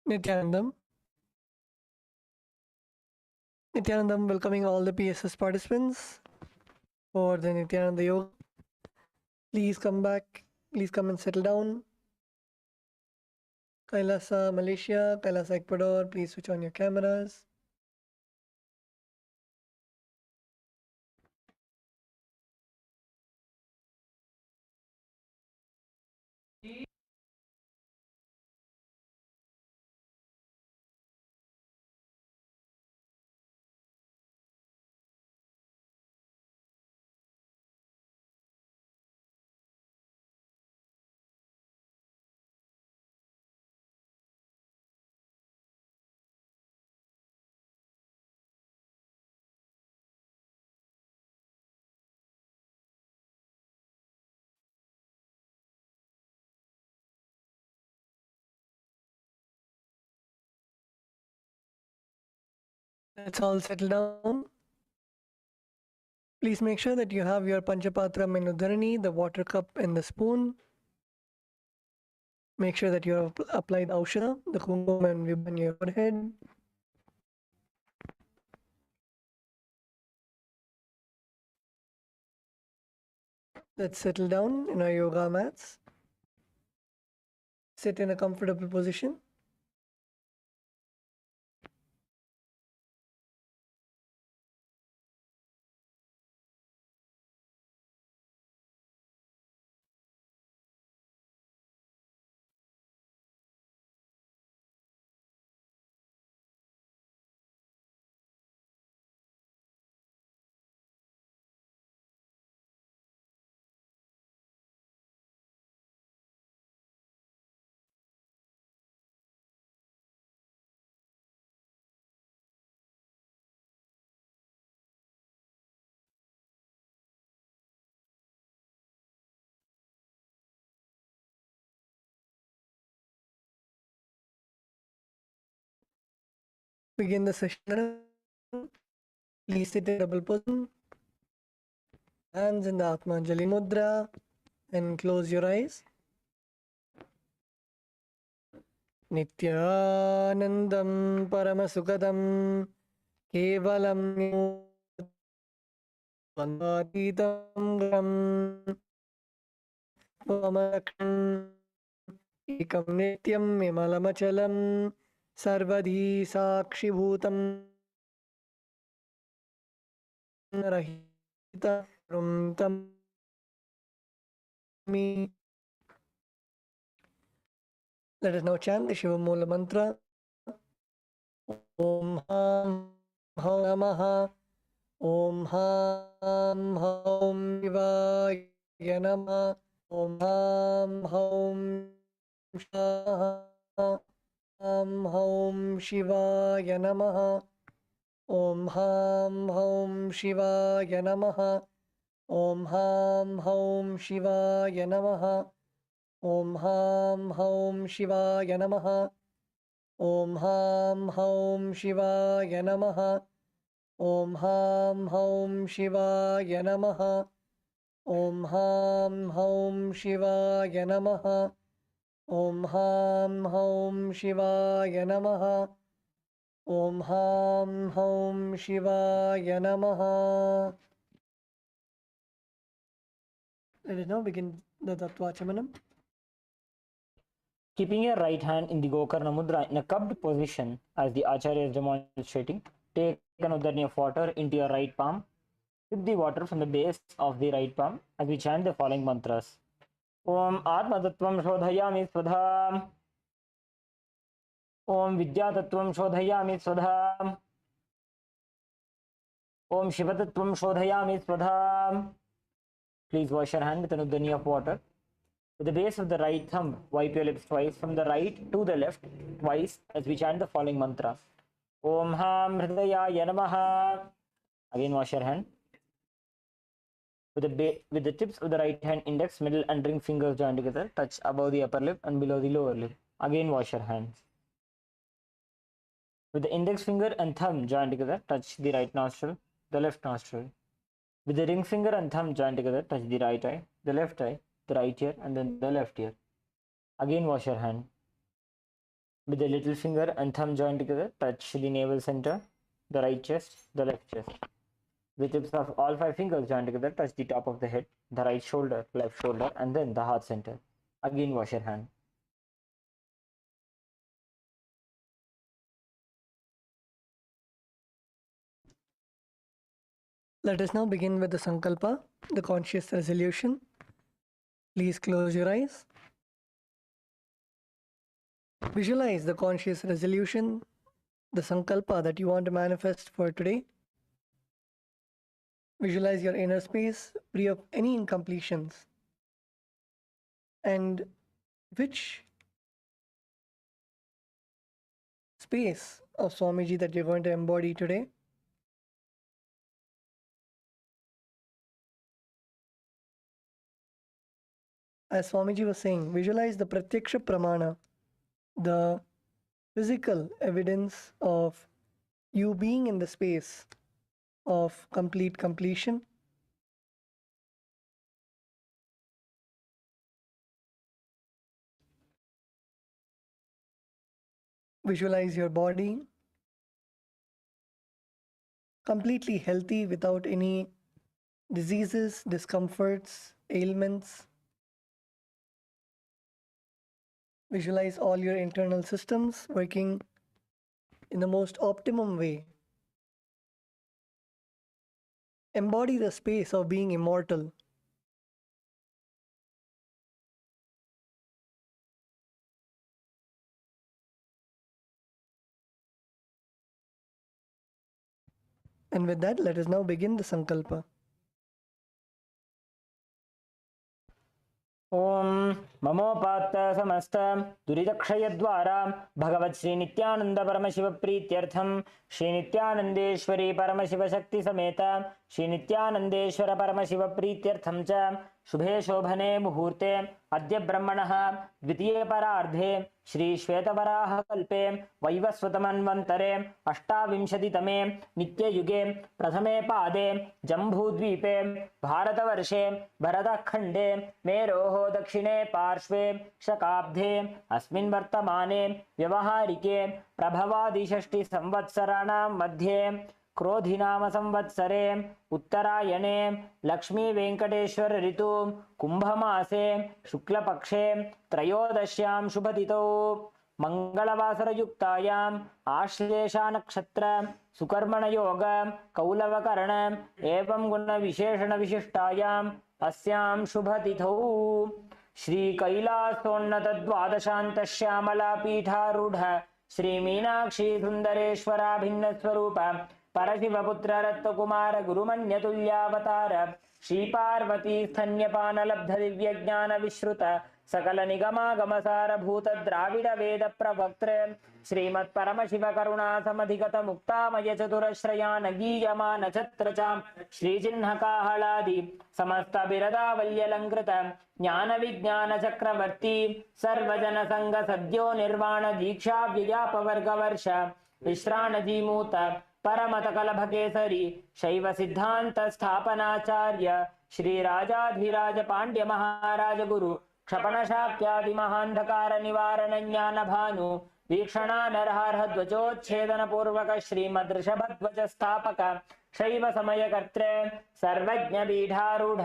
Nityanandam. Nityanandam welcoming all the PSS participants for the Nityananda Yoga. Please come back. Please come and settle down. Kailasa, Malaysia, Kailasa, Ecuador, please switch on your cameras. Let's all settle down. Please make sure that you have your Panchapatra Menudharani, the water cup and the spoon. Make sure that you have applied Aushadha, the kumkum and vibha on your forehead. Let's settle down in our yoga mats. Sit in a comfortable position. Begin the session. Please sit in double position. Hands in the Atma Mudra and close your eyes. Nityanandam Paramasukadam Kevalam Vandatitam Gram Vamarakhan Ekam Nityam Vimalamachalam Sarvadhi Sakshibhutam Rahita Rumtam Me. Let us now chant the Shiva Mula Mantra. Om Ham Hom Namaha. Om Ham Hom Shivaya Namaha. Om Ham Hom Shaha. Ham Hom Shivaya Namaha. Om Ham Hom Shivaya Namaha. Om Ham Hom Shivaya Namaha. Om Ham Hom Shivaya Namaha. Om Ham Hom Shivaya Namaha. Om Ham Hom Shivaya Namaha. Om Ham Hom Shivaya Namaha. Om Ham Hom Shivaya Namaha. Om Ham Hom Shivaya Namaha. Let us now begin the Tattvachamanam. Keeping your right hand in the Gokarna Mudra in a cupped position as the Acharya is demonstrating, take an uddarni of water into your right palm. Sip the water from the base of the right palm as we chant the following mantras. Om Atma Tattvam Shodhayami Svadha. Om Vidya Tattvam Shodhayami Svadha. Om Shiva Tattvam Shodhayami Svadha. Please wash your hand with an uddarni of water. With the base of the right thumb, wipe your lips twice from the right to the left twice as we chant the following mantra. Om Ham Hridayaya Namaha. Again wash your hand. With the tips of the right hand, index, middle and ring fingers joined together, touch above the upper lip and below the lower lip. Again wash your hands. With the index finger and thumb joined together, touch the right nostril, the left nostril. With the ring finger and thumb joined together, touch the right eye, the left eye, the right ear and then the left ear. Again wash your hand. With the little finger and thumb joined together, touch the navel center, the right chest, the left chest. With tips of all 5 fingers joined together, touch the top of the head, the right shoulder, left shoulder, and then the heart center. Again, wash your hand. Let us now begin with the Sankalpa, the conscious resolution. Please close your eyes. Visualize the conscious resolution, the Sankalpa that you want to manifest for today. Visualize your inner space, free of any incompletions. And which space of Swamiji that you're going to embody today. As Swamiji was saying, visualize the Pratyaksha Pramana, the physical evidence of you being in the space of complete completion. Visualize your body completely healthy without any diseases, discomforts, ailments. Visualize all your internal systems working in the most optimum way. Embody the space of being immortal. And with that, let us now begin the Sankalpa. ओम ममोपात्त समस्त दुरितक्षयद्वारा भगवत् श्री नित्यानंद परमशिव प्रीत्यर्थम श्री नित्यानंदेश्वरी परमशिव शक्ति समेत श्री नित्यानंदेश्वर परमशिव प्रीत्यर्थम च शुभे शोभने मुहूर्ते अद्य ब्रह्मणः द्वितीये परार्धे श्री श्वेतवराह कल्पे वैवस्वतमन्वन्तरे अष्टाविंशतितमे नित्ययुगे प्रथमे पादे जम्बूद्वीपे भारतवर्षे भरतखण्डे मेरोः दक्षिणे पार्श्वे शकाब्धे अस्मिन् वर्तमाने व्यवहारिके प्रभवादिषष्टि संवत्सराणां मध्ये क्रोधिनाम संवत्सरे उत्तरायणे लक्ष्मी वेंकटेश्वर ऋतु कुंभमासे शुक्लपक्षे त्रयोदश्यां शुभतिथौ मंगलवासरयुक्तायाम् आश्लेषा नक्षत्र सुकर्मण योग कौलवकर्ण एवं गुण विशेषण विशिष्टायाम् अस्यां शुभतिथौ श्री कैलासोन्नत द्वादशांत श्यामला पीठारूढ़ श्री मीनाक्षी सुंदरेश्वरा भिन्न स्वरूप परशिवपुत्र रत्नकुमार गुरुमन्यतुल्यावतार श्री पार्वती स्तन्यपान लब्ध दिव्य ज्ञान विश्रुत सकल निगमागमसार भूत द्राविड वेद प्रवक्त्र श्रीमत् परमशिव करुणा समधिगत मुक्तामय चतुरश्रयान गीयमान छत्रचाम श्री चिन्ह काहलादि समस्त बिरदावल्यलंकृत ज्ञान विज्ञान चक्रवर्ती सर्वजन संग सद्यो निर्वाण दीक्षा व्ययापवर्ग वर्ष विश्राण जीमूत परमत कलभ केसरी शैव सिद्धांत स्थापनाचार्य श्री राजाधिराज पांड्य महाराज गुरु क्षपण शाक्यादि महांधकार निवारण ज्ञान भानु वीक्षणा नरहर ध्वजोच्छेदन पूर्वक श्रीमदृषभध्वज स्थापक शैव समय कर्त्रे सर्वज्ञ पीठारूढ़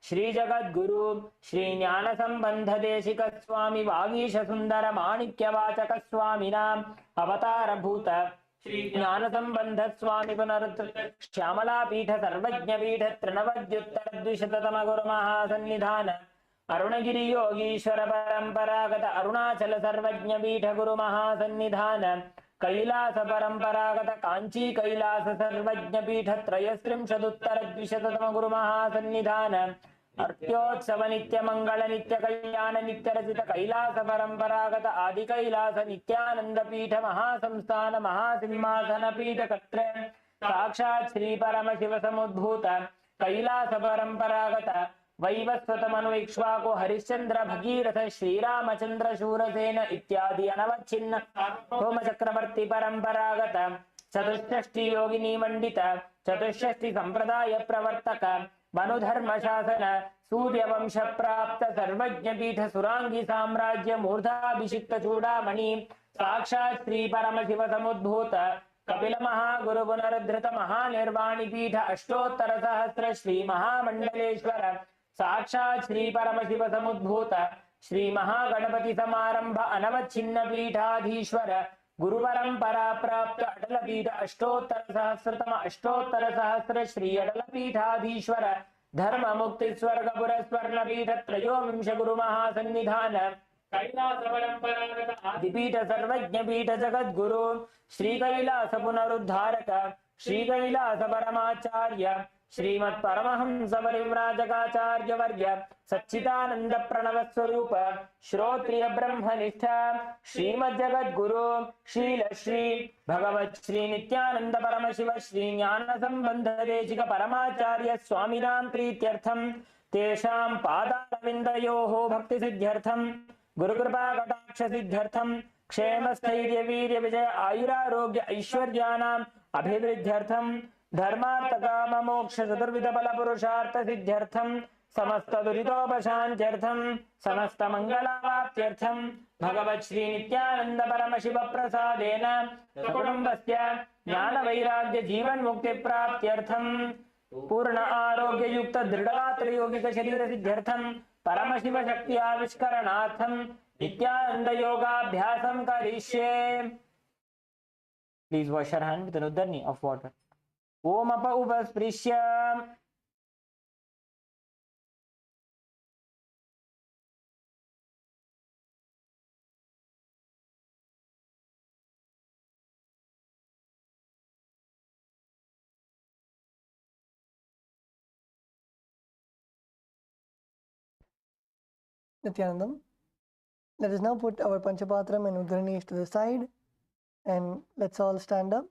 श्री जगद्गुरु श्री ज्ञान संबंध देशिक स्वामी वागीश सुंदर माणिक्य वाचक स्वामिनाम अवतार भूत श्री ज्ञान संबंध स्वामी पुनरुत्थ श्यामला पीठ सर्वज्ञ पीठ तृणवद्युत्तर द्विशततम गुरु महासन्निधान अरुणगिरि योगीश्वर परंपरागत अरुणाचल सर्वज्ञ पीठ गुरु महासन्निधान कैलास परंपरागत कांची कैलास सर्वज्ञ पीठ त्रयस्त्रिंशदुत्तर द्विशततम गुरु महासन्निधान अर्त्योत्सव नित्य मंगल नित्य कल्याण नित्य रचित कैलास परंपरागत आदि कैलास नित्यानंद पीठ महासंस्थान महासिंहासन पीठ कत्र साक्षात् श्री परमशिव समुद्भूत कैलास परंपरागत वैवस्वत मनु इक्ष्वाको हरिश्चंद्र भगीरथ श्रीरामचंद्र शूरसेन इत्यादि अनवच्छिन्न होम चक्रवर्ती परंपरागत चतुष्षष्टि योगिनी मंडित चतुष्षष्टि संप्रदाय प्रवर्तक मनुधर्म शासन सूर्य वंश प्राप्त सर्वज्ञ पीठ सुरांगी साम्राज्य मूर्धाभिषिक्त चूड़ामणि साक्षात् श्री परमशिव समुद्भूत कपिल महागुरु पुनरुद्धृत महानिर्वाणी पीठ अष्टोत्तर सहस्र श्री महामंडलेश्वर साक्षात् श्री परमशिव समुद्भूत श्री महागणपति समारंभ अनवच्छिन्न पीठाधीश्वर गुरु परंपरा प्राप्त अटल पीठ अष्टोत्तर सहस्र श्री अटल पीठाधीश्वर धर्म मुक्ति स्वर्ग पुरस्वर्ण पीठ त्रयोविंश गुरु महासन्निधान कैलास परंपरागत आदिपीठ सर्वज्ञ पीठ जगद्गुरु श्री कैलास पुनरुद्धारक श्री कैलास परमाचार्य श्रीमत् परमहंस परिव्राजकाचार्य वर्य सच्चिदानंद प्रणव स्वरूप श्रोत्रिय ब्रह्मनिष्ठ श्रीमद् जगद्गुरु शील श्री भगवत् श्री नित्यानंद परमशिव श्री ज्ञान संबंध देशिक परमाचार्य स्वामिनां प्रीत्यर्थम तेषां पादारविन्दयोः भक्ति सिद्ध्यर्थम गुरुकृपा कटाक्ष सिद्ध्यर्थम क्षेम स्थैर्य वीर्य विजय आयुरारोग्य ऐश्वर्यानाम् अभिवृद्ध्यर्थम धर्मार्थ काम मोक्ष चतुर्विध फल पुरुषार्थ सिद्ध्यर्थम समस्त दुरितोपशान्त्यर्थम समस्त मंगलावाप्त्यर्थम भगवत् श्री नित्यानंद परमशिव प्रसादेन कुटुंबस्य ज्ञान वैराग्य जीवन मुक्ति प्राप्त्यर्थम पूर्ण आरोग्य युक्त दृढ़गात्र योगिक शरीर सिद्ध्यर्थम परमशिव शक्ति आविष्करणार्थम नित्यानंद योगाभ्यासम करिष्ये. Please wash your hand with an uddani of water. Om apa upasprishya. Nityanandam. Let us now put our Panchapatram and Udranis to the side and let's all stand up.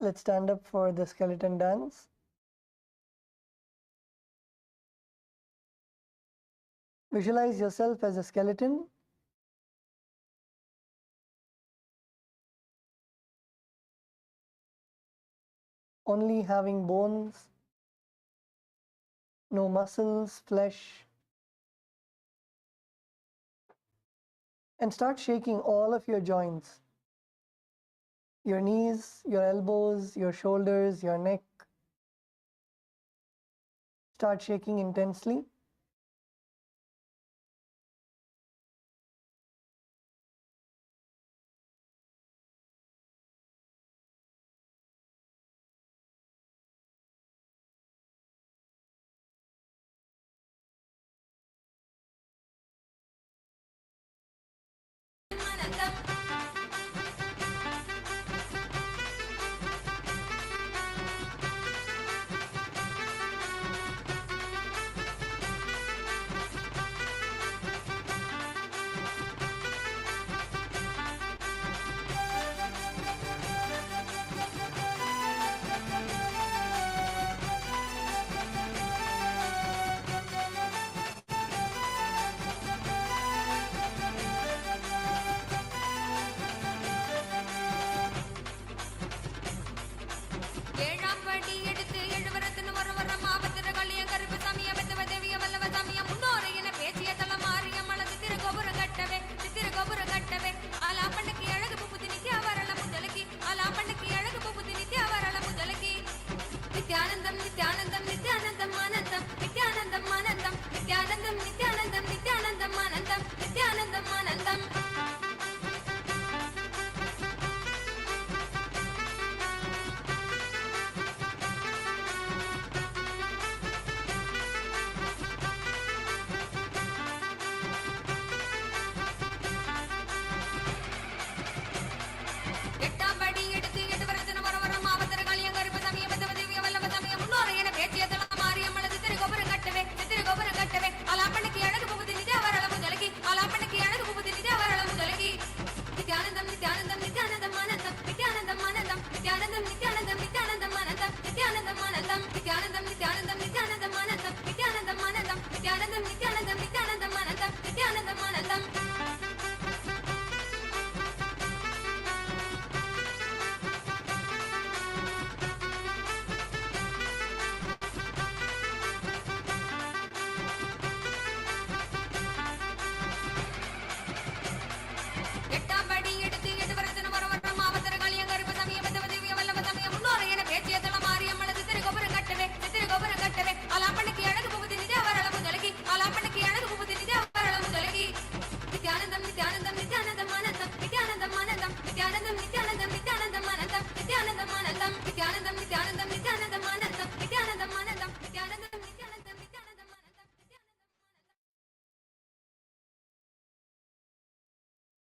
Let's stand up for the skeleton dance. Visualize yourself as a skeleton. Only having bones, no muscles, flesh. And start shaking all of your joints. Your knees, your elbows, your shoulders, your neck. Start shaking intensely.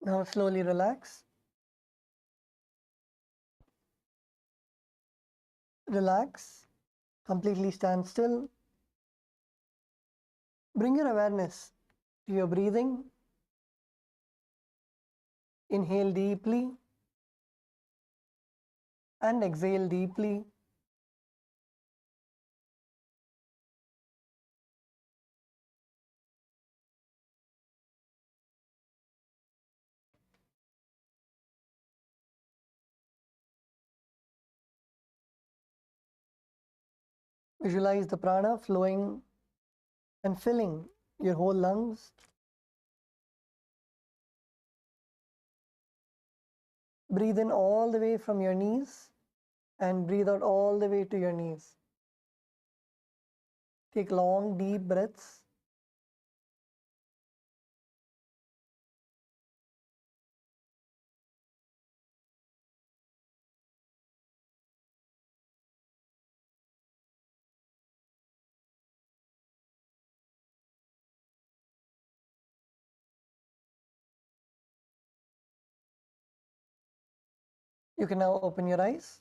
Now slowly relax. Relax. Completely stand still. Bring your awareness to your breathing. Inhale deeply and exhale deeply. Visualize the prana flowing and filling your whole lungs. Breathe in all the way from your knees and breathe out all the way to your knees. Take long, deep breaths. You can now open your eyes.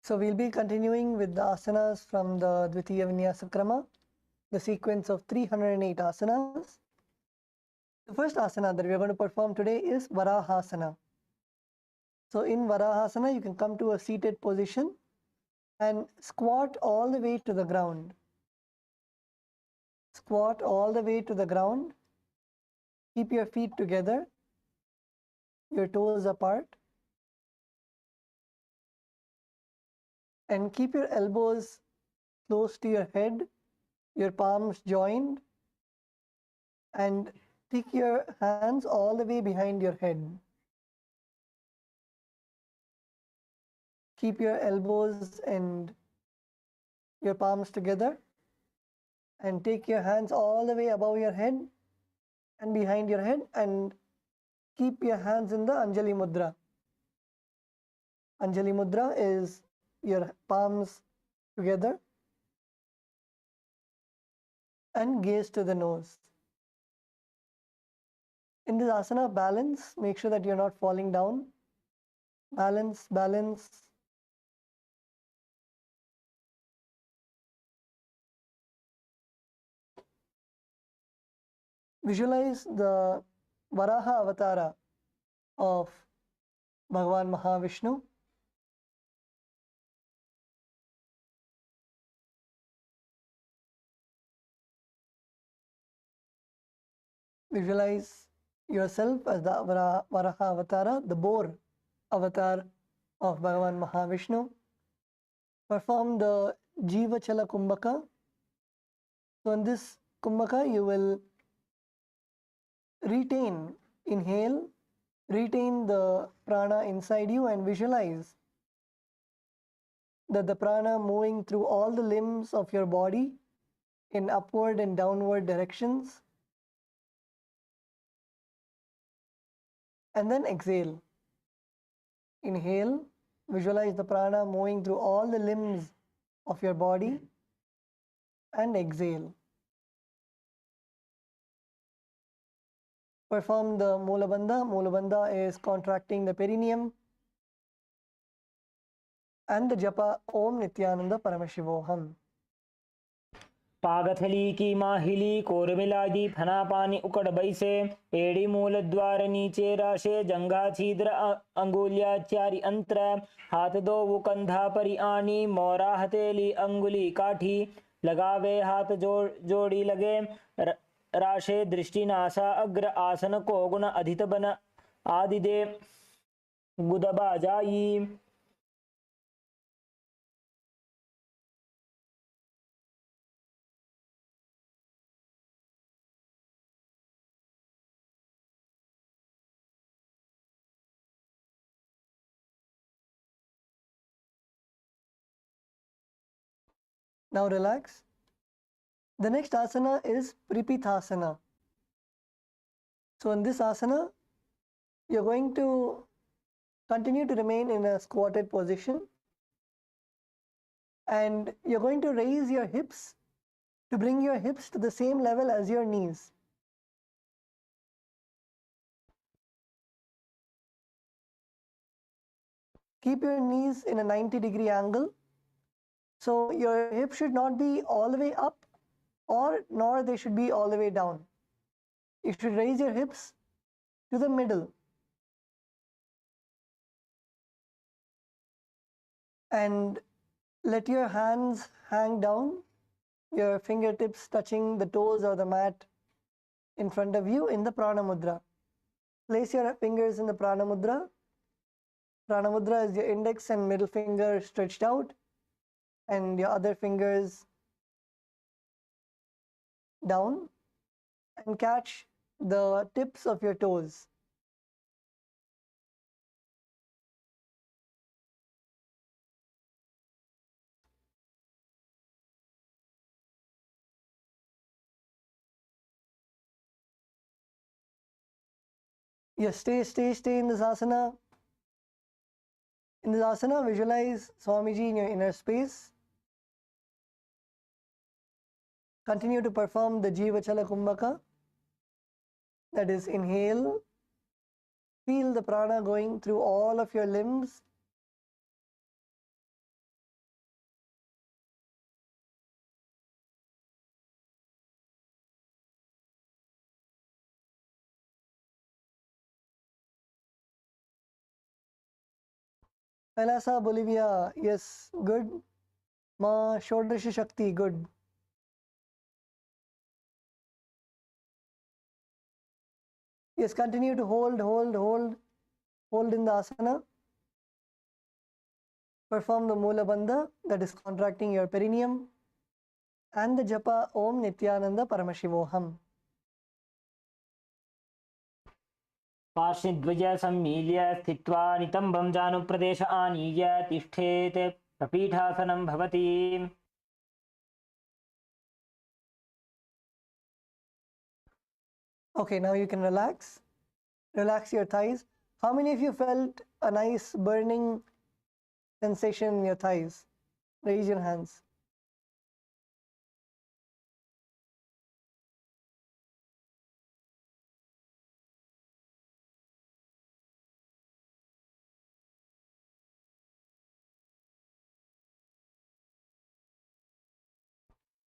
So we'll be continuing with the asanas from the Dvitiya Vinyasa Krama, the sequence of 308 asanas. The first asana that we are going to perform today is Varahasana. So in Varahasana, you can come to a seated position and squat all the way to the ground. Squat all the way to the ground. Keep your feet together, your toes apart, and keep your elbows close to your head, your palms joined, and take your hands all the way behind your head. Keep your elbows and your palms together and take your hands all the way above your head and behind your head and keep your hands in the Anjali Mudra. Anjali Mudra is your palms together and gaze to the nose. In this asana, balance, make sure that you're not falling down. Balance, balance. Visualize the Varaha avatara of Bhagavan Mahavishnu. Visualize yourself as the Varaha avatara, the boar avatar of Bhagavan Mahavishnu. Perform the Jiva Chala Kumbhaka. So in this Kumbhaka, you will inhale, retain the prana inside you and visualize that the prana moving through all the limbs of your body in upward and downward directions. And then exhale. Inhale, visualize the prana moving through all the limbs of your body and exhale. Perform the Mula Bandha. Mula Bandha is contracting the perineum. And the japa Om Nityananda Paramashivoham. पागथली की माहिली कोरमिलादी फना पानी उकड़ बैसे एड़ी मूल द्वार नीचे राशे जंगा छिद्र अंगुलिया चारि अंतर हाथ दो वो कंधा परि आनी मोरा हथेली अंगुली काठी लगावे हाथ जोड़ी लगे राशे दृष्टि नासा अग्र आसन को गुण अधित बन आदि दे गुदबा जाई. Now relax. The next asana is Pripithasana. So in this asana, you're going to continue to remain in a squatted position and you're going to raise your hips to bring your hips to the same level as your knees. keep your knees in a 90-degree angle. So your hips should not be all the way up, or nor they should be all the way down. You should raise your hips to the middle. And let your hands hang down, your fingertips touching the toes or the mat in front of you in the Prana Mudra. Place your fingers in the Prana Mudra. Prana Mudra is your index and middle finger stretched out, and your other fingers down, and catch the tips of your toes. Yes, stay in this asana. In this asana, visualize Swamiji in your inner space. Continue to perform the Jiva Chala Kumbhaka. That is, inhale. Feel the prana going through all of your limbs. Kailasa, Bolivia, yes, good. Ma Swarajya Shakti, good. Yes, continue to hold in the asana. Perform the Mula Bandha, that is contracting your perineum, and the japa Om Nityananda Paramashivoham. पार्श्वद्वज सम्मील्य स्थित्वा नितम्बं जानुप्रदेश आनीय तिष्ठेत् प्रपीठासनं भवति. Okay, now you can relax. Relax your thighs. How many of you felt a nice burning sensation in your thighs? Raise your hands.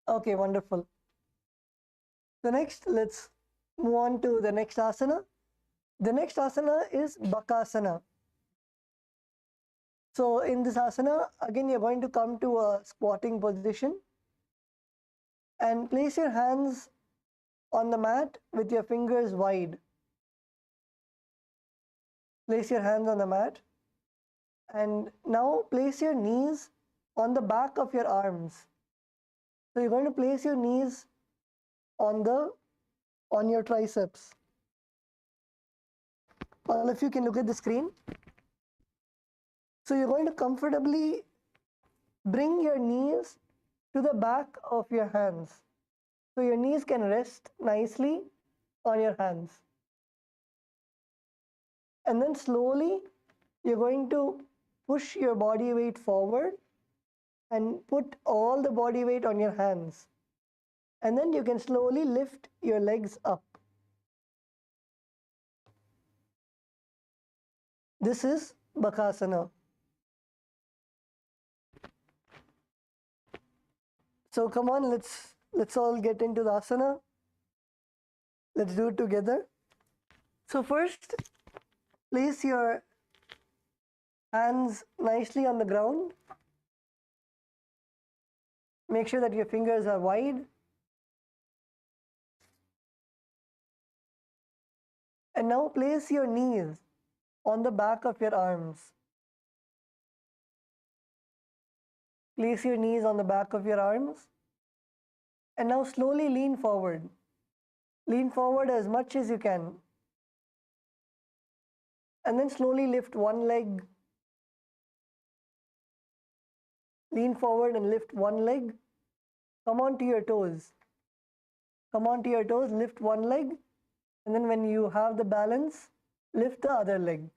Okay, wonderful. So next, let's move on to the next asana. The next asana is Bakasana. So in this asana, again, you're going to come to a squatting position and place your hands on the mat with your fingers wide. Place your hands on the mat, and now place your knees on the back of your arms. So you're going to place your knees on your triceps. All of you can look at the screen. So you're going to comfortably bring your knees to the back of your hands. So your knees can rest nicely on your hands. And then slowly you're going to push your body weight forward and put all the body weight on your hands. And then you can slowly lift your legs up. This is Bakasana. So come on, let's all get into the asana. Let's do it together. So first, place your hands nicely on the ground. Make sure that your fingers are wide. And now place your knees on the back of your arms. Place your knees on the back of your arms. And now slowly lean forward. Lean forward as much as you can. And then slowly lift one leg. Lean forward and lift one leg. Come on to your toes. Come on to your toes, lift one leg. And then when you have the balance, lift the other leg.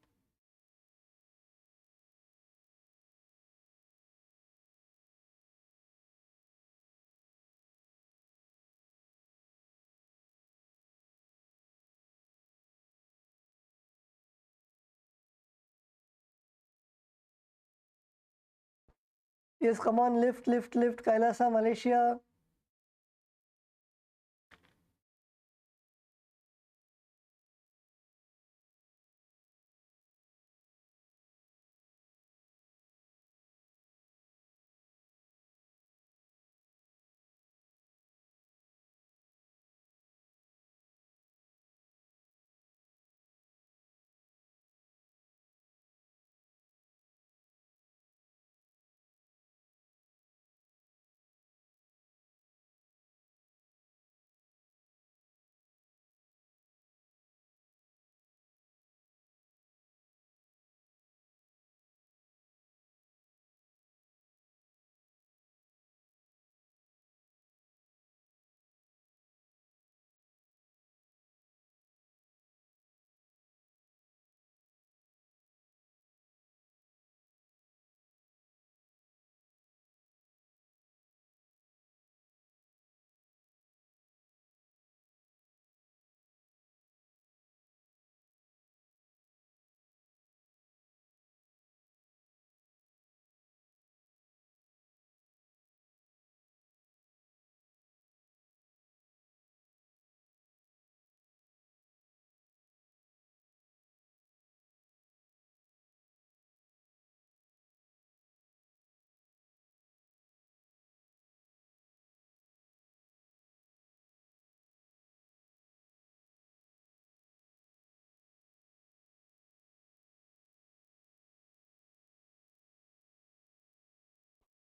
Yes, come on, lift, lift, lift. Kailasa, Malaysia.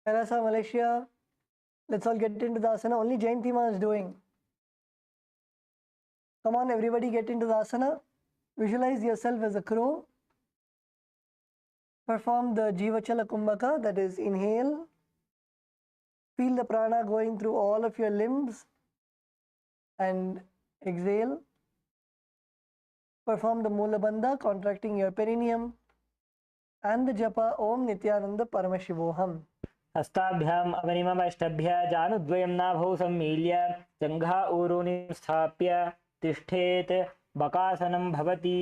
Kailasa, Malaysia. Let's all get into the asana. Only Jayantima is doing. Come on, everybody get into the asana. Visualize yourself as a crow. Perform the Jivachala Kumbhaka, that is inhale. Feel the prana going through all of your limbs and exhale. Perform the Mula Bandha, contracting your perineum. And the japa Om Nityananda Paramashivoham. हस्ताभ्याम अवनिमष्टभ्य जानुद्वयं नाभौ सम्मील्य जङ्घा ऊरूनि स्थाप्य तिष्ठेत् बकासनं भवति.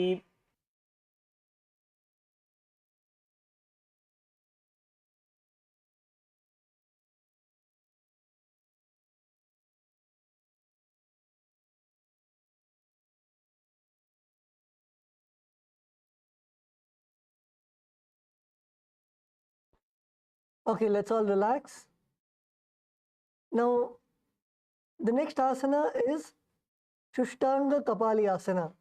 Okay, let's all relax. Now, the next asana is Shushtanga Kapali Asana.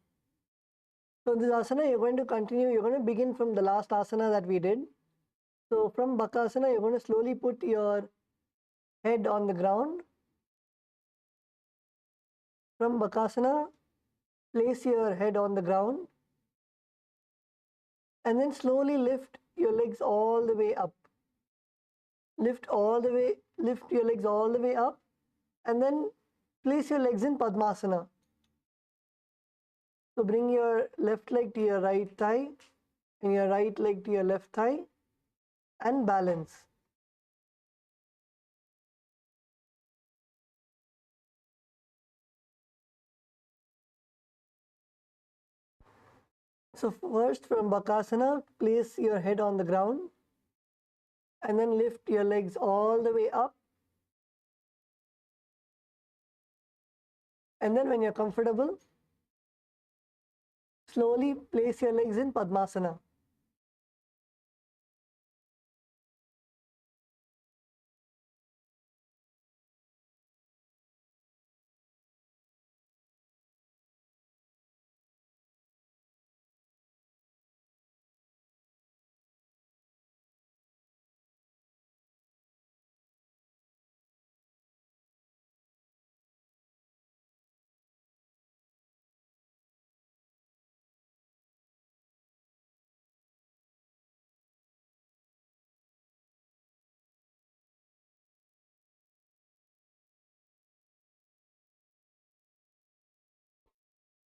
So, this asana you're going to continue, you're going to begin from the last asana that we did. So, from Bakasana, you're going to slowly put your head on the ground. From Bakasana, place your head on the ground. And then slowly lift your legs all the way up. Lift your legs all the way up. And then place your legs in Padmasana. So bring your left leg to your right thigh and your right leg to your left thigh and balance. So first from Bakasana, place your head on the ground and then lift your legs all the way up. And then when you're comfortable, slowly place your legs in Padmasana.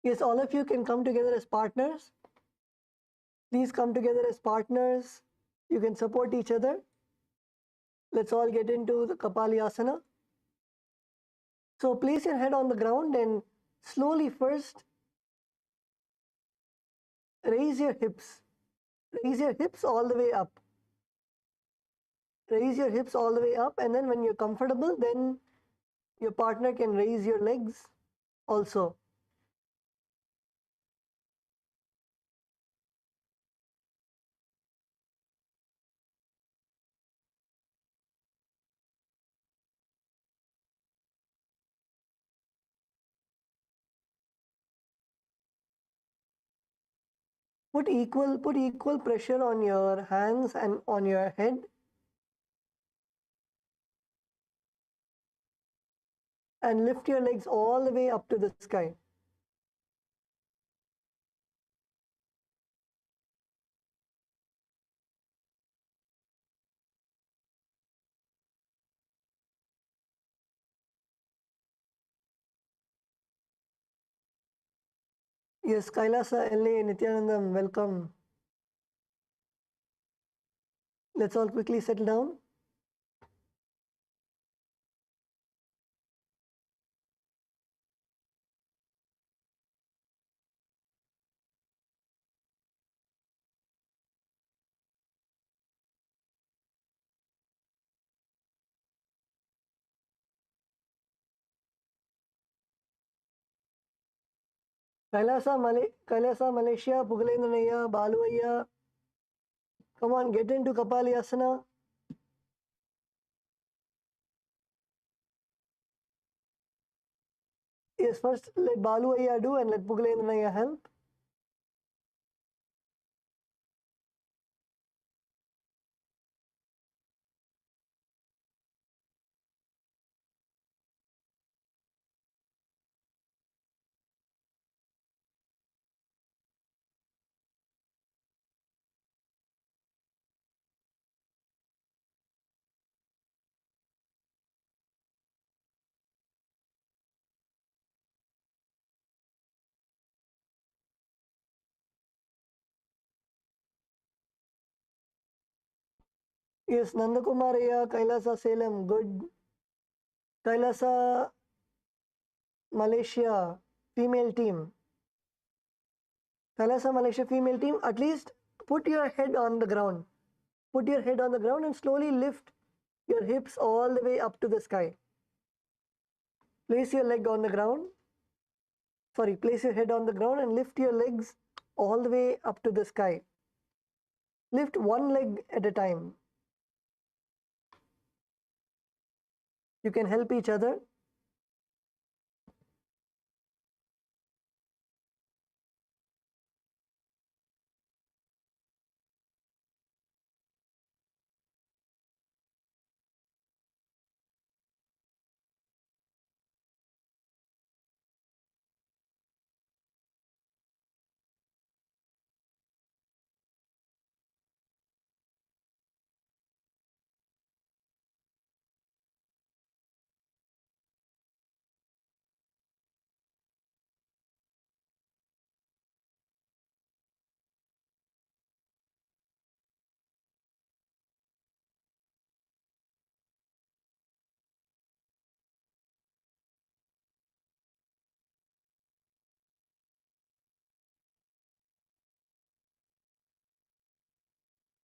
Yes, all of you can come together as partners. Please come together as partners. You can support each other. Let's all get into the Kapali Asana. So place your head on the ground and slowly first raise your hips. Raise your hips all the way up. raise your hips all the way up, and then when you're comfortable, then your partner can raise your legs also. Put equal pressure on your hands and on your head, and lift your legs all the way up to the sky. Yes, Kailasa, LA, Nityanandam, welcome. Let's all quickly settle down. Kailasa, Malaysia, Pugalendanaya, Baluaya. Come on, get into Kapali Asana. Yes, first let Baluaya do and let Pugalendanaya help. Yes, Nandakumaraya, Kailasa, Salem, good. Kailasa, Malaysia, female team. Kailasa, Malaysia, female team, at least put your head on the ground. Put your head on the ground and slowly lift your hips all the way up to the sky. Place your leg on the ground. Sorry, place your head on the ground and lift your legs all the way up to the sky. Lift one leg at a time. You can help each other.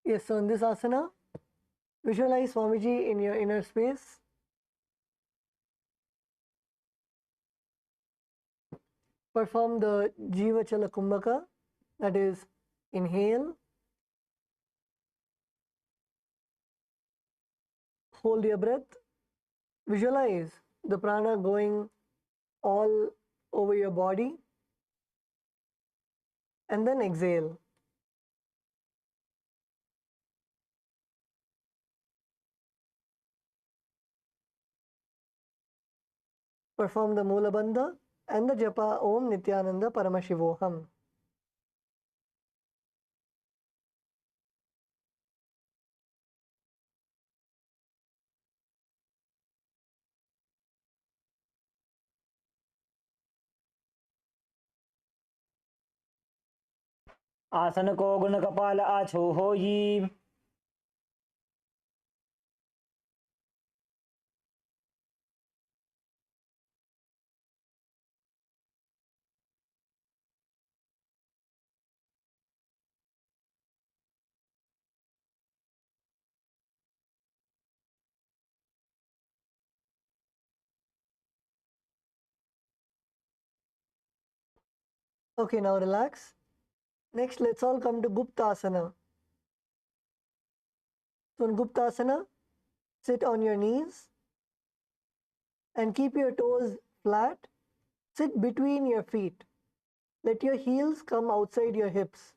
Yes, so in this asana, visualize Swamiji in your inner space. Perform the Jiva Chala Kumbhaka, that is, inhale, hold your breath, visualize the prana going all over your body, and then exhale. Perform the Mula Bandha and the Japa Om Nityananda Paramashivoham. आसन को गुण कपाल आछो होई। Okay, now relax. Next, let's all come to Gupta Asana. So in Gupta Asana, sit on your knees and keep your toes flat. Sit between your feet. Let your heels come outside your hips.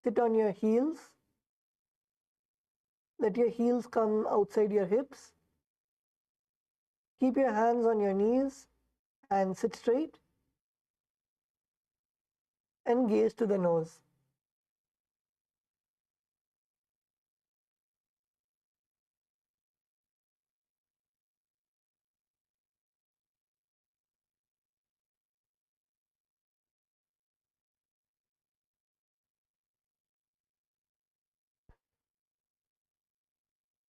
Sit on your heels. Let your heels come outside your hips. Keep your hands on your knees and sit straight and gaze to the nose.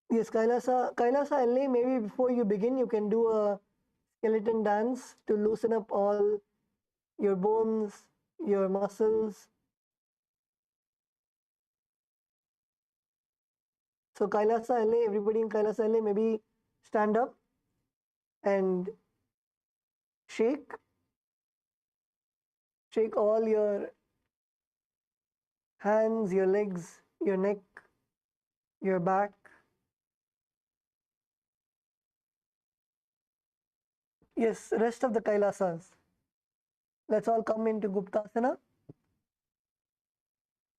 Yes, Kailasa LA, maybe before you begin, you can do a skeleton dance to loosen up all your bones, your muscles. So Kailasa LA, everybody in Kailasa LA, maybe stand up and shake. Shake all your hands, your legs, your neck, your back. Yes, rest of the Kailasas. Let's all come into Guptasana.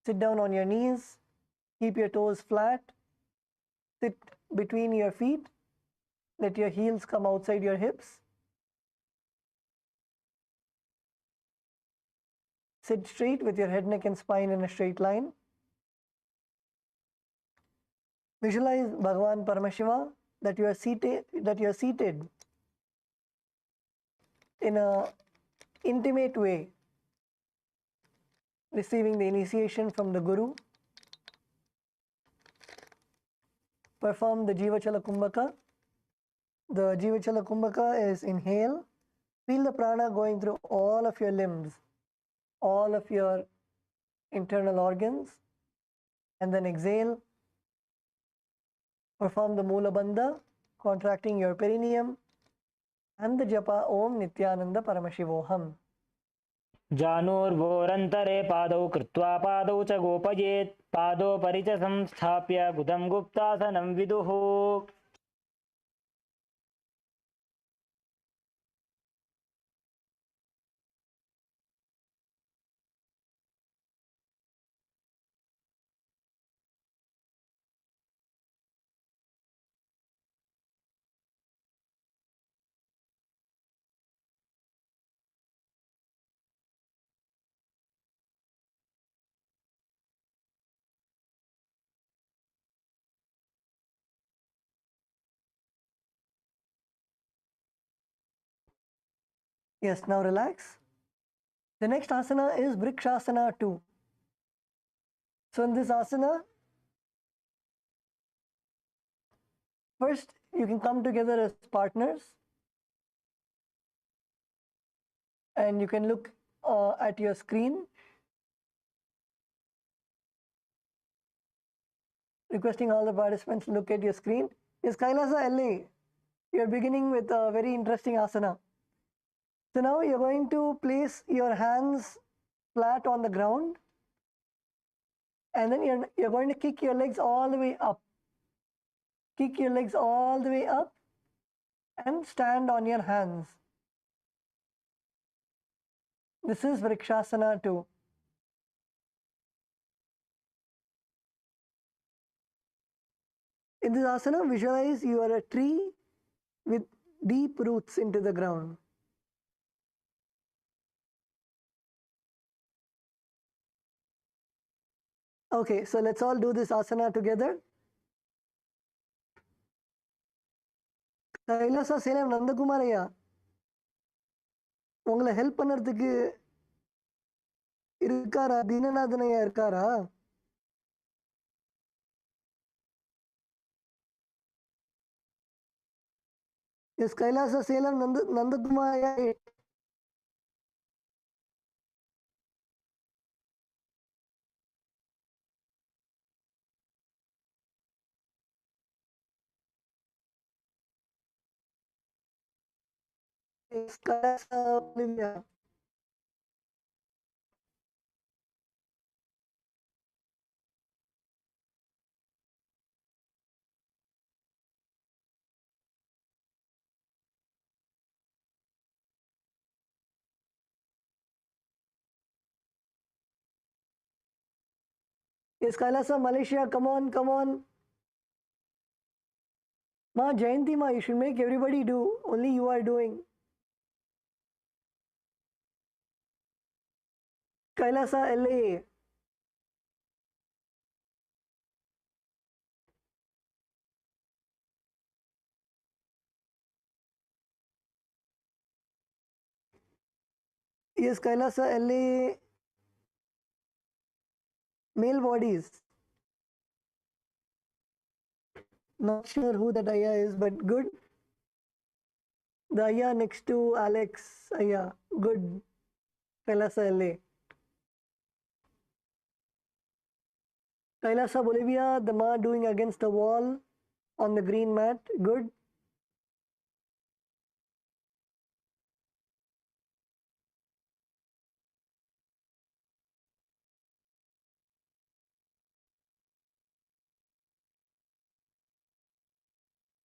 Sit down on your knees. Keep your toes flat. Sit between your feet. Let your heels come outside your hips. Sit straight with your head, neck, and spine in a straight line. Visualize Bhagavan Paramashiva that you are seated in a intimate way, receiving the initiation from the Guru. Perform the Jivachala Kumbhaka. The Jivachala Kumbhaka is inhale. Feel the prana going through all of your limbs, all of your internal organs, and then exhale. Perform the Mula Bandha, contracting your perineum, and the Japa Om Nityananda Paramashivoham. जानुर्भोरन्तरे पादौ कृत्वा पादौ च गोपयेत् पादोपरि च संस्थाप्य गुदं गुप्तासनं विदुः. Yes, now relax. The next asana is Vrikshasana 2. So in this asana, first you can come together as partners and you can look at your screen. Requesting all the participants to look at your screen. Is Kailasa LA. You're beginning with a very interesting asana. So now you're going to place your hands flat on the ground and then you're going to kick your legs all the way up. Kick your legs all the way up and stand on your hands. This is Vrikshasana 2. In this asana, visualize you are a tree with deep roots into the ground. Okay, so let's all do this asana together. Kailasa Selam Nandakumaraya, உங்களை help பண்ணுறதுக்கு இருக்காரா? தீனநாதனையா இருக்காரா? Yes, Kailasa Selam Nandakumaraya. is Kailasa, Bolivia. Is Kailasa, Malaysia? Come on, come on. Ma, Jayanti Ma, you should make everybody do. Only you are doing. Kailasa, LA. Yes, Kailasa, LA. Male bodies. Not sure who that Aya is, but good. The Aya next to Alex Aya. Good. Kailasa, LA. Kailasa, Bolivia. The Ma doing against the wall on the green mat. Good.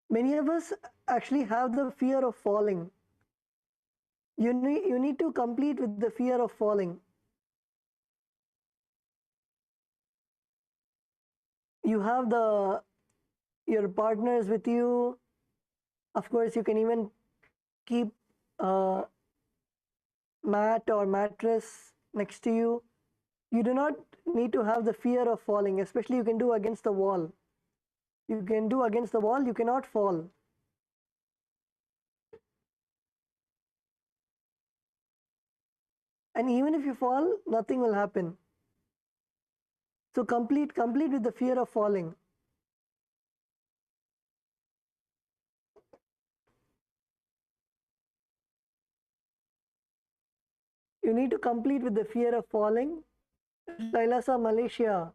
Many of us actually have the fear of falling. You need to complete with the fear of falling. You have your partners with you. Of course, you can even keep a mat or mattress next to you. You do not need to have the fear of falling, especially you can do against the wall. You can do against the wall, you cannot fall. And even if you fall, nothing will happen. So complete with the fear of falling. You need to complete with the fear of falling. Kailasa, Malaysia.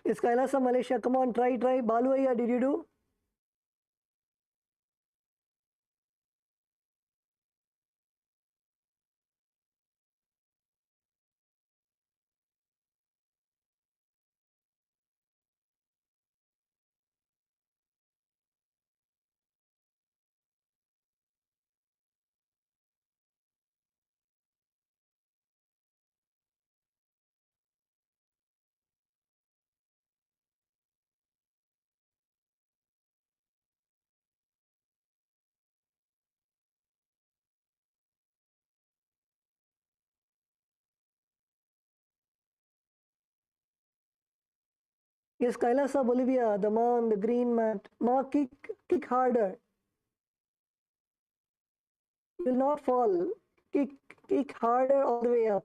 Is Kailasa, Malaysia? Come on, try. Balu Ayya, did you do? Yes, Kailasa, Bolivia, the Ma on the green mat. Ma, kick harder. You will not fall. Kick harder all the way up.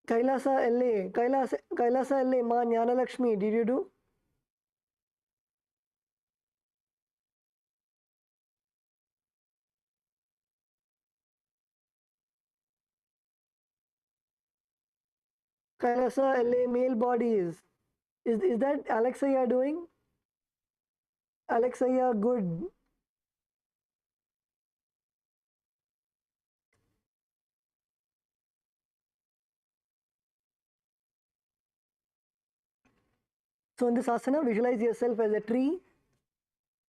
Kailasa, LA. Kailasa, LA. Ma, Jnana Lakshmi, did you do? Kailasa, LA, male bodies. Is that Alexia doing? Alexia, good. So in this asana, visualize yourself as a tree.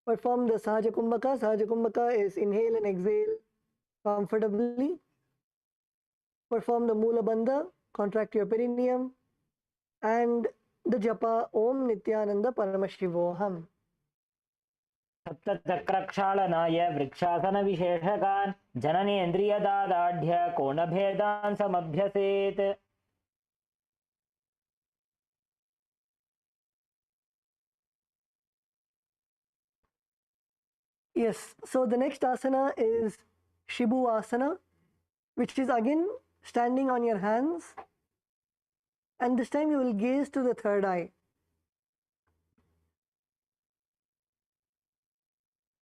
Perform the Sahaja Kumbhaka. Sahaja Kumbhaka is inhale and exhale comfortably. Perform the Mula Bandha, contract your perineum, and the Japa Om Nityananda Paramashivoham. सप्तचक्रक्षालनाय वृक्षासनविशेषकान् जननेन्द्रियदादाढ्य कोणभेदान् समभ्यसेत्. Yes, so the next asana is Shibu Asana, which is again standing on your hands, and this time you will gaze to the third eye.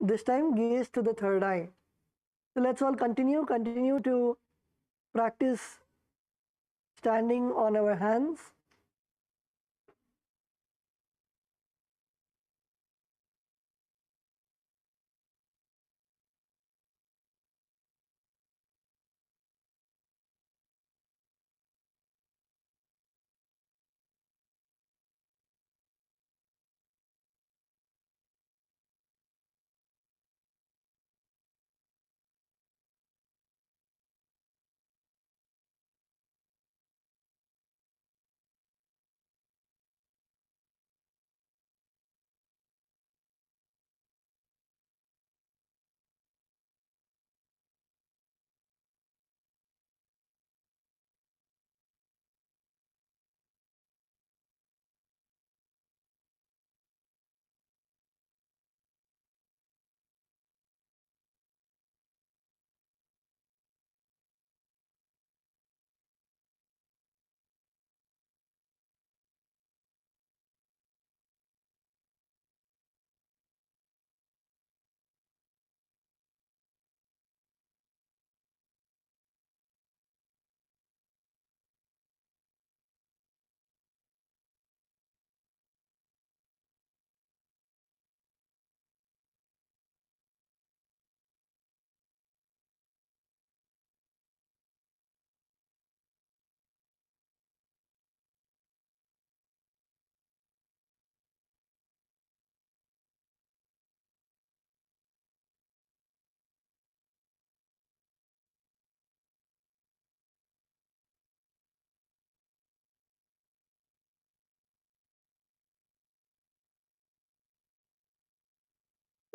This time gaze to the third eye. So let's all continue to practice standing on our hands.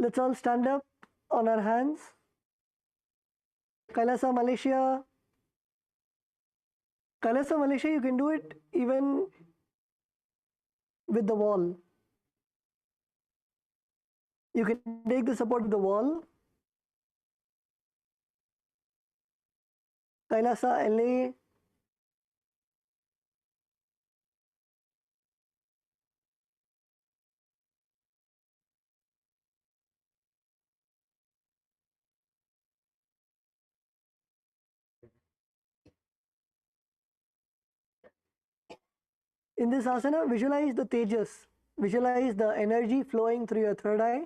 Let's all stand up on our hands. Kailasa Malaysia. Kailasa Malaysia, you can do it even with the wall. You can take the support of the wall. Kailasa LA. In this asana, visualize the tejas. Visualize the energy flowing through your third eye,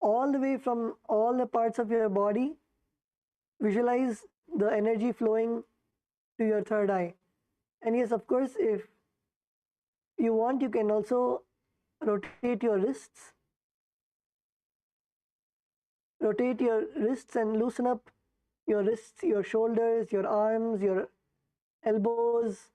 all the way from all the parts of your body. Visualize the energy flowing to your third eye. And yes, of course, if you want, you can also rotate your wrists. Rotate your wrists and loosen up your wrists, your shoulders, your arms, your elbows.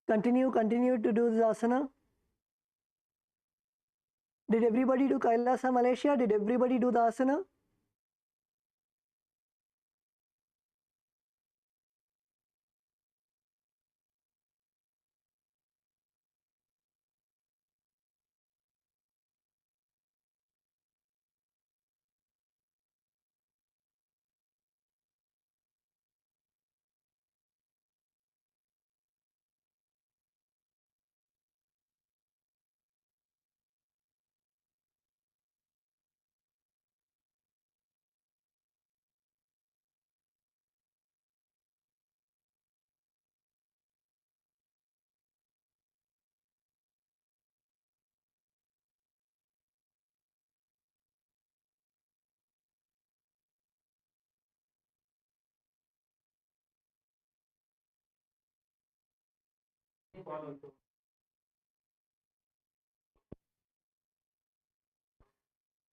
Continue to do this asana. Did everybody do Kailasa Malaysia? Did everybody do the asana?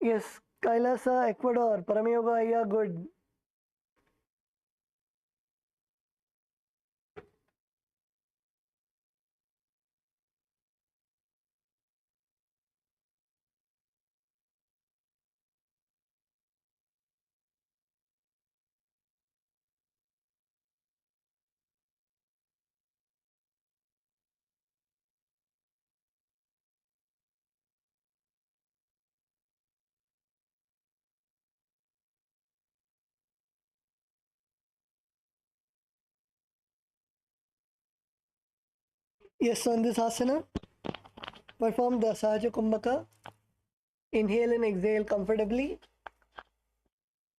Yes, Kailasa, Ecuador, Paramayoga, yeah, good. Yes, so in this asana, perform the Sahasrara Kumbhaka. Inhale and exhale comfortably.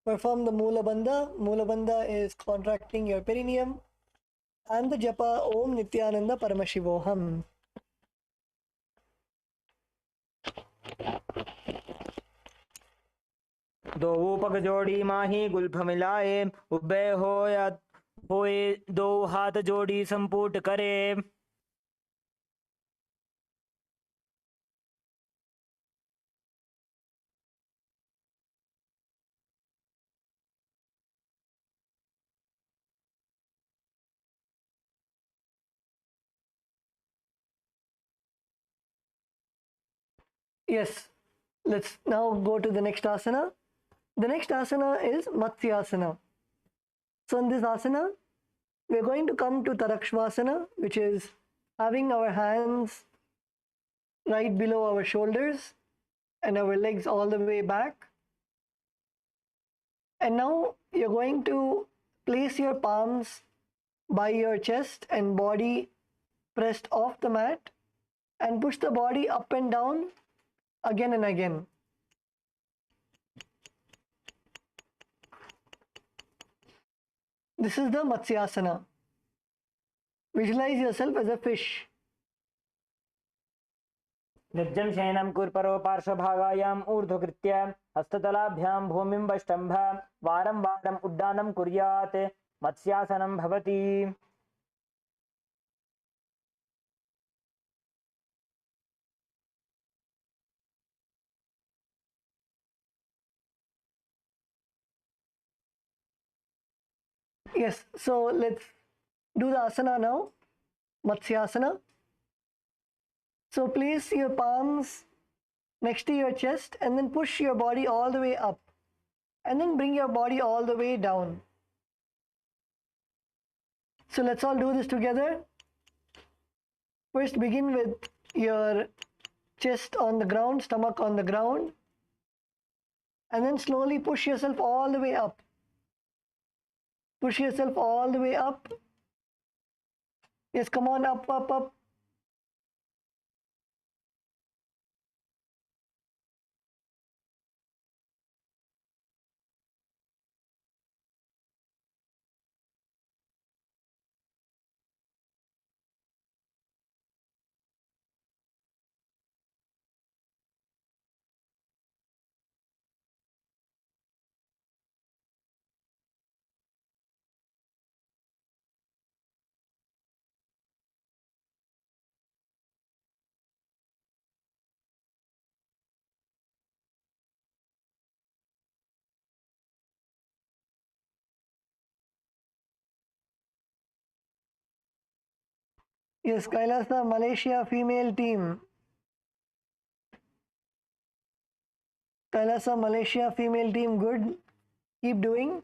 Perform the Mula Bandha. Mula Bandha is contracting your perineum. And the japa Om Nityananda Paramashivoham. दो ऊपक जोड़ी माही Gulf मिलाए ube होए दो हाथ जोड़ी संपुट करे. Yes, let's now go to the next asana. The next asana is Matsyasana. So in this asana, we're going to come to Tarakshvasana, which is having our hands right below our shoulders and our legs all the way back. And now you're going to place your palms by your chest and body pressed off the mat and push the body up and down again and again. This is the Matsyasana. Visualize yourself as a fish. निर्जं शयनं कुर्परो पार्श्वभागायाम् ऊर्ध्वकृत्य हस्ततलाभ्यां भूमिं वष्टम्भ वारं वारम् उड्डानं कुर्यात्. मत्स्यासनं भवति. Yes, so let's do the asana now. Matsyasana. So place your palms next to your chest and then push your body all the way up. And then bring your body all the way down. So let's all do this together. First begin with your chest on the ground, stomach on the ground. And then slowly push yourself all the way up. Push yourself all the way up. Yes, come on, up, up, up. Yes, Kailasa, Malaysia female team. Kailasa, Malaysia female team, good. Keep doing.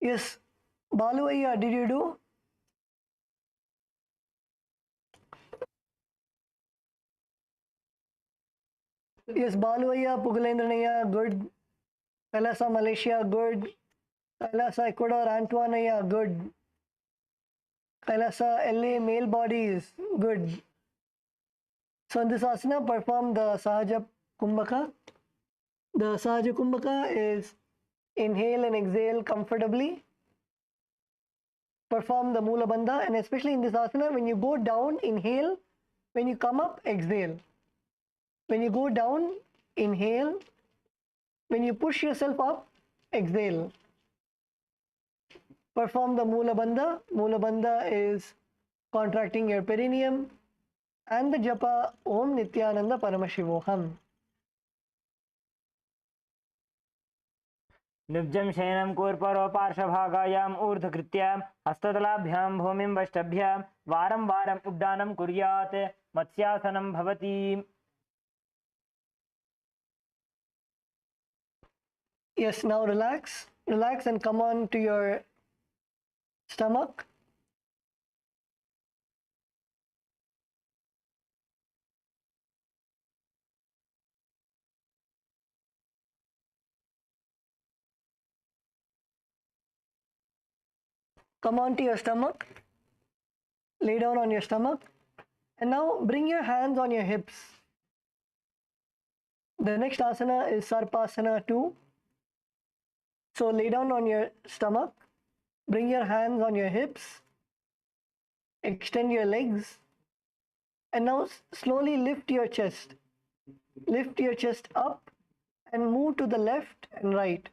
Yes, Baluaya, did you do? Yes, Baluaya, Pugalendranaya, good. Kailasa, Malaysia, good. Kailasa, Ecuador, Antoinaya, good. Kailasa, LA, male bodies, good. So in this asana, perform the Sahaja Kumbhaka. The Sahaja Kumbhaka is inhale and exhale comfortably. Perform the Mula Bandha, and especially in this asana, when you go down, inhale. When you come up, exhale. When you go down, inhale. When you push yourself up, exhale. Perform the Mula Bandha. Mula Bandha is contracting your perineum, and the japa Om Nityananda Paramashivoham. निब्जं शयनं कूर्परो पार्श्वभागायाम् ऊर्ध्वकृत्यां हस्ततलाभ्यां भूमिं वष्टभ्यां वारं वारम् उड्डानं कुर्यात् मत्स्यासनं भवति. Yes, now relax. Relax and come on to your stomach. Come on to your stomach. Lay down on your stomach. And now bring your hands on your hips. The next asana is Sarpasana 2. So lay down on your stomach. Bring your hands on your hips. Extend your legs. And now slowly lift your chest. Lift your chest up and move to the left and right.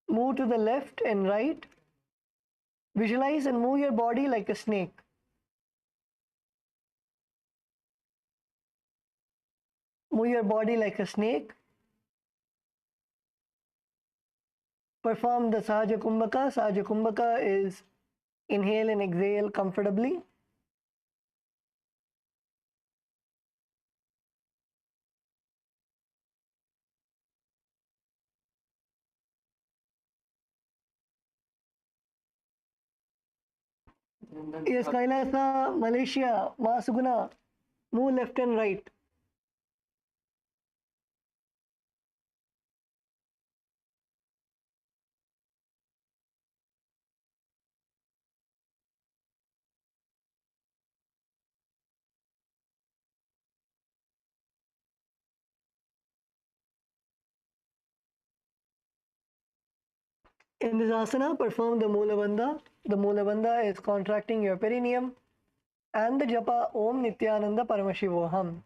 Move to the left and right. Visualize and move your body like a snake. Move your body like a snake. Perform the Sahaja Kumbhaka. Sahaja Kumbhaka is inhale and exhale comfortably. Yes, Kailasa, Malaysia, Masuguna, move left and right. In this asana, perform the Mula Bandha. The Mula Bandha is contracting your perineum, and the japa Om Nityananda Paramashivoham.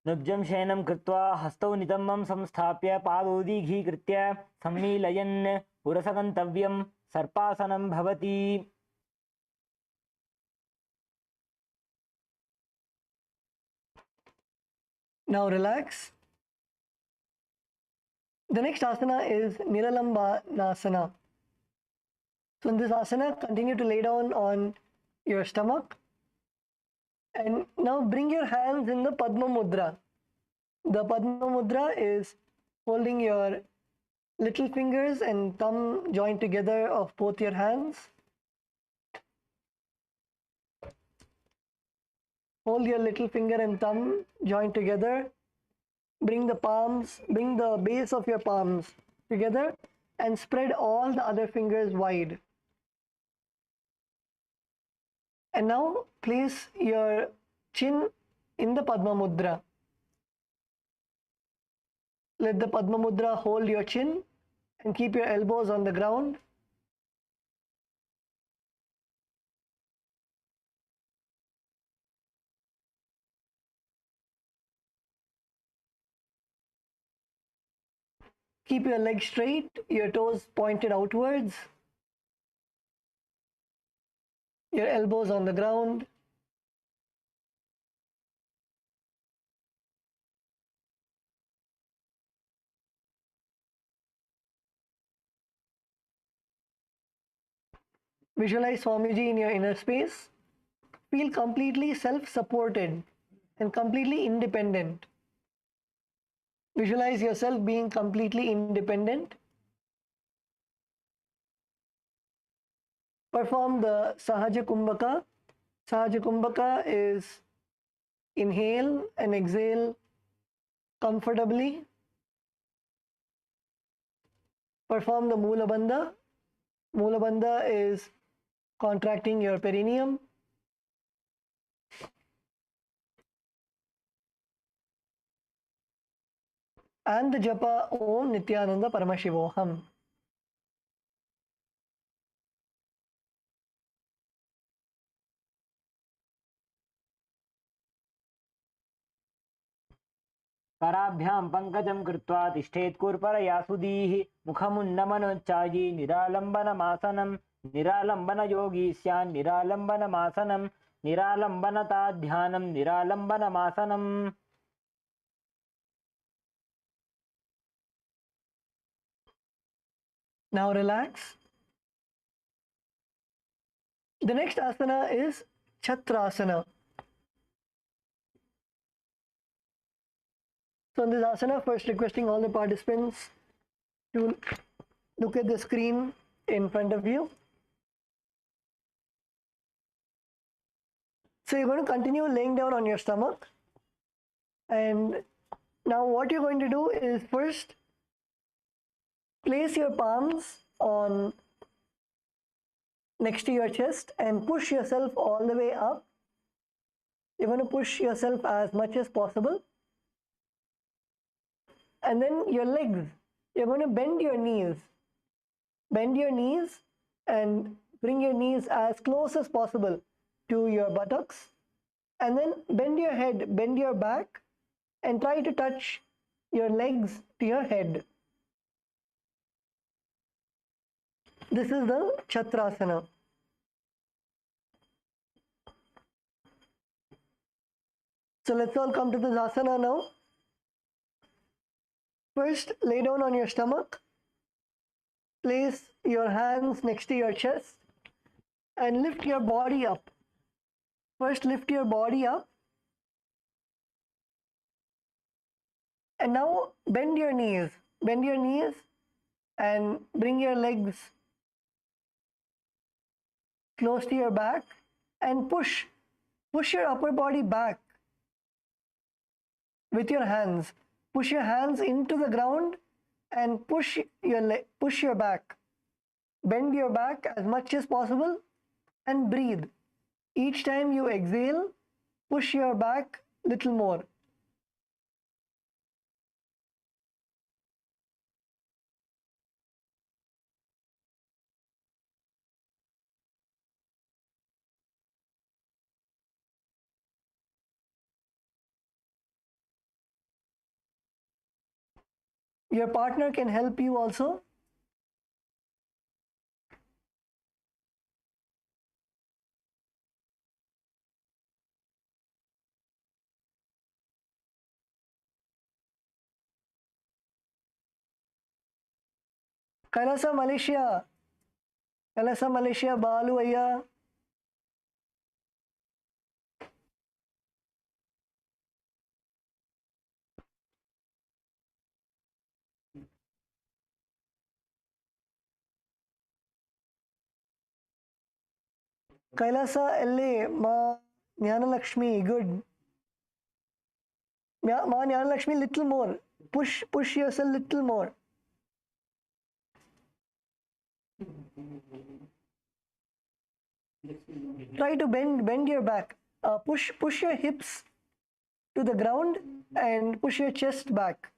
नुब्जं शयनं कृत्वा हस्तौ नितम्बं संस्थाप्य पादोदीघीकृत्य सम्मीलयन् पुरसगन्तव्यं सर्पासनं भवति. Now relax. The next asana is Niralamba Nasana. So in this asana, continue to lay down on your stomach. And now bring your hands in the Padma Mudra. The Padma Mudra is holding your little fingers and thumb joined together of both your hands. Hold your little finger and thumb joined together. Bring the base of your palms together and spread all the other fingers wide. And now place your chin in the Padma Mudra. Let the Padma Mudra hold your chin and keep your elbows on the ground. Keep your legs straight, your toes pointed outwards, your elbows on the ground. Visualize Swamiji in your inner space. Feel completely self-supported and completely independent. Visualize yourself being completely independent. Perform the Sahaja Kumbhaka. Sahaja Kumbhaka is inhale and exhale comfortably. Perform the Mula Bandha. Mula Bandha is contracting your perineum, and the japa Om Nityananda Paramashivoham. कराभ्यां पङ्कजं कृत्वा तिष्ठेत् कुर्परया सुधीः मुखमुन्नमनोच्चायी निरालम्बनमासनं निरालम्बनयोगी स्यान् निरालम्बनमासनं निरालम्बनता ध्यानं निरालम्बनमासनम्. Now relax. The next asana is Chhatra Asana. So in this asana, first requesting all the participants to look at the screen in front of you. So you're going to continue laying down on your stomach. And now what you're going to do is first place your palms on next to your chest and push yourself all the way up. You're going to push yourself as much as possible. And then your legs, you're going to bend your knees. Bend your knees and bring your knees as close as possible to your buttocks. And then bend your head, bend your back, and try to touch your legs to your head. This is the Chhatra Asana. So let's all come to this asana now. First, lay down on your stomach. Place your hands next to your chest and lift your body up. First, lift your body up. And now bend your knees. Bend your knees and bring your legs close to your back and push your upper body back with your hands. Push your hands into the ground and push your back. Bend your back as much as possible and breathe. Each time you exhale, push your back a little more. Your partner can help you also. Kailasa Malaysia. Kailasa Malaysia Balu Ayya. Kailasa LA Ma Jnanalakshmi. Good. Ma Jnanalakshmi, little more. Push yourself little more. Try to bend your back. Push your hips to the ground and push your chest back.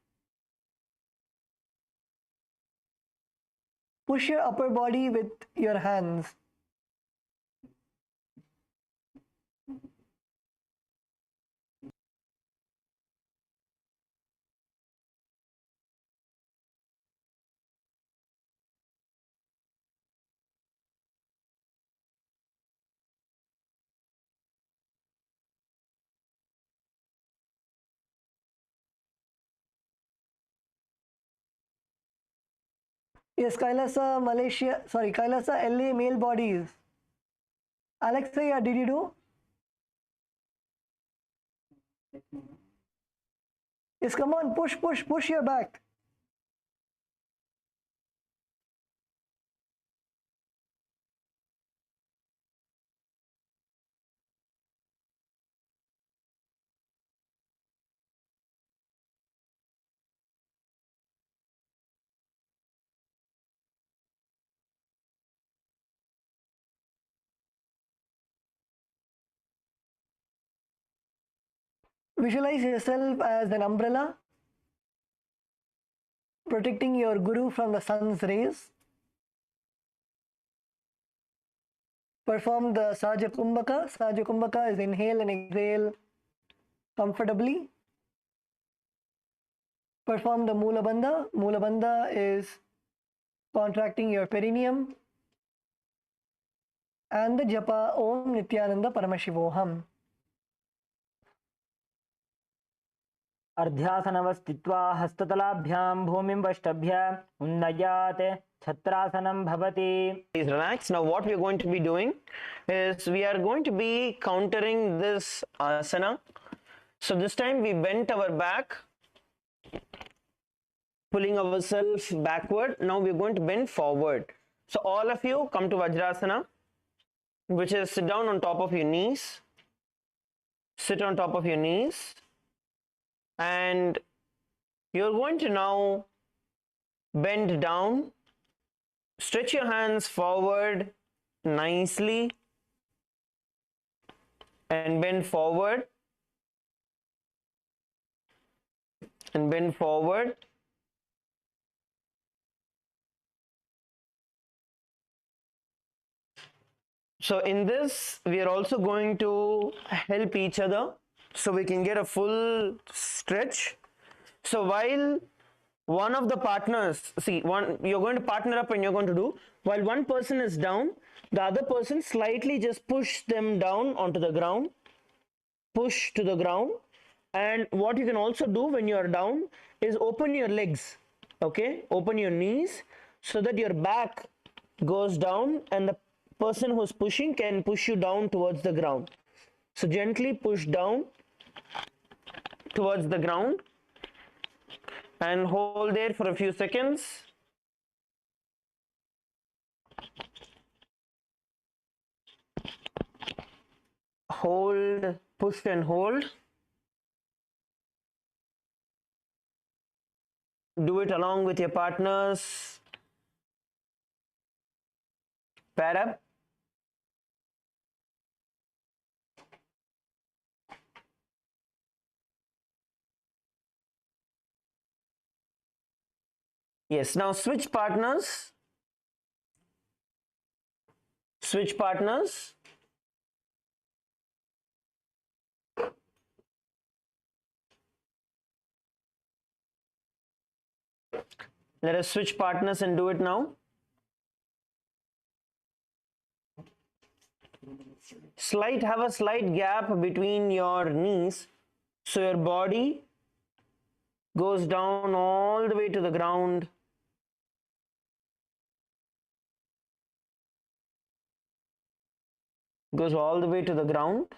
Push your upper body with your hands. Yes, Kailasa Malaysia, sorry, Kailasa LA male bodies. Alexia, did you do? Yes, come on, push your back. Visualize yourself as an umbrella. protecting your guru from the sun's rays. Perform the Saja Kumbhaka. Saja Kumbhaka is inhale and exhale comfortably. Perform the Mula Bandha. Mula Bandha is contracting your perineum. And the Japa Om Nityananda Paramashivoham. अर्ध्यासनवस्थित्वा हस्ततलाभ्यां भूमिं वष्टभ्य उन्नयात् छत्रासनं भवति. Please relax. Now what we are going to be doing is we are going to be countering this asana. So this time we bent our back, pulling ourselves backward. Now we are going to bend forward. So all of you come to Vajrasana, which is sit down on top of your knees. Sit on top of your knees. And you're going to now bend down, stretch your hands forward nicely and bend forward and bend forward. So in this, we are also going to help each other so we can get a full stretch. So while one of the partners, you're going to partner up and you're going to do, while one person is down, the other person slightly just push them down onto the ground, push to the ground. And what you can also do when you're down is open your legs, okay? Open your knees so that your back goes down and the person who's pushing can push you down towards the ground. So gently push down towards the ground and hold there for a few seconds. Hold, push and hold. Do it along with your partners. Pair up. Yes, now switch partners. Switch partners. Let us switch partners and do it now. Have a slight gap between your knees so your body goes down all the way to the ground. Goes all the way to the ground.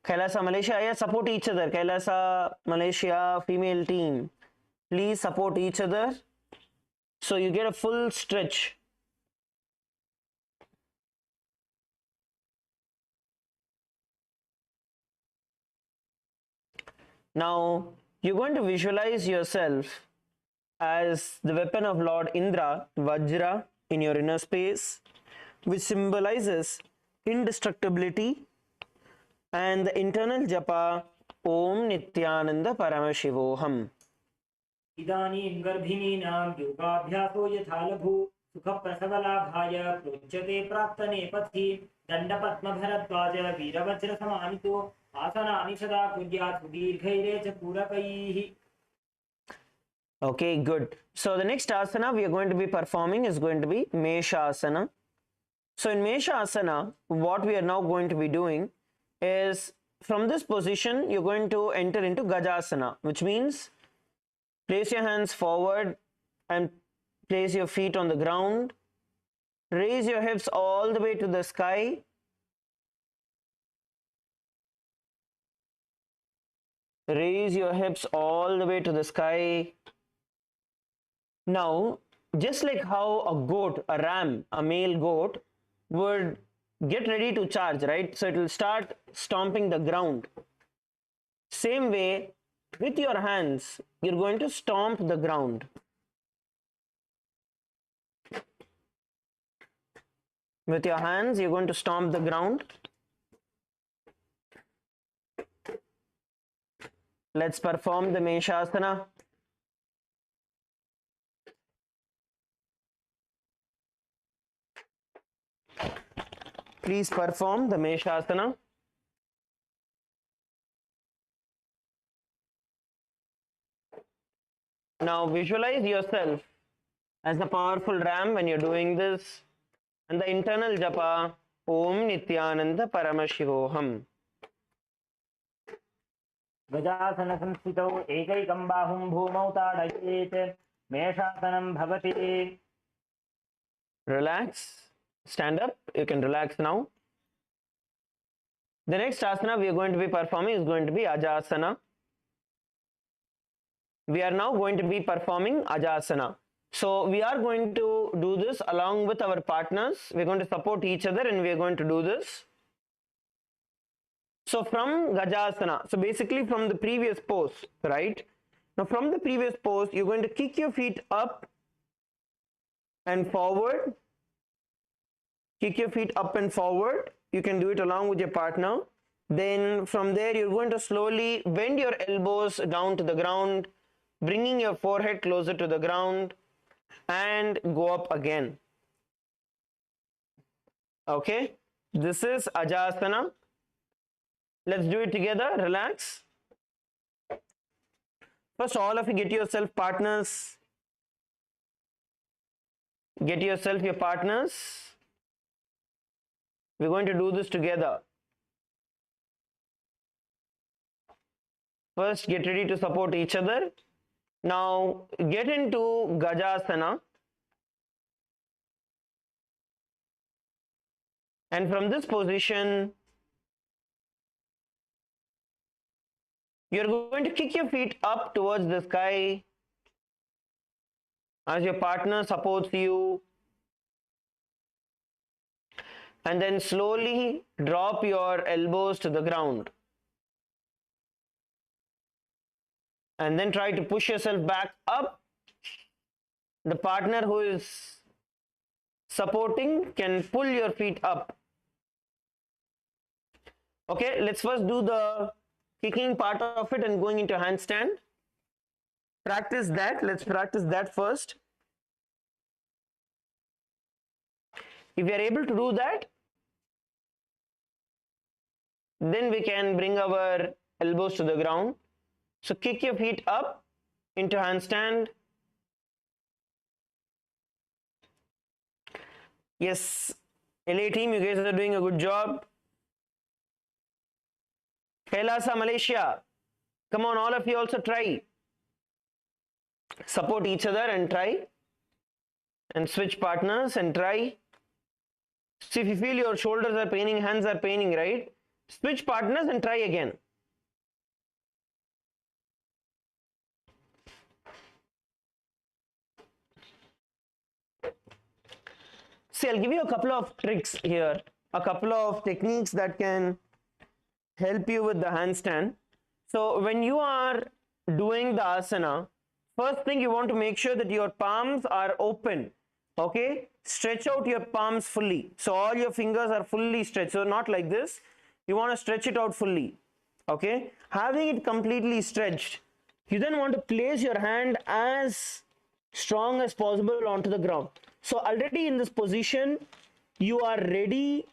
Kailasa Malaysia, yeah, support each other. Kailasa Malaysia female team, please support each other so you get a full stretch. Now you're going to visualize yourself as the weapon of Lord Indra, Vajra, in your inner space, which symbolizes indestructibility, and the internal japa Om Nityananda Paramashivoham. इदानीं गर्भिणीनां योगाभ्यासो यथा लघु सुखप्रसवलाभाय प्रोच्यते प्राप्तने पथि दण्डपद्मभरद्वाज वीरवज्रसमानितो आसनानि सदा कुर्यात् सुदीर्घैरे च पूरकैः. Okay, good. So the next asana we are going to be performing is going to be Mesha Asana. So in Mesha Asana, what we are now going to be doing is from this position you're going to enter into Gajasana, which means place your hands forward and place your feet on the ground. Raise your hips all the way to the sky. Raise your hips all the way to the sky. Now, just like how a goat, a ram, a male goat would get ready to charge, right? So it will start stomping the ground. Same way, with your hands, you're going to stomp the ground. With your hands, you're going to stomp the ground. Let's perform the Meshasana. Please perform the Meshasana. Now visualize yourself as a powerful ram when you're doing this, and the internal japa Om Nityananda Paramashivoham. गजासन संस्थितौ एकैकं बाहुं भूमौ ताडयेत् मेषासनं भवति. Relax. Stand up. You can relax now. The next asana we are going to be performing is going to be Ajasana. We are now going to be performing Ajasana. So we are going to do this along with our partners. We're going to support each other and we are going to do this. So from Gajasana, so basically from the previous pose, right? Now from the previous pose, you're going to kick your feet up and forward. Kick your feet up and forward. You can do it along with your partner. Then from there, you're going to slowly bend your elbows down to the ground, bringing your forehead closer to the ground, and go up again. Okay, this is Ajasana. Let's do it together. Relax. First, all of you get yourself partners. Get yourself your partners. We're going to do this together. First, get ready to support each other. Now, get into Gajasana. And from this position, you're going to kick your feet up towards the sky as your partner supports you. And then slowly drop your elbows to the ground. And then try to push yourself back up. The partner who is supporting can pull your feet up. Okay, let's first do the kicking part of it and going into handstand. Practice that. Let's practice that first. If we are able to do that, then we can bring our elbows to the ground. So kick your feet up into handstand. Yes, LA team, you guys are doing a good job. Kailasa, Malaysia. Come on, all of you also try. Support each other and try. And switch partners and try. See, if you feel your shoulders are paining, hands are paining, right? Switch partners and try again. See, I'll give you a couple of tricks here, a couple of techniques that can help you with the handstand. So when you are doing the asana, first thing you want to make sure that your palms are open. Okay, stretch out your palms fully. So all your fingers are fully stretched. So not like this. You want to stretch it out fully. Okay, having it completely stretched, you then want to place your hand as strong as possible onto the ground. So already in this position, you are ready.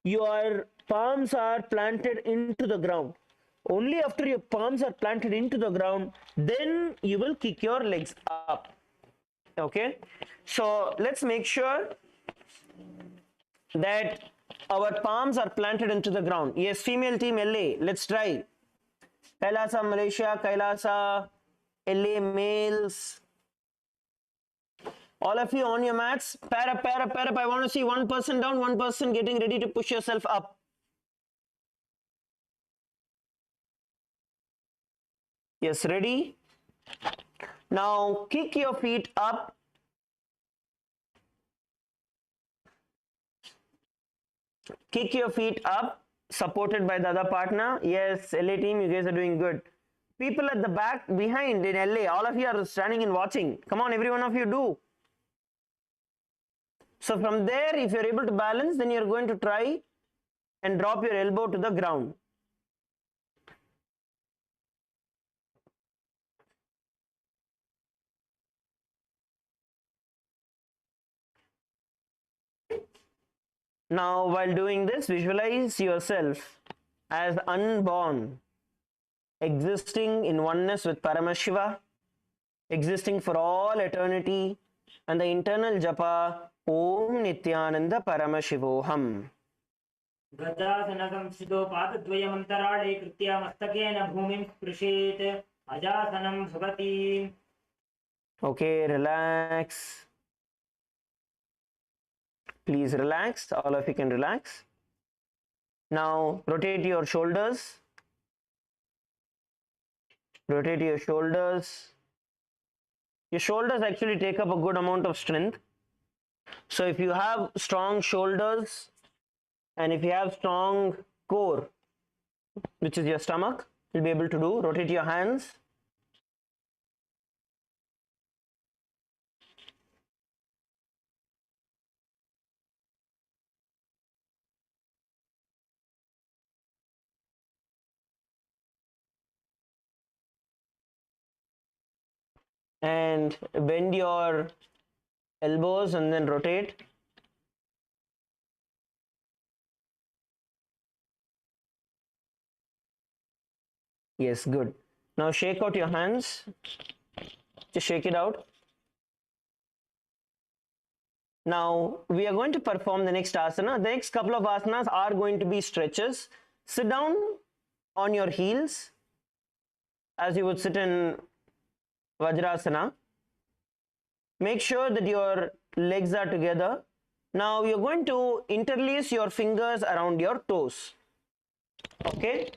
Your palms are planted into the ground. Only after your palms are planted into the ground, then you will kick your legs up. Okay, so let's make sure that our palms are planted into the ground. Yes, female team LA, let's try. Kailasa, Malaysia, Kailasa, LA males. All of you on your mats, pair up, pair up, pair up. I want to see one person down, one person getting ready to push yourself up. Yes, ready? Now kick your feet up. Kick your feet up, supported by the other partner. Yes, LA team, you guys are doing good. People at the back, behind in LA, all of you are standing and watching. Come on, every one of you do. So from there, if you're able to balance, then you're going to try and drop your elbow to the ground. Now, while doing this, visualize yourself as unborn, existing in oneness with Paramashiva, existing for all eternity, and the internal japa Om Nityananda Paramashivoham. गजासनसंस्थितो पादद्वयमन्तराळे कृत्या मस्तकेन भूमिं स्पृशेत् अजासनं भवति. Okay, relax. Please relax. All of you can relax. Now rotate your shoulders. Rotate your shoulders. Your shoulders actually take up a good amount of strength. So if you have strong shoulders and if you have strong core, which is your stomach, you'll be able to do. Rotate your hands. And bend your elbows and then rotate. Yes, good. Now shake out your hands. Just shake it out. Now we are going to perform the next asana. The next couple of asanas are going to be stretches. Sit down on your heels as you would sit in Vajrasana. Make sure that your legs are together. Now you're going to interlace your fingers around your toes. Okay?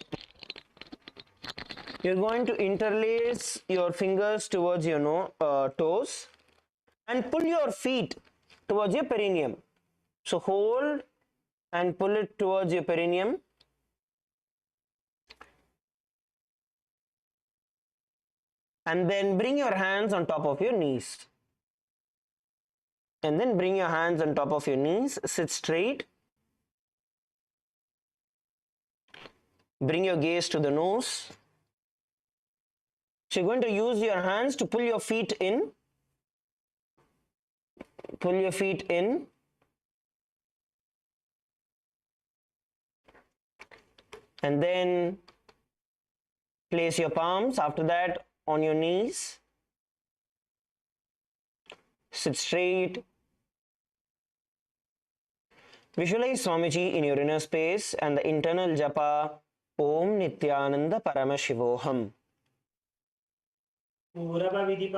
You're going to interlace your fingers towards your toes and pull your feet towards your perineum. So hold and pull it towards your perineum. And then bring your hands on top of your knees. And then bring your hands on top of your knees. Sit straight. Bring your gaze to the nose. So you're going to use your hands to pull your feet in. Pull your feet in. And then place your palms after that on your knees. Sit straight. Visualize Swamiji in your inner space and the internal japa Om Nityananda Paramashivoham. पूरब विधिप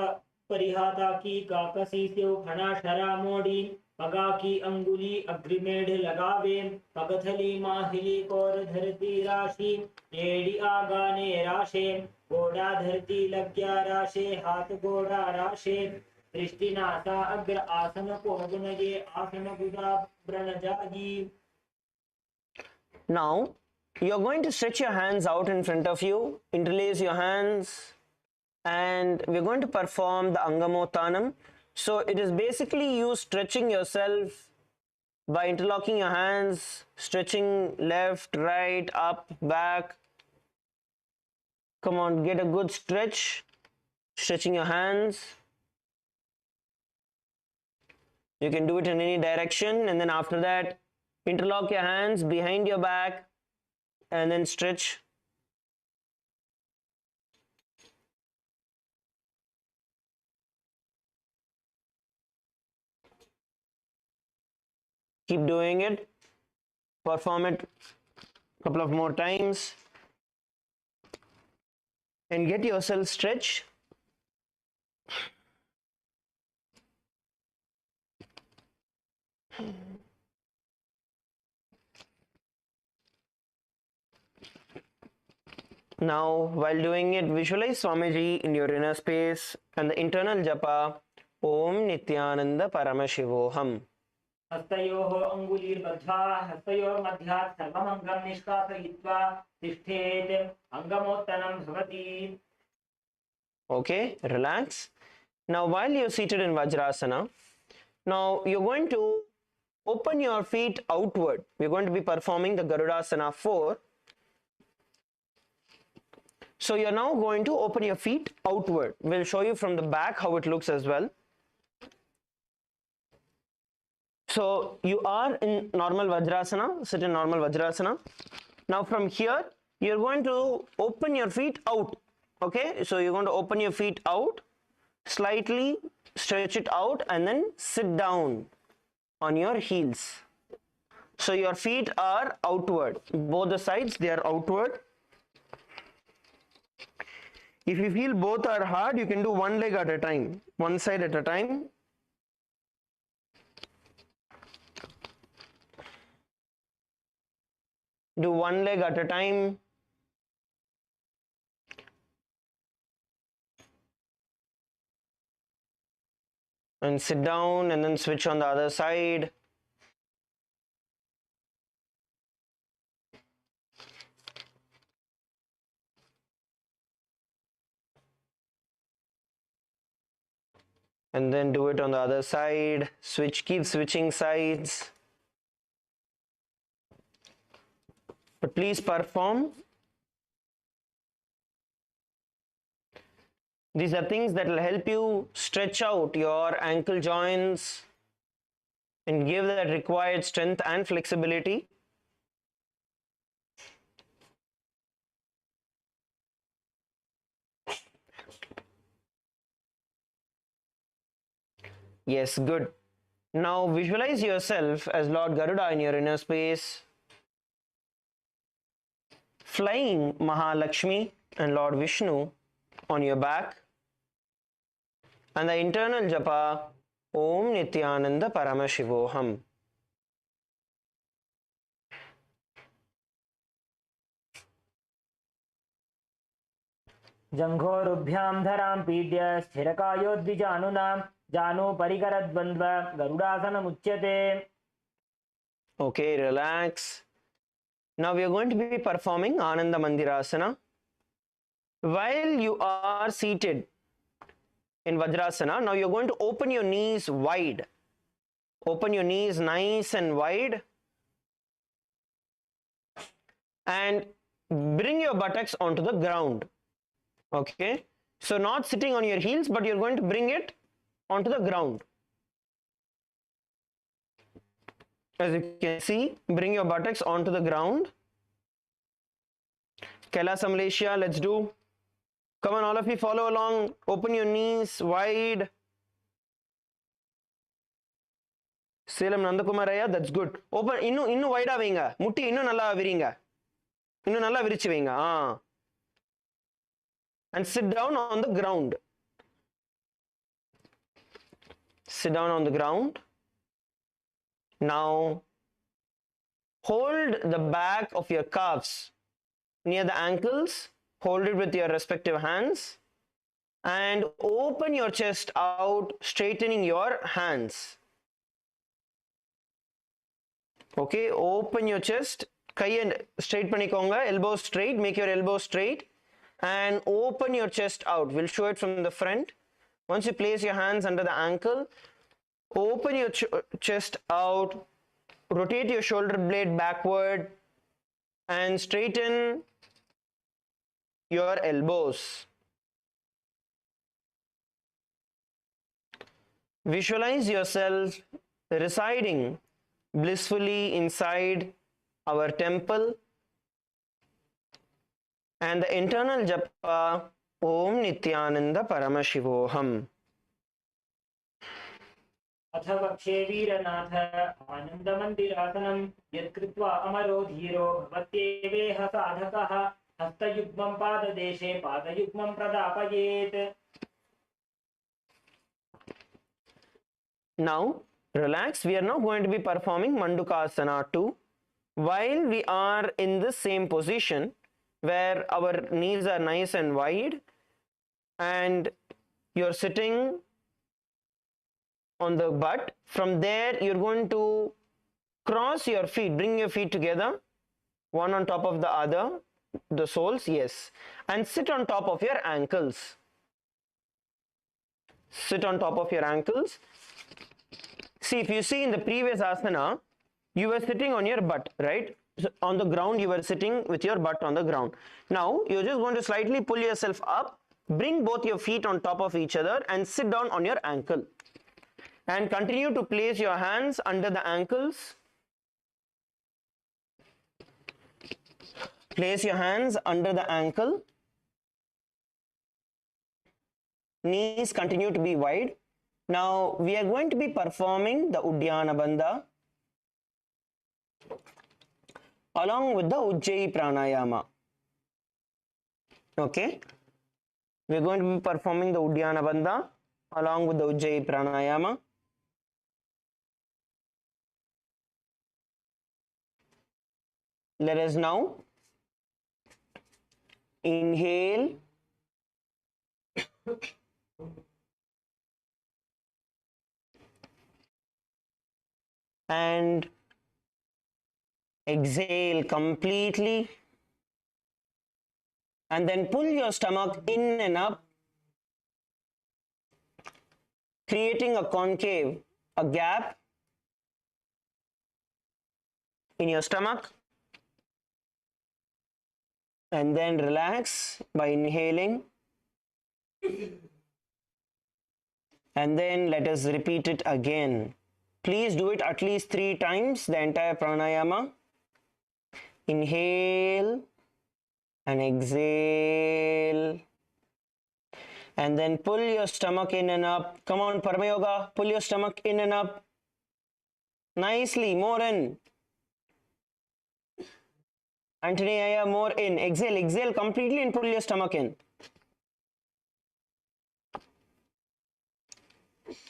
परिहाता की काकसी से फना शरा मोड़ी पगा की अंगुली अग्रिमेढ़ लगावे पगथली माहिली core धरती राशि एड़ी आगाने राशे गोड़ा धरती लग्या राशे हाथ गोड़ा राशे दृष्टि नासा अग्र आसन को गुणगे आसन गुदा ब्रण जागी. Now you're going to stretch your hands out in front of you, interlace your hands, and we're going to perform the angam tanam. So it is basically you stretching yourself by interlocking your hands, stretching left, right, up, back. Come on, get a good stretch, stretching your hands. You can do it in any direction, and then after that interlock your hands behind your back and then stretch. Keep doing it. Perform it a couple of more times and get yourself stretched. Now, while doing it, visualize Swamiji in your inner space and the internal japa Om Nityananda Paramashivoham. हस्तयोः अङ्गुलीर्बद्धा हस्तयोर्मध्यात् सर्वमङ्गं निष्कासयित्वा तिष्ठेत् अङ्गमोत्तनं भवति. Okay, relax. Now, while you're seated in Vajrasana, now you're going to open your feet outward. We're going to be performing the Garudasana 4. So you're now going to open your feet outward. We'll show you from the back how it looks as well. So you are in normal Vajrasana, sit in normal Vajrasana. Now from here, you're going to open your feet out. Okay, so you're going to open your feet out, slightly stretch it out, and then sit down on your heels. So your feet are outward, both the sides, they are outward. If you feel both are hard, you can do one leg at a time, one side at a time. Do one leg at a time. And sit down and then switch on the other side. And then do it on the other side. Keep switching sides. But please perform. These are things that will help you stretch out your ankle joints and give that required strength and flexibility. Yes, good. Now visualize yourself as Lord Garuda in your inner space, flying Mahalakshmi and Lord Vishnu on your back, and the internal japa Om Nityananda Paramashivoham. जंघोरुभ्यां धरां पीड्य स्थिरकायो द्विजानुनां जानु परिकरद्वन्द्व गरुडासनमुच्यते. Okay, relax. Now we are going to be performing Ananda Mandirasana. While you are seated in Vajrasana, now you're going to open your knees wide. Open your knees nice and wide. And bring your buttocks onto the ground. Okay. So not sitting on your heels, but you're going to bring it onto the ground. As you can see, bring your buttocks onto the ground. Kailasa Malaysia, let's do. Come on, all of you, follow along. Open your knees wide. Salem Nandakumaraya, that's good. Open, innu wide venga. Mutti innu nalla viringa. Innu nalla virichu venga. And sit down on the ground. Sit down on the ground. Now, hold the back of your calves near the ankles. Hold it with your respective hands. And open your chest out, straightening your hands. Okay, open your chest. Kai and straight panikonga, elbows straight, make your elbows straight. And open your chest out. We'll show it from the front. Once you place your hands under the ankle, open your chest out, rotate your shoulder blade backward, and straighten your elbows. Visualize yourself residing blissfully inside our temple. And the internal japa Om Nityananda Paramashivoham. अथ वक्षे वीरनाथ आनन्दमन्दिरासनं यत्कृत्वा अमरो धीरो भवत्येवेह साधकः हस्तयुग्मं पाददेशे पादयुग्मं प्रदापयेत्. Now relax. We are now going to be performing Manduka Asana 2. While we are in the same position where our knees are nice and wide and you're sitting on the butt, from there you're going to cross your feet, bring your feet together, one on top of the other, the soles, yes, and sit on top of your ankles. Sit on top of your ankles. See, if you see in the previous asana, you were sitting on your butt, right? So on the ground, you were sitting with your butt on the ground. Now, you're just going to slightly pull yourself up, bring both your feet on top of each other and sit down on your ankle. and continue to place your hands under the ankles. Place your hands under the ankle. Knees continue to be wide. Now we are going to be performing the Uddiyana Bandha along with the Ujjayi Pranayama. Okay, we are going to be performing the Uddiyana Bandha along with the Ujjayi Pranayama. Let us now inhale and exhale completely, and then pull your stomach in and up, creating a concave, a gap in your stomach, and then relax by inhaling, and then let us repeat it again. Please do it at least 3 times, the entire pranayama. Inhale and exhale, and then pull your stomach in and up. Come on, Parama Yoga, pull your stomach in and up. Nicely, more in. Antonia, more in. Exhale, exhale completely and pull your stomach in.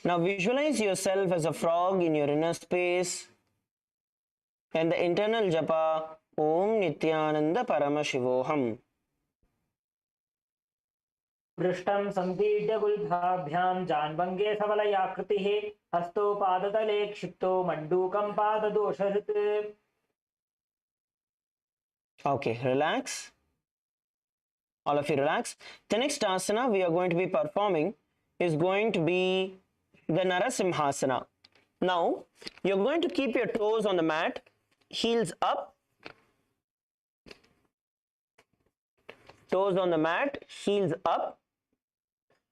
Now visualize yourself as a frog in your inner space, and the internal japa Om Nityananda Paramashivoham. पृष्ठं संपीड्य गुल्भाभ्यां जान्भङ्गे सबलयाकृतिः हस्तो पादतले क्षिप्तो मण्डूकं पाददोषहृत्. Okay, relax. All of you relax. The next asana we are going to be performing is going to be the Narasimhasana. Now, you're going to keep your toes on the mat, heels up, toes on the mat, heels up,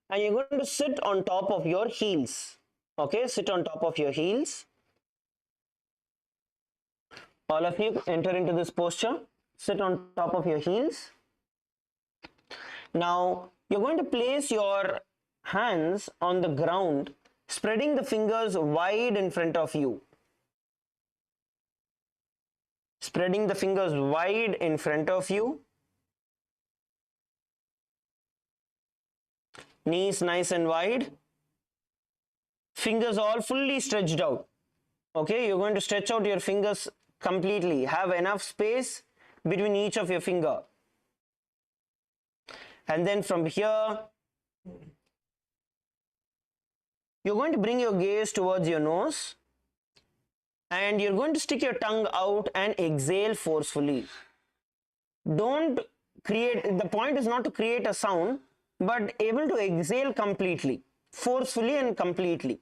and you're going to sit on top of your heels. Okay, sit on top of your heels. All of you enter into this posture, sit on top of your heels. Now, you're going to place your hands on the ground, spreading the fingers wide in front of you. Spreading the fingers wide in front of you. Knees nice and wide. Fingers all fully stretched out. Okay, you're going to stretch out your fingers completely. Have enough space between each of your finger. And then from here, you're going to bring your gaze towards your nose, and you're going to stick your tongue out and exhale forcefully. Don't create, the point is not to create a sound, but able to exhale completely, forcefully and completely.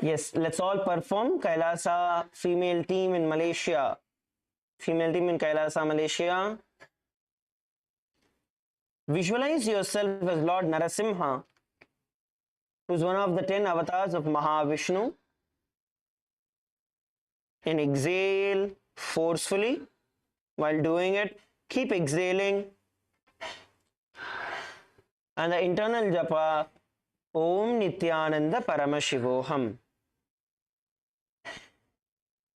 Yes, let's all perform Kailasa female team in Malaysia. Female team in Kailasa, Malaysia. Visualize yourself as Lord Narasimha, who is one of the 10 avatars of Mahavishnu. And exhale forcefully. While doing it, keep exhaling. And the internal japa, Om Nityananda Paramashivoham.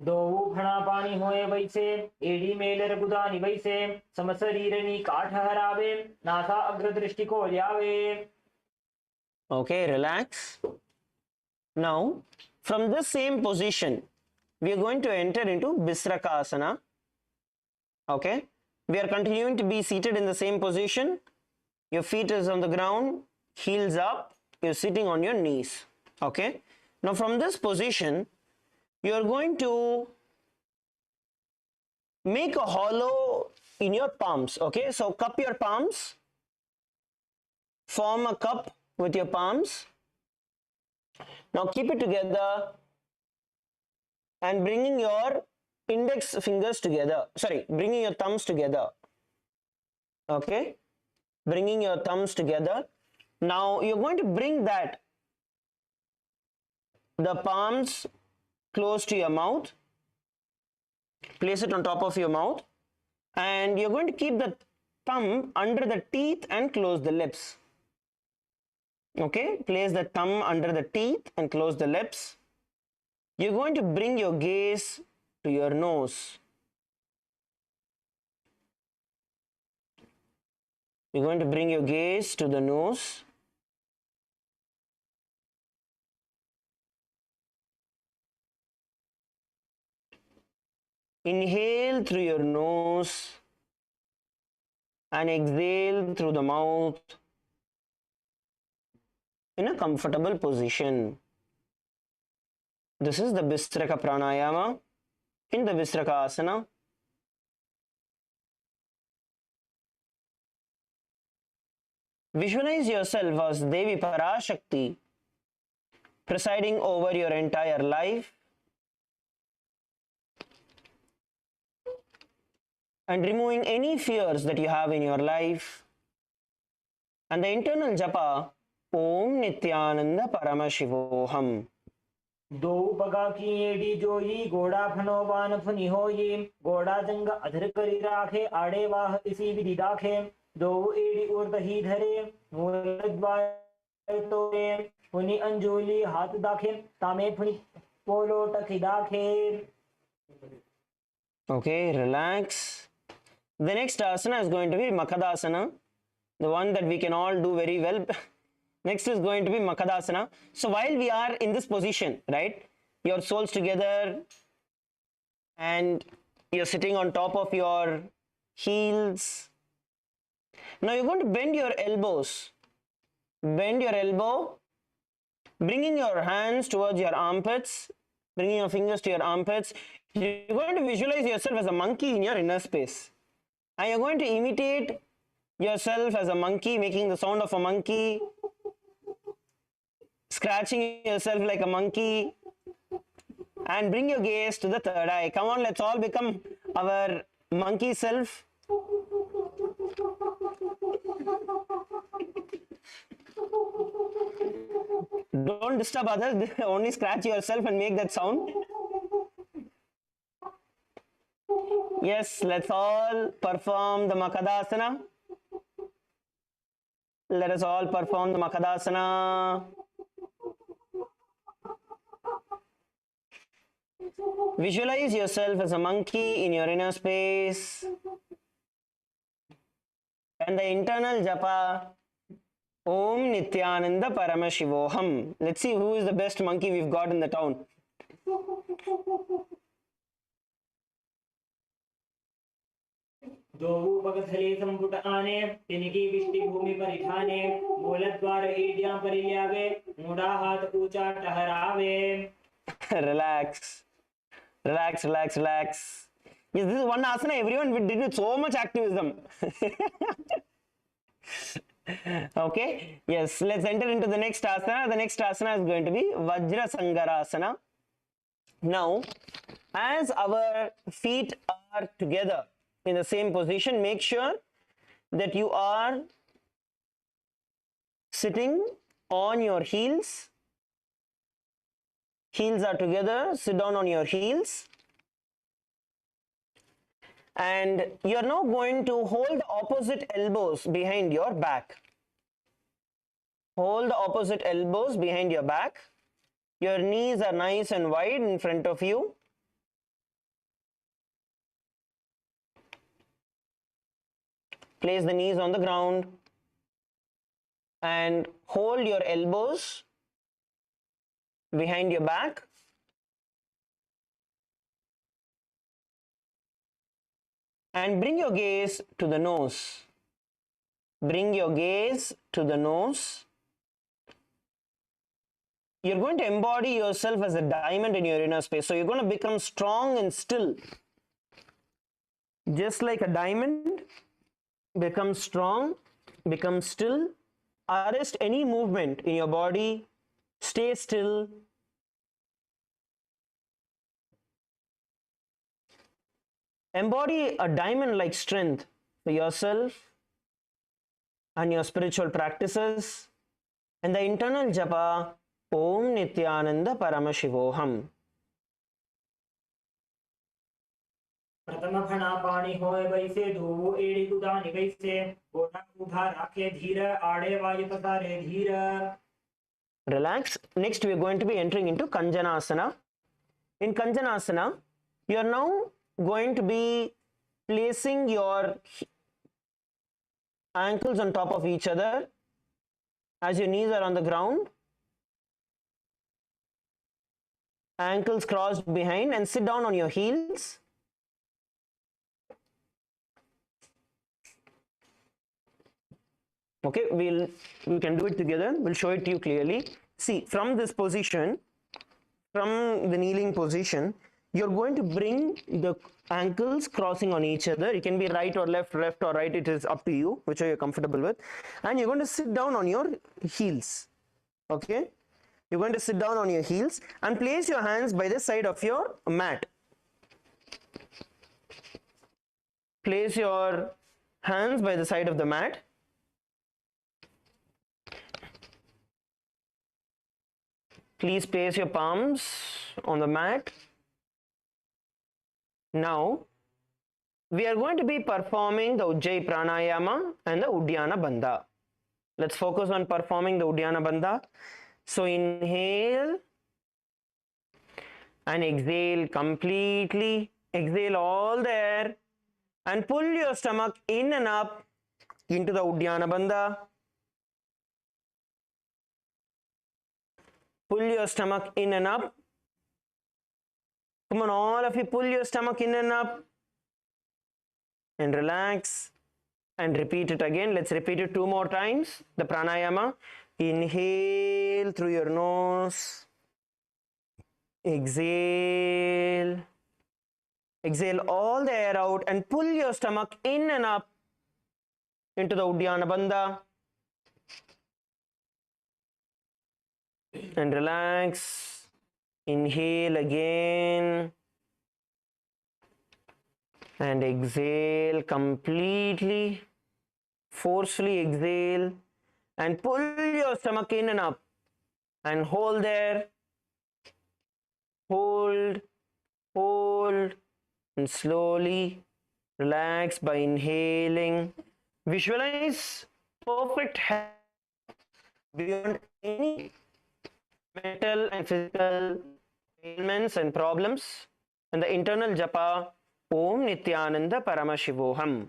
दो फणा पानी होए वैसे AD Mailer गुदानी वैसे समशरीरनी काठ हरावे NASA अग्रदृष्टि को ल्यावे. Okay, relax. Now, from this same position, we are going to enter into Bisraka Asana. Okay, we are continuing to be seated in the same position. Your feet is on the ground, heels up, you're sitting on your knees. Okay, now from this position, you are going to make a hollow in your palms. Okay, so cup your palms, form a cup with your palms. Now keep it together and bringing your index fingers together, bringing your thumbs together. Okay, bringing your thumbs together. Now you're going to bring the palms close to your mouth, place it on top of your mouth, and you're going to keep the thumb under the teeth and close the lips. Okay, place the thumb under the teeth and close the lips. You're going to bring your gaze to your nose. You're going to bring your gaze to the nose. Inhale through your nose and exhale through the mouth in a comfortable position. This is the Bistraka Pranayama in the Bistraka Asana. Visualize yourself as Devi Parashakti presiding over your entire life and removing any fears that you have in your life. And the internal japa, Om Nityananda Paramashivoham. दो पगा की AD जोई गोड़ा फनो वान funny होई गोड़ा जंग अधर करी राखे आड़े वाह इसी विधि दाखे दो एडी उर्द ही धरे मूलद्वार तोरे फुनी अंजोली हाथ दाखे तामे फुनी पोलो टकी दाखे. Okay, relax. The next asana is going to be Makadasana, the one that we can all do very well. Next is going to be Makadasana. So while we are in this position, right, your soles together and you're sitting on top of your heels. Now you're going to bend your elbows. Bend your elbow, bringing your hands towards your armpits, bringing your fingers to your armpits. You're going to visualize yourself as a monkey in your inner space. And you're going to imitate yourself as a monkey, making the sound of a monkey, scratching yourself like a monkey, and bring your gaze to the third eye. Come on, let's all become our monkey self. Don't disturb others, only scratch yourself and make that sound. Yes, let's all perform the Makadasana. Let us all perform the Makadasana. Visualize yourself as a monkey in your inner space. And the internal japa, Om Nityananda Paramashivoham. Let's see who is the best monkey we've got in the town. दो पगथले संपुट आने तिनकी विष्टि भूमि पर इठाने मूलद्वार एडियां पर लियावे मुड़ा हाथ ऊंचा टहरावे. Relax. Relax, relax, relax. Yes, this is one asana everyone we did with so much activism. Okay, yes, let's enter into the next asana. The next asana is going to be Vajra Sangarasana. Now, as our feet are together in the same position, make sure that you are sitting on your heels. Heels are together, sit down on your heels. And you are now going to hold the opposite elbows behind your back. Hold the opposite elbows behind your back. Your knees are nice and wide in front of you. Place the knees on the ground and hold your elbows behind your back. And bring your gaze to the nose. Bring your gaze to the nose. You're going to embody yourself as a diamond in your inner space. So you're going to become strong and still. Just like a diamond, become strong, become still. Arrest any movement in your body. Stay still. Embody a diamond-like strength for yourself and your spiritual practices, and the internal japa Om Nityananda Paramashivoham. प्रथम फणा पानी होए वैसे धोवो एड़ी गुदानी वैसे ओढ़ा उभा राखे धीर आड़े वायु पसारे धीर. Relax. Next, we are going to be entering into Kanjana Asana. In Kanjana Asana, you are now going to be placing your ankles on top of each other as your knees are on the ground. Ankles crossed behind, and sit down on your heels. Okay, we can do it together. We'll show it to you clearly. See, from this position, from the kneeling position, you're going to bring the ankles crossing on each other. It can be right or left or right. It is up to you, whichever you're comfortable with. And you're going to sit down on your heels. Okay? You're going to sit down on your heels and place your hands by the side of your mat. Place your hands by the side of the mat. Please place your palms on the mat. Now, we are going to be performing the Ujjayi Pranayama and the Uddiyana Bandha. Let's focus on performing the Uddiyana Bandha. So, inhale and exhale completely. Exhale all the air and pull your stomach in and up into the Uddiyana Bandha. Pull your stomach in and up. Come on, all of you, pull your stomach in and up. And relax. And repeat it again. Let's repeat it 2 more times. The pranayama. Inhale through your nose. Exhale. Exhale all the air out and pull your stomach in and up into the Uddiyana Bandha. And relax. Inhale again. And exhale completely. Forcefully exhale. And pull your stomach in and up. And hold there. Hold. Hold. And slowly relax by inhaling. Visualize perfect health beyond any mental and physical ailments and problems, and the internal japa Om Nityananda Paramashivoham.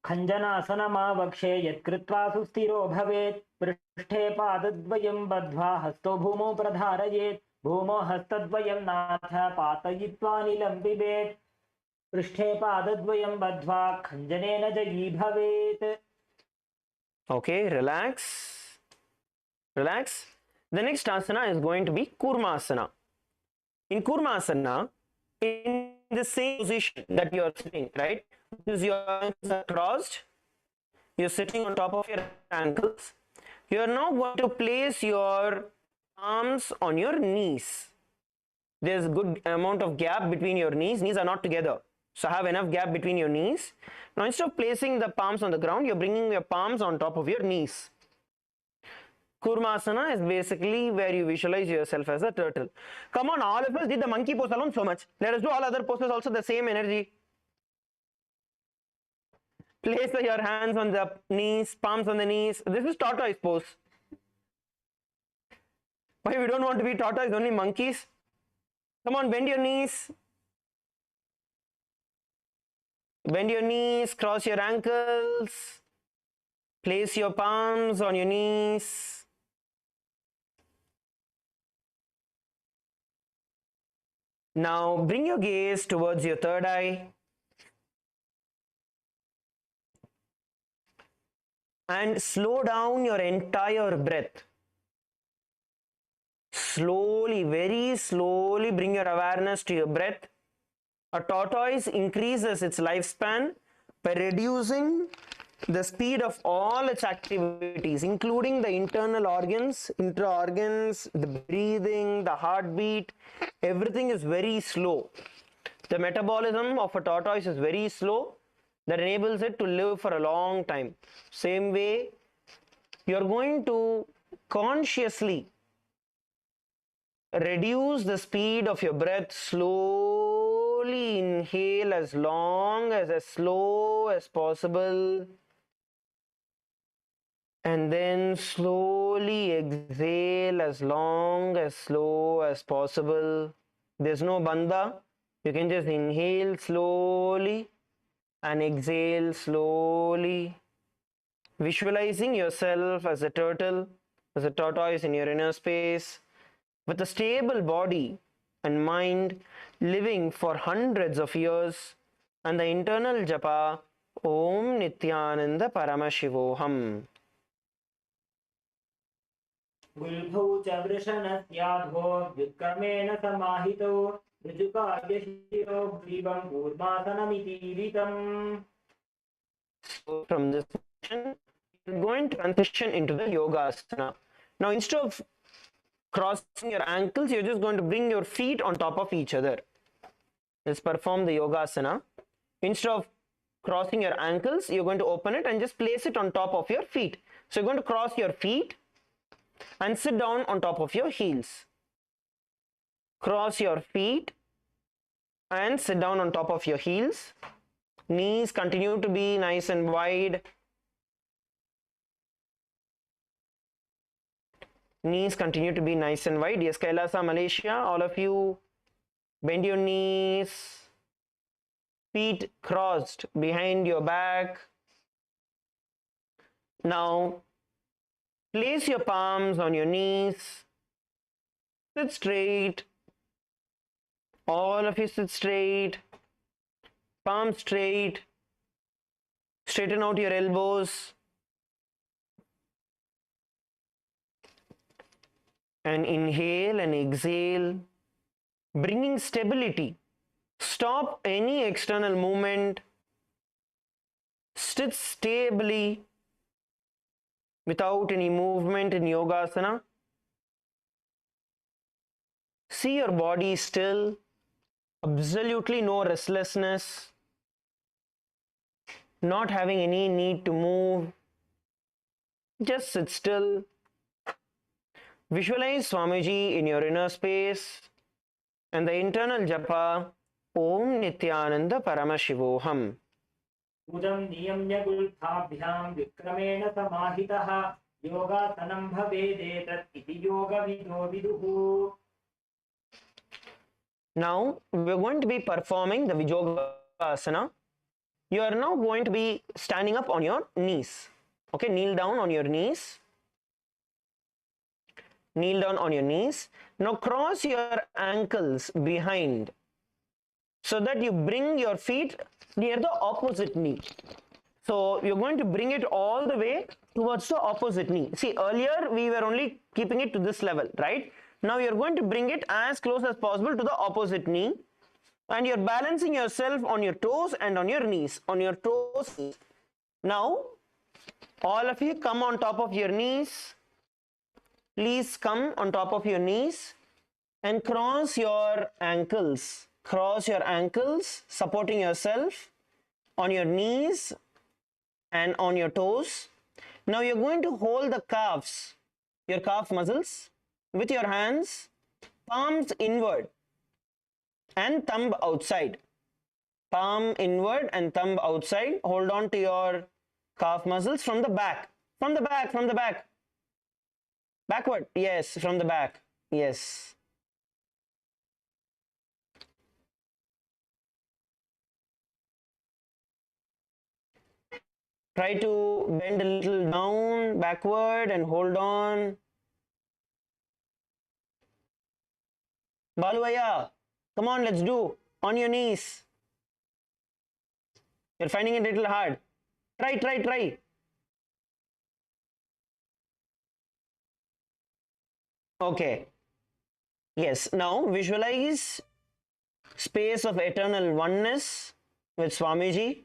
खञ्जनासन मा वक्षे यत्कृत्वा सुस्थिरो भवेत् पृष्ठे पादद्वयं बद्ध्वा हस्तो भूमौ प्रधारयेत् भूमौ हस्तद्वयं नाथ पातयित्वा नीलं पिबेत् पृष्ठे पादद्वयं बद्ध्वा खञ्जनेन जयी भवेत्. Okay, relax. Relax. The next asana is going to be Kurma Asana. In Kurma Asana, in the same position that you are sitting, right? Because your ankles are crossed, you're sitting on top of your ankles. You are now going to place your arms on your knees. There's a good amount of gap between your knees. Knees are not together. So have enough gap between your knees. Now instead of placing the palms on the ground, you're bringing your palms on top of your knees. Kurma Asana is basically where you visualize yourself as a turtle. Come on, all of us did the monkey pose alone so much. Let us do all other poses also the same energy. Place your hands on the knees, palms on the knees. This is tortoise pose. Why we don't want to be tortoise, only monkeys? Come on, bend your knees. Bend your knees, cross your ankles. Place your palms on your knees. Now bring your gaze towards your third eye. And slow down your entire breath. Slowly, very slowly bring your awareness to your breath. A tortoise increases its lifespan by reducing the speed of all its activities, including the internal organs, intra-organs, the breathing, the heartbeat. Everything is very slow. The metabolism of a tortoise is very slow. that enables it to live for a long time. Same way, you're going to consciously reduce the speed of your breath. Slowly inhale as long as slow as possible, and then slowly exhale as long as slow as possible. There's no bandha. You can just inhale slowly and exhale slowly, visualizing yourself as a turtle, as a tortoise in your inner space, with a stable body and mind, living for hundreds of years, and the internal japa Om Nityananda Paramashivoham. गुल्भौ च वृषणस्याधो व्युत्क्रमेण समाहितो ऋजुकार्यशिरो ग्रीवं कूर्मासनमितीरितम्. So from this position, you're going to transition into the Yoga Asana. Now, instead of crossing your ankles, you're just going to bring your feet on top of each other. Let's perform the Yoga Asana. Instead of crossing your ankles, you're going to open it and just place it on top of your feet. So you're going to cross your feet and sit down on top of your heels. Cross your feet and sit down on top of your heels. Knees continue to be nice and wide. Knees continue to be nice and wide. Yes, Kailasa, Malaysia, all of you, bend your knees. Feet crossed behind your back. Now, place your palms on your knees. Sit straight. All of you sit straight. Palms straight. Straighten out your elbows. And inhale and exhale, bringing stability. Stop any external movement. Sit stably without any movement in Yogasana. See your body still, absolutely no restlessness, not having any need to move. Just sit still. Visualize Swamiji in your inner space and the internal japa Om Nityananda Paramashivoham. उदं नियम्य गुल्फाभ्यां विक्रमेण समाहितः योगासनं भवेदेतत् इति योगविदो विदुः. Now we're going to be performing the Voga Asana. You are now going to be standing up on your knees. Okay, kneel down on your knees. Kneel down on your knees. Now cross your ankles behind so that you bring your feet near the opposite knee. So you're going to bring it all the way towards the opposite knee. See, earlier we were only keeping it to this level, right? Now you're going to bring it as close as possible to the opposite knee, and you're balancing yourself on your toes and on your knees. On your toes. Now, all of you come on top of your knees. Please come on top of your knees and cross your ankles. Cross your ankles, supporting yourself on your knees and on your toes. Now you're going to hold the calves, your calf muscles, with your hands, palms inward and thumb outside. Palm inward and thumb outside. Hold on to your calf muscles from the back. From the back, from the back. Backward. Yes, from the back. Yes. Try to bend a little down, backward, and hold on. Baluvaya, come on, let's do. On your knees. You're finding it a little hard. Try, try, try. Okay. Yes, now visualize space of eternal oneness with Swamiji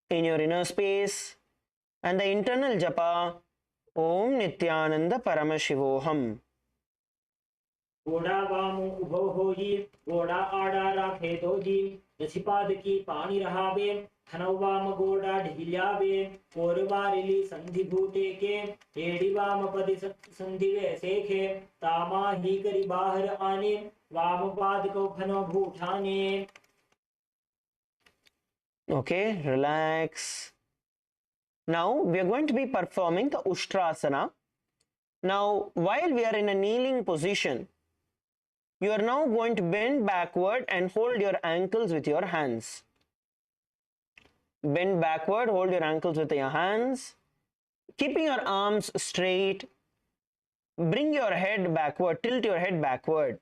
in your inner space, and the internal japa Om Nityananda Paramashivoham. घोड़ा वाम उभो होई, घोड़ा आड़ा राखे doji, दसिपाद की पानी रहावे, थनवाम घोड़ा ढिल्यावे, कोरवारिली संधि भूटे के, एड़ी वाम पदि संधिवे सेखे, तामा ही करी बाहर आने, वाम पाद को घनो भूठाने. Okay, relax. Now we are going to be performing the Ushtrasana. Now, while we are in a kneeling position, you are now going to bend backward and hold your ankles with your hands. Bend backward, hold your ankles with your hands, keeping your arms straight. Bring your head backward, tilt your head backward.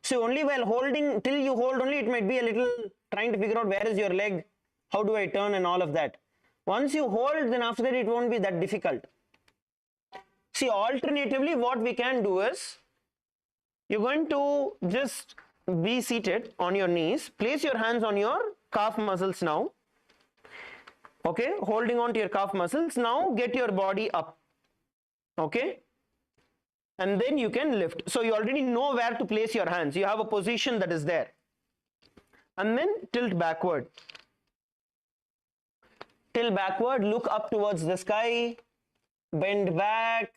So only while holding, till you hold only, it might be a little trying to figure out where is your leg, how do I turn and all of that. Once you hold, then after that it won't be that difficult. See, alternatively, what we can do is, you're going to just be seated on your knees, place your hands on your calf muscles now. Okay, holding on to your calf muscles. Now get your body up. Okay, and then you can lift. So you already know where to place your hands. You have a position that is there. And then tilt backward. Tilt backward, look up towards the sky, bend back.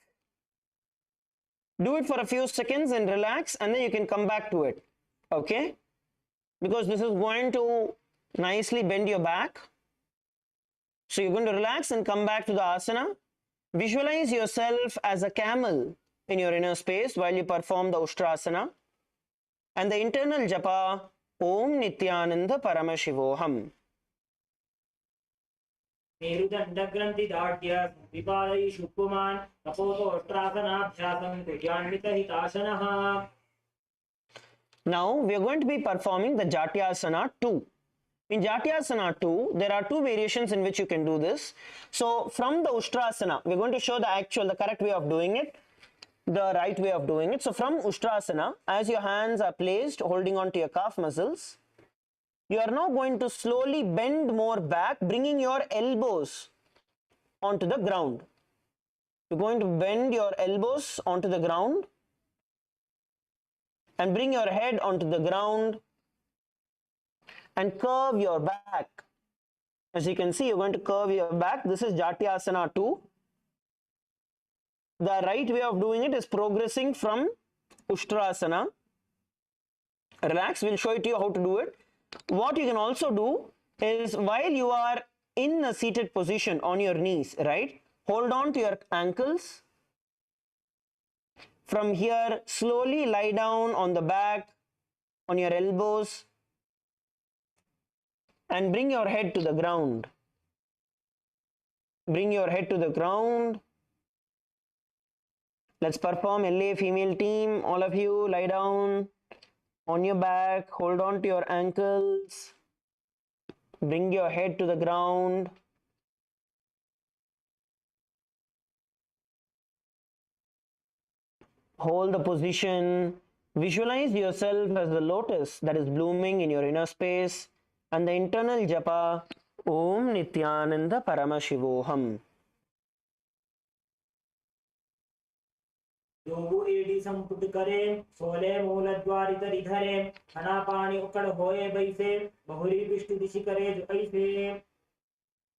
Do it for a few seconds and relax, and then you can come back to it. Okay? Because this is going to nicely bend your back. So you're going to relax and come back to the asana. Visualize yourself as a camel in your inner space while you perform the Ushtrasana. And the internal japa, Om Nityananda Paramashivoham. मेरुदंड ग्रंथि दाढ़्य विपालयि शुक्कुमान तपोतो अष्टासनाभ्यासं त्रिज्ञान्वित हितासनः. Now we are going to be performing the Jatyasana 2. In Jatyasana 2, there are two variations in which you can do this. So from the Ushtrasana, we're going to show the correct way of doing it, the right way of doing it. So from Ushtrasana, as your hands are placed holding on to your calf muscles, you are now going to slowly bend more back, bringing your elbows onto the ground. You're going to bend your elbows onto the ground and bring your head onto the ground and curve your back. As you can see, you're going to curve your back. This is Jatyasana 2. The right way of doing it is progressing from Ushtrasana. Relax, we'll show it to you how to do it. What you can also do is, while you are in a seated position on your knees, right? Hold on to your ankles. From here, slowly lie down on the back, on your elbows, and bring your head to the ground. Bring your head to the ground. Let's perform LA female team. All of you lie down on your back, hold on to your ankles, bring your head to the ground. Hold the position. Visualize yourself as the lotus that is blooming in your inner space, and the internal japa, Om Nityananda Paramashivoham. योगु AD संपुट करे, सोले मूल द्वारि तरि धरे, हना पानी उकड़ होए बैसे, बहुरी विष्टु दिशि करे जो ऐसे.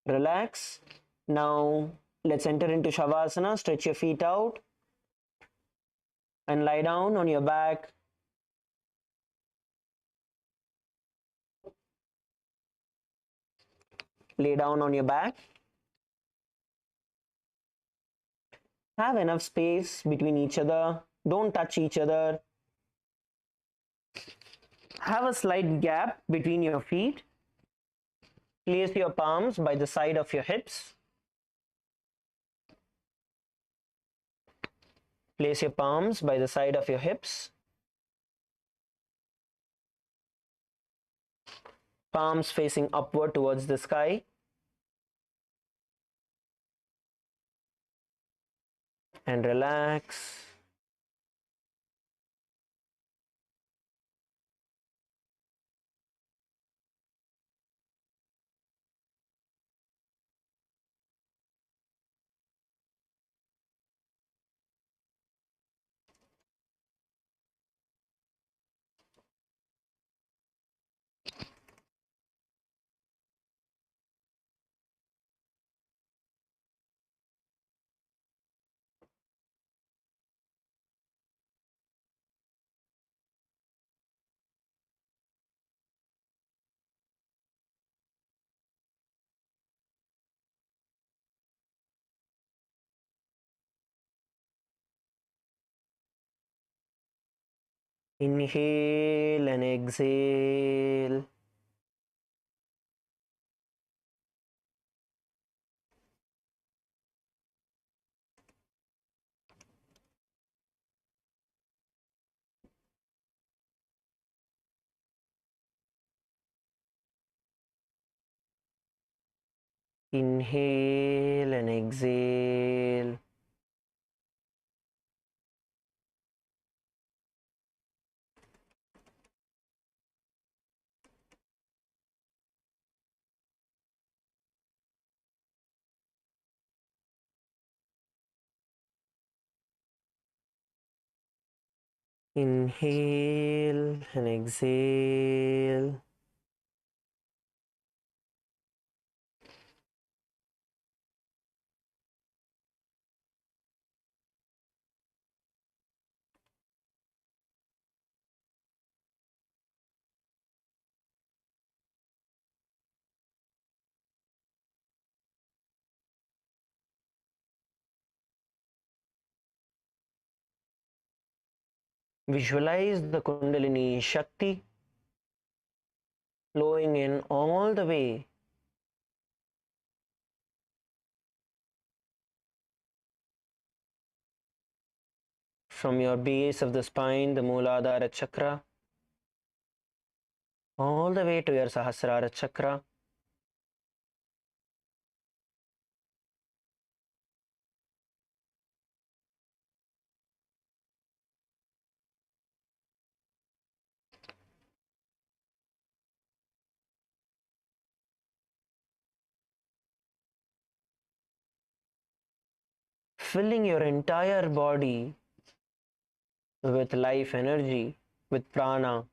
Relax. Now let's enter into Shavasana. Stretch your feet out and lie down on your back. Lay down on your back. Have enough space between each other. Don't touch each other. Have a slight gap between your feet. Place your palms by the side of your hips. Place your palms by the side of your hips. Palms facing upward towards the sky. And relax. Inhale and exhale. Inhale and exhale. Inhale and exhale. Visualize the Kundalini Shakti flowing in all the way from your base of the spine, the Mooladhara chakra, all the way to your Sahasrara chakra. Filling your entire body with life energy, with prana.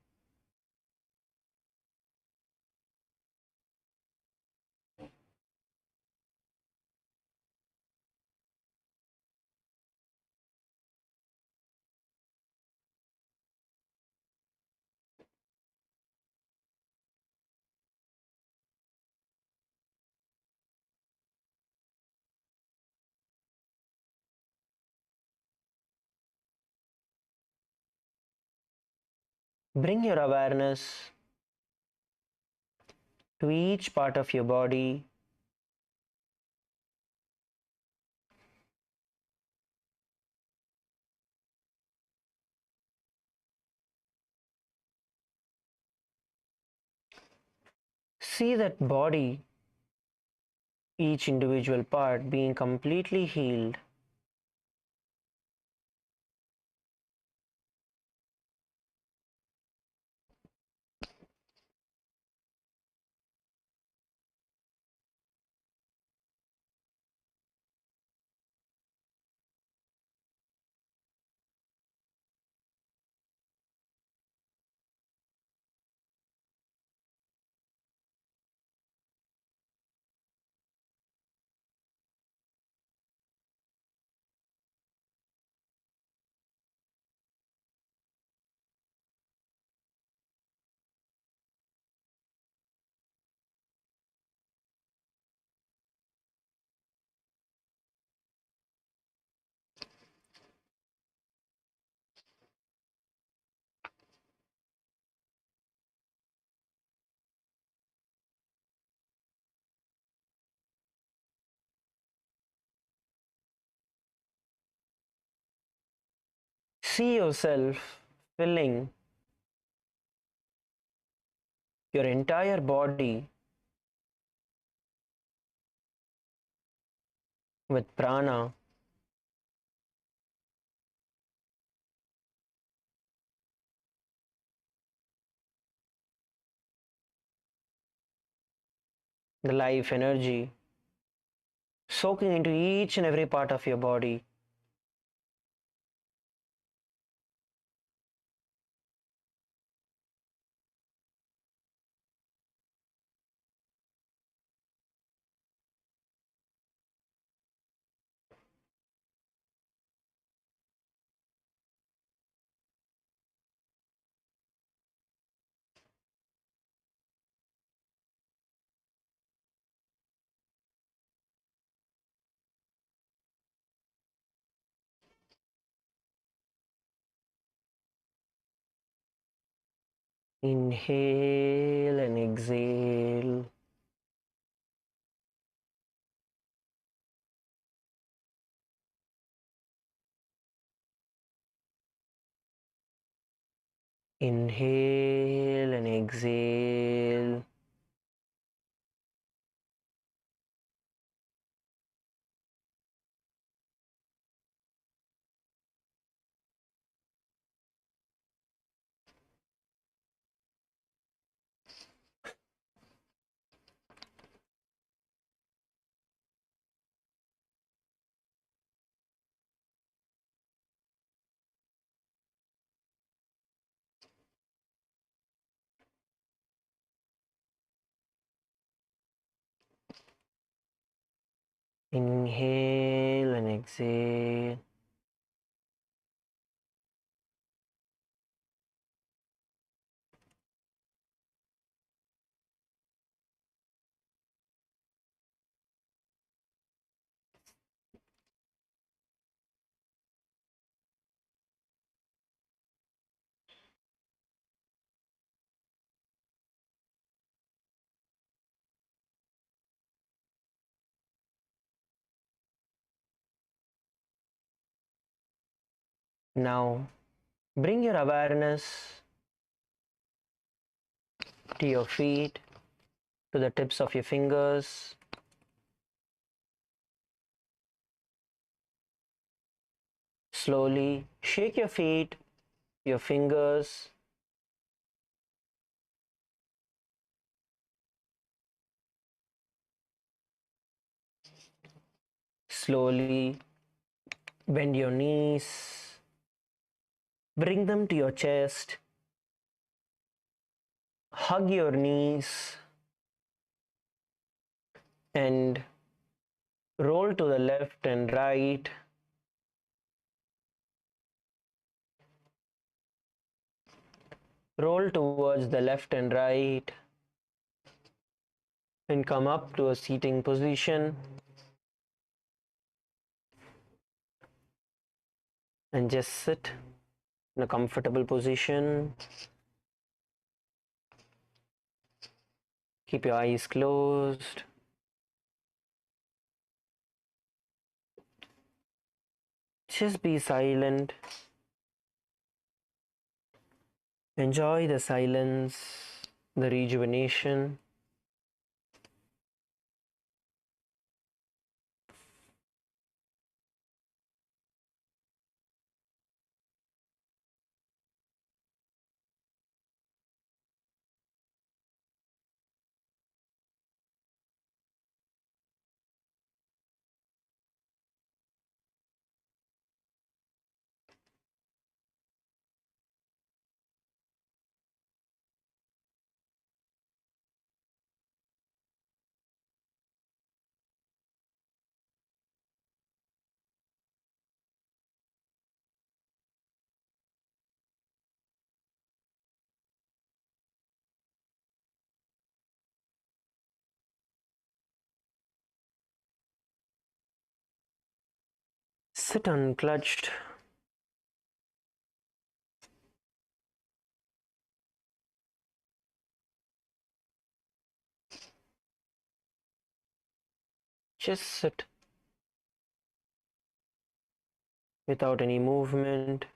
Bring your awareness to each part of your body. See that body, each individual part being completely healed. See yourself filling your entire body with prana. The life energy soaking into each and every part of your body. Inhale and exhale. Inhale and exhale. Inhale and exhale. Now, bring your awareness to your feet, to the tips of your fingers. Slowly shake your feet, your fingers. Slowly bend your knees. Bring them to your chest. Hug your knees and roll to the left and right. Roll towards the left and right and come up to a seating position and just sit in a comfortable position. Keep your eyes closed. Just be silent. Enjoy the silence, the rejuvenation. Sit unclutched. Just sit without any movement.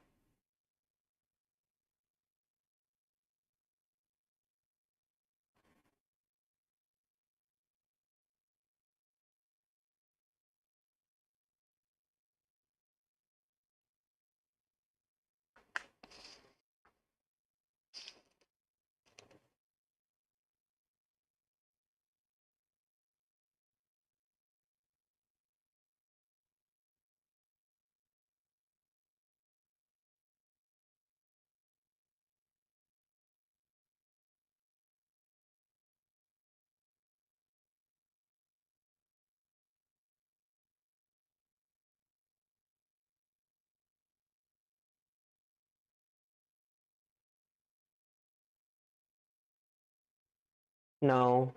Now,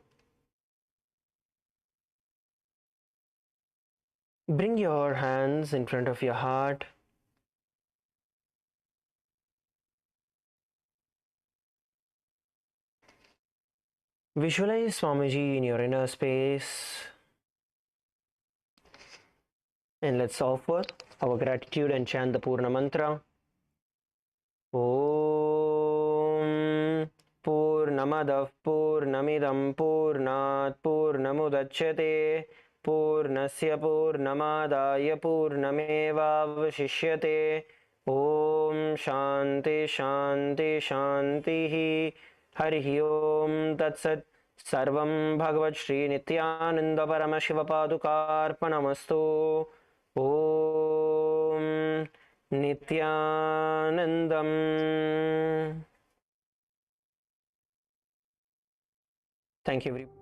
bring your hands in front of your heart. Visualize Swamiji in your inner space. And let's offer our gratitude and chant the Purna Mantra. Om Purnamadav Purnamidam Purnat Purnamudachyate Purnasya Purnamadaya Purnamevavashishyate. Om Shanti Shanti Shanti Harihi Om Tatsat. Sarvam Bhagavat Shri Nityananda Paramashiva Padukarpanamastu. Om Nityanandam. Thank you, everyone.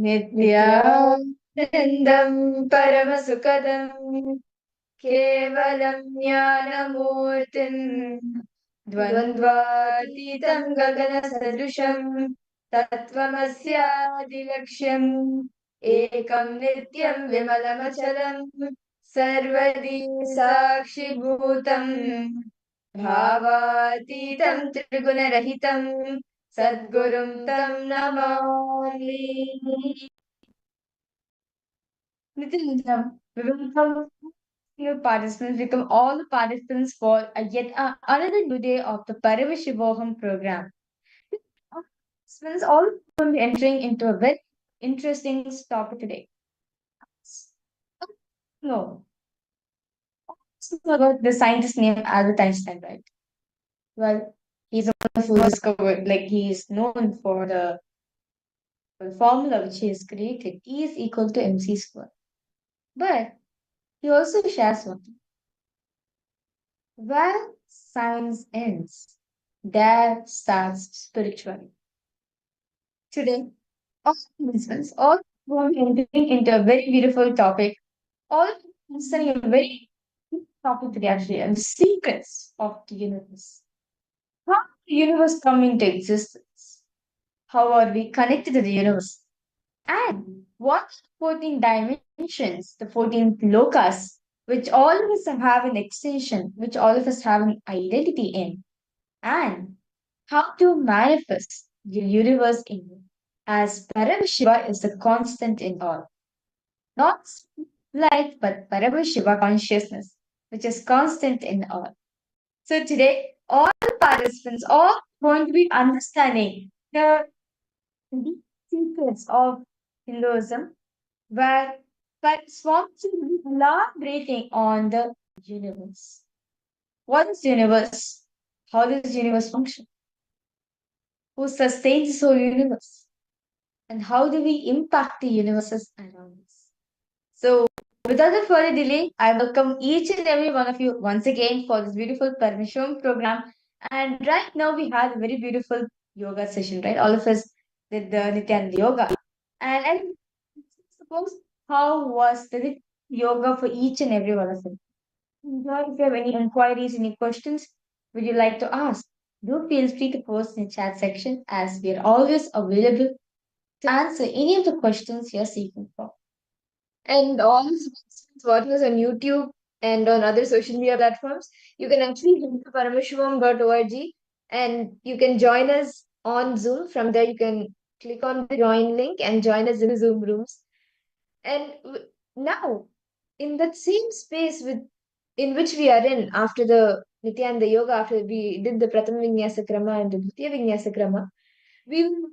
नित्यानन्दं परमसुखदं केवलं ज्ञानमूर्तिं द्वन्द्वातीतं गगनसदृशं तत्त्वमस्यादिलक्ष्यम् एकं नित्यं विमलमचलं सर्वदी साक्षिभूतम् भावातीतं त्रिगुणरहितं सद्गुरुं तं Namami. Nitin, we will come new participants, become all the participants for another new day of the Paramashivoham program. Participants all will be entering into a very interesting topic today. No, it's about the scientist named Albert Einstein, right? Well, he's the one who discovered, like, he is known for the formula which he has created, E is equal to mc square. But he also shares something. Where science ends, there starts spirituality. Today, all participants, all will be entering into a very beautiful topic, all concerning a very deep topic today actually, and the secrets of the universe. How did the universe come into existence? How are we connected to the universe? And what are the 14 dimensions, the 14 lokas, which all of us have an extension, which all of us have an identity in? And how to manifest the universe in you, as Paramashiva is the constant in all. Not light, but Paramashiva consciousness, which is constant in all. So today, all participants are going to be understanding the deep secrets of Hinduism, where Swamiji will be elaborating on the universe. What is universe? How does universe function? Who sustains this whole universe? And how do we impact the universes around us? So, without further delay, I welcome each and every one of you once again for this beautiful Paramashivoham program. And right now, we had a very beautiful yoga session, right? All of us did the Nityananda yoga. And I suppose how was the yoga for each and every one of them? Enjoy. If you have any inquiries, any questions, would you like to ask? Do feel free to post in the chat section as we are always available to answer any of the questions you're seeking for. And all the participants watching us on YouTube and on other social media platforms, you can actually head to paramashivoham.org and you can join us on Zoom. From there, you can click on the join link and join us in the Zoom rooms. And now, in that same space in which we are in after the Nityananda Yoga, after we did the Prathama Vinyasa Krama and the Dvitiya Vinyasa Krama, we will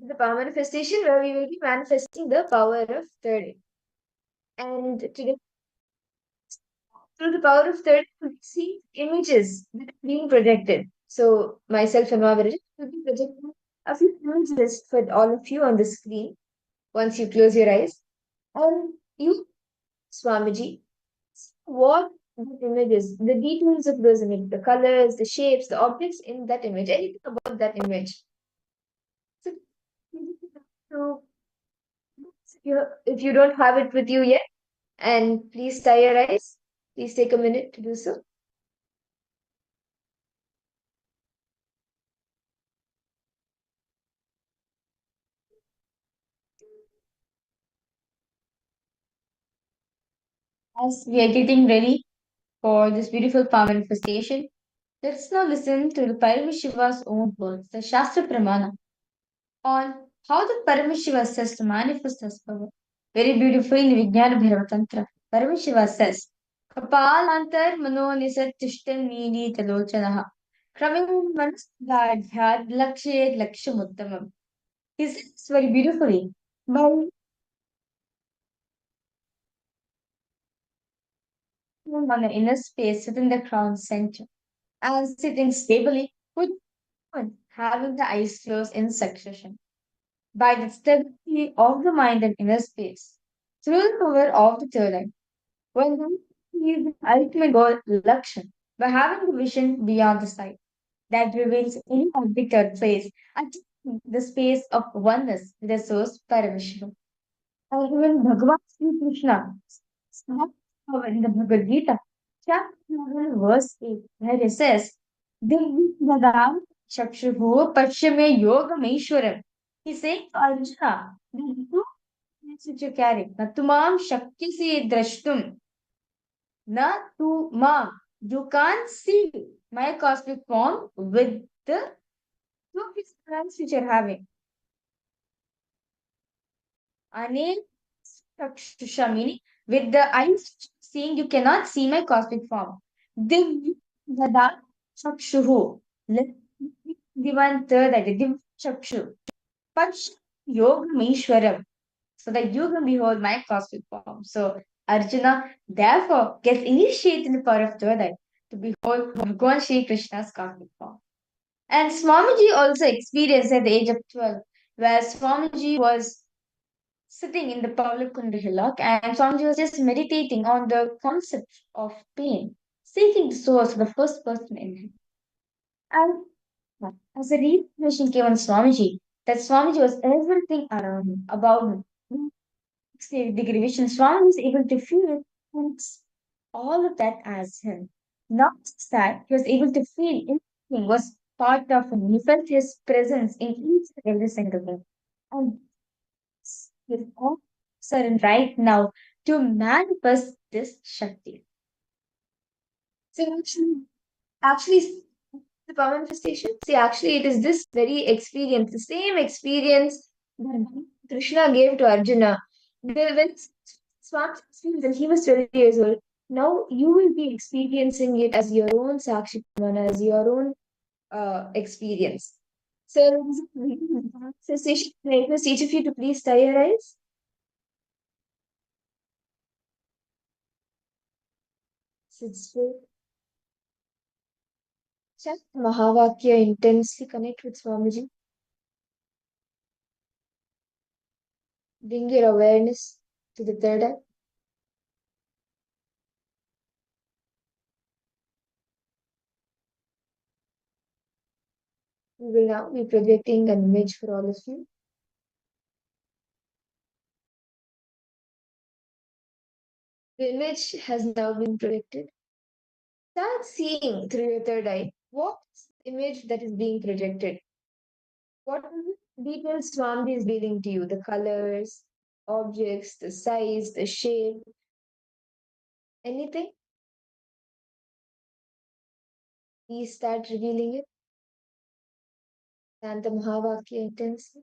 do the power manifestation where we will be manifesting the power of third eye. And today, through the power of third eye, we see images that are being projected. So myself and Mahavira will be projecting a few images for all of you on the screen once you close your eyes. And you, Swamiji, what that image is, the details of those images, the colors, the shapes, the objects in that image, anything about that image. So, if you don't have it with you yet, and please tie your eyes, please take a minute to do so. As we are getting ready for this beautiful power manifestation, let's now listen to the Paramashiva's own words, the Shastra Pramana, on how the Paramashiva says to manifest his power. Very beautiful in Vijnana Bhairava Tantra. Paramashiva says, Kapalantar Manonisat Tishtan Nini Talochanaha. Kramim Manasdadhyad Lakshet Lakshamuttamam. He says very beautifully. By on the inner space within the crown center and sitting stably with having the eyes closed in succession. By the stability of the mind and inner space, through the power of the third eye, when one sees the ultimate goal, Lakshan, by having the vision beyond the sight that reveals any object or place at the space of oneness with the source Paramashivoham. And even Bhagavan Sri Krishna spoke in the Bhagavad Gita, chapter 11, verse 8, where it says, Divyadam Chakshubhu Pachame Yogameshwaram. He's saying to Arjuna, the two things which you carry, Natumam Shakti se drashtum, na tu ma. You can't see my cosmic form with the two physical which you're having. Anil Chakshusha, meaning with the eyes seeing, you cannot see my cosmic form. Divyada Chakshuhu. Let the one third idea. Div Chakshu. Pach Yoga Meshwaram. So that you can behold my cosmic form. So Arjuna therefore gets initiated in the power of third eye to behold Bhagavan Shri Krishna's cosmic form. And Swamiji also experienced at the age of 12, where Swamiji was sitting in the public Kunda hillock and Swamiji was just meditating on the concept of pain, seeking the source of the first person in him. And as a realization came on Swamiji, that Swamiji was everything around him, about him. 60-degree vision, Swami was able to feel it and all of that as him. Not just that, he was able to feel everything was part of him. He felt his presence in each and every single thing. And with all certain right now to manifest this Shakti. So actually the power manifestation, see, actually it is this very experience, the same experience that Krishna gave to Arjuna. When Swami experienced that he was 12 years old, now you will be experiencing it as your own Sakshi Pramana, as your own experience. So, sensation, I request each of you to please tie your eyes. Sit straight. Chant Mahavakya intensely, connect with Swamiji. Bring your awareness to the third eye. We will now be projecting an image for all of you. The image has now been projected. Start seeing through your third eye. What's the image that is being projected? What are the details Swami is revealing to you? The colors, objects, the size, the shape, anything? Please start revealing it. Chant the Mahavakya intensely.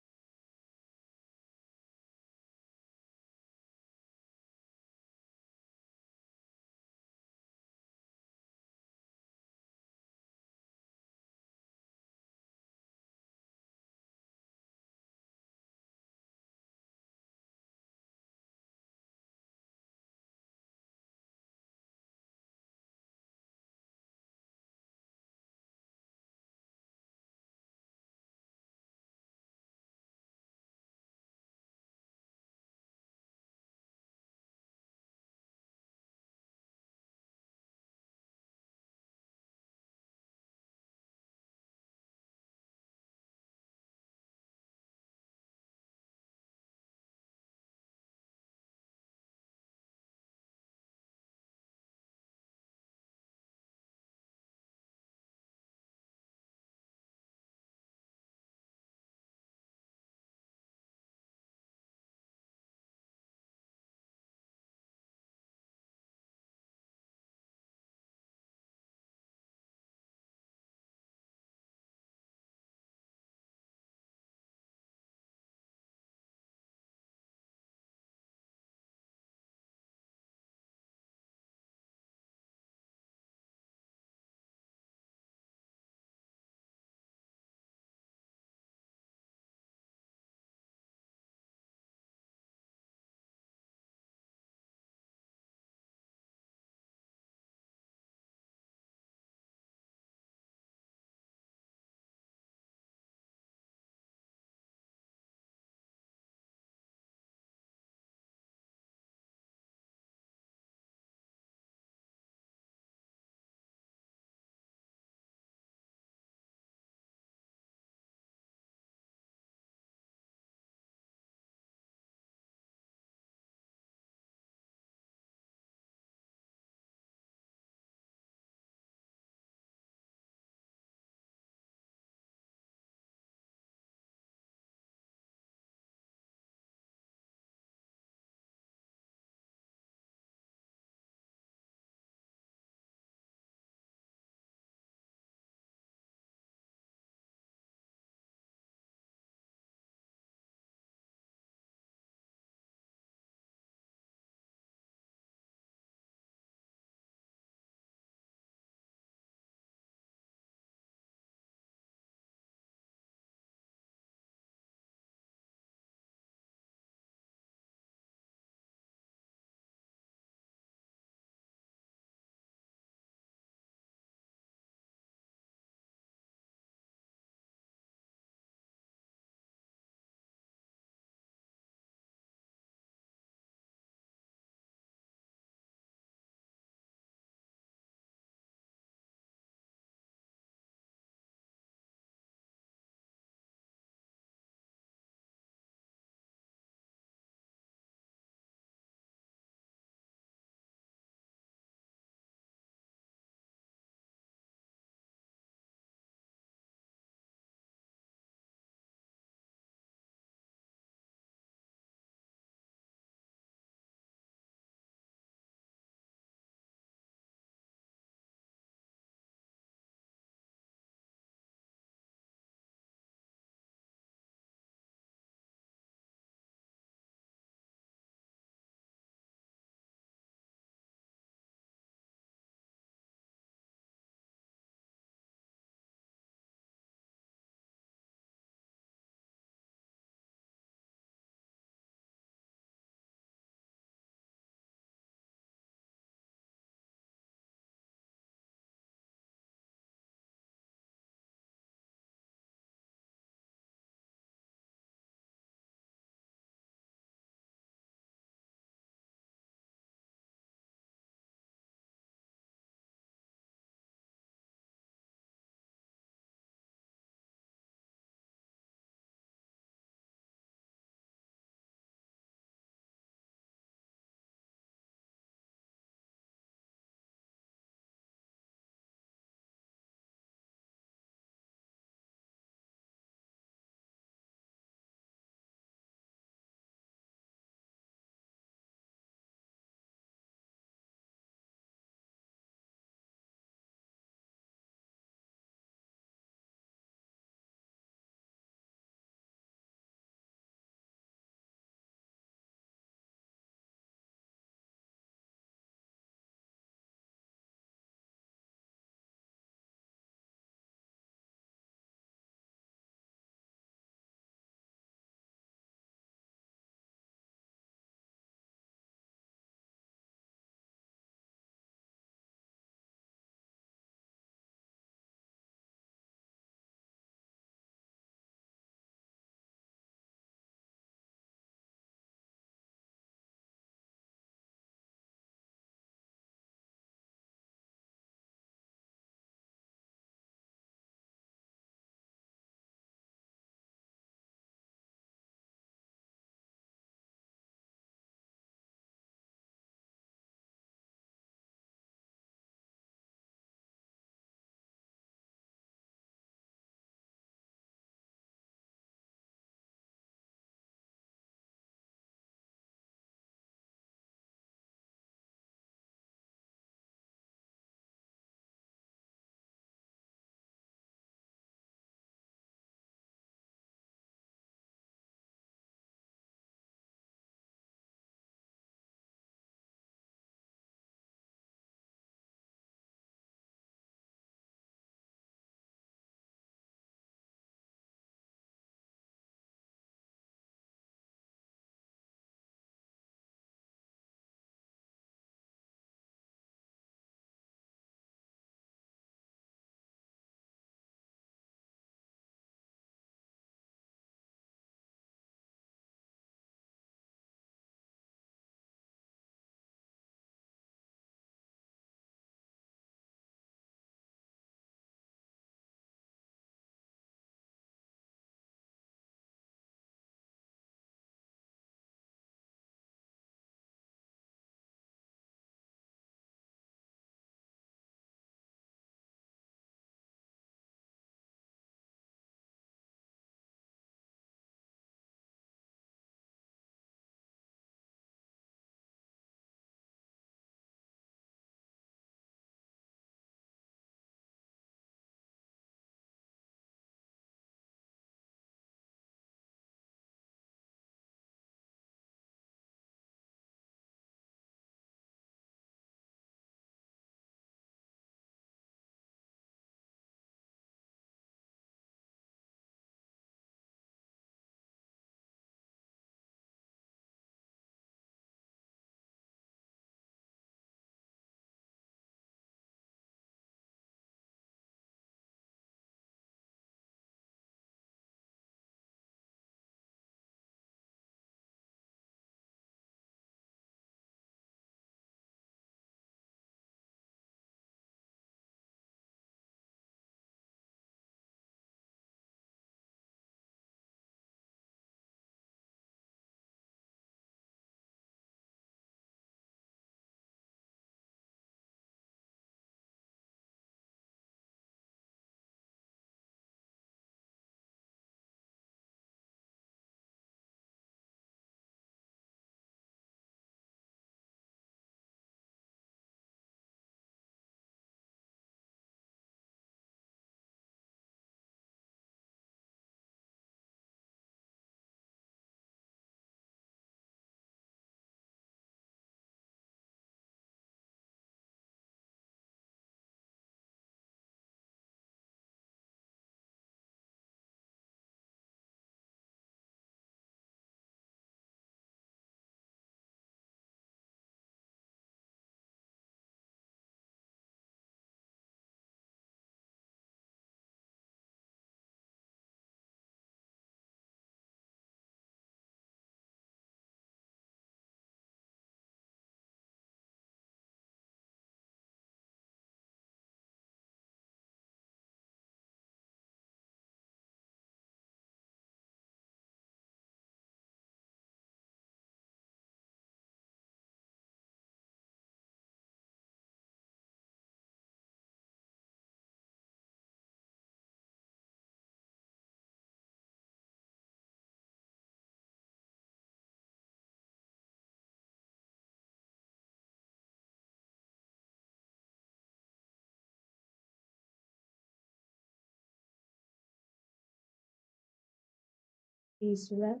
Please relax.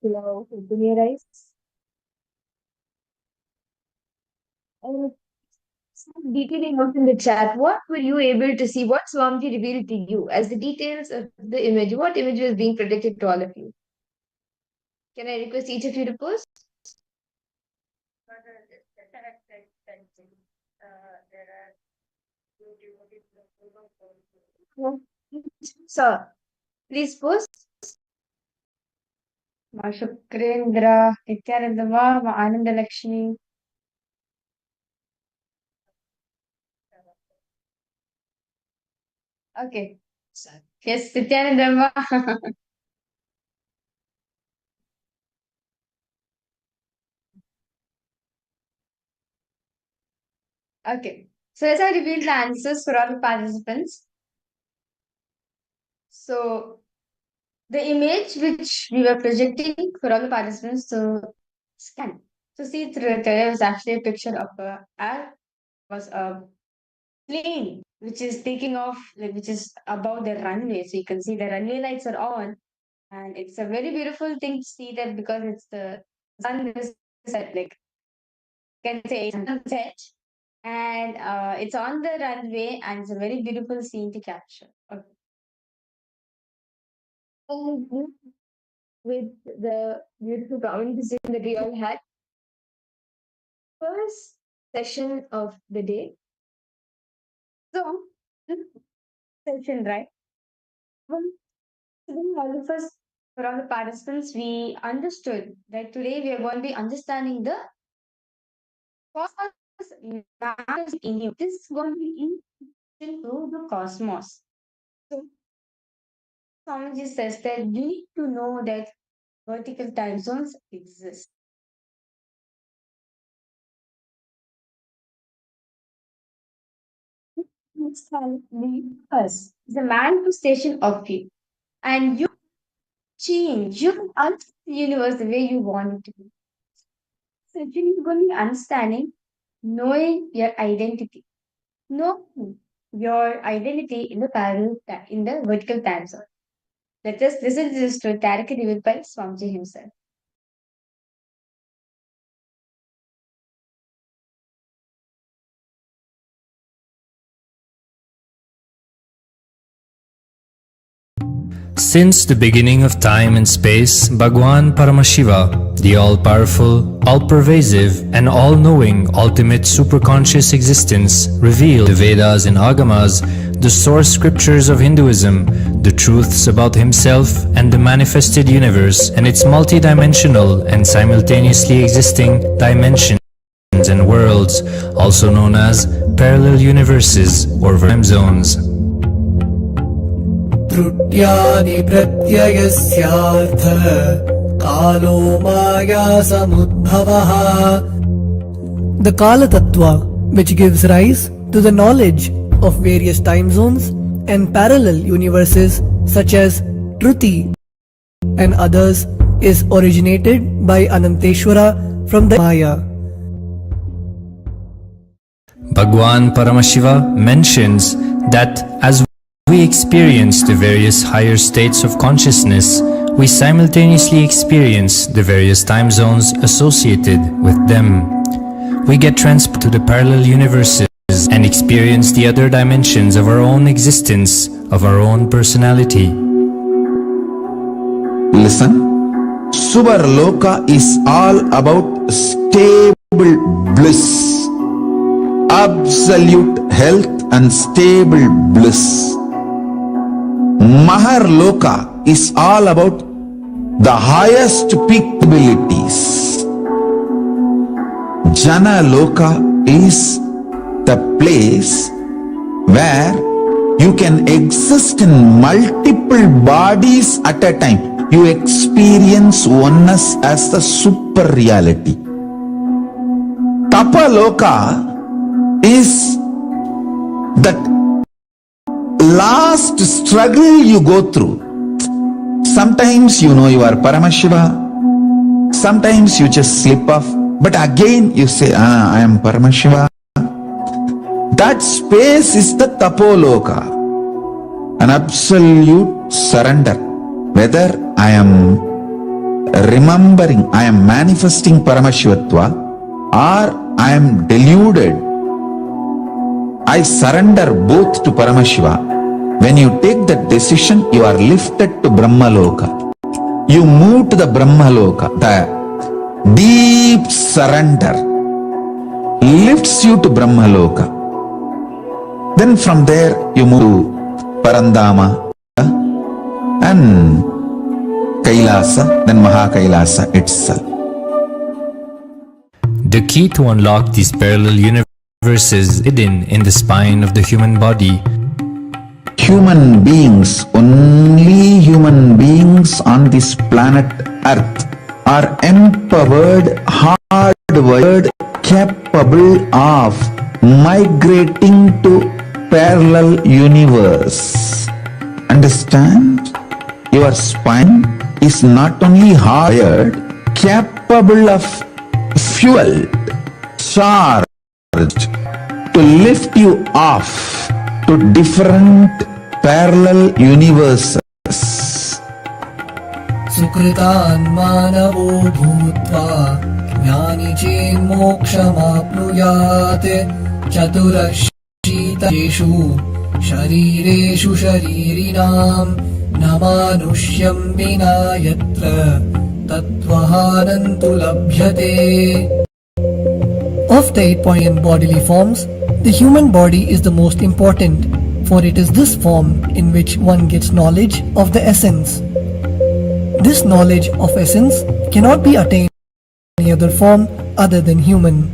Now, open your eyes. And some detailing out in the chat. What were you able to see? What Swamiji revealed to you as the details of the image? What image was being projected to all of you? Can I request each of you to post? No. Sir, please post. Ma Shukrendra, Nityanandama, Ma Ananda Lakshmi. Okay. Yes, Nityanandama. Okay. So as I revealed the answers for all the participants, so the image which we were projecting for all the participants to scan. So see, there was actually a picture of was a plane which is taking off, like, which is above the runway. So you can see the runway lights are on, and it's a very beautiful thing to see that because it's the sun is set, like can say sunset, and it's on the runway, and it's a very beautiful scene to capture. Okay. And with the beautiful conversation that we all had, first session of the day. So, this session, right? Well, today all of us, for all the participants, we understood that today we are going to be understanding the cosmos matters in you. This is going to be in relation to the cosmos. So, Swamiji says that you need to know that vertical time zones exist. Next time, us the manifestation of you, and you change. You can understand the universe the way you want it to be. So you're going to be understanding, knowing your identity, knowing your identity in the in the vertical time zone. Let us listen to this story directly revealed by Swamiji himself. Since the beginning of time and space, Bhagwan Paramashiva, the all-powerful, all-pervasive, and all-knowing ultimate superconscious existence, revealed the Vedas and Agamas, the source scriptures of Hinduism, the truths about himself and the manifested universe and its multidimensional and simultaneously existing dimensions and worlds, also known as parallel universes or time zones. त्रुट्यानि प्रत्ययस्यार्थः कालो माया समुद्भवः. The Kala Tattva, which gives rise to the knowledge of various time zones and parallel universes such as Truti and others, is originated by Ananteshwara from the Maya. Bhagwan Paramashiva mentions that as we experience the various higher states of consciousness, we simultaneously experience the various time zones associated with them. We get transported to the parallel universes and experience the other dimensions of our own existence, of our own personality. Listen, Subarloka is all about stable bliss, absolute health and stable bliss. Maharloka is all about the highest peak abilities. Jana Loka is the place where you can exist in multiple bodies at a time. You experience oneness as the super reality. Tapaloka is that last struggle you go through. Sometimes you know you are Paramashiva, sometimes you just slip off, But again you say, I am Paramashiva. That space is the Tapoloka, an absolute surrender. Whether I am remembering, I am manifesting Paramashivatva, or I am deluded, I surrender both to Paramashiva. When you take that decision, you are lifted to Brahmaloka. You move to the Brahmaloka. The deep surrender lifts you to Brahmaloka. Then from there you move to Parandama and Kailasa, then Maha Kailasa itself. The key to unlock these parallel universes hidden in the spine of the human body. Human beings, only human beings on this planet Earth are empowered, hardwired, capable of migrating to parallel universe. Understand? Your spine is not only hardwired, capable of fuel, charged to lift you off to different parallel universes. सुकृतान् मानवो भूत्वा ज्ञानी चेन्मोक्षमाप्नुयात् चतुरशीतेषु शरीरेषु शरीरिणां न मानुष्यं विना यत्र तत्त्वहानन्तु लभ्यते. Of the 8 point bodily forms, the human body is the most important, for it is this form in which one gets knowledge of the essence. This knowledge of essence cannot be attained in any other form other than human.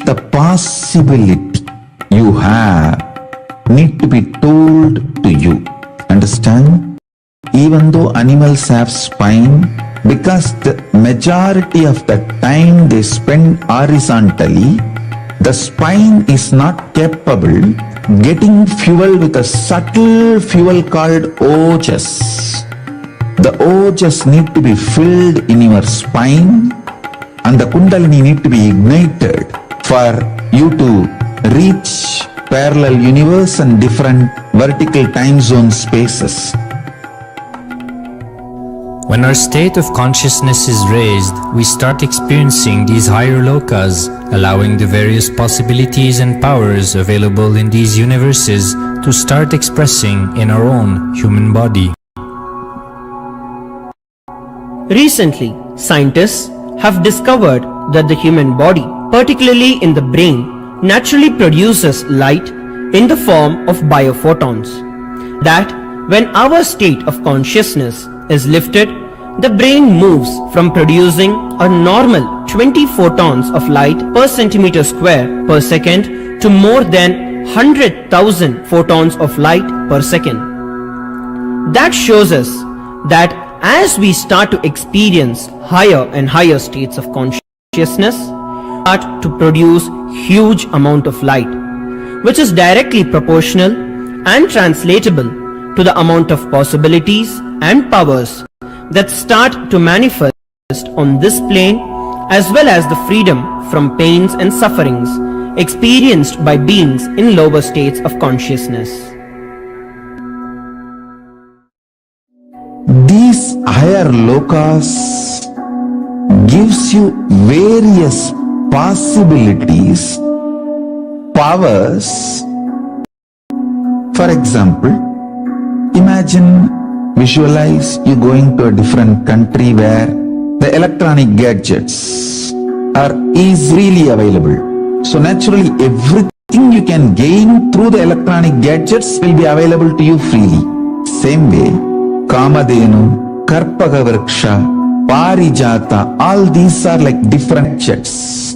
The possibility you have need to be told to you. Understand? Even though animals have spine, because the majority of the time they spend horizontally, the spine is not capable getting fuel with a subtle fuel called ojas. The ojas need to be filled in your spine and the kundalini need to be ignited for you to reach parallel universe and different vertical time zone spaces. When our state of consciousness is raised, we start experiencing these higher lokas, allowing the various possibilities and powers available in these universes to start expressing in our own human body. Recently, scientists have discovered that the human body, particularly in the brain, naturally produces light in the form of biophotons. That when our state of consciousness is lifted, the brain moves from producing a normal 20 photons of light per centimeter square per second to more than 100,000 photons of light per second. That shows us that as we start to experience higher and higher states of consciousness, start to produce huge amount of light, which is directly proportional and translatable to the amount of possibilities and powers that start to manifest on this plane, as well as the freedom from pains and sufferings experienced by beings in lower states of consciousness. These higher lokas gives you various possibilities, powers. For example, imagine, visualize you going to a different country where the electronic gadgets are easily available. So naturally everything you can gain through the electronic gadgets will be available to you freely. Same way, Kamadhenu, Karpaga Vriksha, Parijata, all these are like different jets.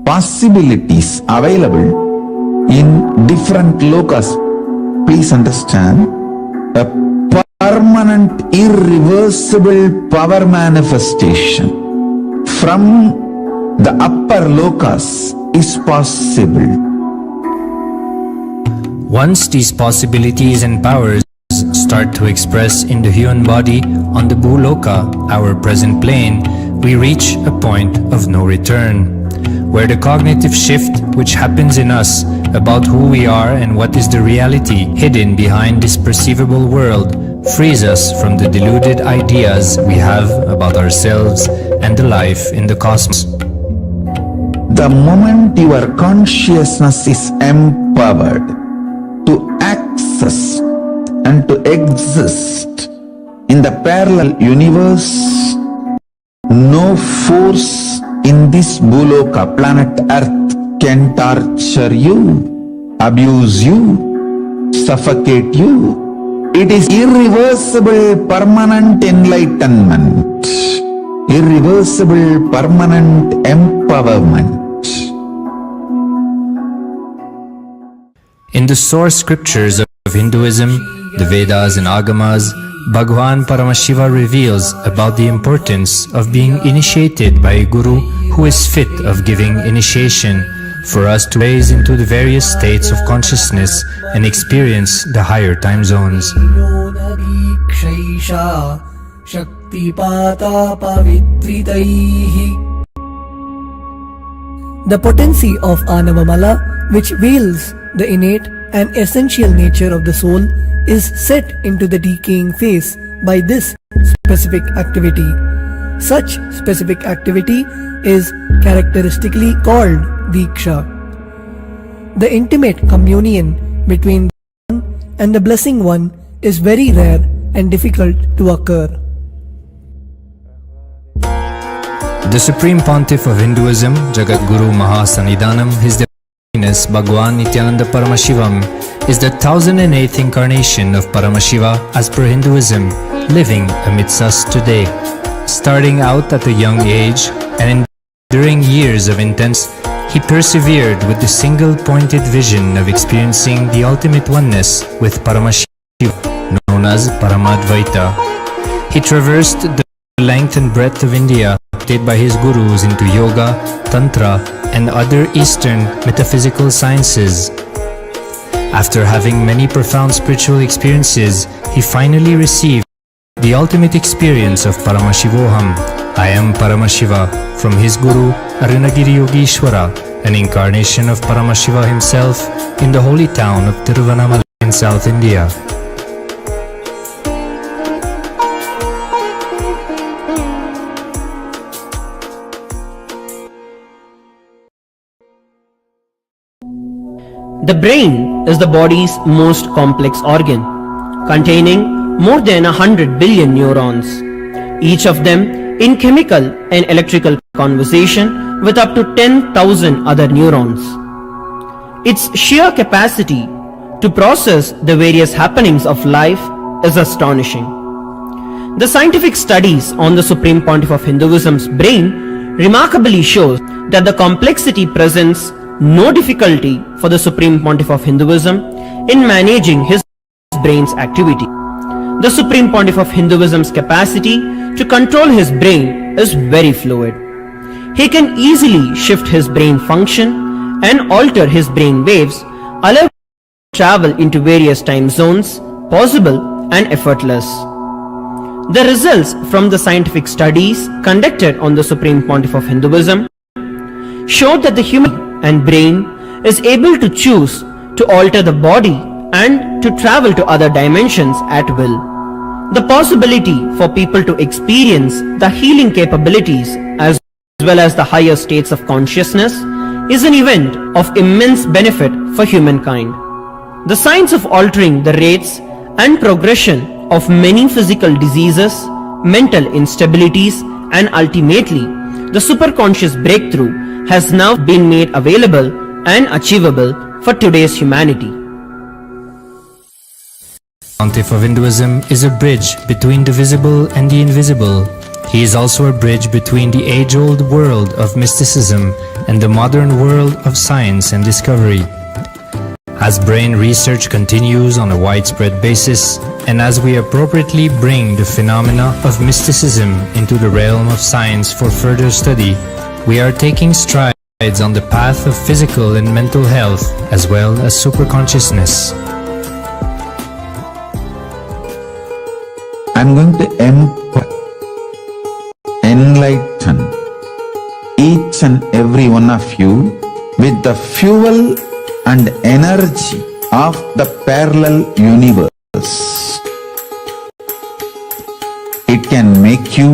Possibilities available in different lokas. Please understand, a permanent, irreversible power manifestation from the upper lokas is possible. Once these possibilities and powers start to express in the human body on the Bhuloka, our present plane, we reach a point of no return, where the cognitive shift which happens in us about who we are and what is the reality hidden behind this perceivable world frees us from the deluded ideas we have about ourselves and the life in the cosmos. The moment your consciousness is empowered to access and to exist in the parallel universe, no force in this Bhuloka planet Earth can torture you, abuse you, suffocate you. It is irreversible permanent enlightenment, irreversible permanent empowerment. In the source scriptures of Hinduism, the Vedas and Agamas, Bhagwan Paramashiva reveals about the importance of being initiated by a guru who is fit of giving initiation for us to raise into the various states of consciousness and experience the higher time zones. The potency of Anavamala, which veils the innate and essential nature of the soul, is set into the decaying phase by this specific activity. Such specific activity is characteristically called Diksha. The intimate communion between the one and the blessing one is very rare and difficult to occur. The Supreme Pontiff of Hinduism, Jagat Guru Maha His Holiness Bhagwan Nityananda Paramashivam, is the 1008th incarnation of Paramashiva as per Hinduism, living amidst us today. Starting out at a young age and enduring years of intense, he persevered with the single-pointed vision of experiencing the ultimate oneness with Paramashiva, known as Paramadvaita. He traversed the length and breadth of India, led by his gurus into yoga, tantra, and other Eastern metaphysical sciences. After having many profound spiritual experiences, he finally received the ultimate experience of Paramashivoham, I am Paramashiva, from his guru Arunagiri Yogeshwara, an incarnation of Paramashiva himself in the holy town of Tiruvannamalai in South India. The brain is the body's most complex organ, containing more than 100 billion neurons, each of them in chemical and electrical conversation with up to 10,000 other neurons. Its sheer capacity to process the various happenings of life is astonishing. The scientific studies on the Supreme Pontiff of Hinduism's brain remarkably shows that the complexity presents no difficulty for the Supreme Pontiff of Hinduism in managing his brain's activity. The Supreme Pontiff of Hinduism's capacity to control his brain is very fluid. He can easily shift his brain function and alter his brain waves, allowing him to travel into various time zones, possible and effortless. The results from the scientific studies conducted on the Supreme Pontiff of Hinduism showed that the human and brain is able to choose to alter the body and to travel to other dimensions at will. The possibility for people to experience the healing capabilities as well as the higher states of consciousness is an event of immense benefit for humankind. The science of altering the rates and progression of many physical diseases, mental instabilities, and ultimately the superconscious breakthrough has now been made available and achievable for today's humanity. Pontiff of Hinduism is a bridge between the visible and the invisible. He is also a bridge between the age-old world of mysticism and the modern world of science and discovery. As brain research continues on a widespread basis, and as we appropriately bring the phenomena of mysticism into the realm of science for further study, we are taking strides on the path of physical and mental health as well as superconsciousness. I'm going to enlighten each and every one of you with the fuel and energy of the parallel universe. It can make you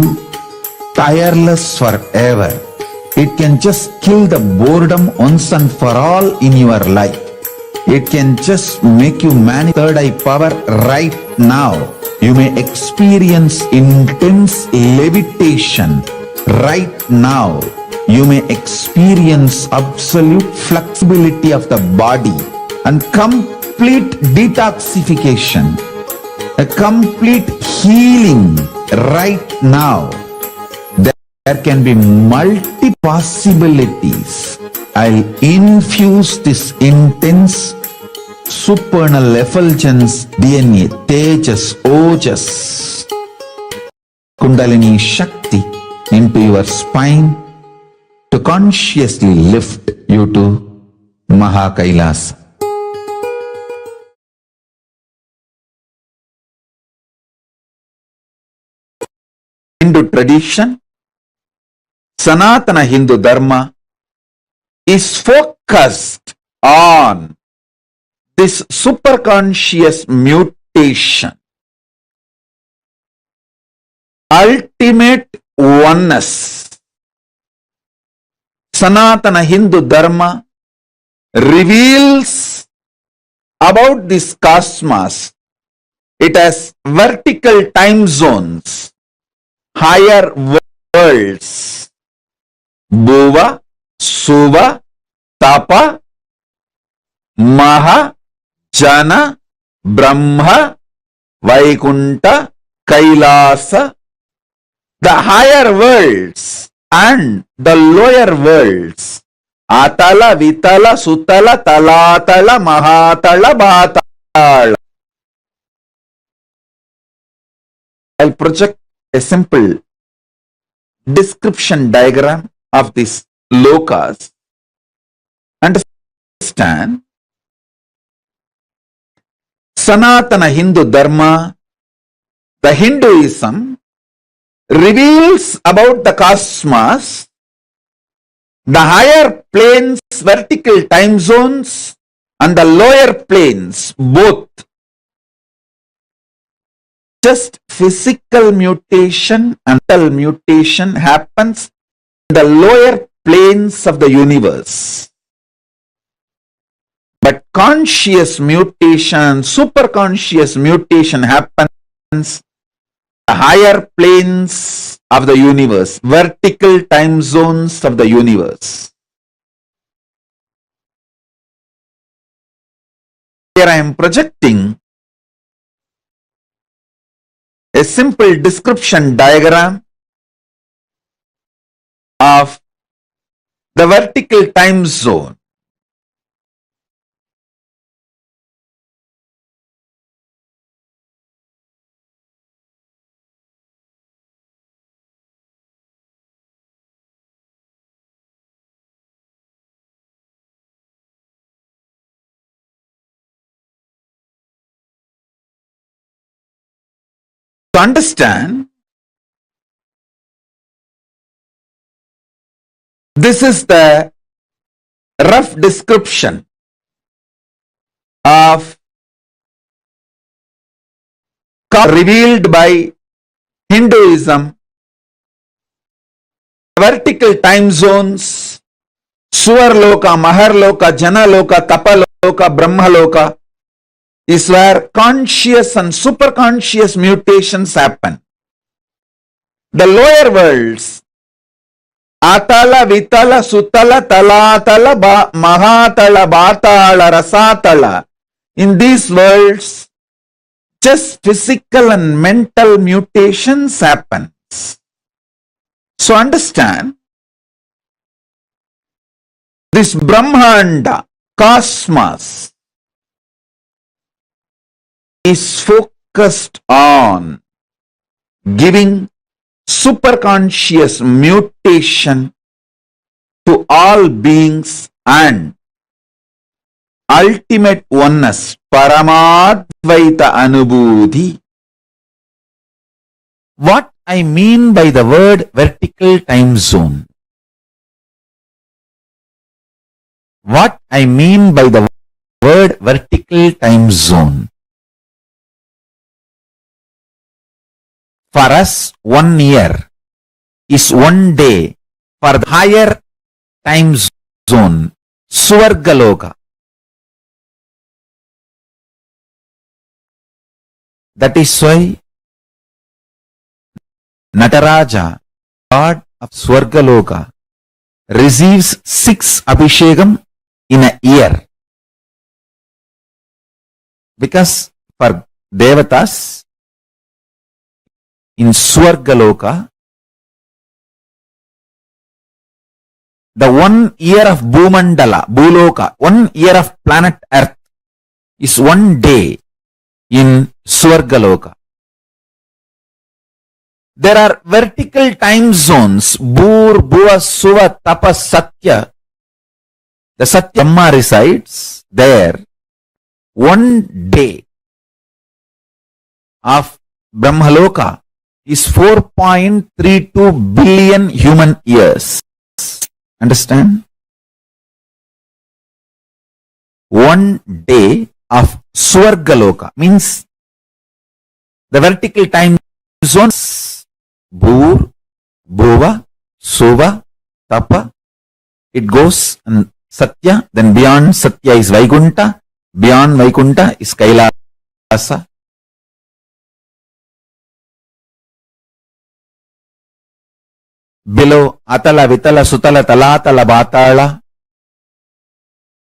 tireless forever. It can just kill the boredom once and for all in your life. It can just make you manifest third eye power right now. You may experience intense levitation right now. You may experience absolute flexibility of the body and complete detoxification, a complete healing right now. There can be multi possibilities. I'll infuse this intense supernal effulgence DNA, Tejas, Ojas, Kundalini Shakti into your spine to consciously lift you to Maha Kailasa. Hindu tradition, Sanatana Hindu Dharma is focused on this superconscious mutation, ultimate oneness. Sanatana Hindu Dharma reveals about this cosmos. It has vertical time zones, higher worlds, Bhuva, Suva, Tapa, Maha, Jana, Brahma, Vaikunta, Kailasa, the higher worlds and the lower worlds, Atala, Vitala, Sutala, Talatala, Mahatala, Bhatala. I'll project a simple description diagram of these lokas. Understand? Sanatana Hindu Dharma, the Hinduism, reveals about the cosmos, the higher planes, vertical time zones, and the lower planes, both. Just physical mutation and mental mutation happens in the lower planes of the universe. But conscious mutation, superconscious mutation happens in the higher planes of the universe, vertical time zones of the universe. Here I am projecting a simple description diagram of the vertical time zone. To understand, this is the rough description of revealed by Hinduism, vertical time zones, Suvarloka, Maharloka, Janaloka, Tapaloka, Brahmaloka, is where conscious and superconscious mutations happen. The lower worlds, Atala, Vitala, Sutala, Talatala, Mahatala, Bhatala, Rasatala, in these worlds, just physical and mental mutations happen. So understand, this Brahmanda, cosmos, is focused on giving superconscious mutation to all beings and ultimate oneness, Paramadvaita Anubhuti. What I mean by the word vertical time zone? what I mean by the word vertical time zone. For us, 1 year is 1 day for the higher time zone, Swargaloka. That is why Nataraja, God of Swargaloka, receives 6 Abhishekam in a year. Because for Devatas in Swargaloka, the 1 year of Bhumandala, Bhuloka, 1 year of planet Earth is 1 day in Swargaloka. There are vertical time zones, Bhur, Bhuva, Suva, Tapa, Satya. The Satya Brahma resides there. 1 day of Brahmaloka is 4.32 billion human years. Understand? 1 day of Swargaloka means the vertical time zones, Bhur, Bhuva, Suva, Tapa. It goes and Satya, then beyond Satya is Vaikunta, beyond Vaikunta is Kailasa. Below Atala, Vitala, Sutala, Talatala, Batala.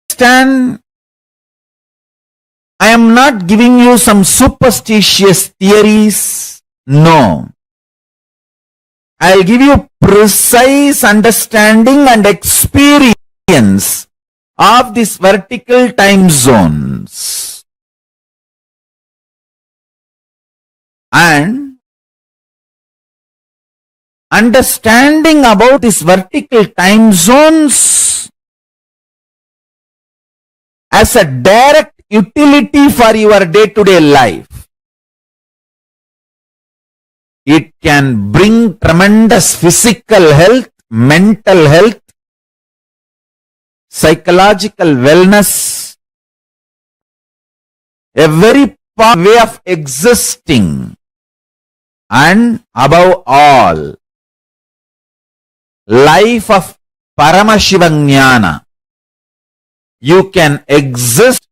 Understand? I am not giving you some superstitious theories. No. I'll give you precise understanding and experience of these vertical time zones. And understanding about these vertical time zones as a direct utility for your day-to-day life. It can bring tremendous physical health, mental health, psychological wellness, a very powerful way of existing, and above all, life of Paramashivoham. You can exist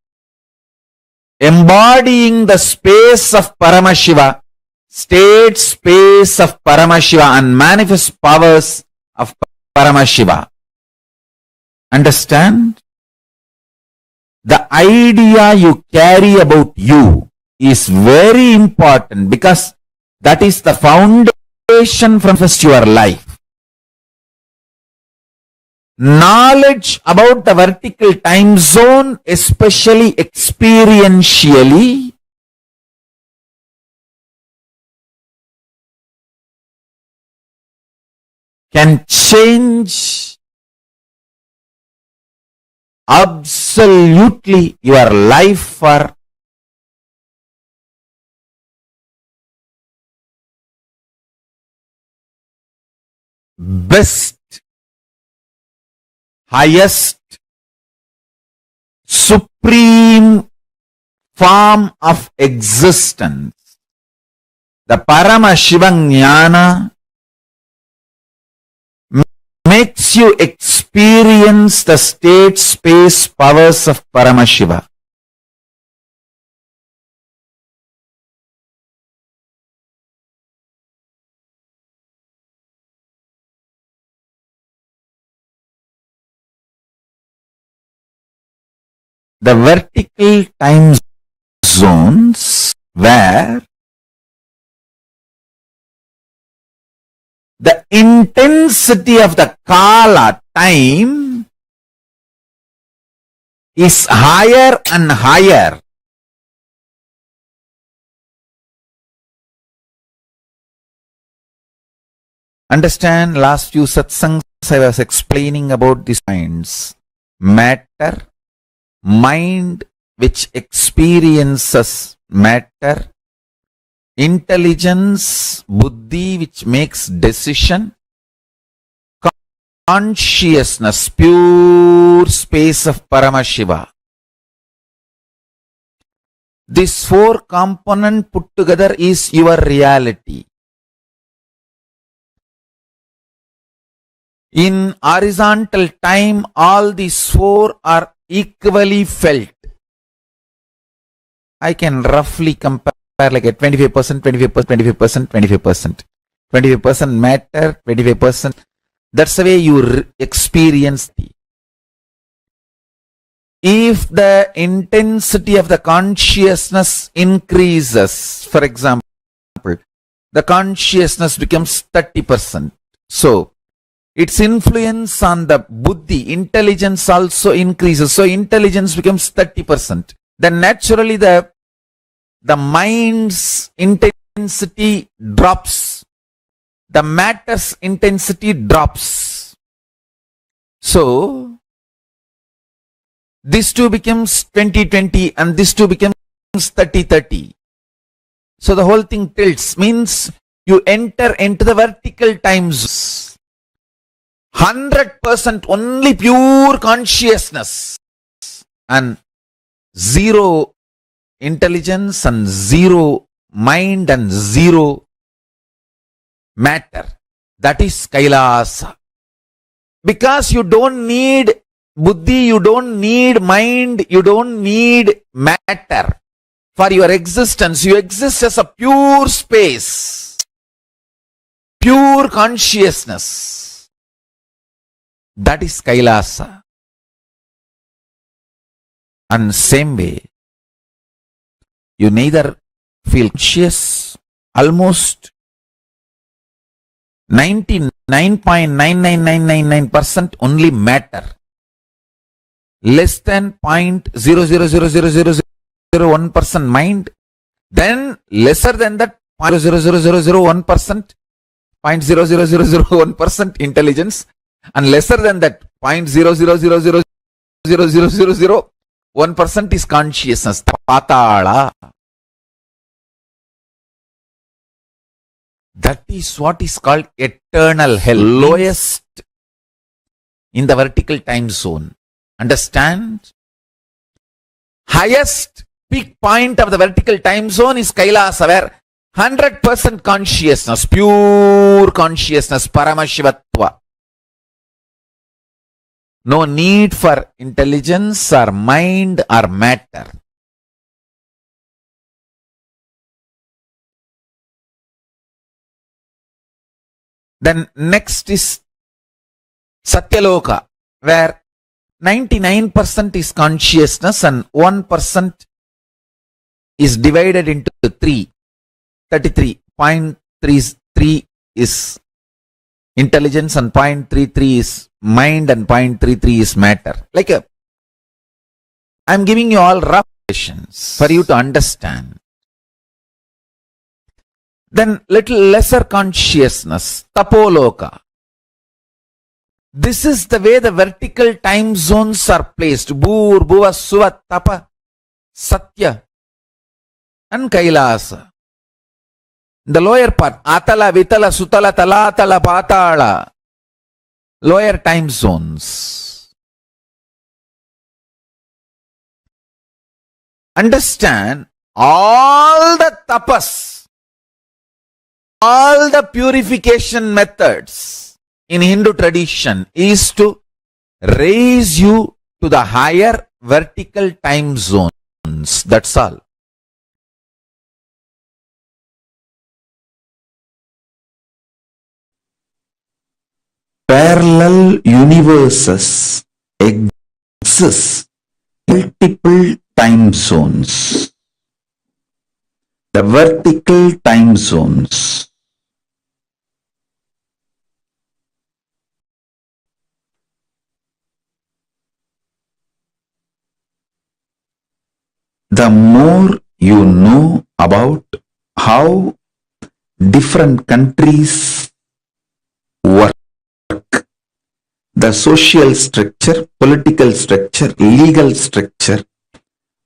embodying the space of Paramashiva, state space of Paramashiva, and manifest powers of Paramashiva. Understand? The idea you carry about you is very important because that is the foundation from your life. Knowledge about the vertical time zone, especially experientially, can change absolutely your life for best, highest, supreme form of existence. The Paramashivoham makes you experience the state space powers of Paramashiva. The vertical time zones where the intensity of the Kala time is higher and higher. Understand, last few satsangs I was explaining about these minds. Matter, mind which experiences matter, intelligence, buddhi which makes decision, consciousness, pure space of Paramashiva. This four component put together is your reality. In horizontal time, all these four are equally felt. I can roughly compare like a 25%, 25%, 25%, 25%. 25% matter, 25%. That's the way you experience the. If the intensity of the consciousness increases, for example, the consciousness becomes 30%. So, its influence on the buddhi, intelligence also increases. So, intelligence becomes 30%. Then naturally the mind's intensity drops. The matter's intensity drops. So, this two becomes 20-20 and this two becomes 30-30. So the whole thing tilts, means you enter into the vertical time zones. 100% only pure consciousness and zero intelligence and zero mind and zero matter. That is Kailasa. Because you don't need buddhi, you don't need mind, you don't need matter for your existence. You exist as a pure space, pure consciousness. That is Kailasa. And same way, you neither feel conscious, almost 99.99999% only matter, less than 0.0000001% mind, then lesser than that 0.00001%, 0.00001% intelligence, and lesser than that 0.0000001% is consciousness, patala. That is what is called eternal hell, lowest in the vertical time zone. Understand? Highest peak point of the vertical time zone is Kailasa, where 100% consciousness, pure consciousness, Paramashivatva. No need for intelligence or mind or matter. Then next is Satyaloka, where 99% is consciousness and 1% is divided into 3. 33.33 is intelligence and 0.33 is mind and 0.33 is matter. Like I'm giving you all rough definitions for you to understand. Then little lesser consciousness, Tapoloka. This is the way the vertical time zones are placed. Bhur, Bhuva, Suva, Tapa, Satya and Kailasa. The lower part, Atala, Vitala, Sutala, Talatala, Patala. Lower time zones. Understand, all the tapas, all the purification methods in Hindu tradition is to raise you to the higher vertical time zones. That's all. Parallel universes exist multiple time zones. The vertical time zones. The more you know about how different countries work, the social structure, political structure, legal structure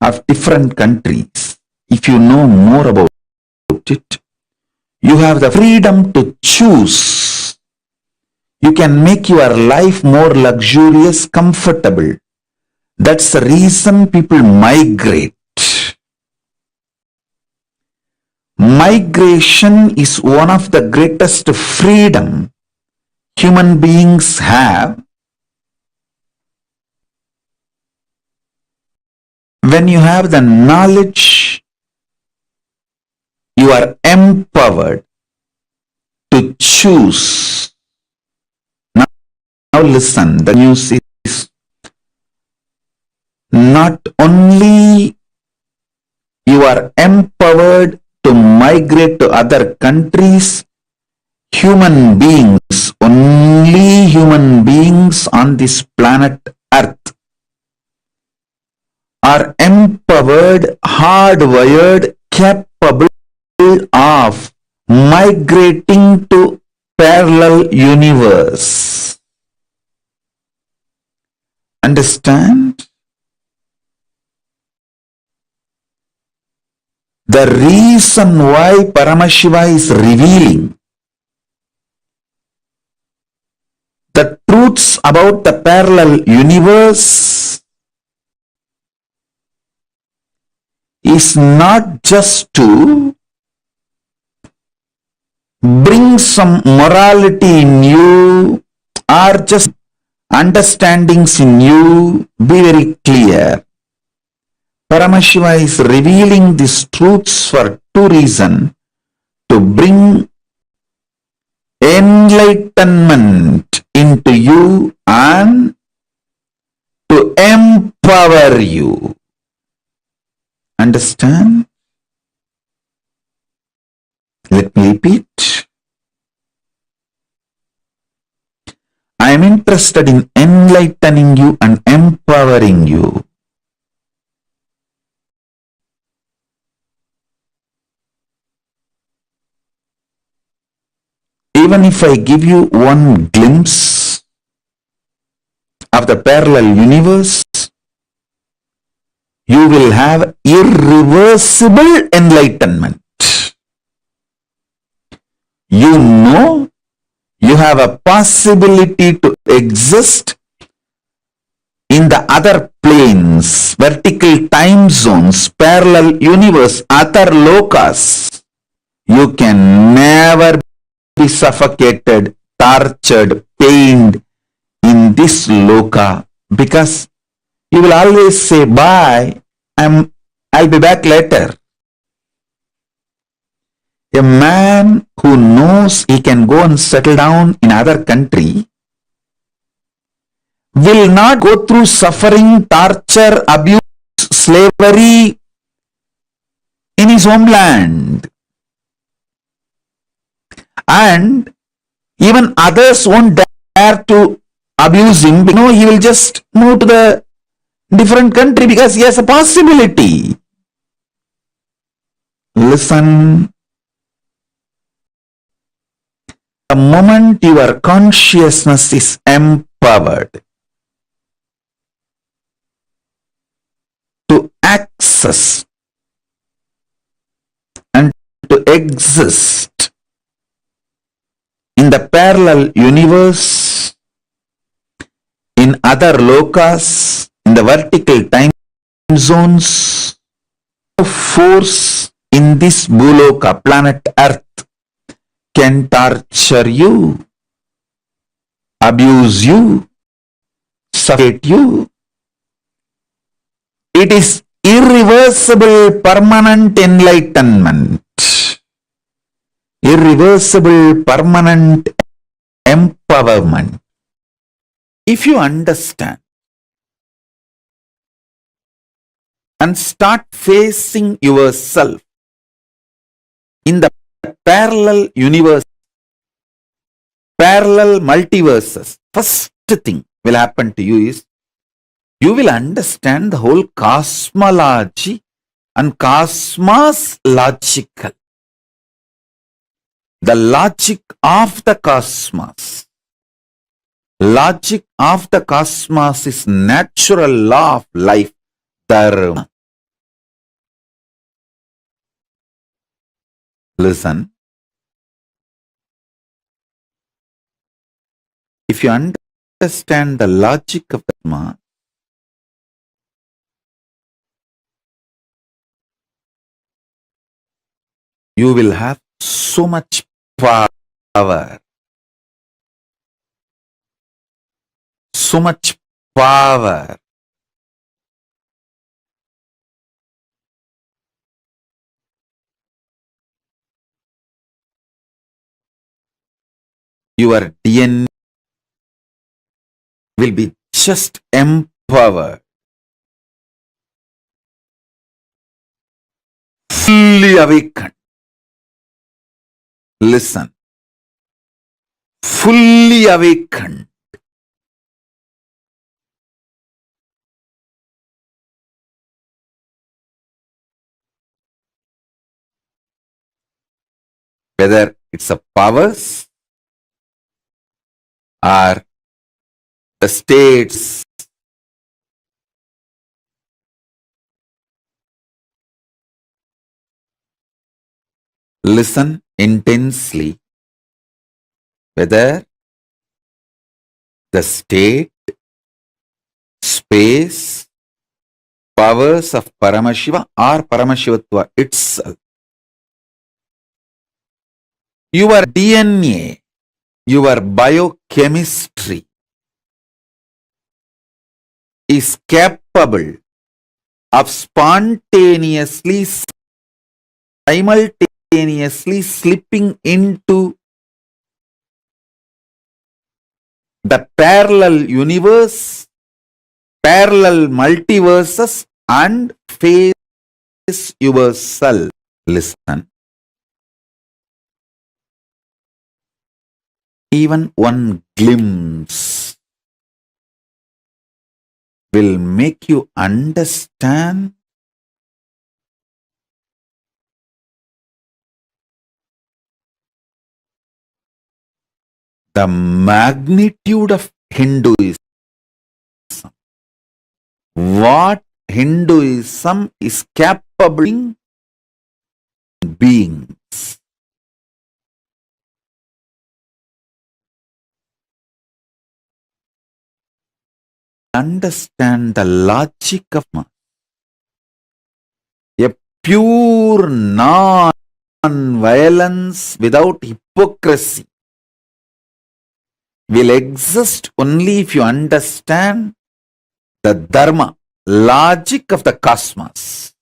of different countries, if you know more about it, you have the freedom to choose. You can make your life more luxurious, comfortable, That's the reason people migrate. Migration is one of the greatest freedom human beings have. When you have the knowledge, you are empowered to choose. Now listen, the news is not only you are empowered to migrate to other countries, human beings, only human beings on this planet Earth are empowered, hardwired, capable of migrating to parallel universe. Understand? The reason why Paramashiva is revealing the truths about the parallel universe is not just to bring some morality in you or just understandings in you. Be very clear. Paramashiva is revealing these truths for two reasons: to bring enlightenment into you and to empower you. Understand? Let me repeat. I am interested in enlightening you and empowering you. Even if I give you one glimpse of the parallel universe, you will have irreversible enlightenment. You know you have a possibility to exist in the other planes, vertical time zones, parallel universe, other lokas. You can never be suffocated, tortured, pained in this loka, because you will always say, bye, I'll be back later. A man who knows he can go and settle down in other country will not go through suffering, torture, abuse, slavery in his homeland. And even others won't dare to abuse him. He will just move to the different country because he has a possibility. Listen. The moment your consciousness is empowered to access and to exist in the parallel universe, in other lokas, in the vertical time zones, no force in this Bhuloka, planet Earth, can torture you, abuse you, suffocate you. It is irreversible, permanent enlightenment. Irreversible, permanent empowerment. If you understand and start facing yourself in the parallel universe, parallel multiverses, first thing will happen to you is you will understand the whole cosmology and cosmos logical. The logic of the cosmos. Logic of the cosmos is natural law of life, dharma. Listen. If you understand the logic of the Dharma, you will have so much power. So much power. Your DNA will be just empowered, fully awakened. Listen, fully awakened. Whether it's a powers or the states, listen intensely. Whether the state, space, powers of Paramashiva or Paramashivatva itself. Your DNA, your biochemistry is capable of spontaneously, simultaneously slipping into the parallel universe, parallel multiverses, and face yourself. Listen. Even one glimpse will make you understand the magnitude of Hinduism. What Hinduism is capable of beings. Understand the logic of a pure non-violence without hypocrisy will exist only if you understand the dharma, logic of the cosmos.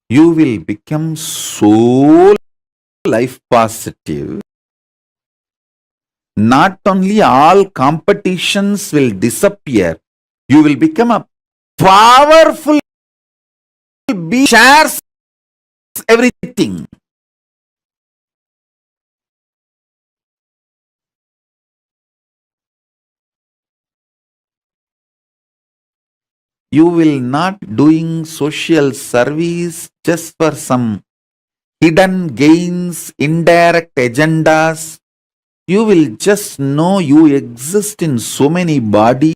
You will become so life positive. Not only all competitions will disappear, you will become a powerful being, shares everything. You will not doing social service just for some hidden gains, indirect agendas. You will just know you exist in so many bodies.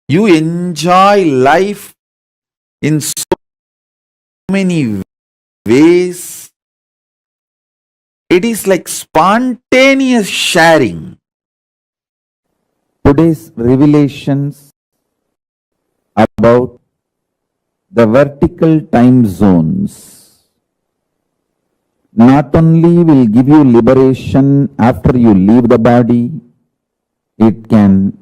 You enjoy life in so many ways. It is like spontaneous sharing. Today's revelations about the vertical time zones not only will give you liberation after you leave the body, it can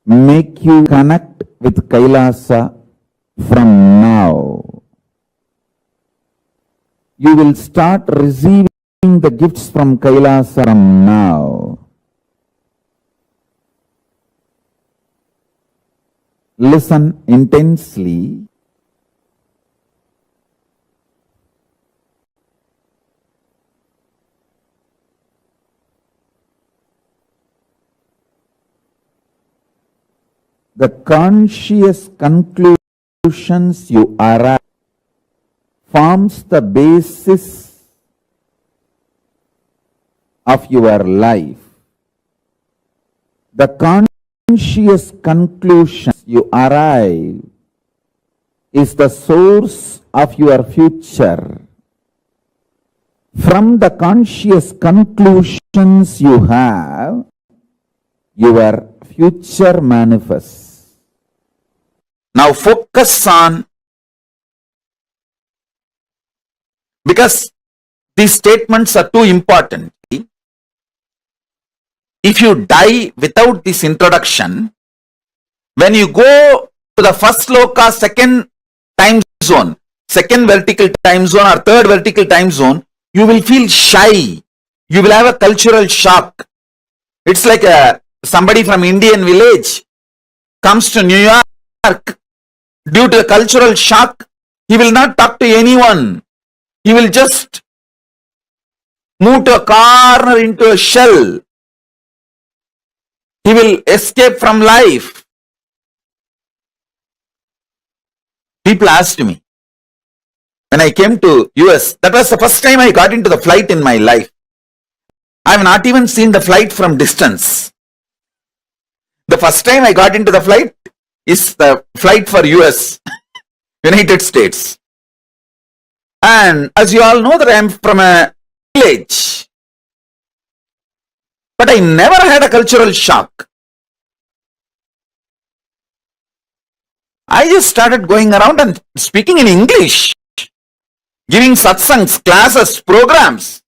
make you connect with Kailasa from now. You will start receiving the gifts from Kailasa from now. Listen intensely. The conscious conclusions you arrive forms the basis of your life. The conscious conclusions you arrive is the source of your future. From the conscious conclusions you have, your future manifests. Now focus on, because these statements are too important. If you die without this introduction, when you go to the first loka, second time zone, second vertical time zone or third vertical time zone, you will feel shy. You will have a cultural shock. It's like somebody from Indian village comes to New York. Due to a cultural shock, he will not talk to anyone. He will just move to a corner into a shell. He will escape from life. People asked me, when I came to US, that was the first time I got into the flight in my life. I have not even seen the flight from distance. The first time I got into the flight is the flight for US, United States. And as you all know that I am from a village, but I never had a cultural shock. I just started going around and speaking in English, giving satsangs, classes, programs.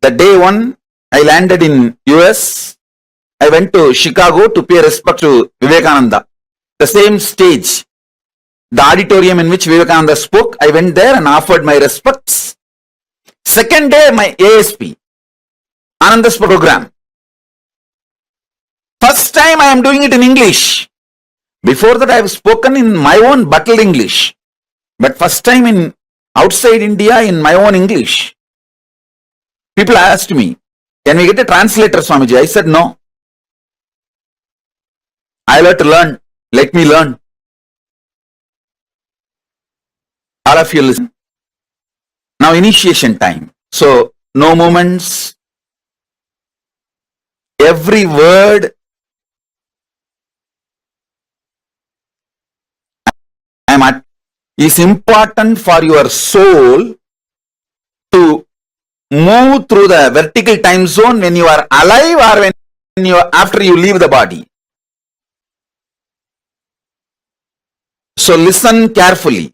The day one I landed in US, I went to Chicago to pay respect to Vivekananda. The same stage, the auditorium in which Vivekananda spoke, I went there and offered my respects. Second day, my ASP, Ananda's program. First time I am doing it in English. Before that I have spoken in my own bottled English. But first time in outside India in my own English. People asked me, can we get a translator, Swamiji? I said no. I'll have to learn. Let me learn. All of you listen. Now initiation time. So no movements. Every word is important for your soul to move through the vertical time zone when you are alive or when you after you leave the body. So listen carefully.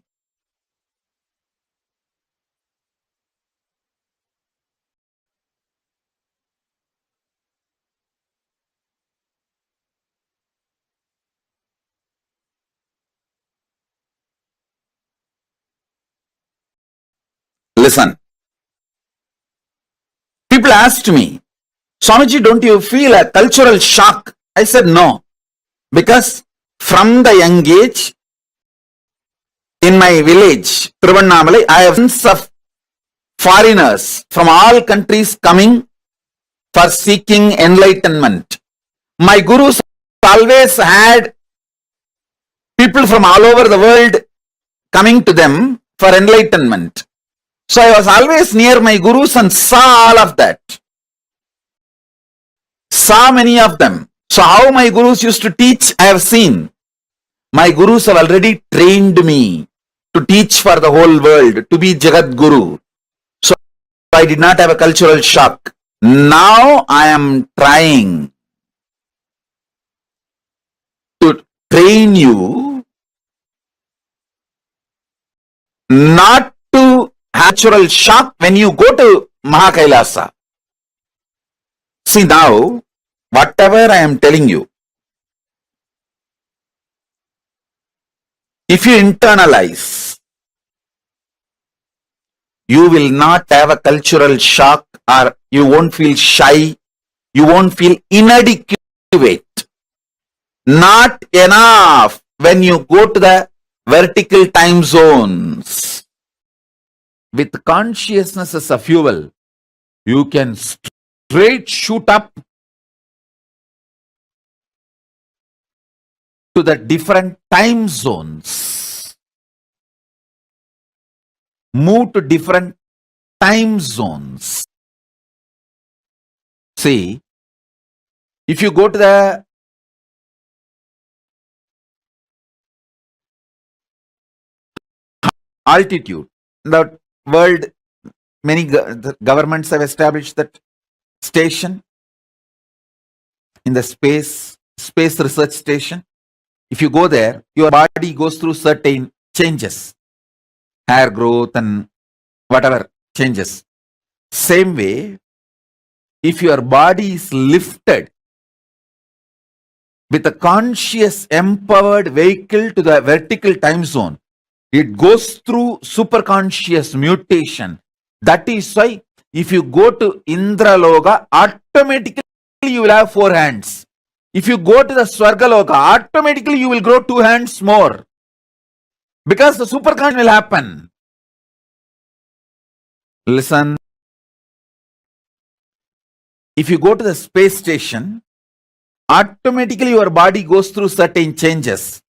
Listen. People asked me, Swamiji, don't you feel a cultural shock? I said no. Because from the young age, in my village, Tiruvannamalai, I have sons of foreigners from all countries coming for seeking enlightenment. My gurus always had people from all over the world coming to them for enlightenment. So I was always near my gurus and saw all of that. Saw many of them. So how my gurus used to teach, I have seen. My gurus have already trained me to teach for the whole world, to be Jagat Guru. So I did not have a cultural shock. Now I am trying to train you not to have cultural shock when you go to Mahakailasa. See now, whatever I am telling you, if you internalize, you will not have a cultural shock or you won't feel shy, you won't feel inadequate. Not enough when you go to the vertical time zones. With consciousness as a fuel, you can straight shoot up to the different time zones. Move to different time zones. See, if you go to the altitude. The world, many the governments have established that station in the space research station. If you go there, your body goes through certain changes, hair growth and whatever changes. Same way, if your body is lifted with a conscious empowered vehicle to the vertical time zone, it goes through superconscious mutation. That is why if you go to Indraloka, automatically you will have 4 hands. If you go to the Swargaloka, automatically you will grow 2 hands more. Because the superconscious will happen. Listen. If you go to the space station, automatically your body goes through certain changes.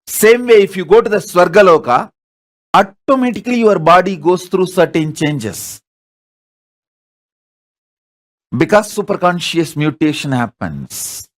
Same way, if you go to the Swargaloka, automatically your body goes through certain changes. Because superconscious mutation happens.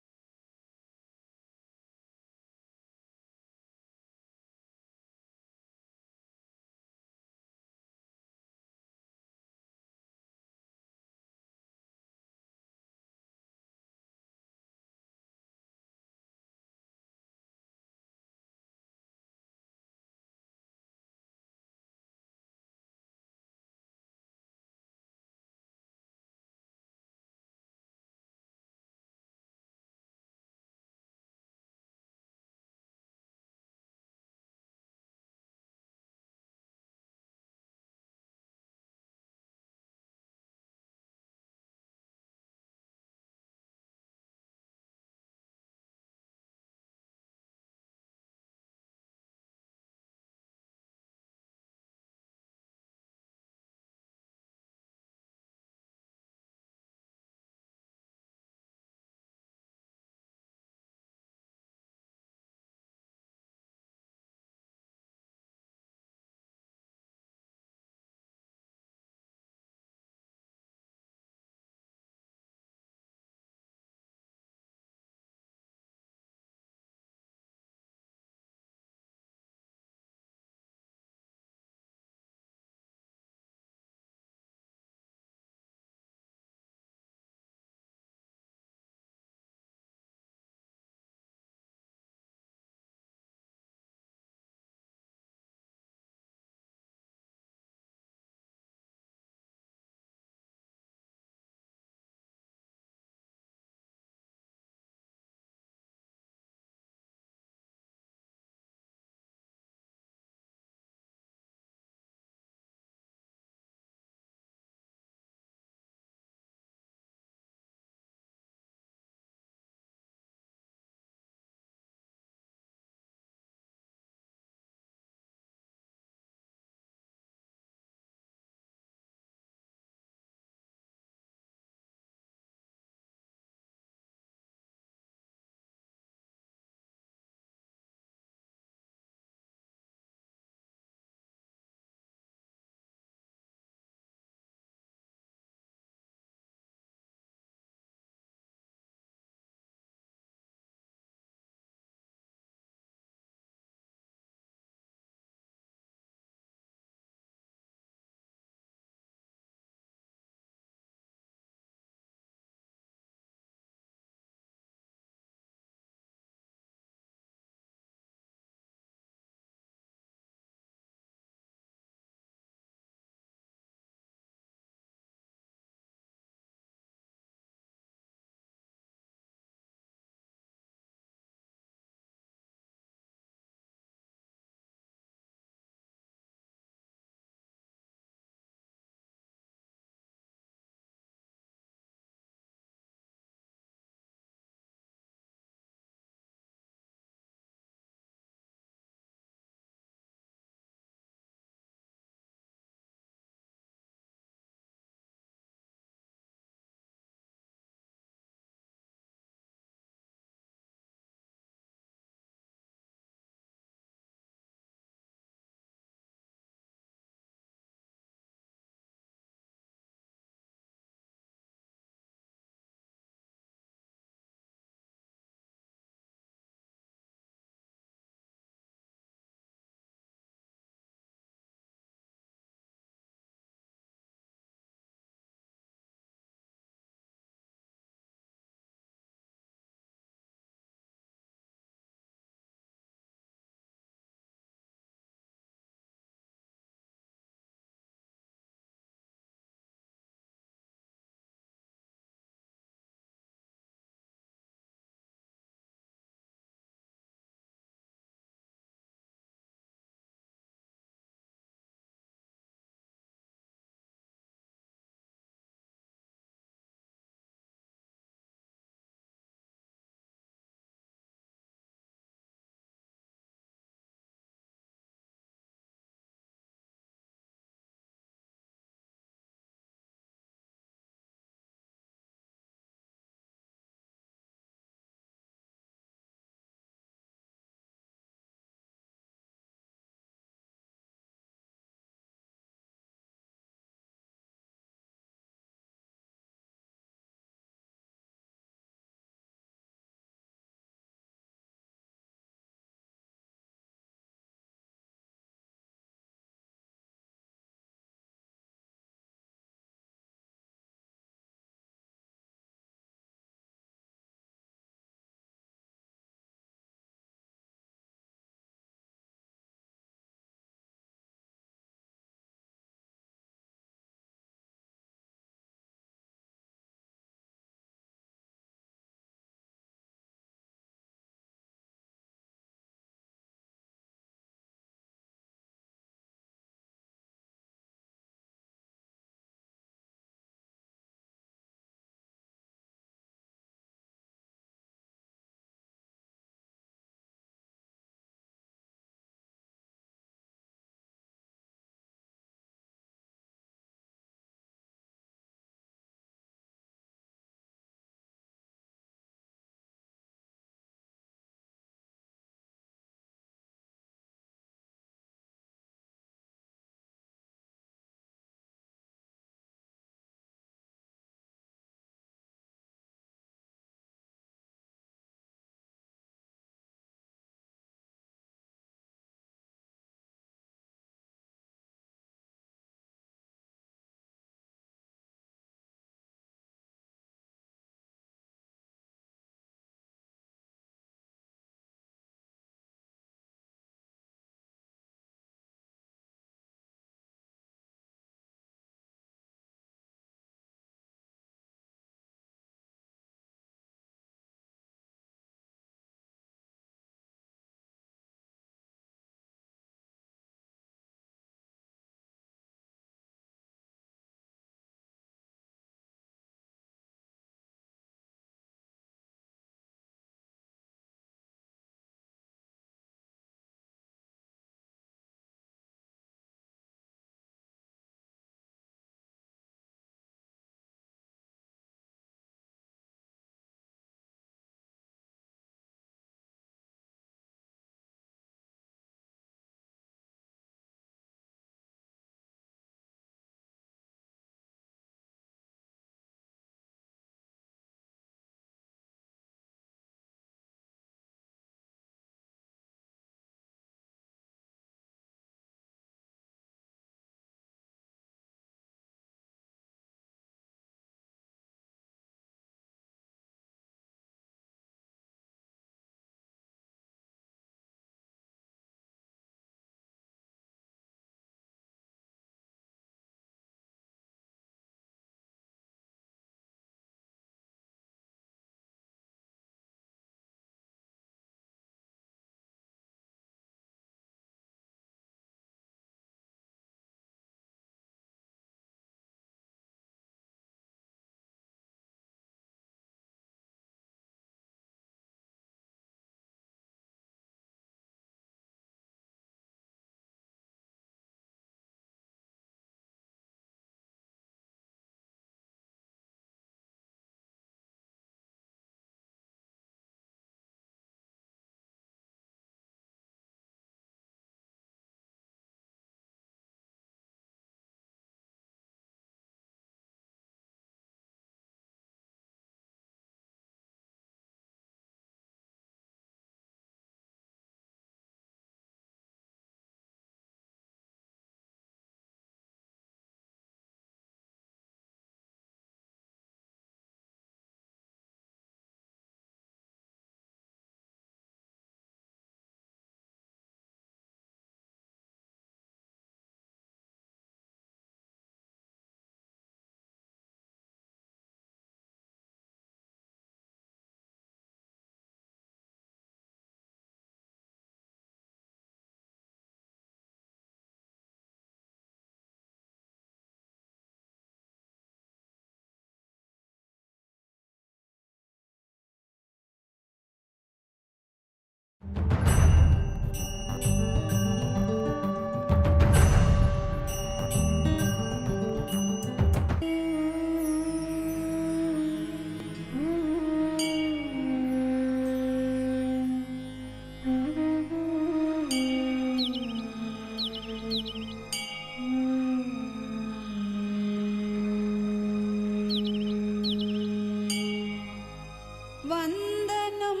వందనం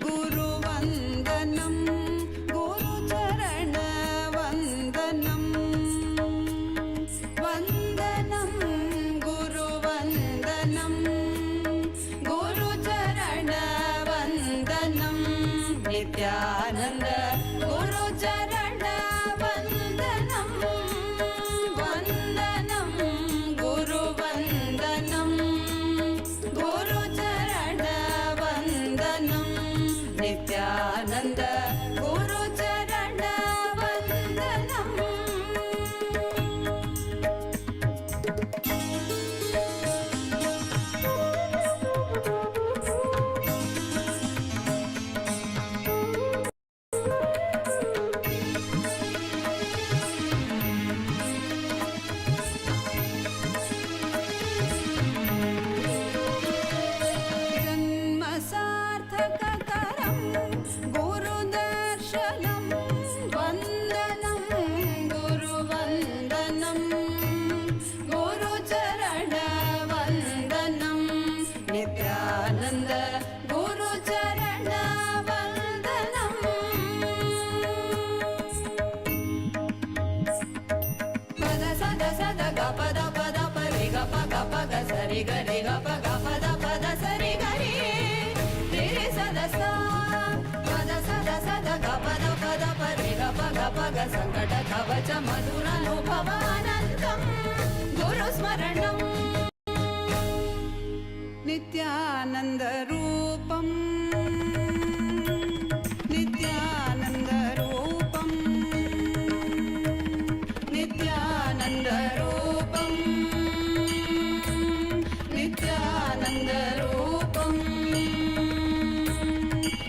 గురువందనం గురుచరణ వందనం వందనం గురువందనం గురుచరణ వందనం నిత్యానంద గురుచరణ వందనం వందనం గురువందనం గురుచరణ వందనం నిత్యానంద గురుచరణ వందనం జన్మసార్థకకరం గురుదర్శనం వందనం గురువందనం గురుచరణ వందనం నిత్యానంద గురుచరణ వందనం పద సద సద గ పద పద పరి గ ప గ ప గ సరి గ రి గ ప గ పద పద సరి గ రి రి రి సద సా పద సద సద గ పద పద పరి గ ప గ ప గ సంకట కవచ మధురానుభవానందం గురు స్మరణం నిత్యానంద రూపం నిత్యానంద రూపం నిత్యానంద రూపం నిత్యానంద రూపం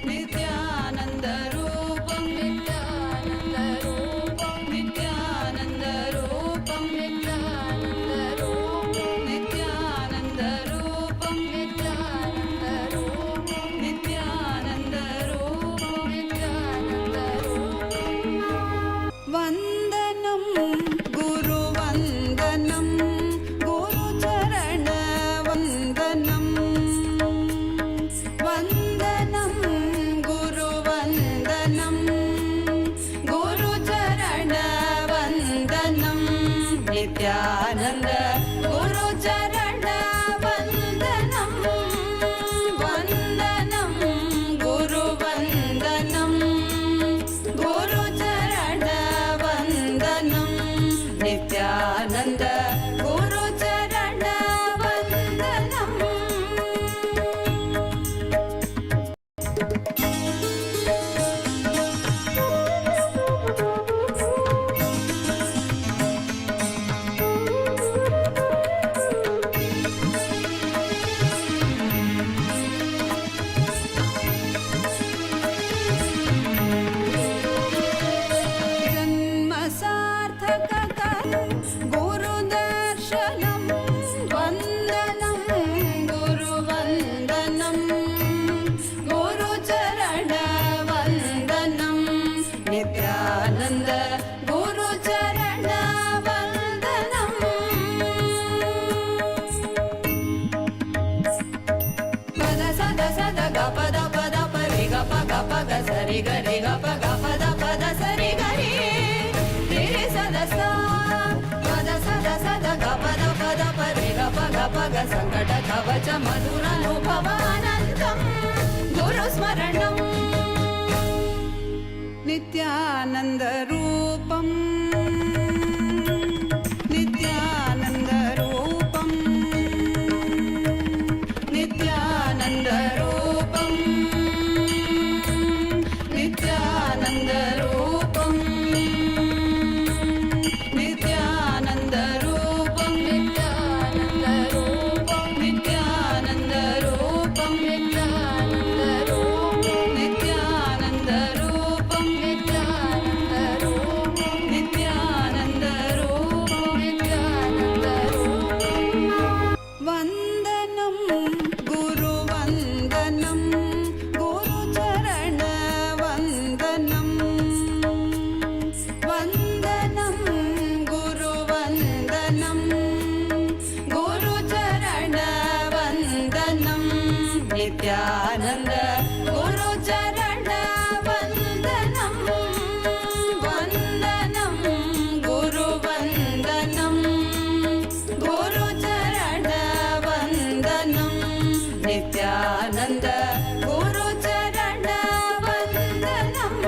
నిత్యానంద రూపం నిత్యానంద రూపం నిత్యానంద రూపం నిత్యానంద రూపం నిత్యానంద రూపం నిత్యానంద రూపం నిత్యానంద రూపం నిత్యానంద రూపం వందనం గురువందనం గురుచరణ వందనం వందనం గురువందనం గురుచరణ వందనం నిత్యానంద గురుచరణ వందనం వందనం గురువందనం గురుచరణ వందనం నిత్యానంద గురుచరణ వందనం జన్మసార్థకకరం గురుదర్శనం వందనం గురువందనం గురుచరణ వందనం నిత్యానంద గురుచరణ వందనం పద సద సద గ పద పద పరి గ ప గ ప గ సరి గ రి గ ప గ పద పద సరి గ రి రి రి సద సా పద సద సద గ పద పద పరి గ ప గ ప గ సంకట కవచ మధురానుభవానందం గురు స్మరణం నిత్యానంద రూపం నిత్యానంద రూపం నిత్యానంద రూపం నిత్యానంద రూపం నిత్యానంద రూపం నిత్యానంద రూపం నిత్యానంద రూపం నిత్యానంద రూపం నిత్యానంద రూపం నిత్యానంద రూపం నిత్యానంద రూపం నిత్యానంద రూపం వందనం గురువందనం नित्यानन्द गुरुचरण वन्दनं वन्दनं गुरुवन्दनं गुरुचरण वन्दनं नित्यानन्द गुरुचरण वन्दनम्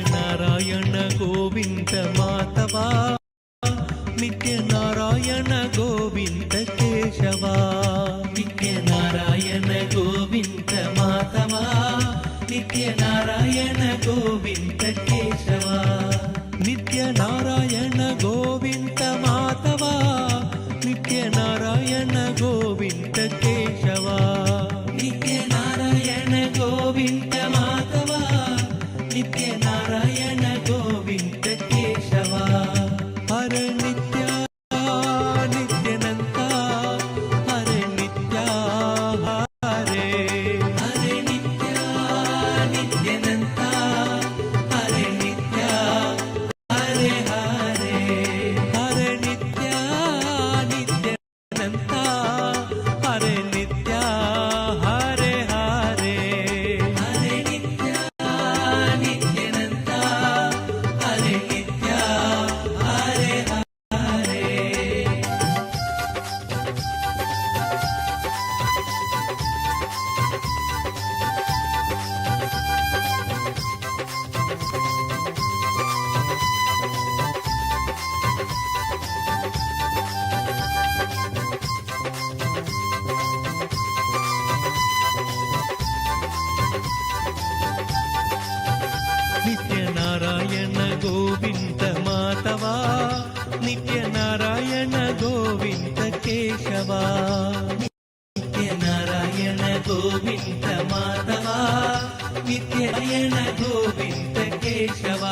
नारायण गोविंद माधवा नित्य नारायण गोविंद केशवा नित्य नारायण गोविंद माधवा नित्य नारायण गोविंद केशवा नित्य नारायण गोविंद माधवा नित्य नारायण गोविंद केशवा नित्य नारायण गोविंद माधवा नित्य नारायण गोविंद केशवा हर नित्य नित्यानंता हरे नित्या हरे हरे नित्य नित्यानंता हरे नित्या हरे हरे हरे नित्य नित्यानंता हरे नित्या हरे हरे हरे नित्य नित्यानंता हरे नित्या हरे हरे नित्य नारायण गोविंद माधवा नित्य नारायण गोविंद केशवा नित्य नारायण गोविंद माधवा नित्यनारायण गोविन्द केशव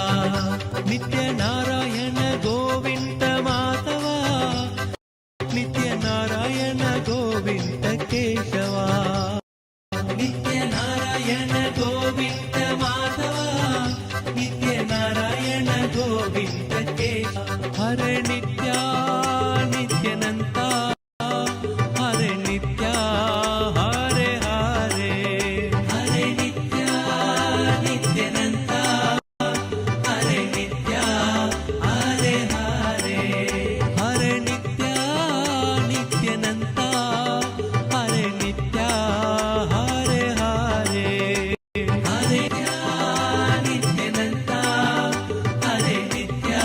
नित्यनारायण गोविन्द माधव नित्यनारायण गोविन्द केशव नित्यनारायण गोविन्द माधव नित्यनारायण गोविन्द केशव हरे नित्या नित्यानन्ता हरे नित्या हरे हरे हरे नित्या नित्यानन्ता हरे नित्या हरे हरे हरे नित्या नित्यानन्ता हरे नित्या हरे हरे हरे नित्यानन्ता हरे नित्या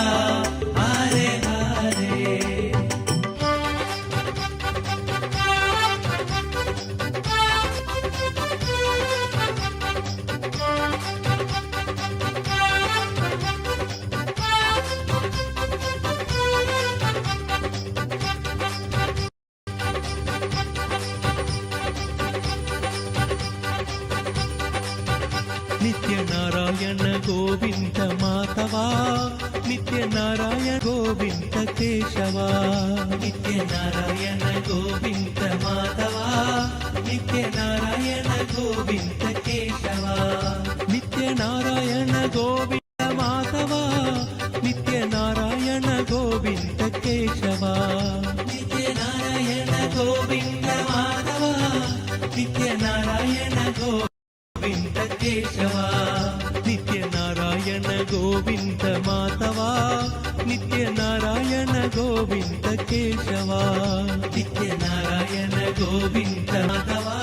हरे हरे नित्यनारायण गोविन्द माधवा नित्यनारायण गोविन्द केशवा नित्यनारायण गोविन्द माधवा नित्यनारायण गोविन्द केशवा नित्यनारायण गोविन्द माधवा नित्यनारायण गोविन्द केशवा नित्यनारायण Govind Madhava नित्यनारायण Govind Keshav नित्यनारायण Govind Madhava नित्यनारायण Govind Keshav नित्यनारायण Govind Madhava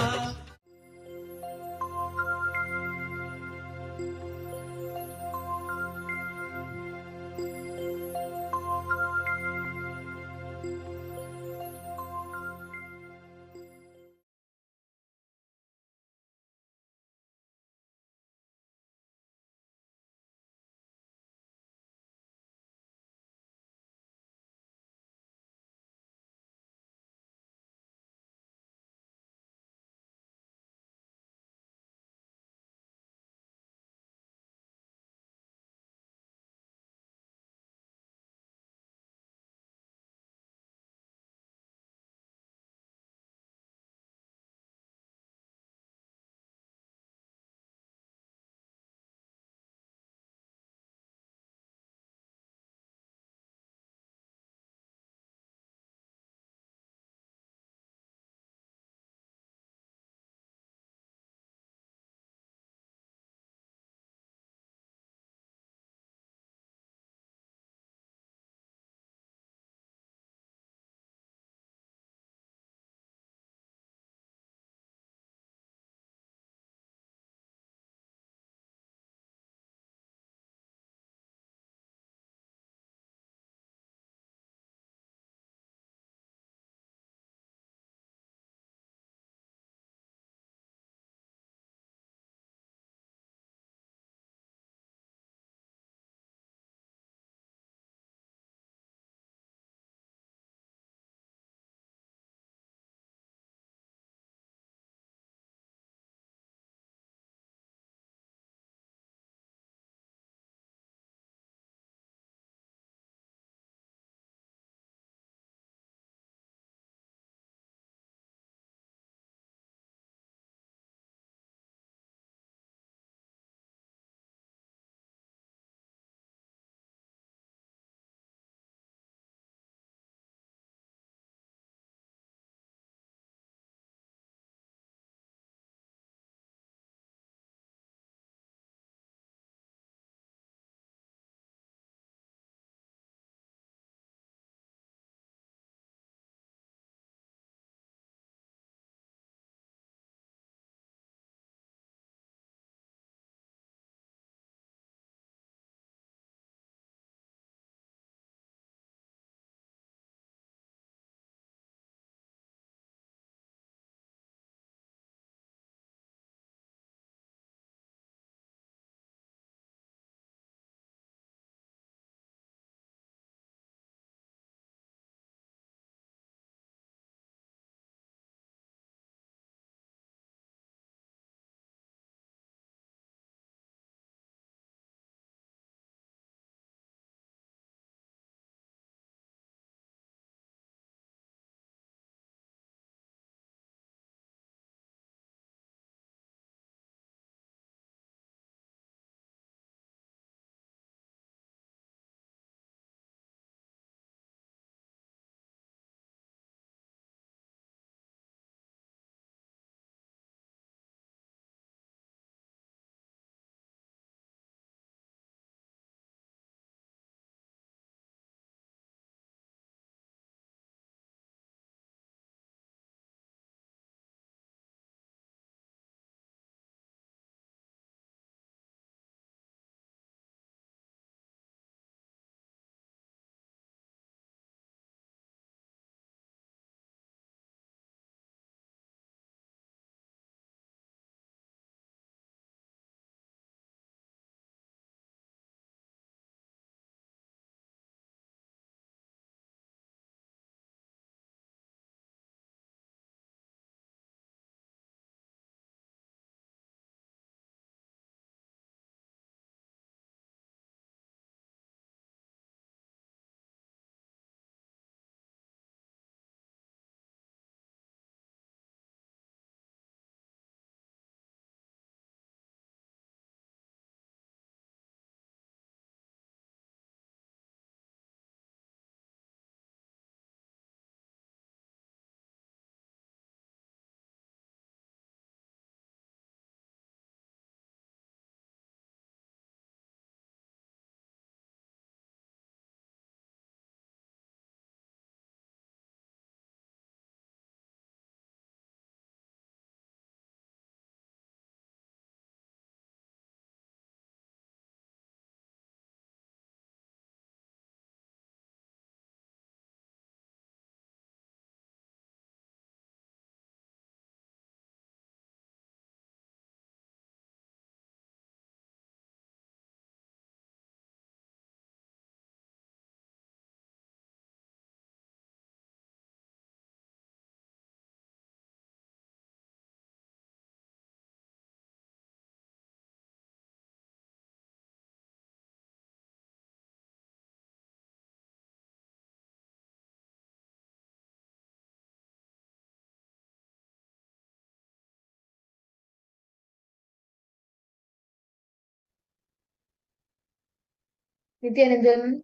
Nityanandam,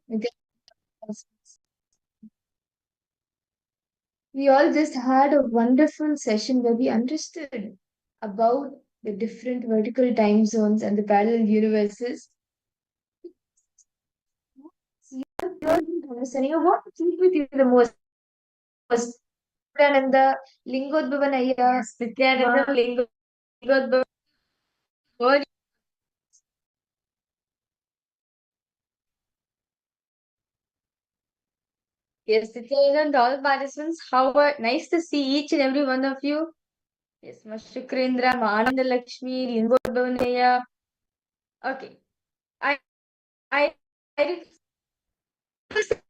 we all just had a wonderful session where we understood about the different vertical time zones and the parallel universes. Your understanding of what clicked with you the most was Nityananda, Lingodbhavanaya, Nityananda, Lingodbhavanaya. What? Yes, Nityananda and all participants, how nice to see each and every one of you. Yes, Mashukrendra, Mananda Lakshmi, Lingodbhavanaya. Okay. I I request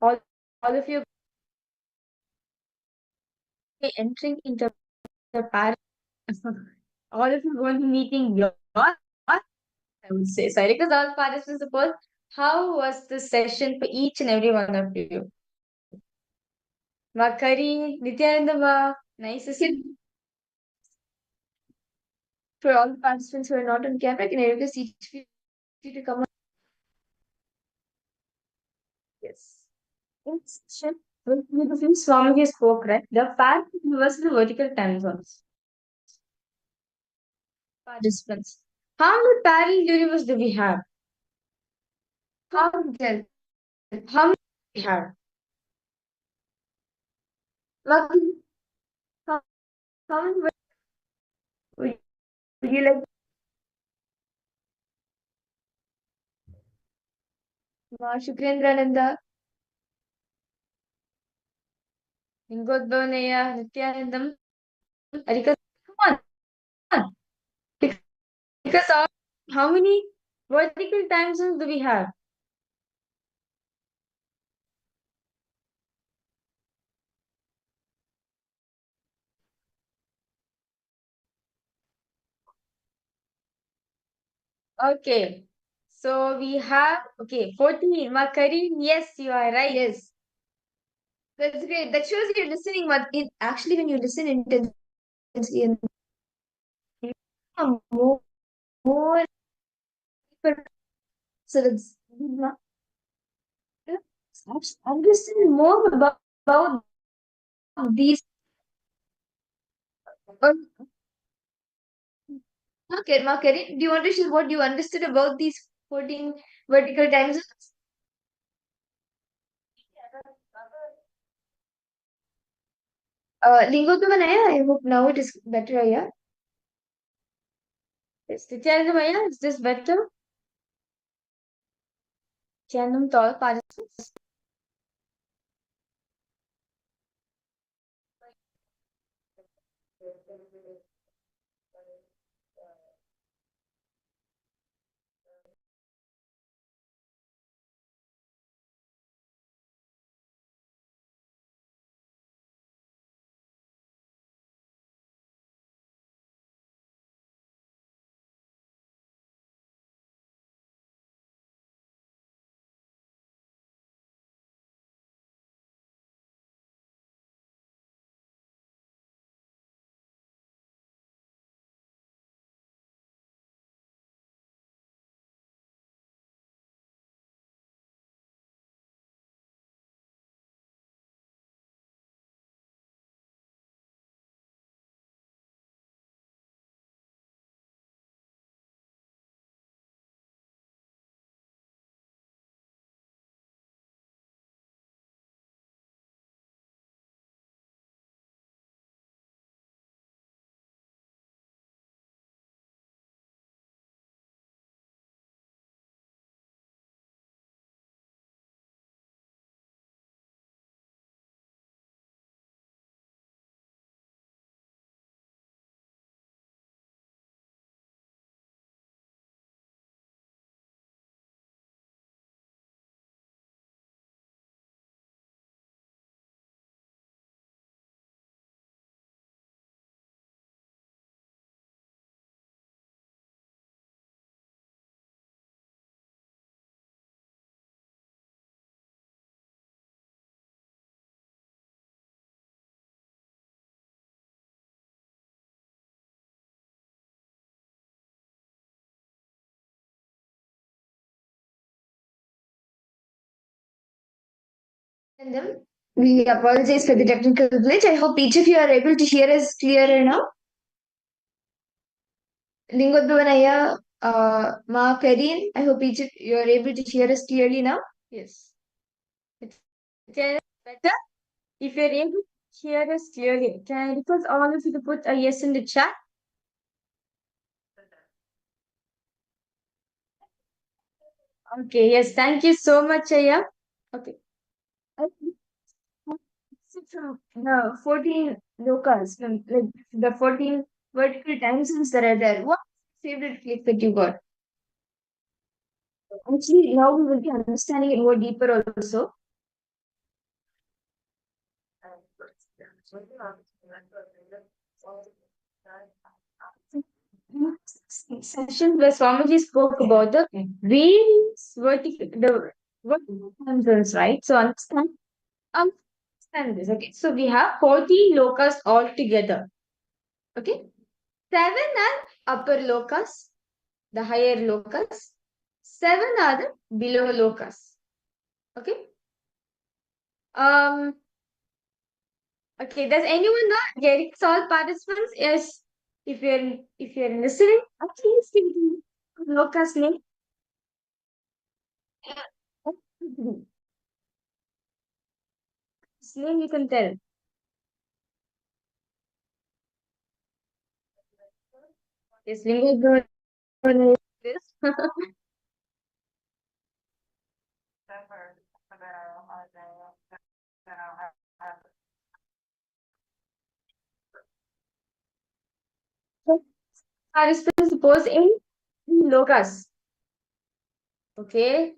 all, all of you entering into the parallel. All of you going to meeting your, I would say, sorry, because all participants suppose how was the session for each and every one of you? Makari, Nityananda ma, nice to see you. For all the participants who are not on camera, can I request each of you to come on? Yes. In this session, with the few Swamiji spoke, right? The fact universal vertical time zones. Participants. How many parallel universe do we have? How many? How many do we have? Luckily, how, how many would you like? Shukrendrananda, Lingodbhavanaya, Nityanandam, Arika. Come on. Because how many vertical time zones do we have? Okay. So we have, okay, 14. Makari, yes, you are right. Yes. That's great. That shows you're listening, but actually when you listen intensely and you become more so that's understand more about these. Okay, Makari, do you want to share what you understood about these 14 vertical time zones? Lingottamanaya, I hope now it is better, yeah? Yes, Nityanandamaya, is this better? Chandam tall participants. them. We apologize for the technical glitch. I hope each of you are able to hear us clearer now. Lingodhavanaya, Ma Karin, I hope each of you are able to hear us clearly now. Yes. It's better. If you're able to hear us clearly, can I request all of you to put a yes in the chat? Okay, yes, thank you so much, Aya. Okay. From the 14 lokas, from like the 14 vertical time zones that are there, what's your favorite clip that you got? Actually, now we will be understanding it more deeper also. Session where Swamiji spoke about the various vertical time zones, right? So understand this. Okay, so we have 14 lokas altogether. Okay, 7 are upper lokas, the higher lokas. 7 are the below lokas. Okay. Okay, does anyone know getting all participants? Yes. If you're listening, at least give the lokas name. His name you can tell. Yes, Lingo this. Participants suppose in lokas. Okay.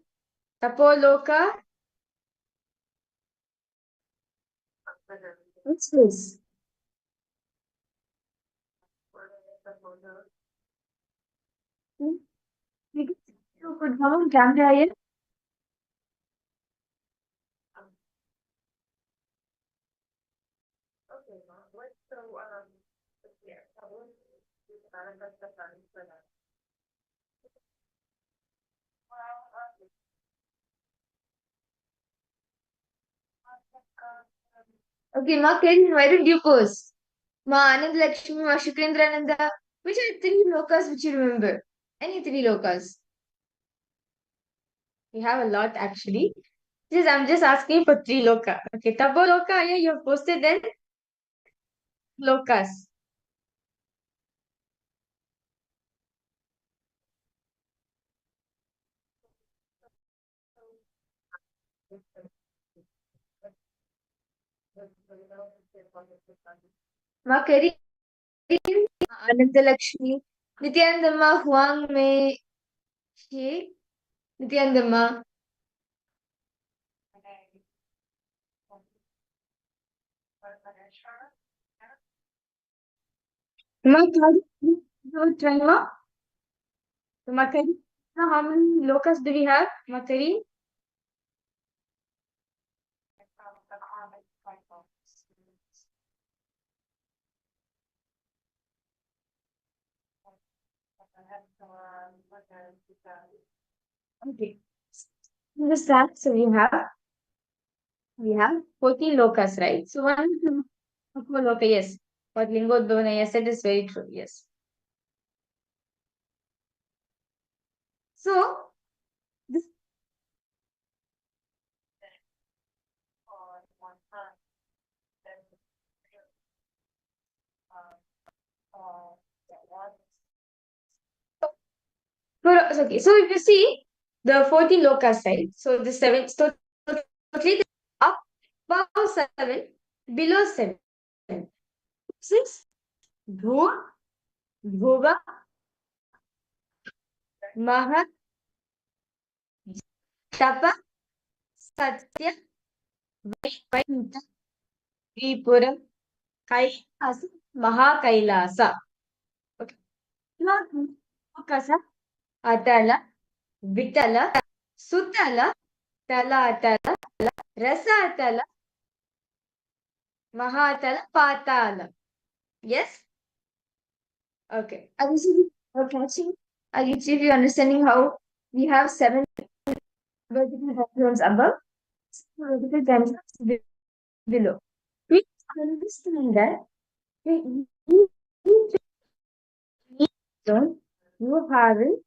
Tapoloka. What's this? You could come on camera here. Okay, Ma Kiran, why don't you pose? Ma Anand Lakshmi, Ma Shukrendraananda. Which are 3 lokas which you remember? Any 3 lokas? We have a lot actually. I'm just asking for 3 loka. Okay, Tabo loka, yeah, you have posted then lokas. Ma Karin, Ananda Lakshmi, Nityanandamma, Huang Mei, She, Nityanandamma. Ma Karin, try ma. So Ma Karin, how many lokas do we have? Ma Karin? Okay. Understand? So we have 14 lokas, right? So one loka, yes. What Lingodhavana said is very true, yes. So this okay, so if you see the 14 lokas, right? So the 7, so totally up above 7, below 7. 6, Bhu, Bhoga, Maha, Tapa, Satya, Vaikuntha, Tripura, Kailasa, Maha Kailasa. Okay. Lokasa, Atala, Vitala, Sutala, Talatala, Rasatala, Mahatala, Patala. Yes? Okay. Are you catching? Are you understanding how we have 7 vertical zones above? vertical dimensions below. We understand that in each zone you have an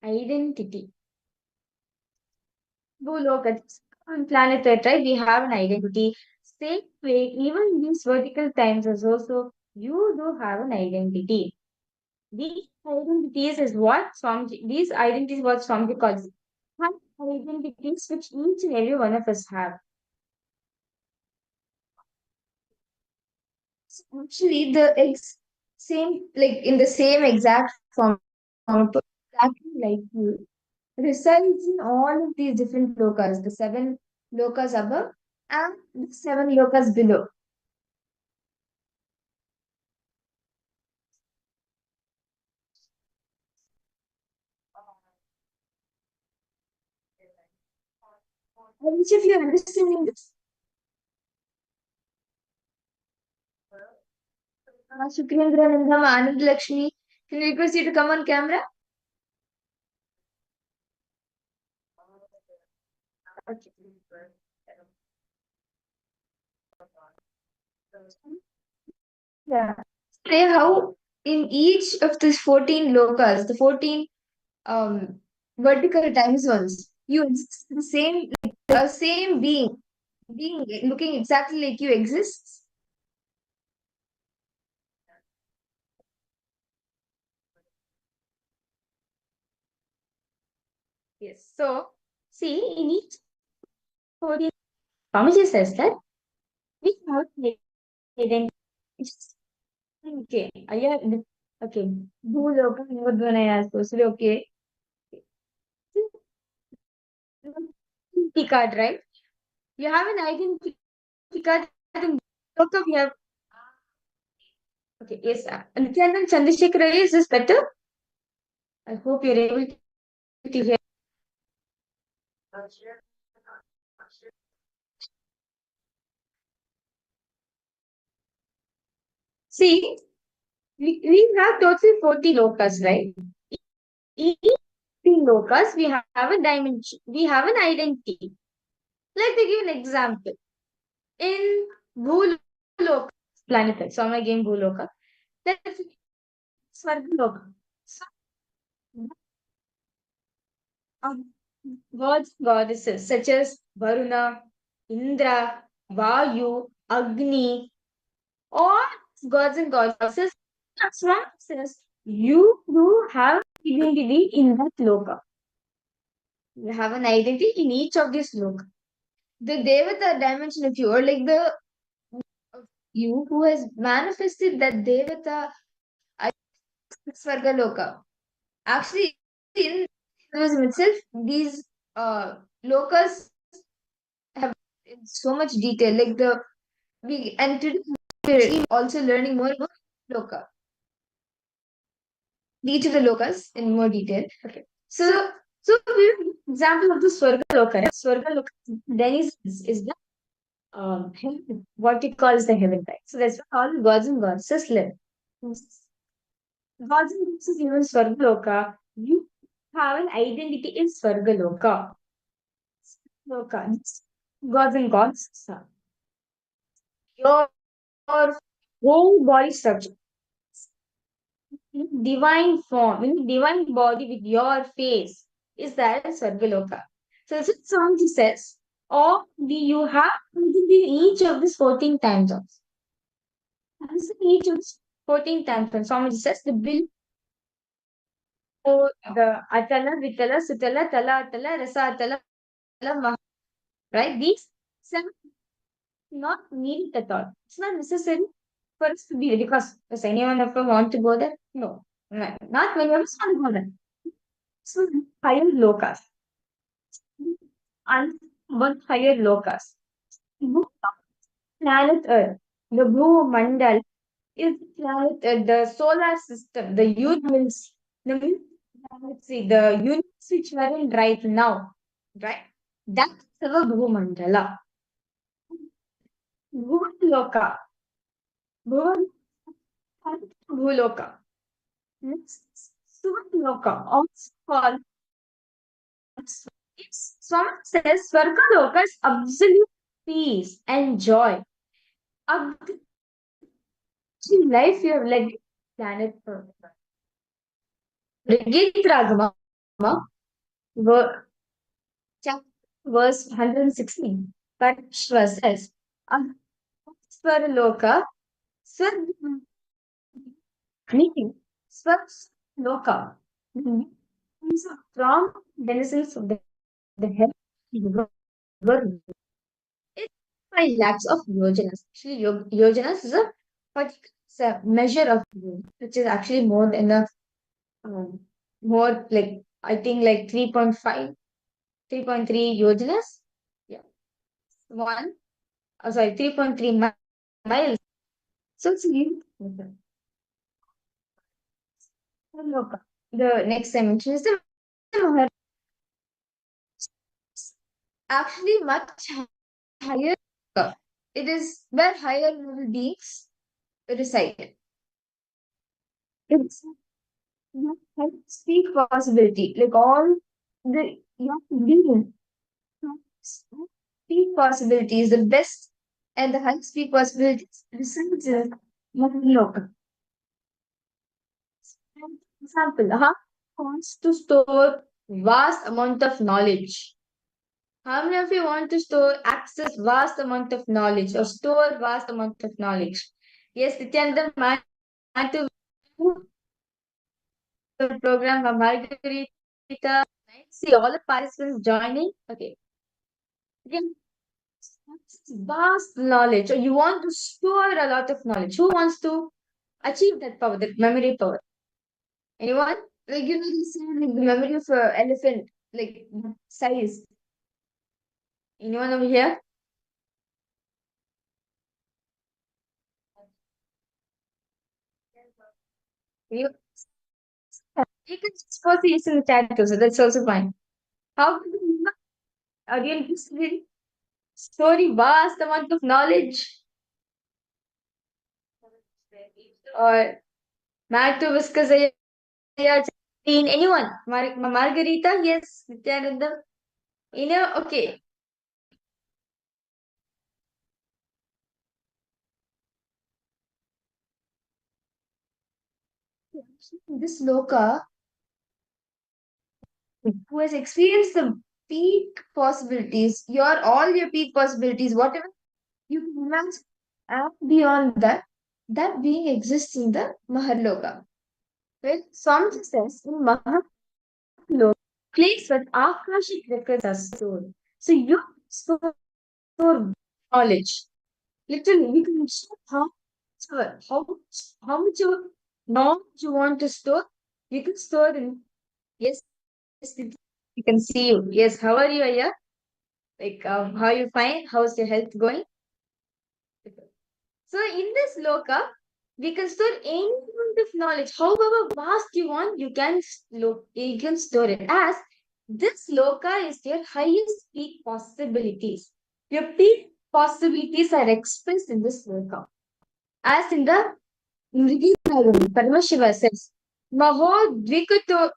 identity. Look at on planet Earth, right? We have an identity. Same way, even these vertical times is also you do have an identity. These identities is what Swamiji, these identities what Swamiji calls have identities which each and every one of us have. Actually, same like in the same exact form, exactly like you, resides in all of these different lokas, the seven lokas above and the seven lokas below. Which of you are understanding this? Shukrendra Nandam, Anand Lakshmi, can I request you to come on camera? Okay. Yeah. Say how in each of these 14 lokas, the 14 um, vertical time zones, you exist the same, like, a same being looking exactly like you exists. Yes. So, see, in each 14, Swamiji says that we have identity. Okay, okay. Bhuloka, Nvodvanaya, supposedly okay. Identity card, right? You have an identity card in Bhuloka, we have. Okay, yes. Nityanand Chandrasekhar, is this better? I hope you're able to hear. See, we have totally 40 lokas, right? Each lokas, we have a dimension, we have an identity. Let me give an example. In Bhuloka, planet, so I'm again Bhuloka. Let's Swargaloka. So, gods, goddesses such as Varuna, Indra, Vayu, Agni, all gods and goddesses. Swami says you do have identity in that loka. You have an identity in each of these loka. The Devata dimension of you, or like the you who has manifested that Devata Swargaloka. Actually, in Hinduism itself, these lokas have in so much detail. Like we and today we're also learning more about loka, each of the lokas in more detail. Okay, so we have an example of the Swarga loka. Right? Swarga loka then is the heaven, what we call as the heaven, right? So that's where all the gods and goddesses live. Gods and goddesses live in Swarga loka. You have an identity in Swarga loka. Loka, gods and gods. Your whole body structure, divine form, divine body with your face is that Swargaloka. So this song says, or do you have each of these 14 time zones? Each of these 14 time zones. Swamiji says the bill, the Atala, Vitala, Sutala, Tala, Atala, Rasa, Atala, right? These seven not needed at all. It's not necessary for us to be there because does anyone ever want to go there? No. Not many of us want to go there. So higher lokas and one higher lokas. Planet Earth, the blue mandal is the planet the solar system, the universe, the galaxy, the universe which we're in right now, right? That's our blue mandala. Bhuloka. Bhuloka. Next, Subloka, also called Swami says Swargaloka is absolute peace and joy. Absolute life you have led planet Earth. Brigid chapter verse 116. Parashva says, Swaraloka, Swar meaning Swaraloka, means from denizens of the heaven. It's 5 lakhs of yojanas. Actually, yojanas is it's a measure of which is actually more than a more like I think like 3.5, 3.3 yojanas. Yeah, one. Oh, sorry, 3.3 miles. So it's really the next dimension is the Mahar. Actually much higher. It is where higher level beings reside. It's your highest peak possibility. Like all the your being peak possibilities, the best and the highest peak possibilities resides in Mahaloka. Example, wants to store vast amount of knowledge. How many of you want to store, access vast amount of knowledge or store vast amount of knowledge? Yes, Nityananda, to the program, Margarita. See all the participants joining. Okay. Again, vast knowledge, or you want to store a lot of knowledge. Who wants to achieve that power, that memory power? Anyone? Like you know, this like the memory of an elephant, like size. Anyone over here? You, you can just post this in the chat too, so that's also fine. How do you again this story vast amount of knowledge or mad to whiskers anyone? Margarita, yes, Nityananda. Okay. This Loka who has experienced the peak possibilities, all your peak possibilities, whatever you can imagine, and beyond that, that being exists in the Maharloka. Well, Swamiji says in Maharloka, place where Akashic records are stored. So you store knowledge. Literally, we can store how much of knowledge you want to store. You can store in yes, you can see you. Yes, how are you, Aya? Like, how you fine? How's your health going? So in this loka, we can store any amount of knowledge, however vast you want, you can store it. As this loka is your highest peak possibilities. Your peak possibilities are expressed in this loka. As in the Paramashiva says, Maho Dvikuto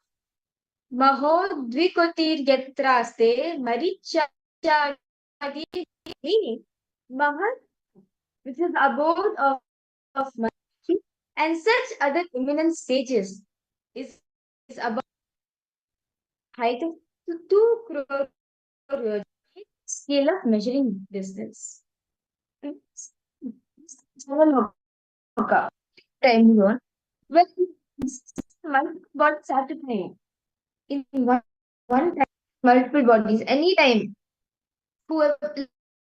Mahodvikotiryatraste Marichadi Mahar, which is abode of Maharishi, and such other eminent stages is about height of 2 crore yojanas, scale of measuring distance. Time zone, when multiple bodies have to play in one time, multiple bodies, anytime whoever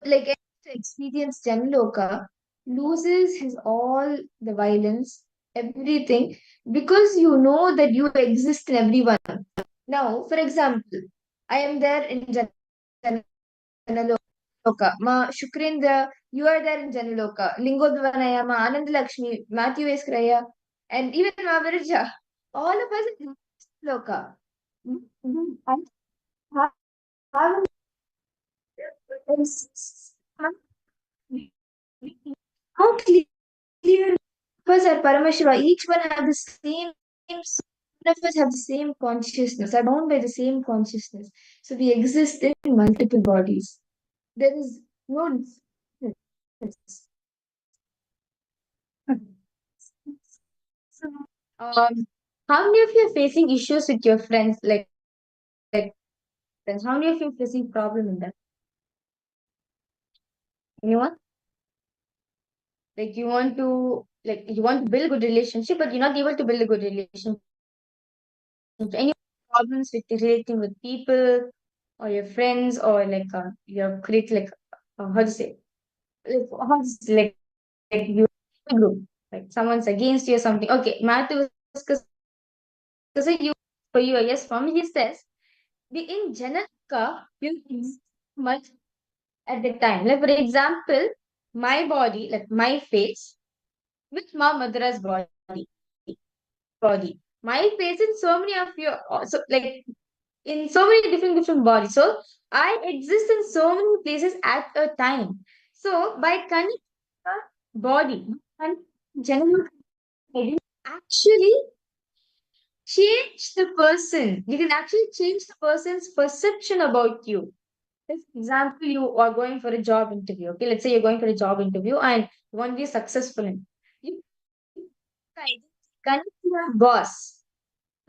like experience Janloka loses his all the violence, everything, because you know that you exist in everyone. Now, for example, I am there in Janaloka. Ma Shukrendra, you are there in Janaloka. Lingodvanaya, Ma Anand Lakshmi, Matthew Eskraya, and even Ma Virja. All of us in Janaloka. I have how clear because at Paramashiva, each one have the same soul of us have the same consciousness, are bound by the same consciousness. So we exist in multiple bodies. There is no difference. So, how many of you are facing issues with your friends? Like friends, how many of you are facing problem in that? Anyone? Like you want to build a good relationship, but you're not able to build a good relationship. Any problems with relating with people or your friends or your create how to say like you group, like someone's against you or something. Okay, Matthew was you for you. Yes, for me he says the in Janaka you much at the time. Like for example, my body, like my face with Ma Madra's body. My face in so many of your so like in so many different bodies. So I exist in so many places at a time. So by connecting the body and general actually change the person. You can actually change the person's perception about you. For example, you are going for a job interview. Okay, let's say you're going for a job interview and you want to be successful in. You connect to your boss.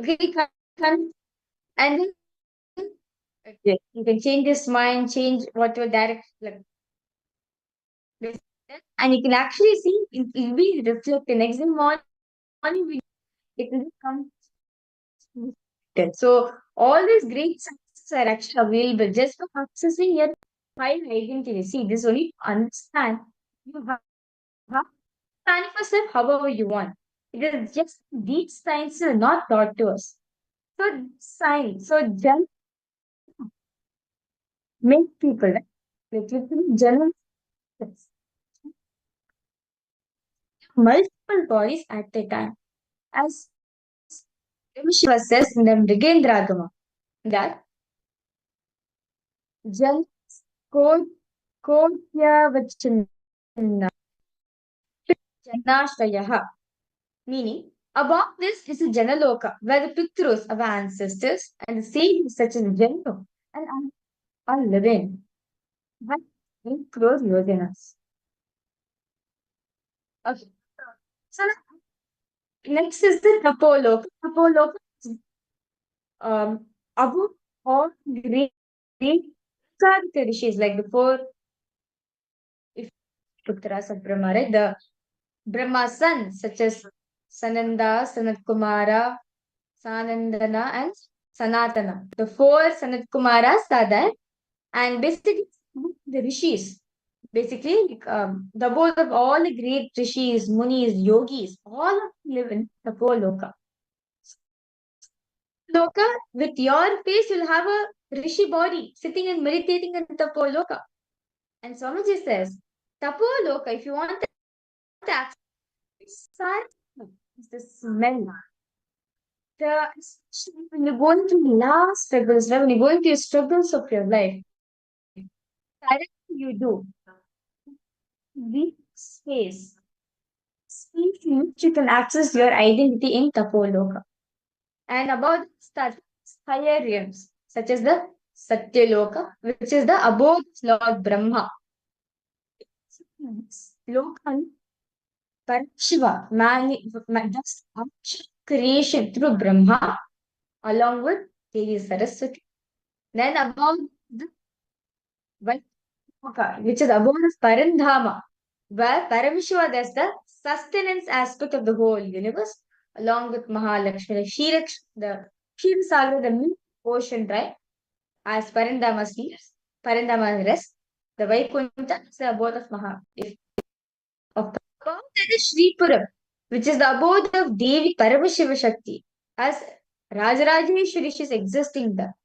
Okay, connect, and then okay, you can change his mind, change what your direct like, and you can actually see it will be reflected next day morning. It will come. So all these great successes are actually available just for accessing your high identity. See, this only to understand you have to manifest it however you want. It is just these signs are not taught to us. So signs, so just make people right? Like literally general multiple bodies at a time. As Shiva says in the Mrigendragama that Jal Kotyavachinna Janashraya, meaning above this is a Janaloka, where the Pitrus, our ancestors, and the sages such as Janu and are living. But in crore yojanas. Okay. So next is the Tapoloka. Tapoloka is above all great rishis, like the four if Putras of Brahma, right? The Brahma sons, such as Sananda, Sanat Kumara, Sanandana, and Sanatana. The four Sanat Kumaras are there, and basically the rishis. Basically, the both of all the great rishis, munis, yogis, all of them live in the Loka. Loka, with your face, you'll have a rishi body sitting and meditating in Tapoloka. And Swamiji says, Tapoloka, if you want to access the smell. When you're going through the last struggles, right? When you're going through the struggles of your life, directly you do. This space in which you can access your identity in Tapoloka. And about that higher realms, such as the Satyaloka, which is the abode of Lord Brahma. Lokan Paramashiva, just creation through Brahma, along with Devi Saraswati. Then about the Vaikuntha, which is abode of Parandhama, where Paramashiva does the sustenance aspect of the whole universe, along with Mahalakshmi, like the Kshimasagar, the milk ocean, right? As Parandhama sleeps, Parandhama rests, the Vaikuntha is the abode of of above that is Sripuram, which is the abode of Devi Paramashiva Shakti, as Rajarajeshwari is existing there.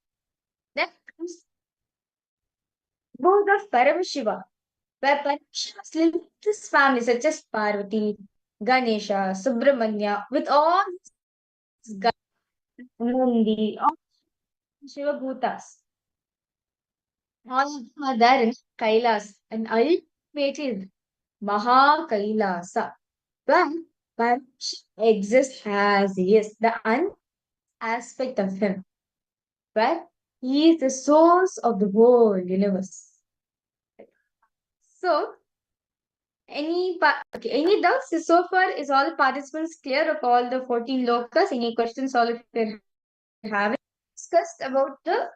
Then comes abode of Paramashiva, where Paramashiva lives with his family, such as Parvati, Ganesha, Subramanya, with all his Nandi, all Shiva Bhutas. All of them are there in Kailas, and ultimately Maha Kailasa, where Paramashiva exists as he is, the aspect of him, where he is the source of the whole universe. So, any doubts? So far, is all the participants clear of all the 14 lokas? Any questions all of you having? Discussed about the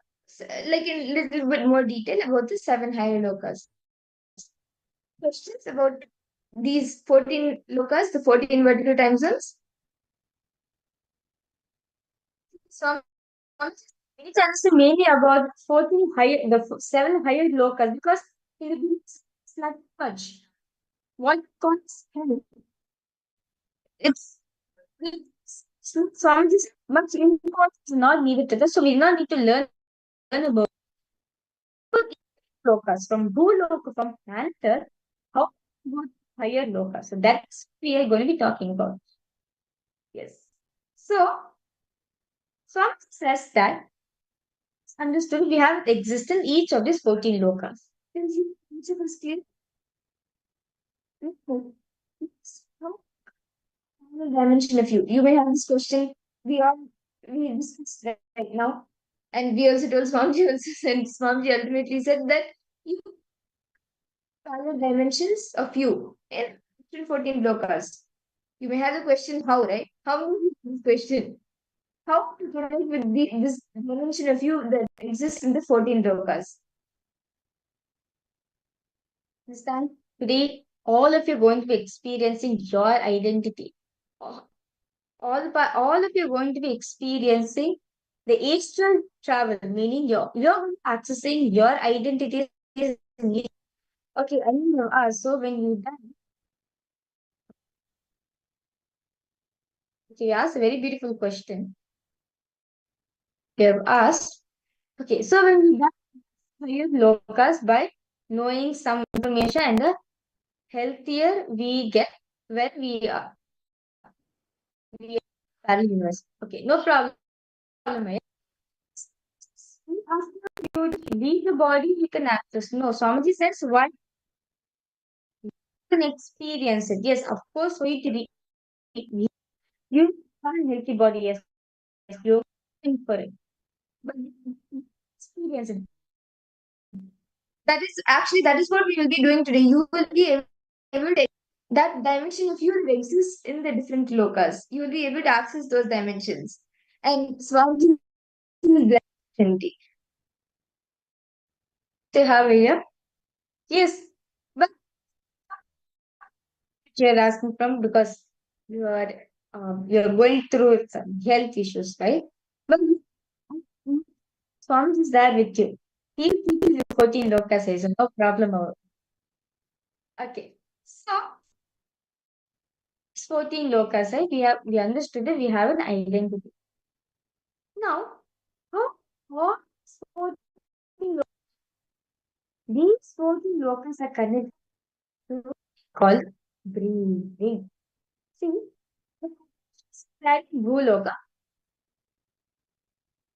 like in little bit more detail about the 7 higher lokas. Questions about these 14 lokas, the 14 vertical time zones? So many times mainly about 14 higher, the 7 higher lokas, because in the beginning it's not much. What causes hell? It's so just much importance is not needed to this, so we not need to learn about lokas from Bhuloka, from planter, how to go to higher lokas. So that's we are going to be talking about. Yes. So some says that understood we have existence each of these 14 lokas. Each of us clear? How will dimension of you? You may have this question. We are we discussed right now. And we also told Swamiji also said Swamiji ultimately said that you have dimensions of you in 14 lokas. You may have the question how, right? How will you this question? How to connect with this dimension of you that exists in the 14 lokas? Understand? Today, all of you are going to be experiencing your identity. All of you are going to be experiencing the astral travel, meaning you're accessing your identities. Okay, I know. So when you die, okay, you asked a very beautiful question. You have asked, okay, so when we die, we use lokas by knowing some information, and the healthier we get when we are parallel universe. Okay, no problem. After you leave the body, you can access. No, Swamiji says what you can experience it. Yes, of course, for you to you have a healthy body. Yes, you're looking for it, but you experience it. That is what we will be doing today. You will be able to that dimension of you will exist in the different lokas. You will be able to access those dimensions. And Swamiji is the opportunity to have here. Yes, but you're asking from because you're going through some health issues, right? But Swami is there with you. He'll keep you 14 lokas, says no problem about it. Okay. So 14 lokas, right? We understood that we have an identity. Now, how what 14 lokas? These 14 lokas are connected to called breathing. See, that Bhuloka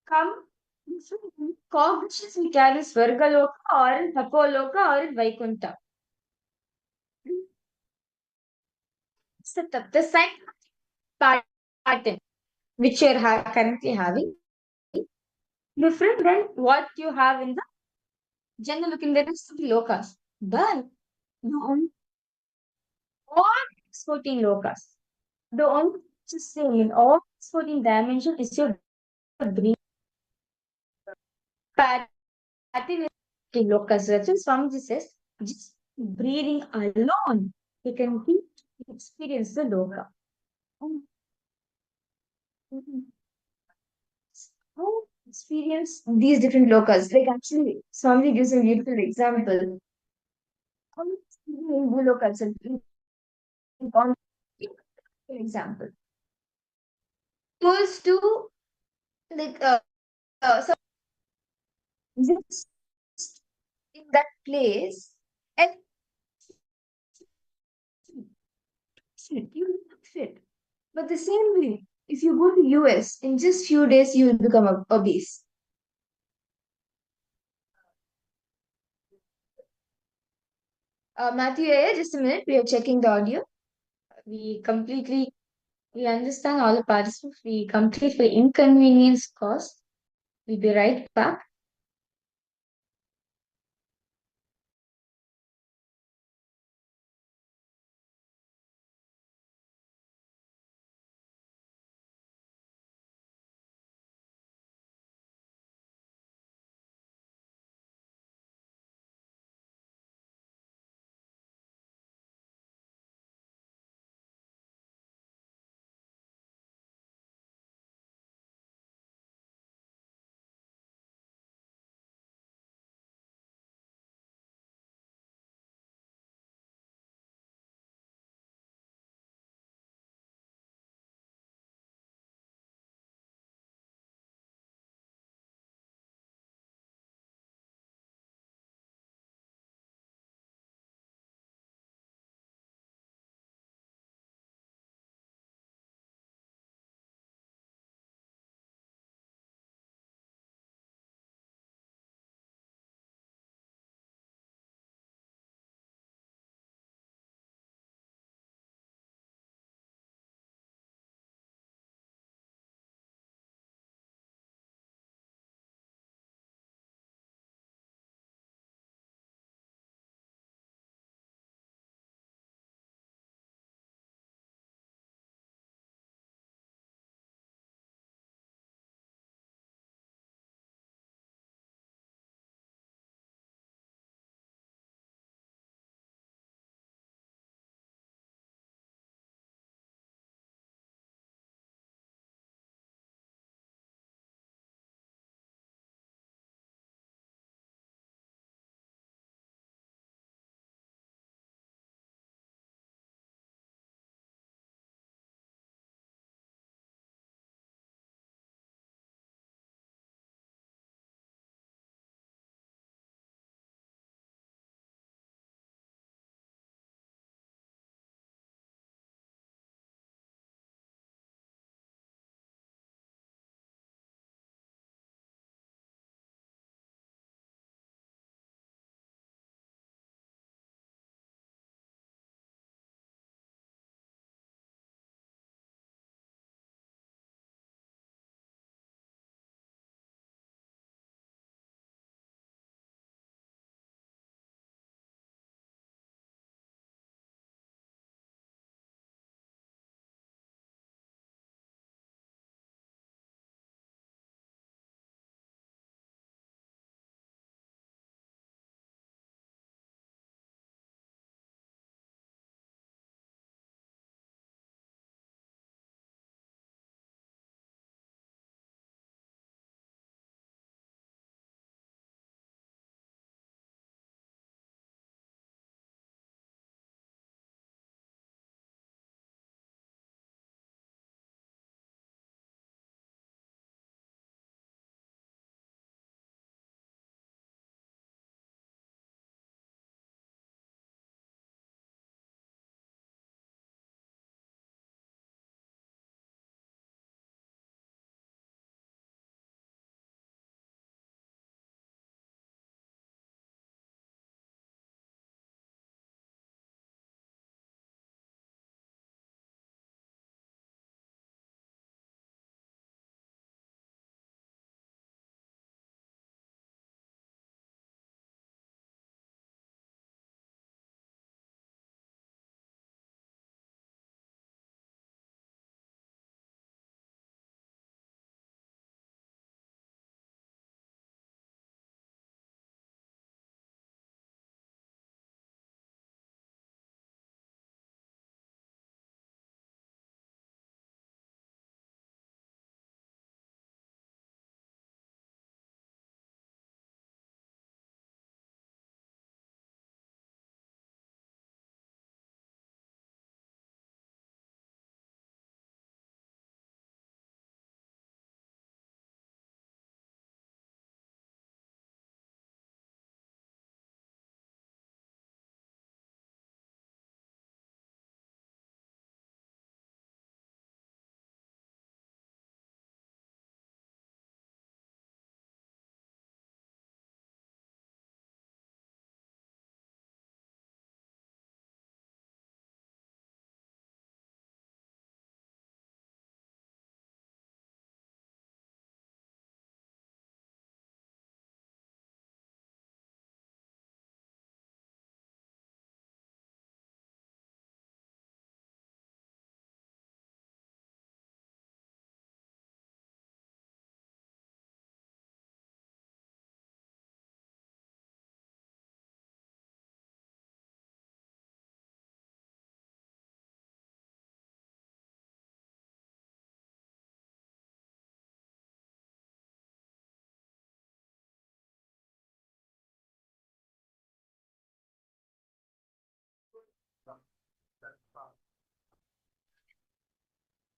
come cognitions we carry Swargaloka or in Tapoloka or in Vaikuntha. The scientific pattern which you are currently having different than what you have in the general look in the rest of the lokas. But the only all 14 lokas, the only just same in all 14 dimension is your breathing pattern in lokas. That's why Swamiji says just breathing alone you can experience the loka. How experience these different lokas? Like actually, Swami gives a beautiful example. How in Bhulo culture, on example, goes to like so just in that place and you will not fit. But the same way, if you go to US, in just few days you will become obese. Matthew, just a minute. We are checking the audio. We completely We understand all the participants. We completely inconvenience caused. We'll be right back.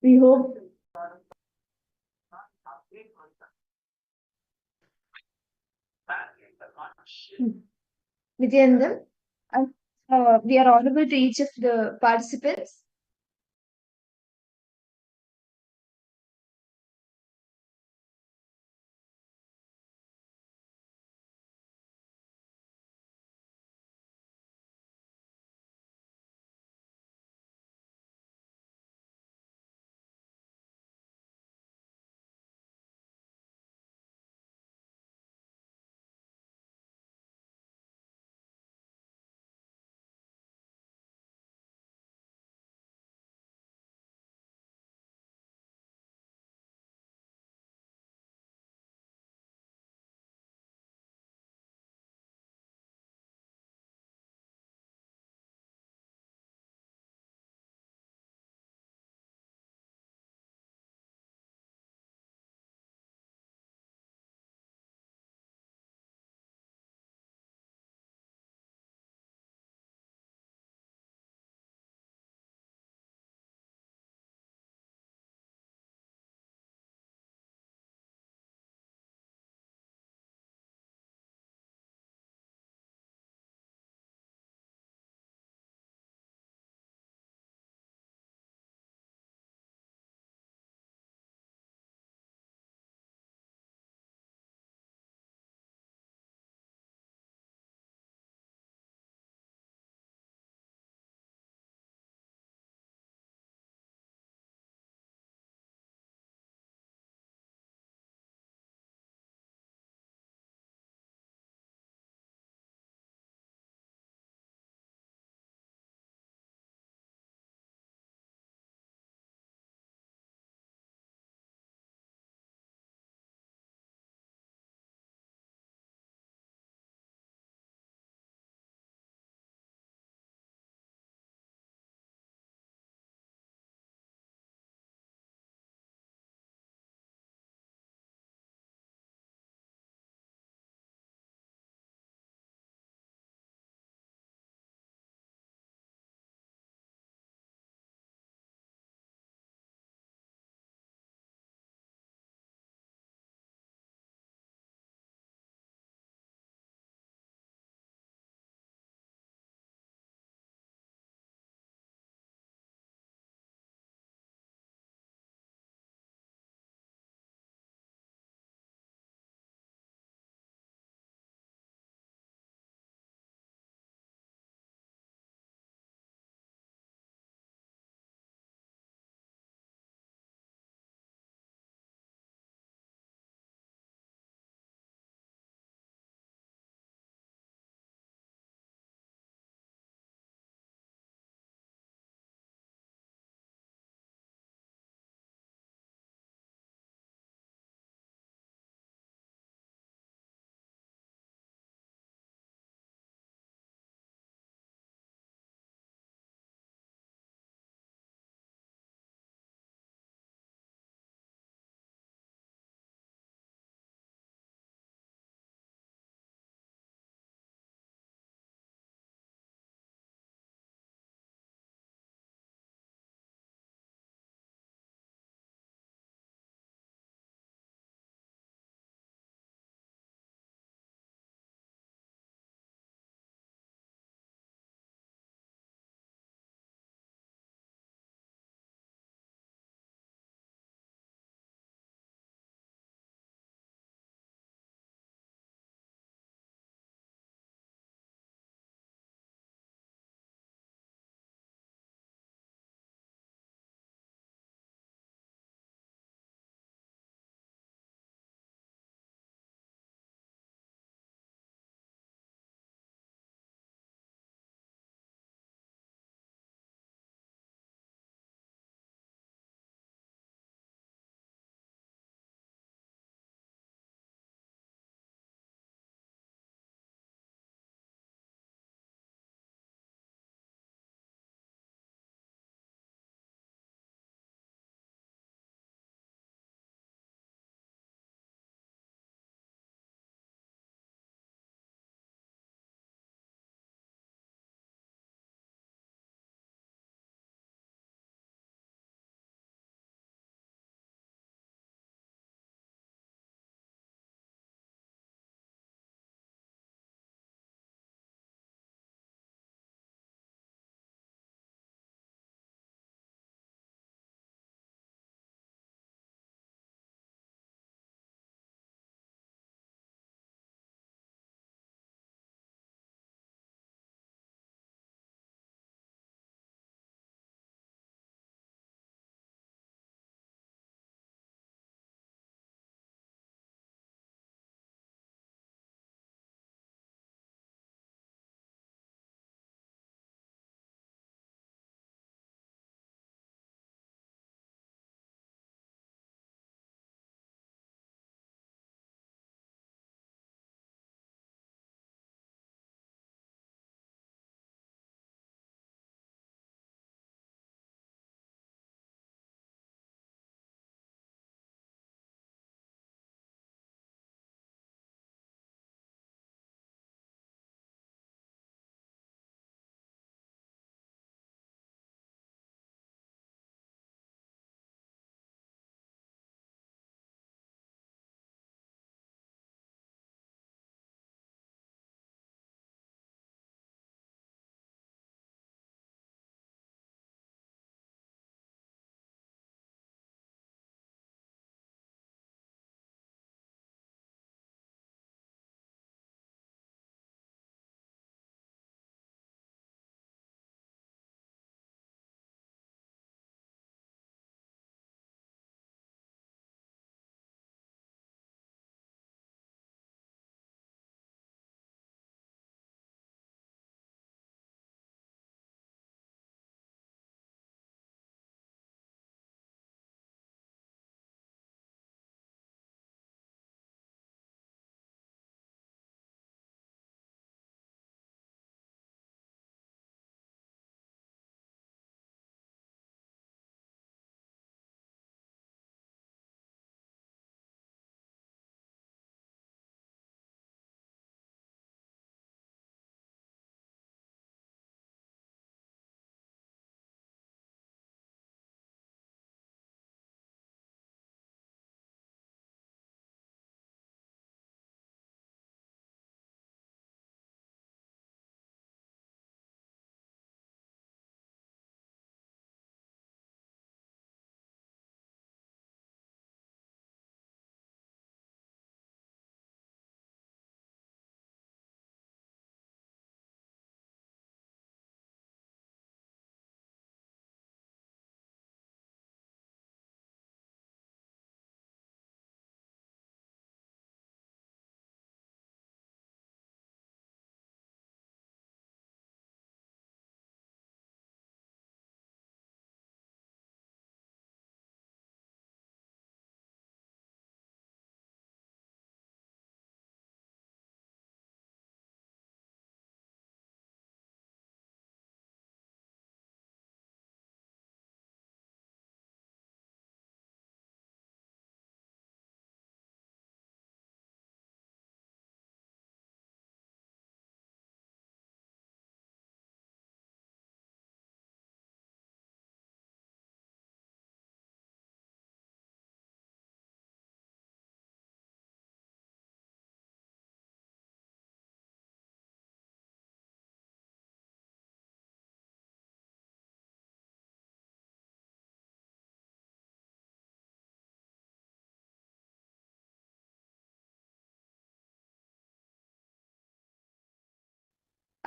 We hope. Nityanand, and we are audible to each of the participants.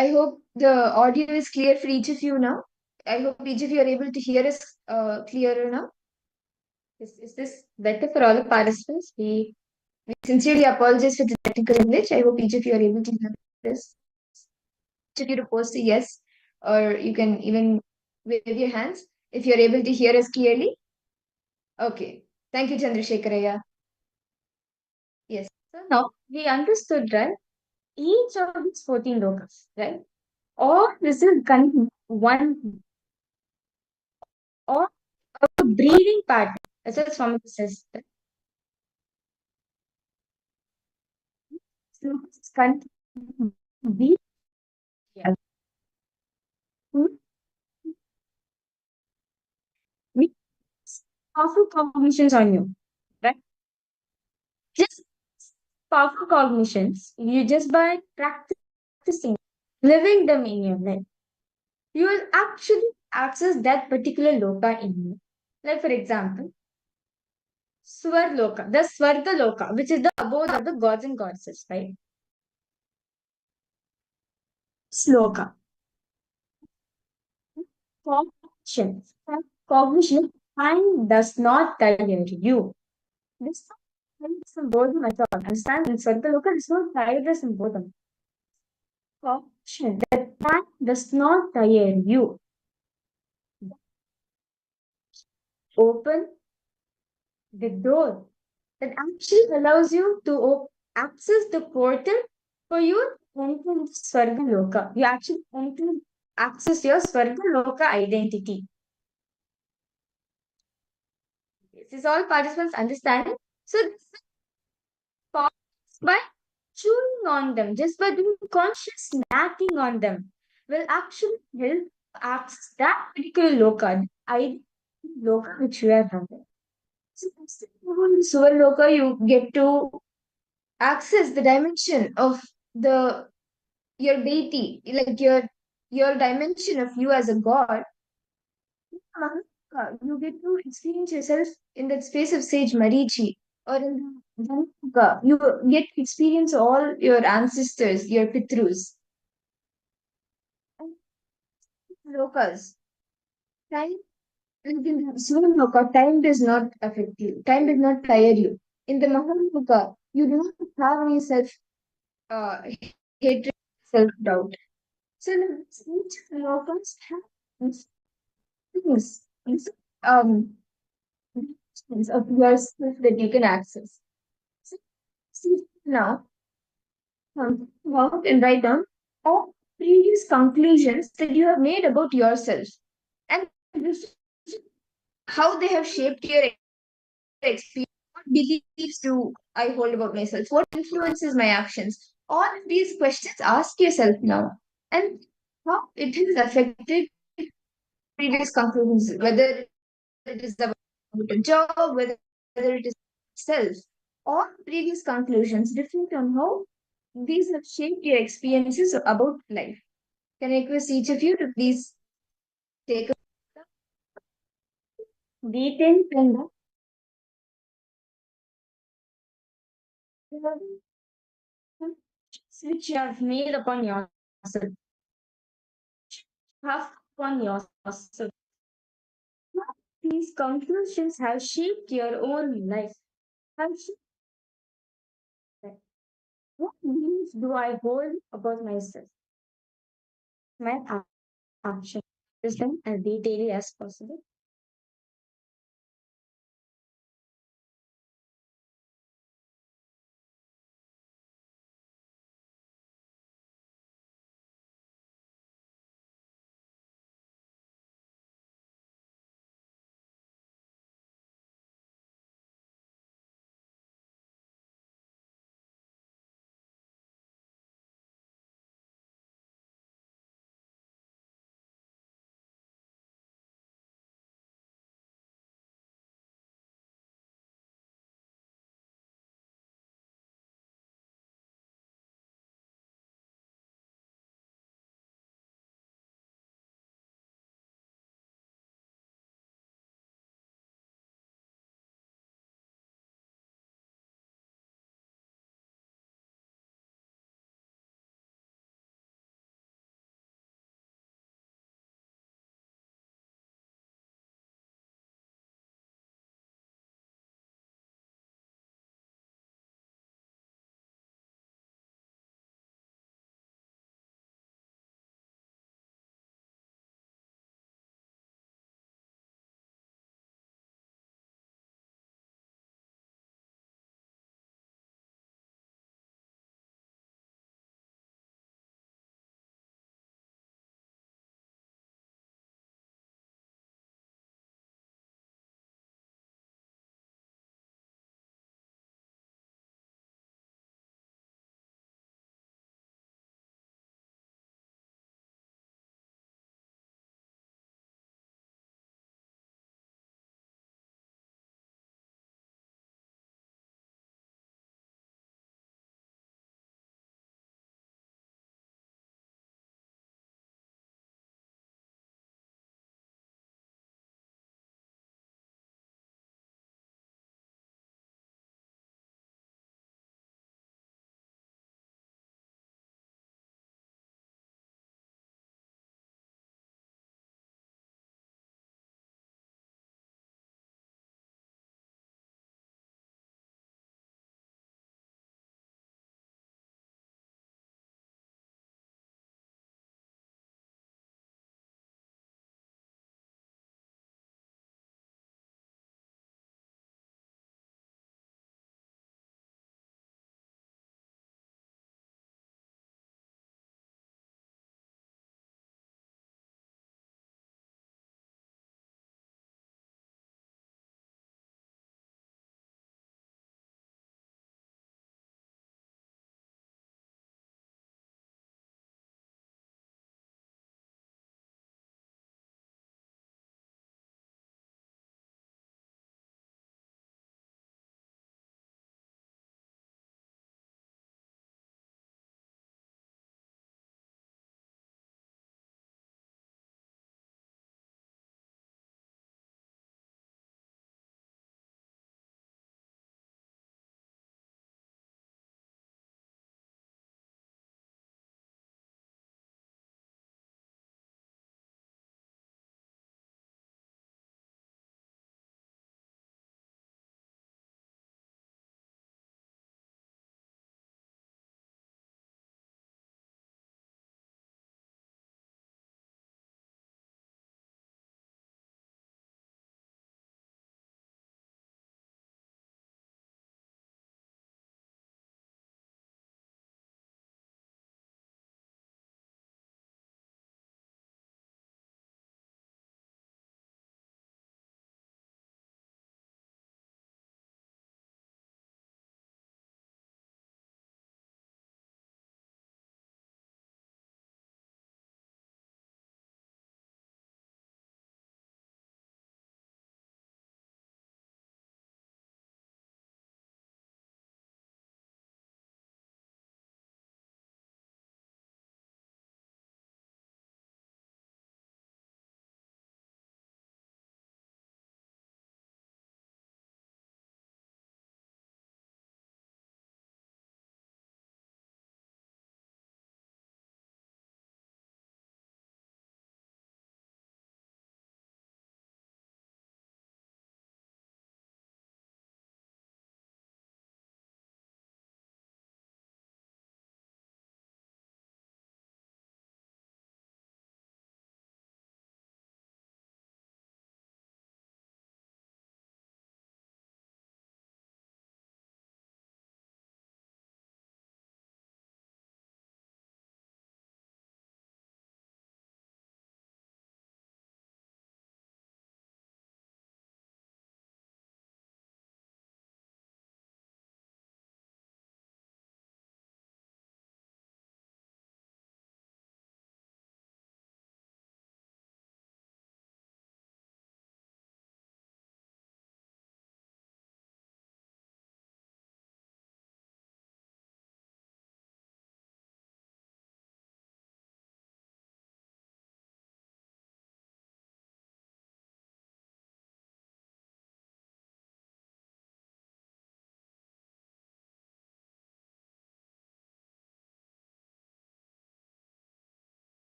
I hope the audio is clear for each of you now. I hope each of you are able to hear us clearer now. Is this better for all the participants? We sincerely apologize for the technical glitch. I hope each of you are able to hear this. Each of you to post a yes, or you can even wave your hands if you're able to hear us clearly. Okay. Thank you, Chandrasekharaya. Yes. So now we understood, right? Each of these 14 lokas, right? All this is one, or a breathing pattern. As what Swami says. It's breathe. Yeah. We powerful cognitions on you, right? Just powerful cognitions. You just by practicing, living them in your life, you will actually access that particular loka in you. Like for example, Swar Loka, the Swarga Loka, which is the abode of the gods and goddesses, right? Sloka. Cognition. Cognition, time does not tire you. This symbolism at all. Understand? In Swarga Loka, there's no tiredness in Bodham. Cognition, that time does not tire you. Open the door that actually allows you to access the portal for you to enter into Swarga Loka. You actually enter, access your Swarga Loka identity. This is all participants understanding. So this is by chewing on them, just by doing conscious snacking on them, will actually help access that particular loka, the identity loka which you have having. So in Suvar Loka, you get to access the dimension of the your deity, like your dimension of you as a god. You get to experience yourself in that space of sage Marichi, or in the Dhanaka. You get to experience all your ancestors, your pitrus. And lokas, time, like in the Suvar Loka, time does not affect you. Time does not tire you. In the Mahaloka, you do not have any self uh, hatred, self doubt. So each lokas have things, um, of yourself that you can access. So, see now, out and write down all previous conclusions that you have made about yourself, and this how they have shaped your experience. What beliefs do I hold about myself? What influences my actions? All of these questions ask yourself now, and how it has affected previous conclusions, whether it is about a job, whether it is self, all previous conclusions reflect on how these have shaped your experiences about life. Can I request each of you to please take a detailed pen down? Which you have made upon yourself, have upon yourself. These conclusions have shaped your own life. Have shaped life. What beliefs do I hold about myself? My action. Is them as detailed as possible.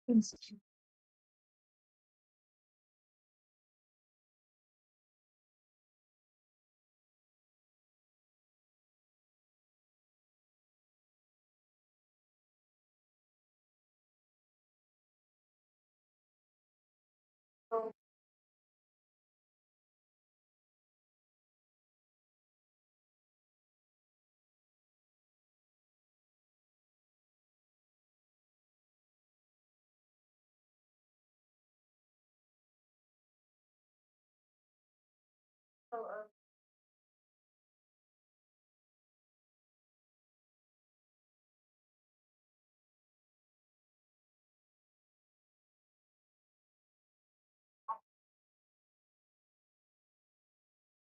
Institute.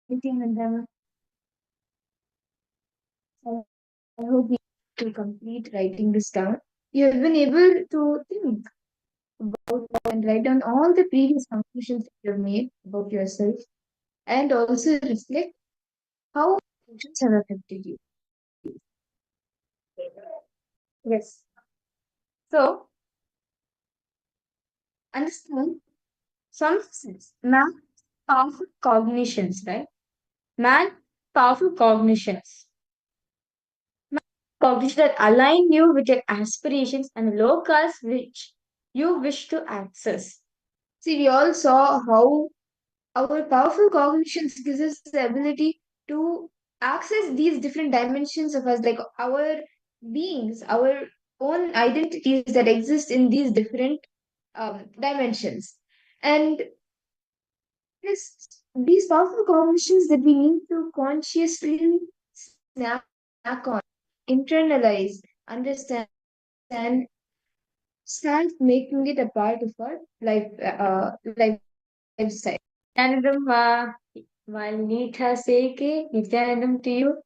Nityananda, I hope you to complete writing this down. You have been able to think about and write down all the previous conclusions that you have made about yourself and also reflect how emotions have affected you. Yes. So, understand some sense. Man, powerful cognitions, right? Man, powerful cognitions. Cognitions that align you with your aspirations and locales which you wish to access. See, we all saw how our powerful cognitions gives us the ability to access these different dimensions of us, like our beings, our own identities that exist in these different dimensions. And these powerful cognitions that we need to consciously snack on, internalize, understand, and start making it a part of our lifestyle. Nityanandam, while Neetha Seke, Nityanandam to you.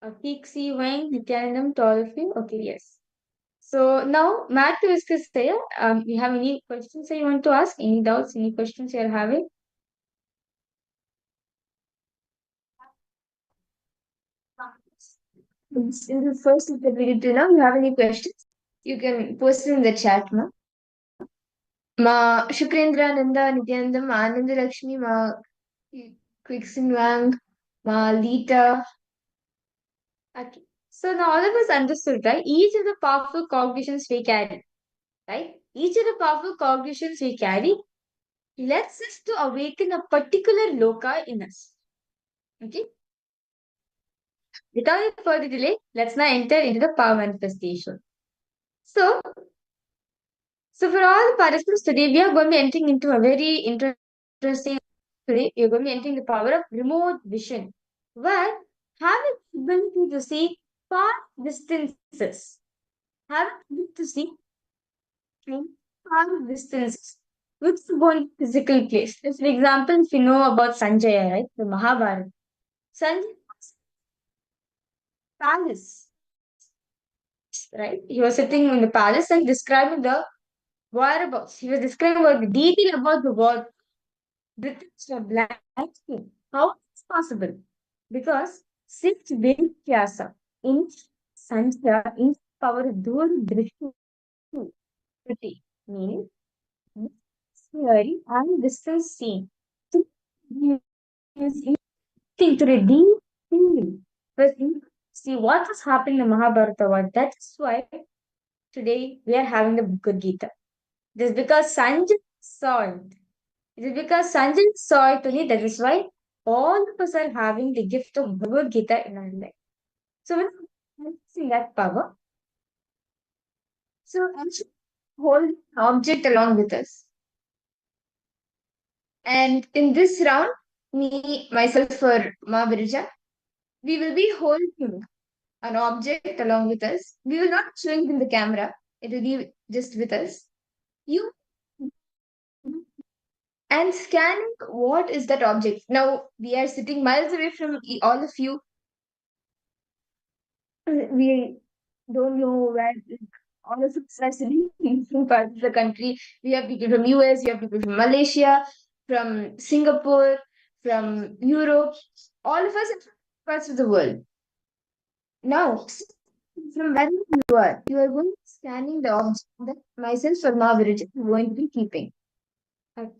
A Kiksi Wang, Nityanandam to all of you. Okay, yes. So now, Matt to discuss here. You have any questions that you want to ask? Any doubts? Any questions you are having? In the first that we did now, you have any questions? You can post it in the chat, ma. Ma Shukrendra Nanda Nityanandam Ananda Lakshmi Ma Quixin Wang Ma Lita. Okay. So now all of us understood, right? Each of the powerful cognitions we carry, right? Each of the powerful cognitions we carry lets us to awaken a particular loka in us. Okay. Without further delay, let's now enter into the power manifestation. So, for all the participants today, we are going to be entering into a very interesting. Today, we are going to be entering the power of remote vision, where having the ability to see far distances, having the ability to see far distances, which is one physical place. For example, if you know about Sanjaya, right, the Mahabharata, Sanjaya's palace, right? He was sitting in the palace and describing the whereabouts. He was describing about the detail about the war. British were black skin. How is this possible? Because since Vyasa in Sanjaya in power dur drishti, meaning theory and distance seen. So, he is to a deep feeling. But see what was happening in Mahabharata war. That's why today we are having the Bhagavad Gita. Just because Sanjay saw it. It is because Sanjay saw it only. That is why all of us are having the gift of Bhagavad Gita in our life. So when we see that power, so I should hold an object along with us. And in this round, me, myself for Ma Virja, we will be holding an object along with us. We will not show it in the camera. It will be just with us. You and scanning what is that object. Now we are sitting miles away from all of you. We don't know where all of us are sitting in different parts of the country. We have people from US, we have people from Malaysia, from Singapore, from Europe, all of us in different parts of the world. Now, from where you are going to Scanning the object that myself or Mahavira is going to be keeping. Okay.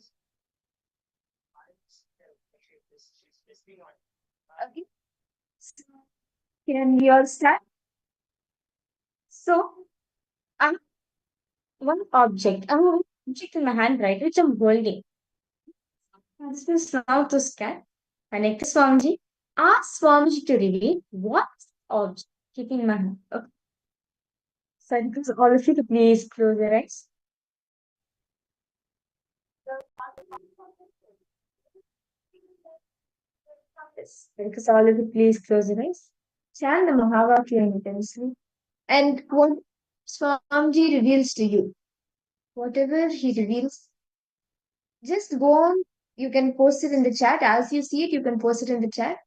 Okay. So, can we all start? So, I have one object. I have one object in my hand, right, which I'm holding. This is now to scan. Connect to Swamiji. Ask Swamiji to reveal what object keeping in my hand. Okay. So, I request all of you to please close your eyes. Yes. Because all of you please close your eyes. Chant the Mahavakya intensely. And what Swamiji reveals to you, whatever he reveals, just go on. You can post it in the chat. As you see it, you can post it in the chat.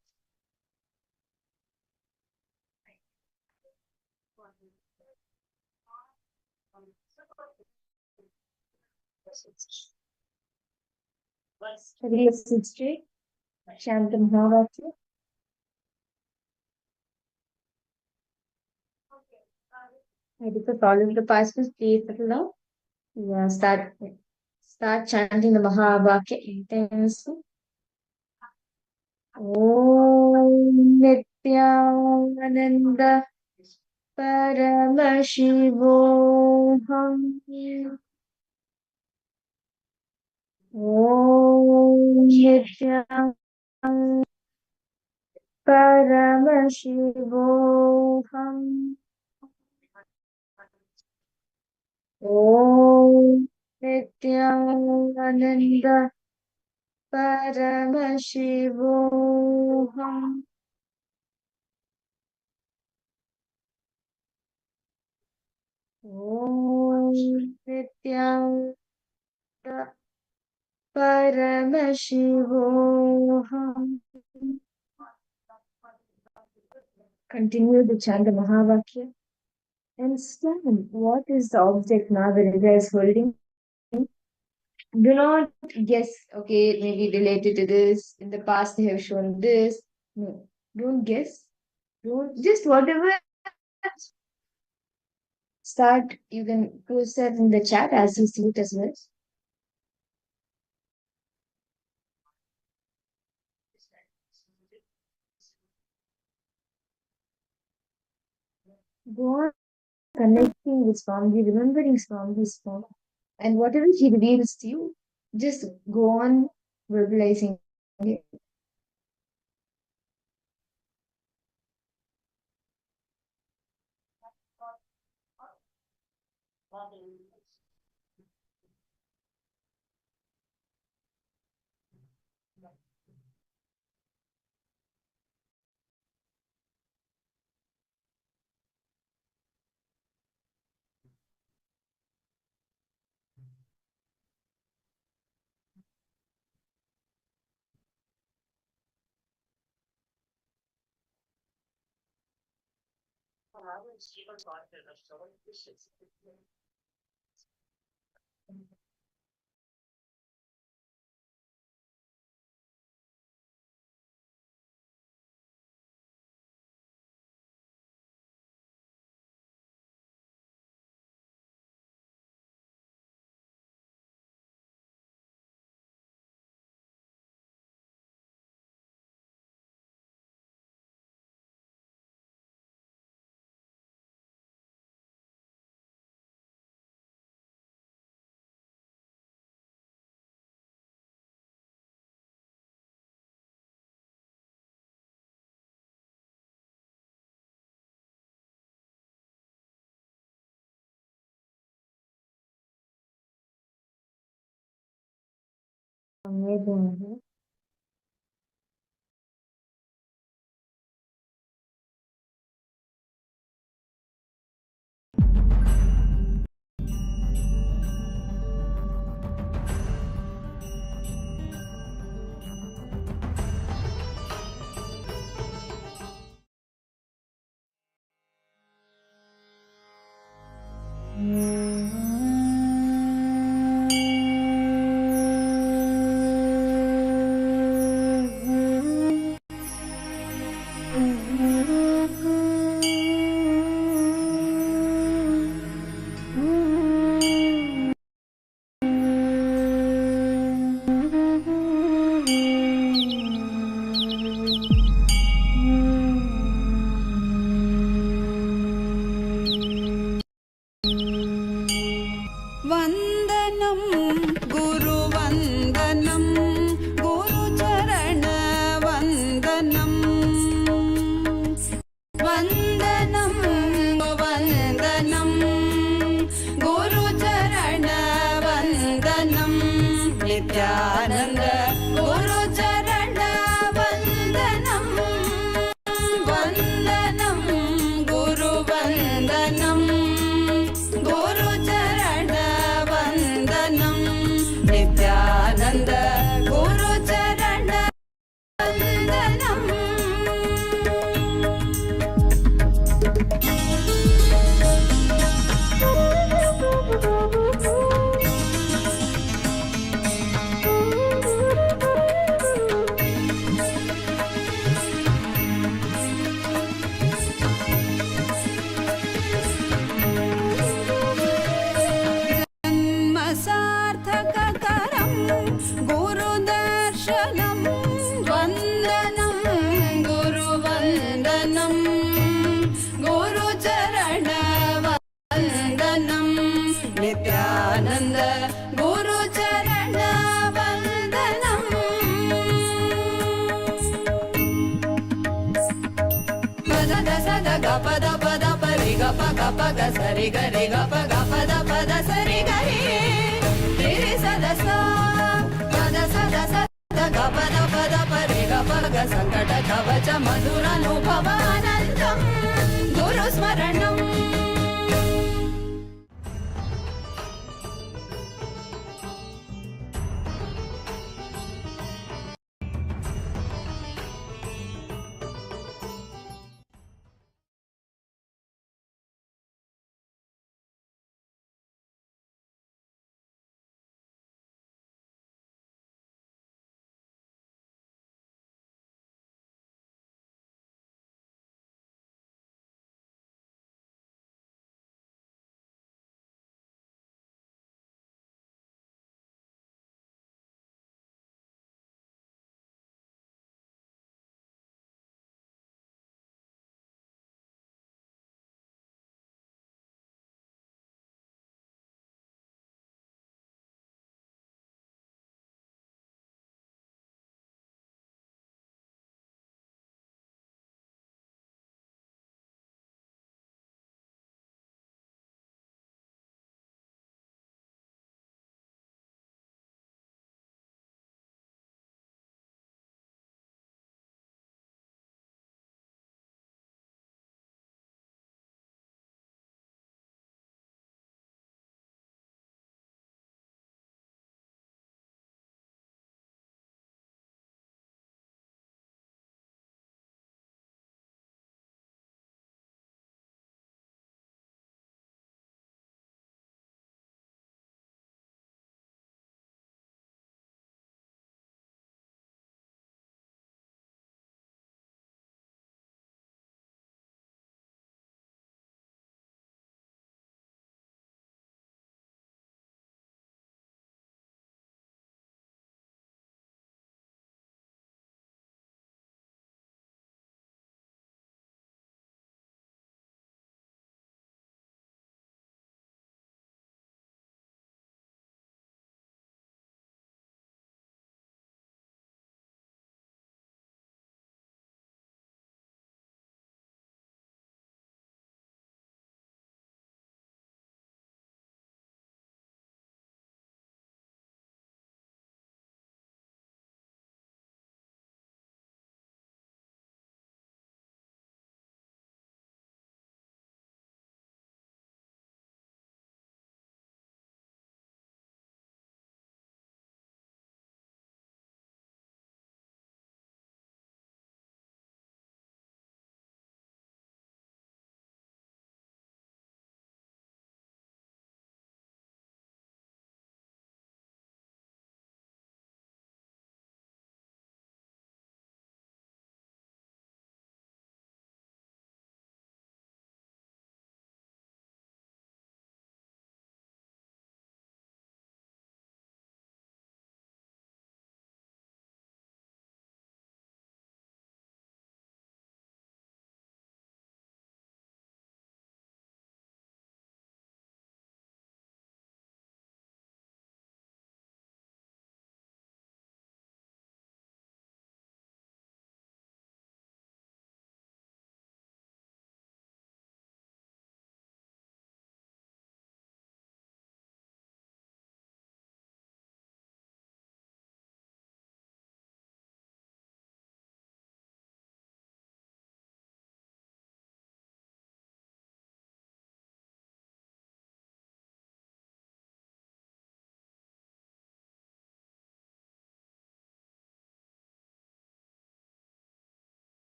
Real sit straight. Chant the Mahavakya. I request all of the participants, please settle down. Yeah, start chanting the Mahavakya intensely. Om Nityananda Paramashivoham Om Nityananda Paramashivoham Om Nityananda Paramashivoham Om Nityananda Paramashivoham. Continue to chant the Mahavakya and scan what is the object Nagarika is holding. Do not guess, okay, maybe related to this. In the past, they have shown this. No, don't guess. Don't just whatever. Start. You can post that in the chat as you see it as well. Go on connecting with Swamiji, remembering Swamiji's form, and whatever he reveals to you, just go on verbalizing it. Amazing. Mm-hmm. वन्दनं वन्दनं वन्दनं Gurucharan वन्दनं Nityanand Gurucharan वन्दनं वन्दनं गुरुवन्दनं Gurucharan वन्दनं Nityanand Gurucharan वन्दनं सार्थककरं गुरुदर्शनं वन्दनं गुरुवन्दनं Gurucharan वन्दनं Nityanand Gurucharan वन्दनं पद सद ग पद पद परि ग प ग प ग सरि ग रे ग प ग पद पद सरि ग रे रे सद स पद सद सद ग पद पद परि ग प ग संकट कवच मधुरानुभवानन्दं गुरुस्मरणम्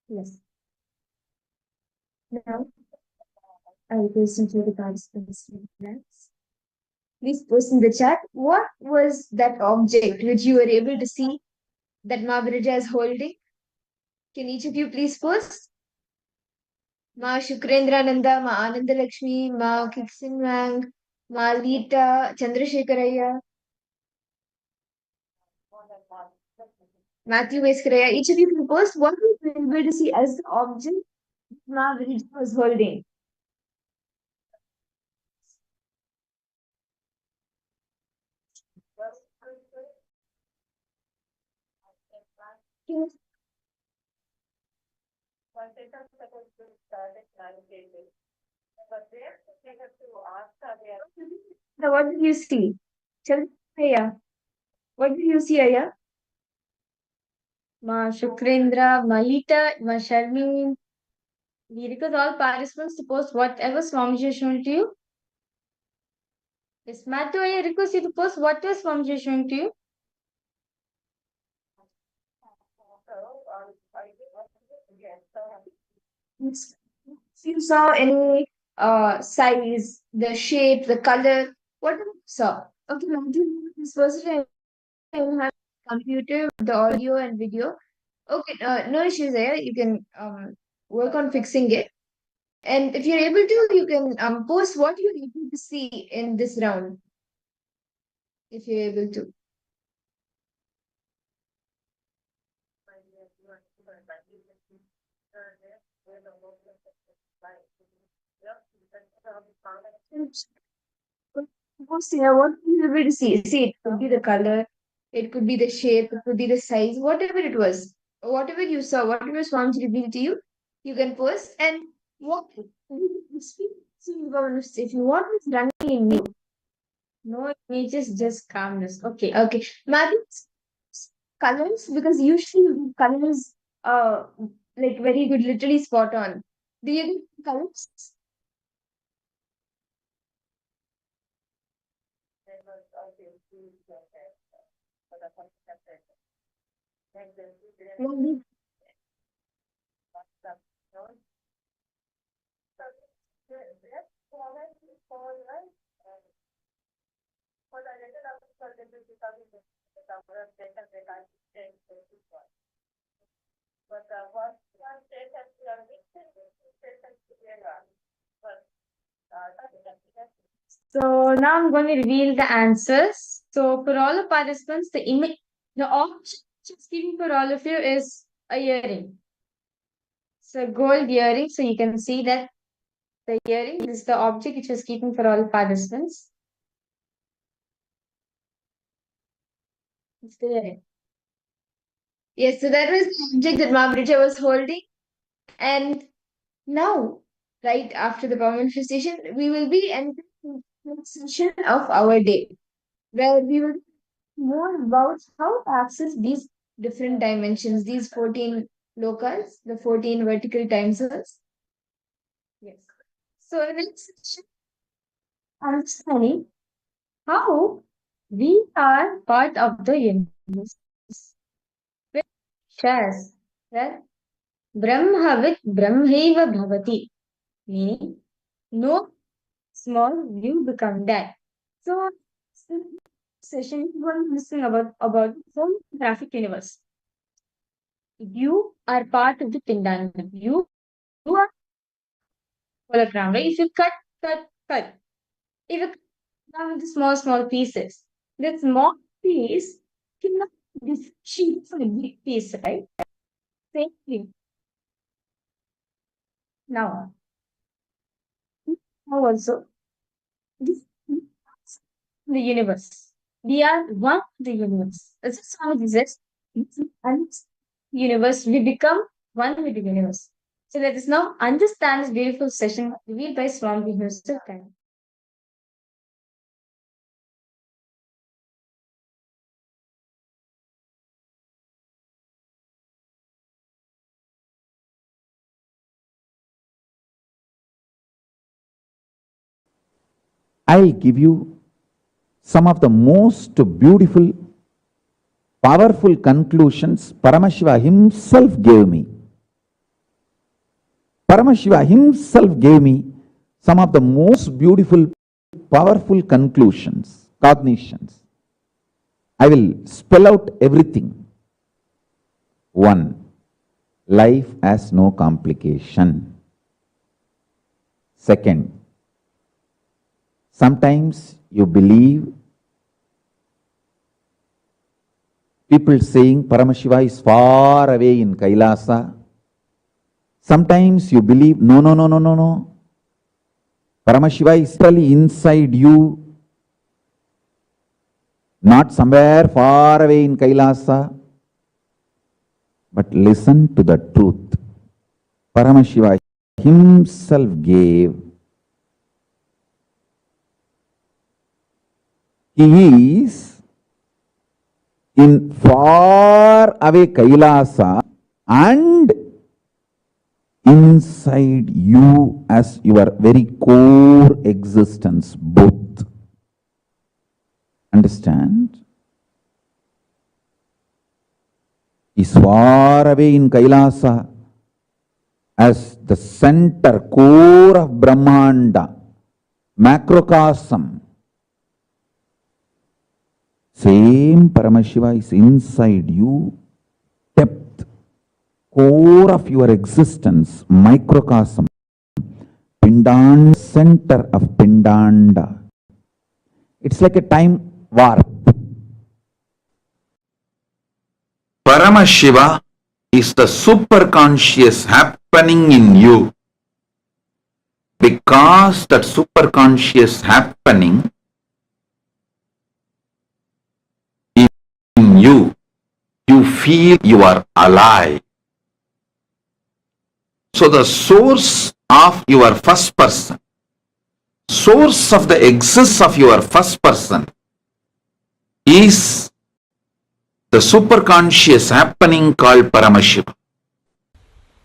Yes. Now, I will listen to the participants. Please post in the chat what was that object which you were able to see that Mahaviraja is holding. Can each of you please post? Ma Shukrendrananda, Ma Anandalakshmi, Ma Kiksinwang, Ma Lita, Chandrasekharaya, Matthew Veskaraya. Each of you can post what you were able to see as the object Mahaviraja was holding. Now, what did you see? Chandrasekharaya. What did you see, Aya? Ma Shukrendra, Ma Lita, Ma Sharmeen. We request all participants to post whatever Swamiji has shown to you. Yes, Matthew, I request you to post whatever Swamiji has shown to you. If you saw any size, the shape, the color, whatever you saw. Okay, Matthew, this first time I have computer, the audio and video. Okay, no issues there. You can work on fixing it. And if you're able to, you can post what you're able to see in this round. If you're able to. Post here, what you're able to see. See, it could be the color, it could be the shape, it could be the size, whatever it was. Whatever you saw, whatever Swamiji revealed to you, you can post. And what if you want this running in you, no images, just calmness. Okay, okay. Maybe colors, because usually colors like very good, literally spot on. Do you get colors? Maybe. So now I'm going to reveal the answers. So for all the participants, the image, the object it's giving for all of you is a earring. So gold earring. So you can see that the earring is the object which was keeping for all participants. It's the earring. Yes, so that was the object that Mahaviraja was holding. And now, right after the power manifestation, we will be entering the next session of our day, where we will more about how to access these different dimensions, these 14 locals, the 14 vertical time zones. Yes. So in the next session, understanding how we are part of the universe. Which shares that Brahmavit Brahmaiva Bhavati, meaning no small you become that. So in this session, we will listen about the graphic universe. You are part of the Pindana. You are hologram, right? If you cut. If you cut down into small pieces, that small piece cannot differentiate from a big piece, right? Same thing. Now also, this the universe. We are one with the universe. This is how it exists. And universe, we become one with the universe. So let us now understand this beautiful session revealed by Swami himself. I'll give you some of the most beautiful powerful conclusions Paramashiva himself gave me. Paramashiva himself gave me some of the most beautiful, powerful conclusions, cognitions. I will spell out everything. 1. Life has no complication. Second, sometimes you believe people saying Paramashiva is far away in Kailasa. Sometimes you believe, no. Paramashiva is really inside you, not somewhere far away in Kailasa. But listen to the truth. Paramashiva himself gave. He is in far away Kailasa and inside you as your very core existence, both. Understand? Is far away in Kailasa as the center, core of Brahmanda, macrocosm. Same Paramashiva is inside you, depth, core of your existence, microcosm, Pindanda, center of Pindanda. It's like a time warp. Paramashiva is the superconscious happening in you. Because that superconscious happening in you, you feel you are alive. So the source of your first person, source of the existence of your first person is the superconscious happening called Paramashiva.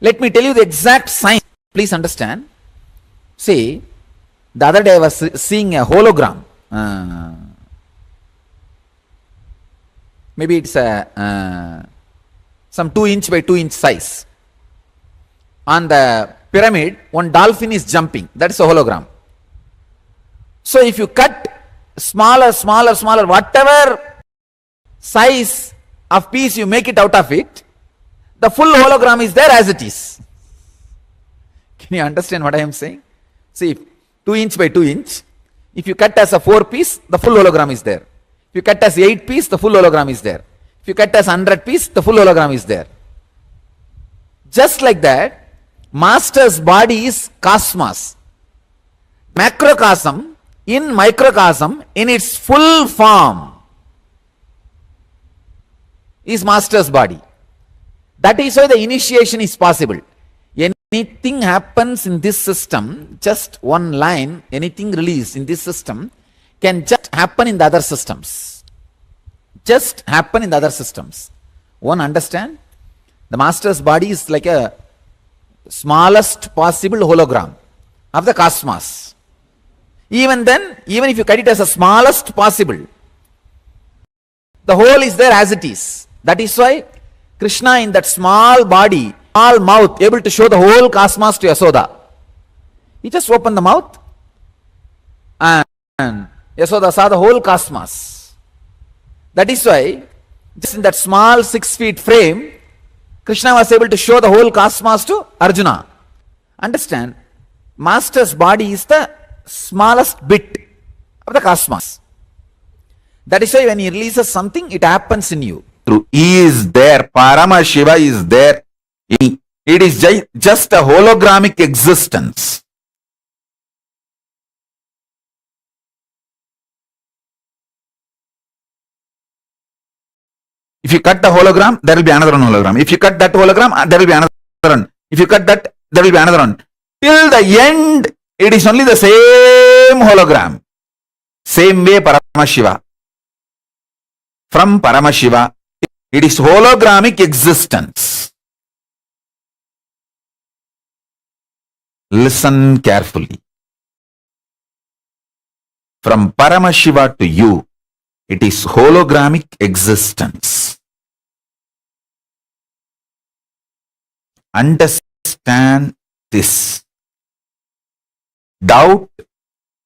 Let me tell you the exact science. Please understand. See, the other day I was seeing a hologram. Maybe it's a some 2-inch by 2-inch size. On the pyramid, one dolphin is jumping. That's a hologram. So if you cut smaller, whatever size of piece you make it out of it, the full hologram is there as it is. Can you understand what I am saying? See, 2-inch by 2-inch, if you cut as a 4 piece, the full hologram is there. If you cut as 8 piece, the full hologram is there. If you cut as 100 piece, the full hologram is there. Just like that, Master's body is cosmos. Macrocosm in microcosm in its full form is Master's body. That is why the initiation is possible. Anything happens in this system, just one line, anything released in this system can just happen in the other systems. Just happen in the other systems. One understand? The Master's body is like a smallest possible hologram of the cosmos. Even then, even if you cut it as the smallest possible, the whole is there as it is. That is why Krishna in that small body, small mouth, able to show the whole cosmos to Yasoda. He just opened the mouth and Yasoda saw the whole cosmos. That is why, just in that small 6 feet frame, Krishna was able to show the whole cosmos to Arjuna. Understand? Master's body is the smallest bit of the cosmos. That is why when he releases something, it happens in you. He is there. Paramashiva is there. It is just a hologramic existence. If you cut the hologram, there will be another hologram. If you cut that hologram, there will be another one. If you cut that, there will be another one. Till the end, it is only the same hologram. Same way Paramashiva. From Paramashiva, it is hologramic existence. Listen carefully. From Paramashiva to you, it is hologramic existence. understand this. Doubt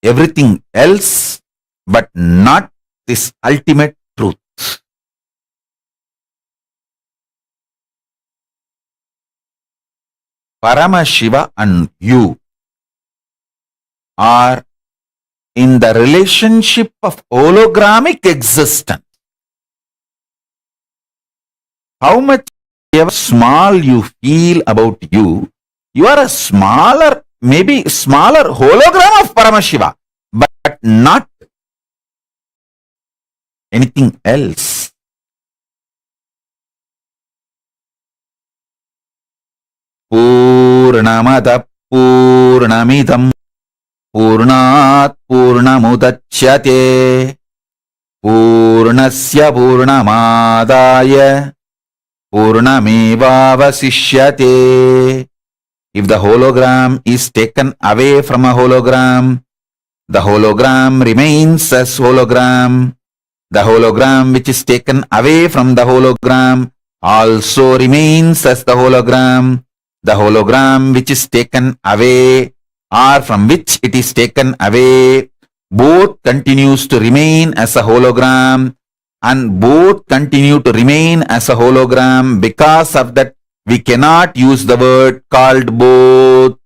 everything else, but not this ultimate truth. Paramashiva and you are in the relationship of hologramic existence. How much ever small you feel about you, you are a smaller, maybe smaller hologram of Paramashiva, but not anything else. Purnamada Purnamidam Purnat Purnamudachyate Purnasya Purnamadaya Purnamevavasishyate. If the hologram is taken away from a hologram, the hologram remains as hologram. The hologram which is taken away from the hologram also remains as the hologram. The hologram which is taken away or from which it is taken away, both continues to remain as a hologram, and both continue to remain as a hologram. Because of that, we cannot use the word called both.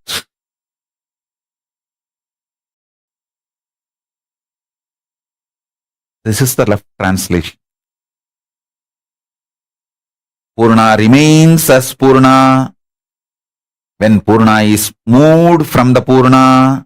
This is the left translation. Purna remains as Purna when Purna is moved from the Purna,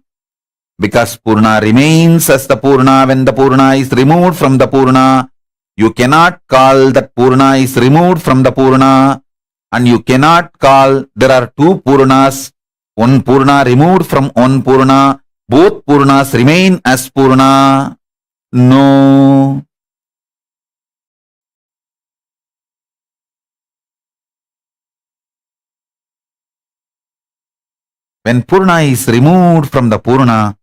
because Purna remains as the Purna when the Purna is removed from the Purna. You cannot call that Purna is removed from the Purna, and you cannot call there are two Purnas, one Purna removed from one Purna, both Purnas remain as Purna. No. When Purna is removed from the Purna,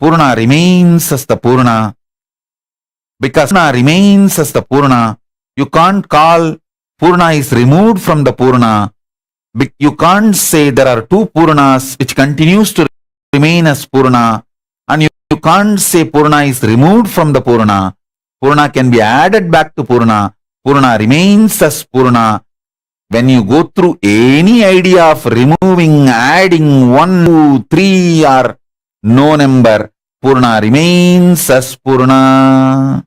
Purna remains as the Purna. Because Purna remains as the Purna, you can't call Purna is removed from the Purna. You can't say there are two Purnas which continues to remain as Purna, and you can't say Purna is removed from the Purna. Purna can be added back to Purna. Purna remains as Purna. When you go through any idea of removing, adding 1, 2, 3 or no number, Purna remains as Purna.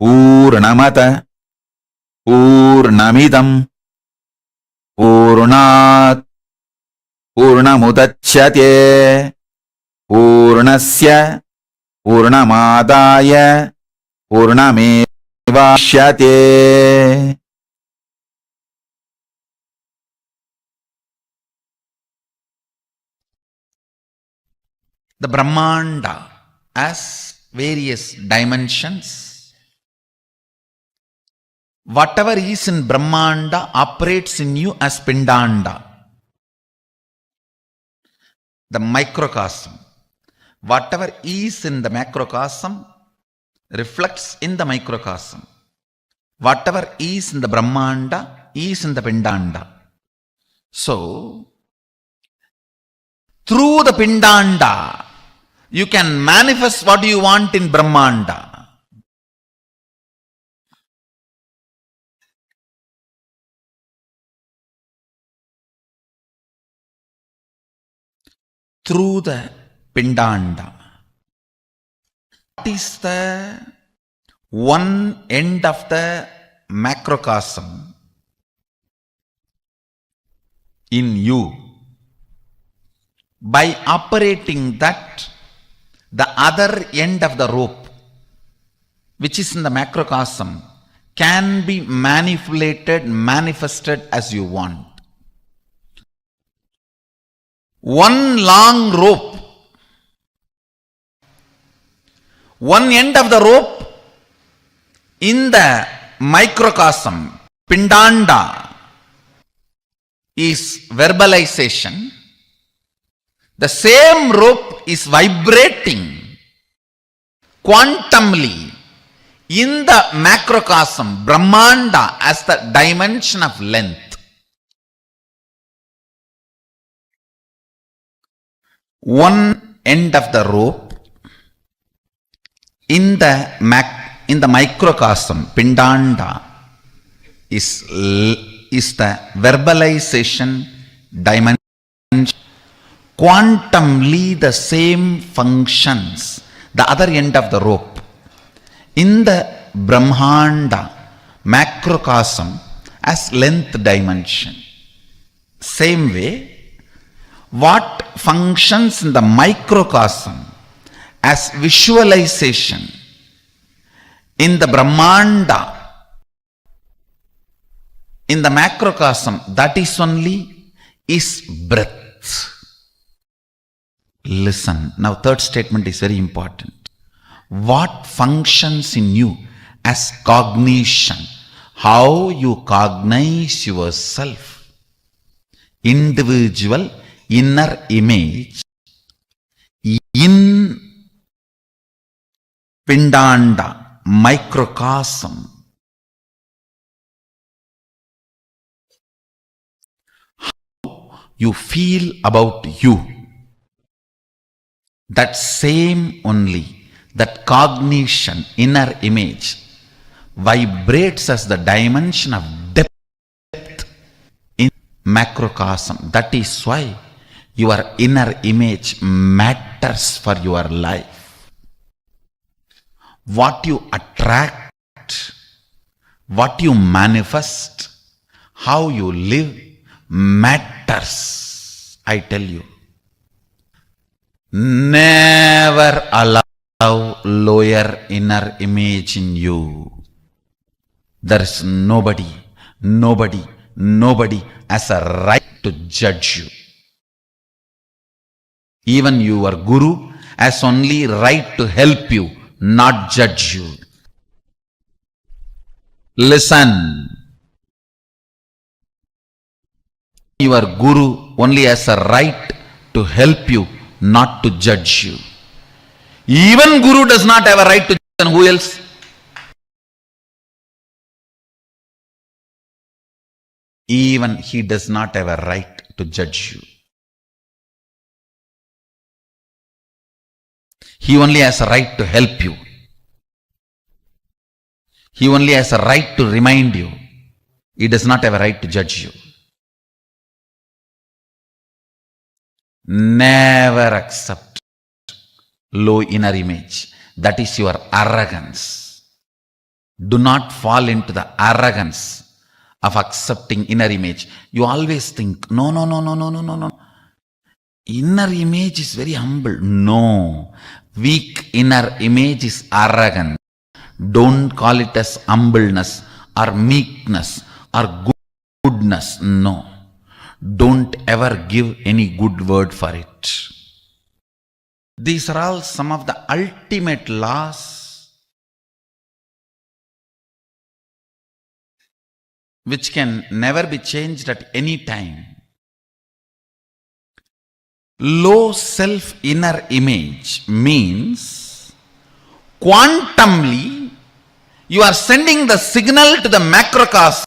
Purnamata Purnamidam Purnat Purnamudachyate Purnasya Purnamadaya Purnamevashyate. The Brahmanda has various dimensions. Whatever is in Brahmanda operates in you as Pindanda, the microcosm. Whatever is in the macrocosm reflects in the microcosm. Whatever is in the Brahmanda is in the Pindanda. So, through the Pindanda, you can manifest what you want in Brahmanda. Through the Pindanda. What is the one end of the macrocosm in you? By operating that, the other end of the rope, which is in the macrocosm, can be manipulated, manifested as you want. One long rope, one end of the rope in the microcosm, Pindanda, is verbalization. The same rope is vibrating quantumly in the macrocosm, Brahmanda, as the dimension of length. One end of the rope in the microcosm, Pindanda, is the verbalization dimension. Quantumly the same functions, the other end of the rope. In the Brahmanda, macrocosm, as length dimension. Same way, what functions in the microcosm as visualization, in the Brahmanda, in the macrocosm, that is only is breath. Listen, now third statement is very important. What functions in you as cognition, how you cognize yourself, individual inner image in Pindanda, microcosm. How you feel about you, that same only, that cognition, inner image, vibrates as the dimension of depth in macrocosm. That is why your inner image matters for your life. What you attract, what you manifest, how you live matters. I tell you. Never allow lower inner image in you. There is nobody has a right to judge you. Even your guru has only right to help you, not judge you. Listen. Your guru only has a right to help you, not to judge you. Even guru does not have a right to judge, and who else? Even he does not have a right to judge you. He only has a right to help you. He only has a right to remind you. He does not have a right to judge you. Never accept low inner image. That is your arrogance. Do not fall into the arrogance of accepting inner image. You always think, no. Inner image is very humble. No. Weak inner image is arrogant. Don't call it as humbleness or meekness or goodness. No. Don't ever give any good word for it. These are all some of the ultimate laws which can never be changed at any time. Low self inner image means quantumly you are sending the signal to the macrocosm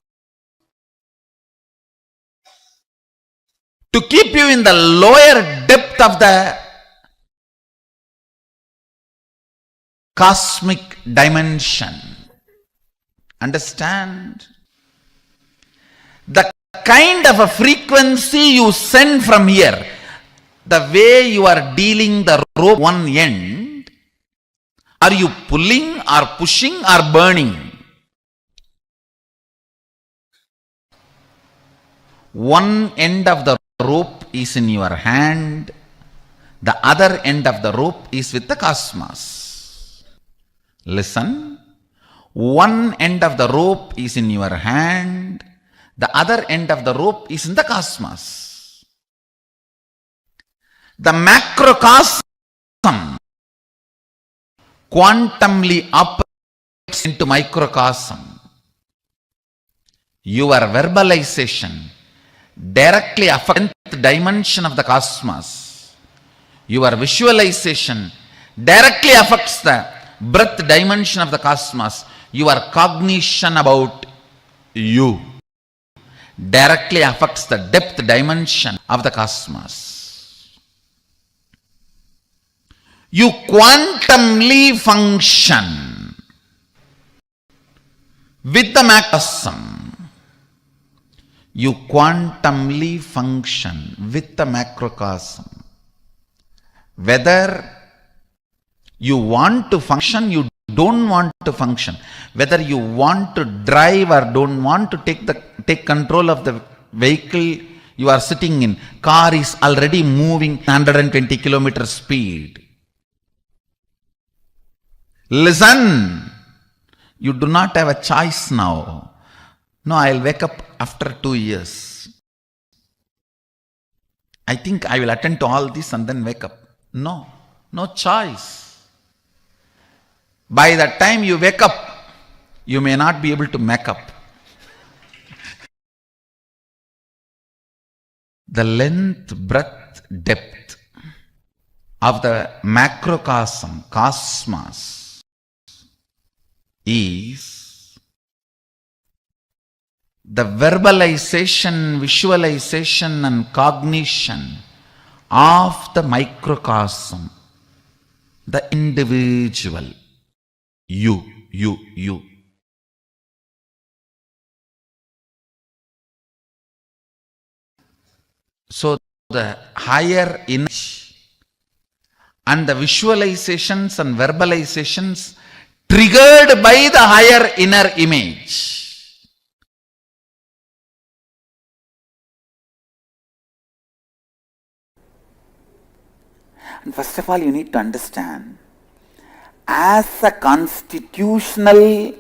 to keep you in the lower depth of the cosmic dimension. Understand? The kind of a frequency you send from here, the way you are dealing the rope one end, are you pulling or pushing or burning? One end of the rope is in your hand, the other end of the rope is with the cosmos. Listen, one end of the rope is in your hand, the other end of the rope is in the cosmos. The macrocosm quantumly operates into microcosm. Your verbalization directly affects the dimension of the cosmos. Your visualization directly affects the breadth dimension of the cosmos. Your cognition about you directly affects the depth dimension of the cosmos. You quantumly function with the macrocosm. You quantumly function with the macrocosm. Whether you want to function, you don't want to function. Whether you want to drive or don't want to take control of the vehicle you are sitting in. Car is already moving 120 kilometer speed. Listen, you do not have a choice now. No, I'll wake up after 2 years. I think I will attend to all this and then wake up. No, no choice. By the time you wake up, you may not be able to make up. The length, breadth, depth of the macrocosm, cosmos, is the verbalization, visualization and cognition of the microcosm, the individual, you. So the higher image and the visualizations and verbalizations triggered by the higher inner image. And first of all, you need to understand, as a constitutional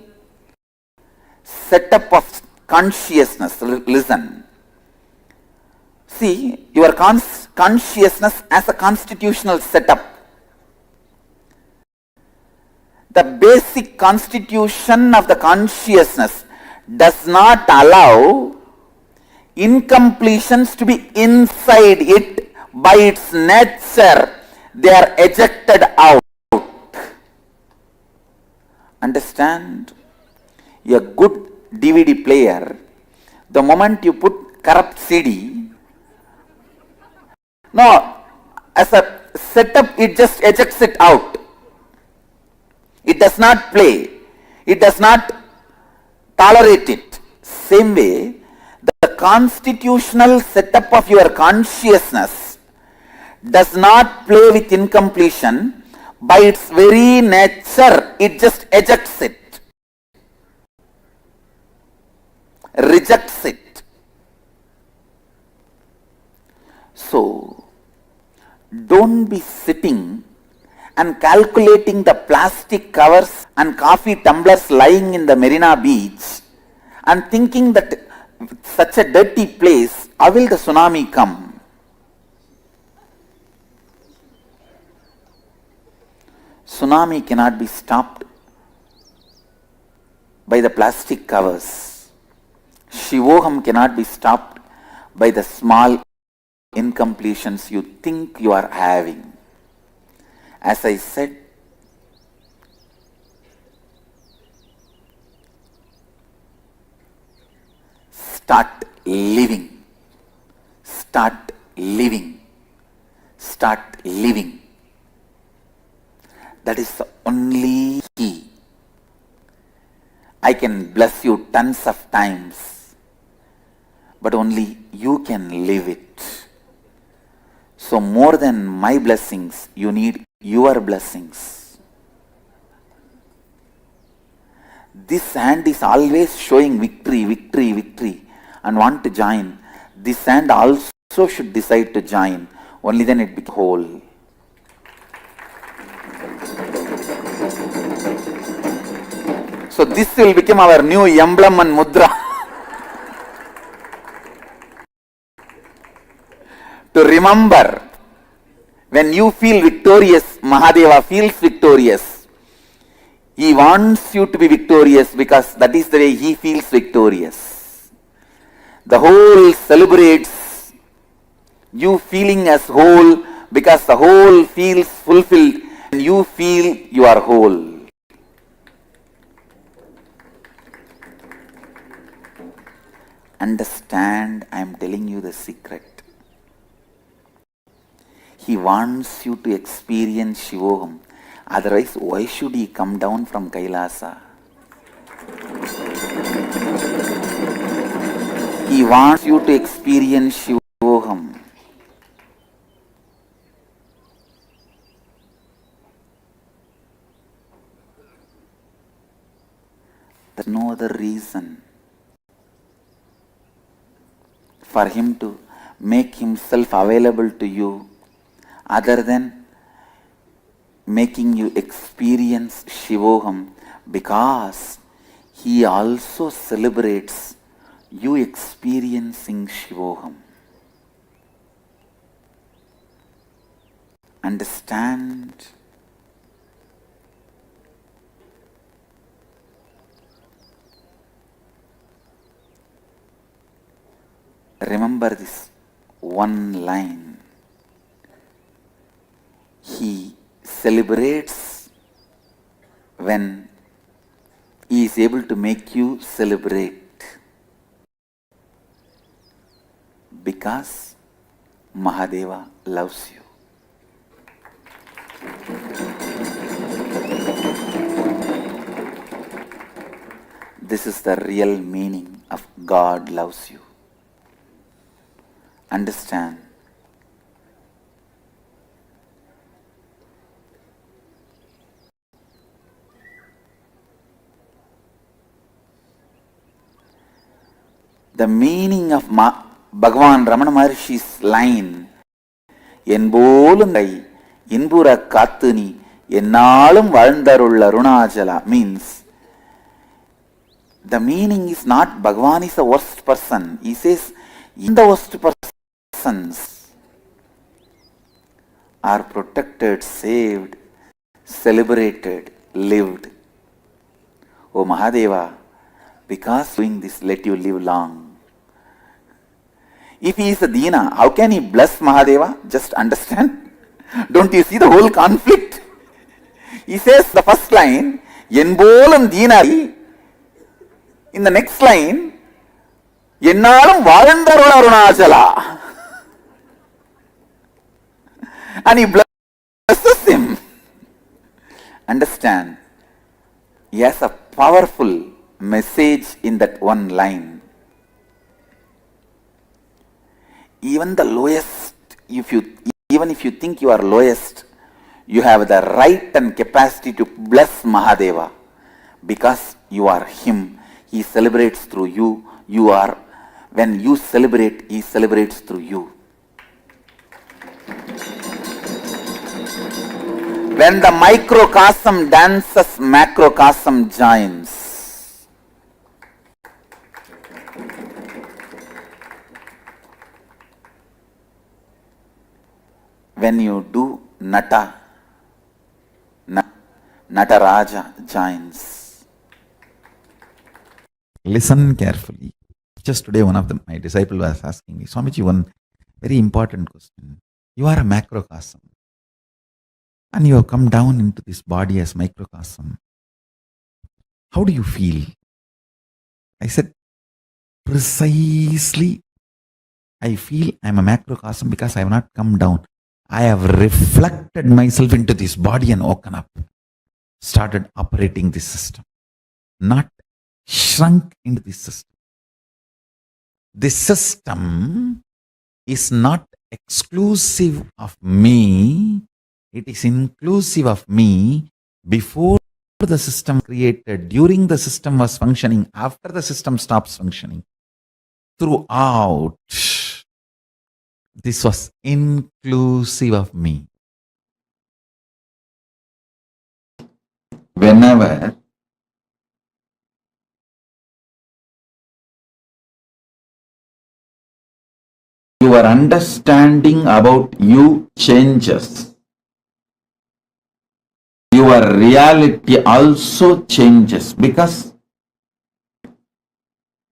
setup of consciousness, listen. See, your consciousness as a constitutional setup. The basic constitution of the consciousness does not allow incompletions to be inside it. By its nature, they are ejected out. Understand? A good DVD player, the moment you put corrupt CD, no, as a setup, it just ejects it out. It does not play. It does not tolerate it. Same way, the constitutional setup of your consciousness does not play with incompletion. By its very nature, it just ejects it, rejects it. So, don't be sitting and calculating the plastic covers and coffee tumblers lying in the Marina Beach and thinking that such a dirty place, how will the tsunami come? Tsunami cannot be stopped by the plastic covers. Shivoham cannot be stopped by the small incompletions you think you are having. As I said, start living, start living, start living. That is the only key. I can bless you tons of times, but only you can live it. So more than my blessings, you need your blessings. This hand is always showing victory, victory, victory and want to join. This hand also should decide to join. Only then it becomes whole. So this will become our new emblem and mudra. To remember, when you feel victorious, Mahadeva feels victorious. He wants you to be victorious because that is the way he feels victorious. The whole celebrates you feeling as whole because the whole feels fulfilled and you feel you are whole. Understand, I am telling you the secret. He wants you to experience Shivoham. Otherwise, why should he come down from Kailasa? He wants you to experience Shivoham. There's no other reason for him to make himself available to you other than making you experience Shivoham, because he also celebrates you experiencing Shivoham. Understand? Remember this one line. He celebrates when he is able to make you celebrate, because Mahadeva loves you. This is the real meaning of God loves you. Understand? The meaning of Bhagavan Ramana Maharshi's line, Enbolungai Inbura Katuni Ennalum Valndarulla Runajala, means the meaning is not Bhagavan is the worst person. He says, in the worst persons are protected, saved, celebrated, lived. O Mahadeva, because doing this, let you live long. If he is a Dina, how can he bless Mahadeva? Just understand. Don't you see the whole conflict? He says the first line, Enbolum Dina. In the next line, Ennalum Valandarula Runachala. And he blesses him. Understand? He has a powerful message in that one line. Even the lowest, even if you think you are lowest, you have the right and capacity to bless Mahadeva, because you are him. He celebrates through you. You are, when you celebrate, he celebrates through you. When the microcosm dances, macrocosm joins. When you do Nata, Nataraja joins. Listen carefully. Just today, one of my disciples was asking me, Swamiji, one very important question. You are a macrocosm, and you have come down into this body as microcosm. How do you feel? I said, precisely, I feel I am a macrocosm because I have not come down. I have reflected myself into this body and woken up, started operating this system, not shrunk into this system. This system is not exclusive of me, it is inclusive of me before the system created, during the system was functioning, after the system stops functioning. Throughout, this was inclusive of me. Whenever your understanding about you changes, your reality also changes, because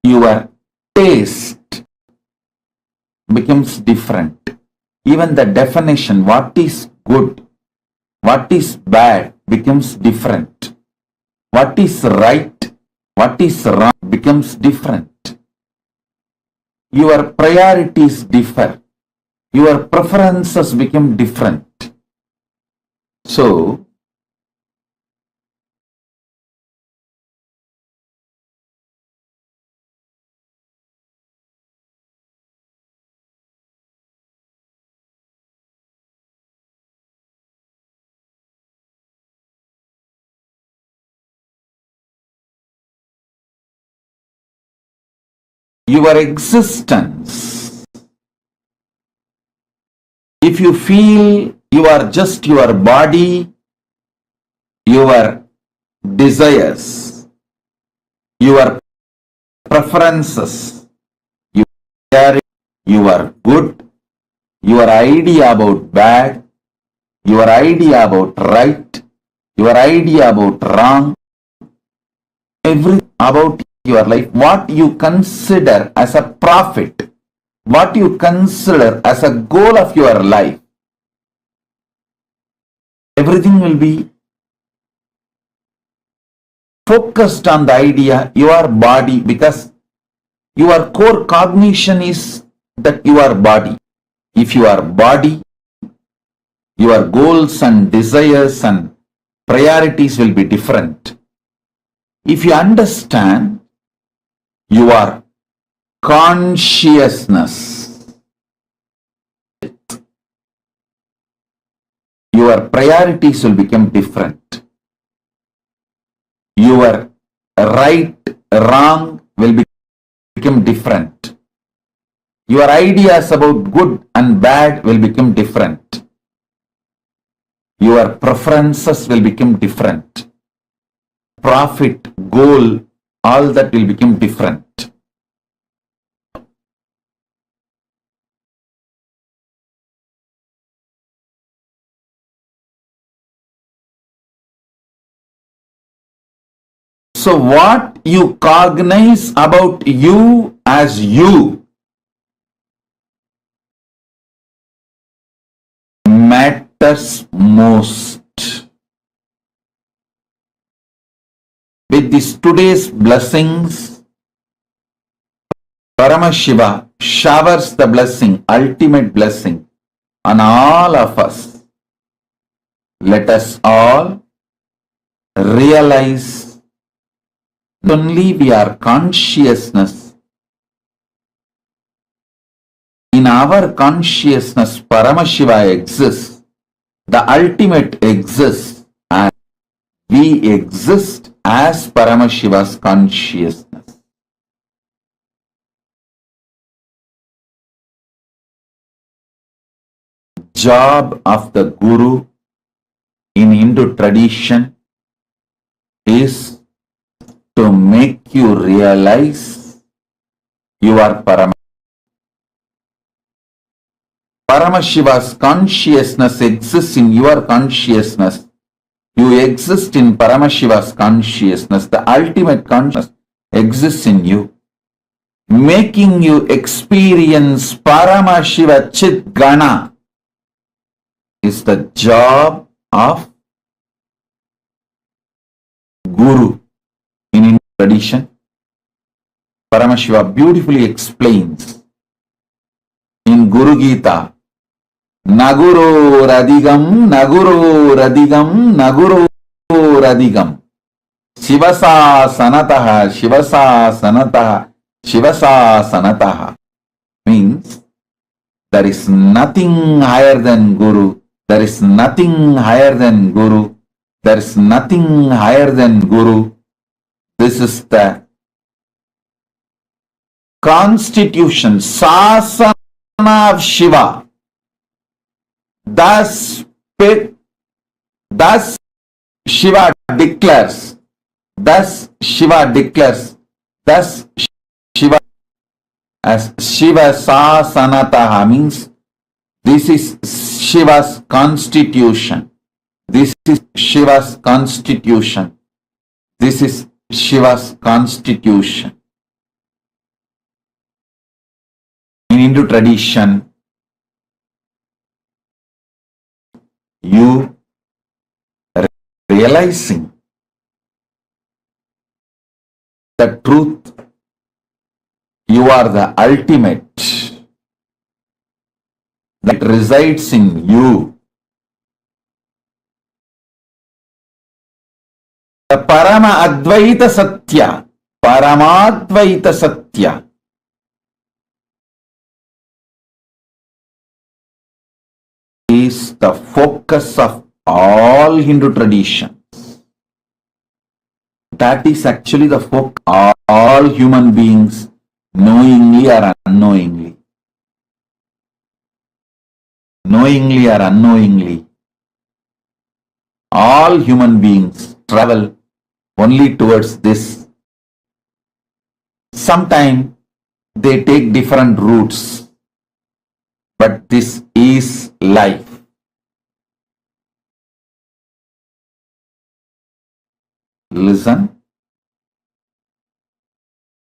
your taste becomes different. even the definition, what is good, what is bad, becomes different. What is right, what is wrong, becomes different. Your priorities differ. Your preferences become different. So, your existence, if you feel you are just your body, your desires, your preferences, your good, your idea about bad, your idea about right, your idea about wrong, everything about your life, what you consider as a profit, what you consider as a goal of your life, everything will be focused on the idea, your body, because your core cognition is that you are body. If you are body, your goals and desires and priorities will be different. If you understand your consciousness, your priorities will become different. Your right, wrong will become different. Your ideas about good and bad will become different. Your preferences will become different. Profit, goal, all that will become different. So what you cognize about you as you matters most. With this today's blessings, Paramashiva showers the blessing, ultimate blessing, on all of us. Let us all realize only we are consciousness. In our consciousness, Paramashiva exists. The ultimate exists, and we exist as Paramashiva's consciousness. Job of the Guru in Hindu tradition is to make you realize you are Paramashiva. Paramashiva's consciousness exists in your consciousness. You exist in Paramashiva's consciousness. The ultimate consciousness exists in you, making you experience Paramashiva Chit Gana is the job of Guru. In Indian tradition, Paramashiva beautifully explains in Guru Gita, Naguro Radigam, Naguro Radigam, Naguro Radigam, Shivasa Sanataha, Shivasa Sanataha, Shivasa Sanataha. Means there is nothing higher than Guru, there is nothing higher than Guru, there is nothing higher than Guru. This is the constitution, Sasana of Shiva. Thus Shiva declares, thus Shiva as Shiva Sasanataha means this is Shiva's constitution. This is Shiva's constitution. This is Shiva's constitution. In Hindu tradition, you realizing the truth, you are the ultimate, that resides in you. The Parama Advaita Satya, Paramadvaita Satya, is the focus of all Hindu traditions. That is actually the focus of all human beings, knowingly or unknowingly. Knowingly or unknowingly, all human beings travel only towards this. Sometimes they take different routes, but this is life. Listen,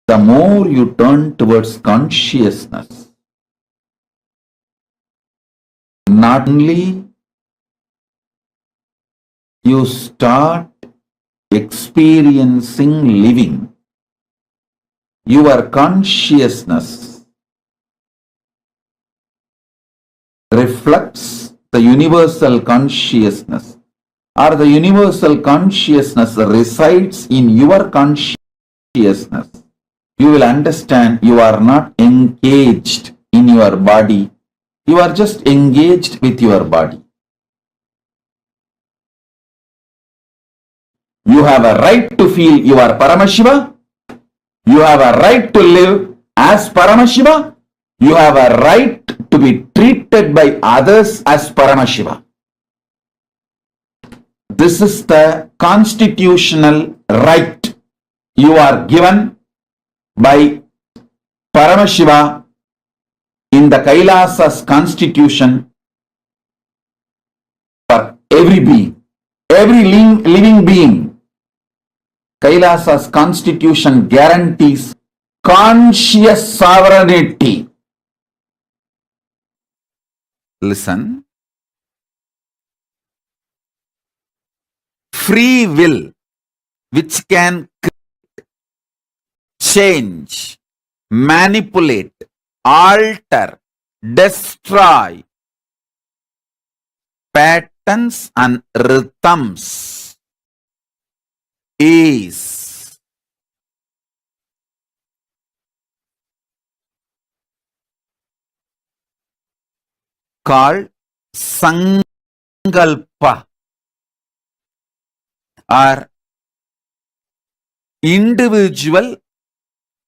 the more you turn towards consciousness, not only you start experiencing living, your consciousness reflects the universal consciousness, or the universal consciousness resides in your consciousness. You will understand you are not engaged in your body, you are just engaged with your body. You have a right to feel you are Paramashiva. You have a right to live as Paramashiva. You have a right to be treated by others as Paramashiva. This is the constitutional right you are given by Paramashiva in the Kailasa's constitution for every being, every living being. Kailasa's constitution guarantees conscious sovereignty. Listen. Free will, which can change, manipulate, alter, destroy patterns and rhythms, is called Sankalpa, or individual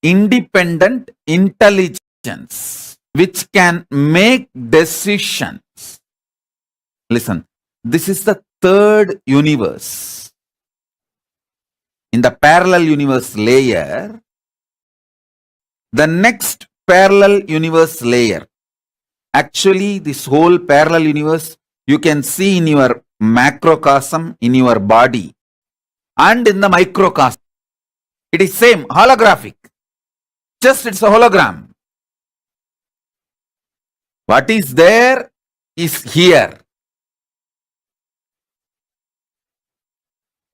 independent intelligence, which can make decisions. Listen, this is the third universe. In the parallel universe layer, the next parallel universe layer, actually this whole parallel universe you can see in your macrocosm, in your body, and in the microcosm. It is same, holographic. Just it's a hologram. What is there is here.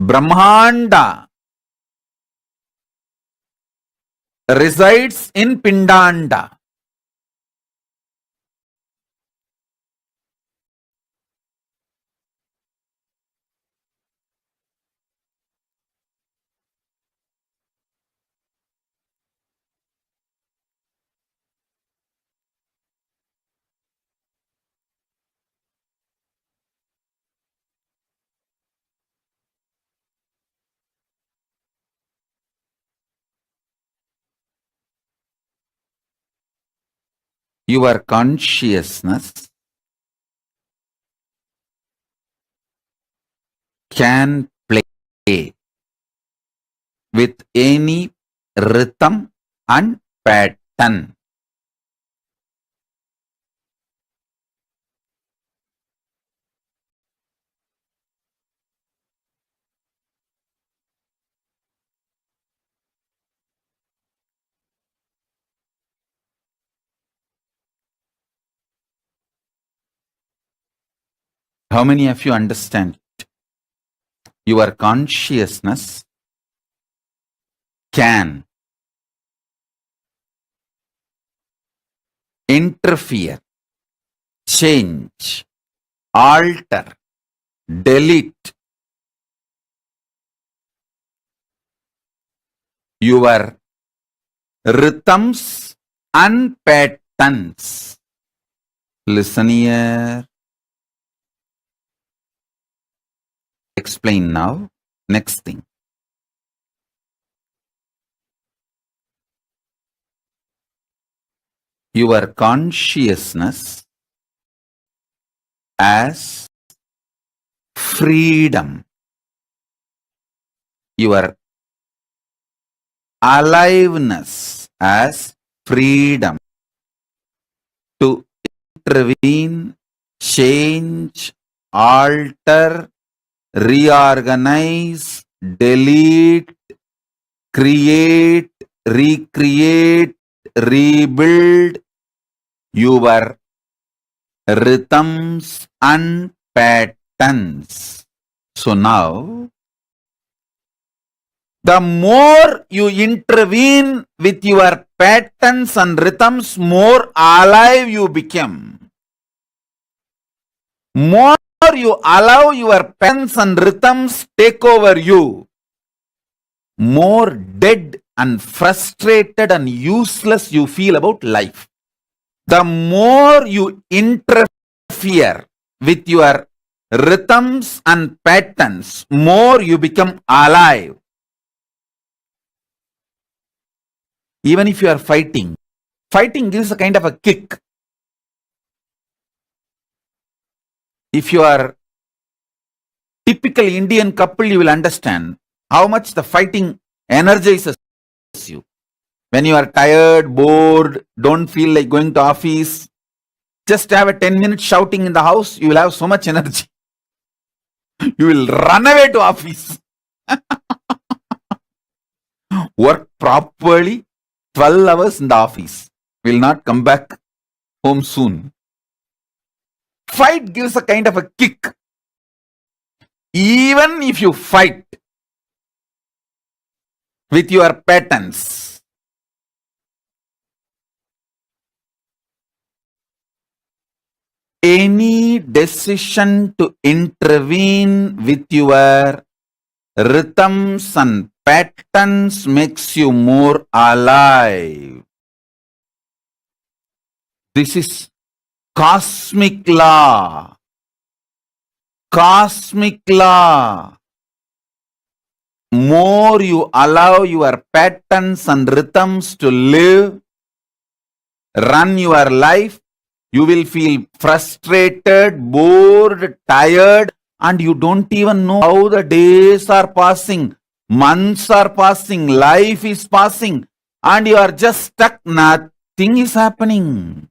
Brahmanda resides in Pindanda. Your consciousness can play with any rhythm and pattern. How many of you understand it? Your consciousness can interfere, change, alter, delete your rhythms and patterns. Listen here. Explain now. Next thing. Your consciousness as freedom. Your aliveness as freedom to intervene, change, alter, reorganize, delete, create, recreate, rebuild your rhythms and patterns. So now, the more you intervene with your patterns and rhythms, more alive you become. More you allow your patterns and rhythms take over you, more dead and frustrated and useless you feel about life. The more you interfere with your rhythms and patterns, more you become alive. Even if you are fighting, fighting gives a kind of a kick. If you are typical Indian couple, you will understand how much the fighting energizes you. When you are tired, bored, don't feel like going to office, just have a 10-minute shouting in the house, you will have so much energy. You will run away to office. Work properly, 12 hours in the office. Will not come back home soon. Fight gives a kind of a kick. Even if you fight with your patterns, any decision to intervene with your rhythms and patterns makes you more alive. This is cosmic law. Cosmic law. More you allow your patterns and rhythms to live, run your life, you will feel frustrated, bored, tired, and you don't even know how the days are passing, months are passing, life is passing, and you are just stuck. Nothing is happening.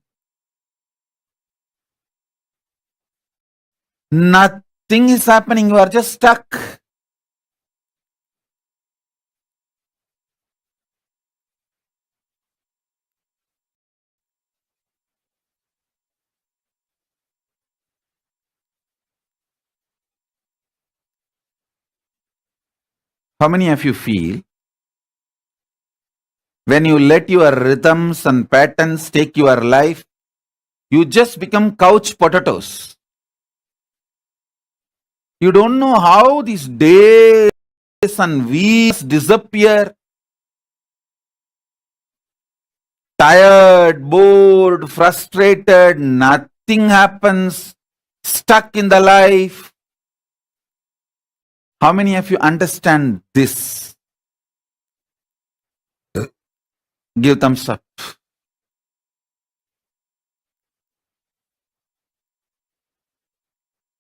Nothing is happening. You are just stuck. How many of you feel when you let your rhythms and patterns take your life, you just become couch potatoes? You don't know how these days and weeks disappear. Tired, bored, frustrated, nothing happens, stuck in the life. How many of you understand this? Give thumbs up.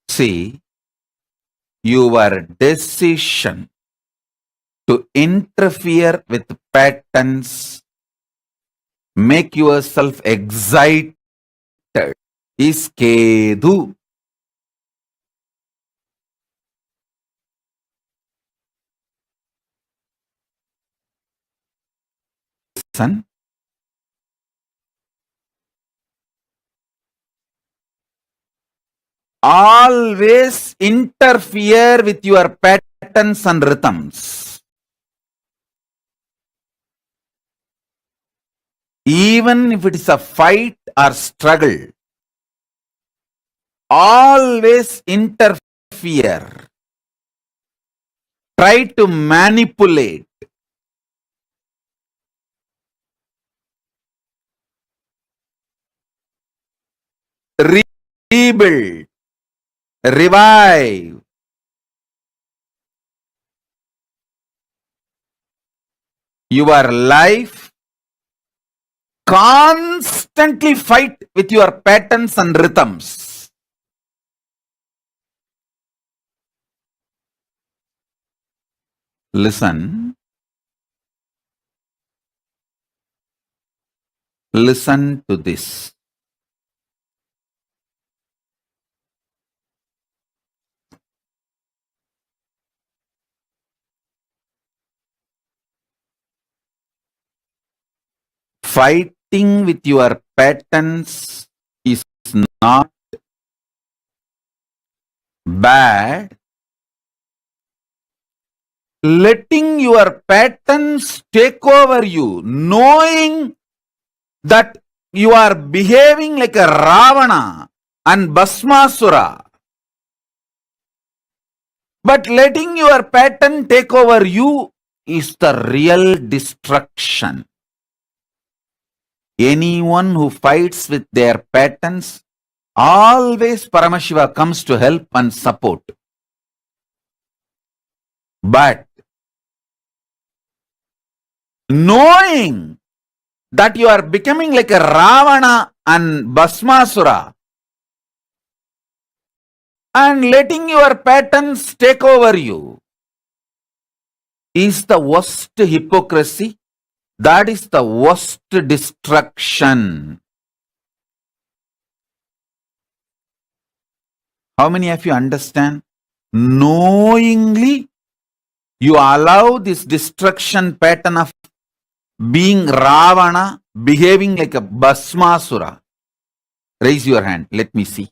See, your decision to interfere with patterns, make yourself excited, is Kedu. Son, always interfere with your patterns and rhythms. Even if it is a fight or struggle, always interfere. Try to manipulate. Rebuild. Revive. Your life. Constantly fight with your patterns and rhythms. Listen. Listen to this. Fighting with your patterns is not bad. Letting your patterns take over you, knowing that you are behaving like a Ravana and Bhasmasura, but letting your pattern take over you is the real destruction. Anyone who fights with their patterns, always Paramashiva comes to help and support. But knowing that you are becoming like a Ravana and Bhasmasura and letting your patterns take over you is the worst hypocrisy. That is the worst destruction. How many of you understand? Knowingly, you allow this destruction pattern of being Ravana, behaving like a Bhasmasura. Raise your hand. Let me see.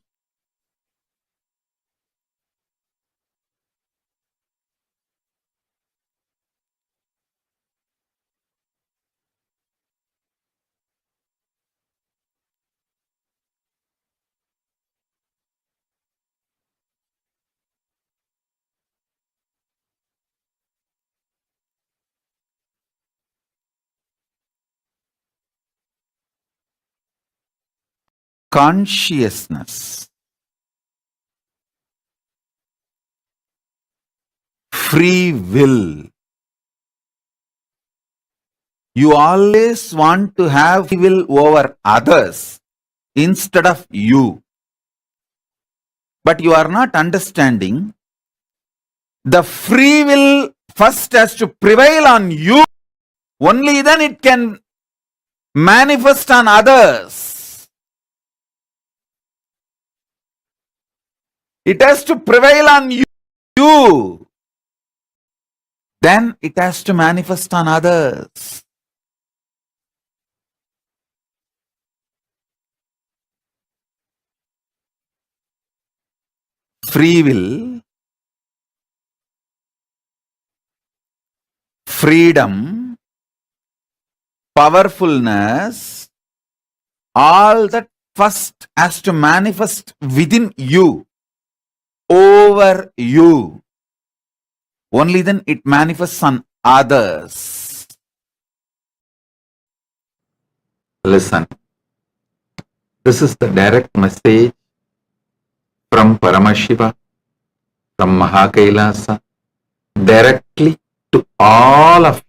Consciousness, free will. You always want to have free will over others instead of you. But you are not understanding. The free will first has to prevail on you. Only then it can manifest on others. It has to prevail on you. Then it has to manifest on others. Free will, freedom, powerfulness, all that first has to manifest within you, over you. Only then it manifests on others. Listen, this is the direct message from Paramashiva, from Mahakailasa, directly to all of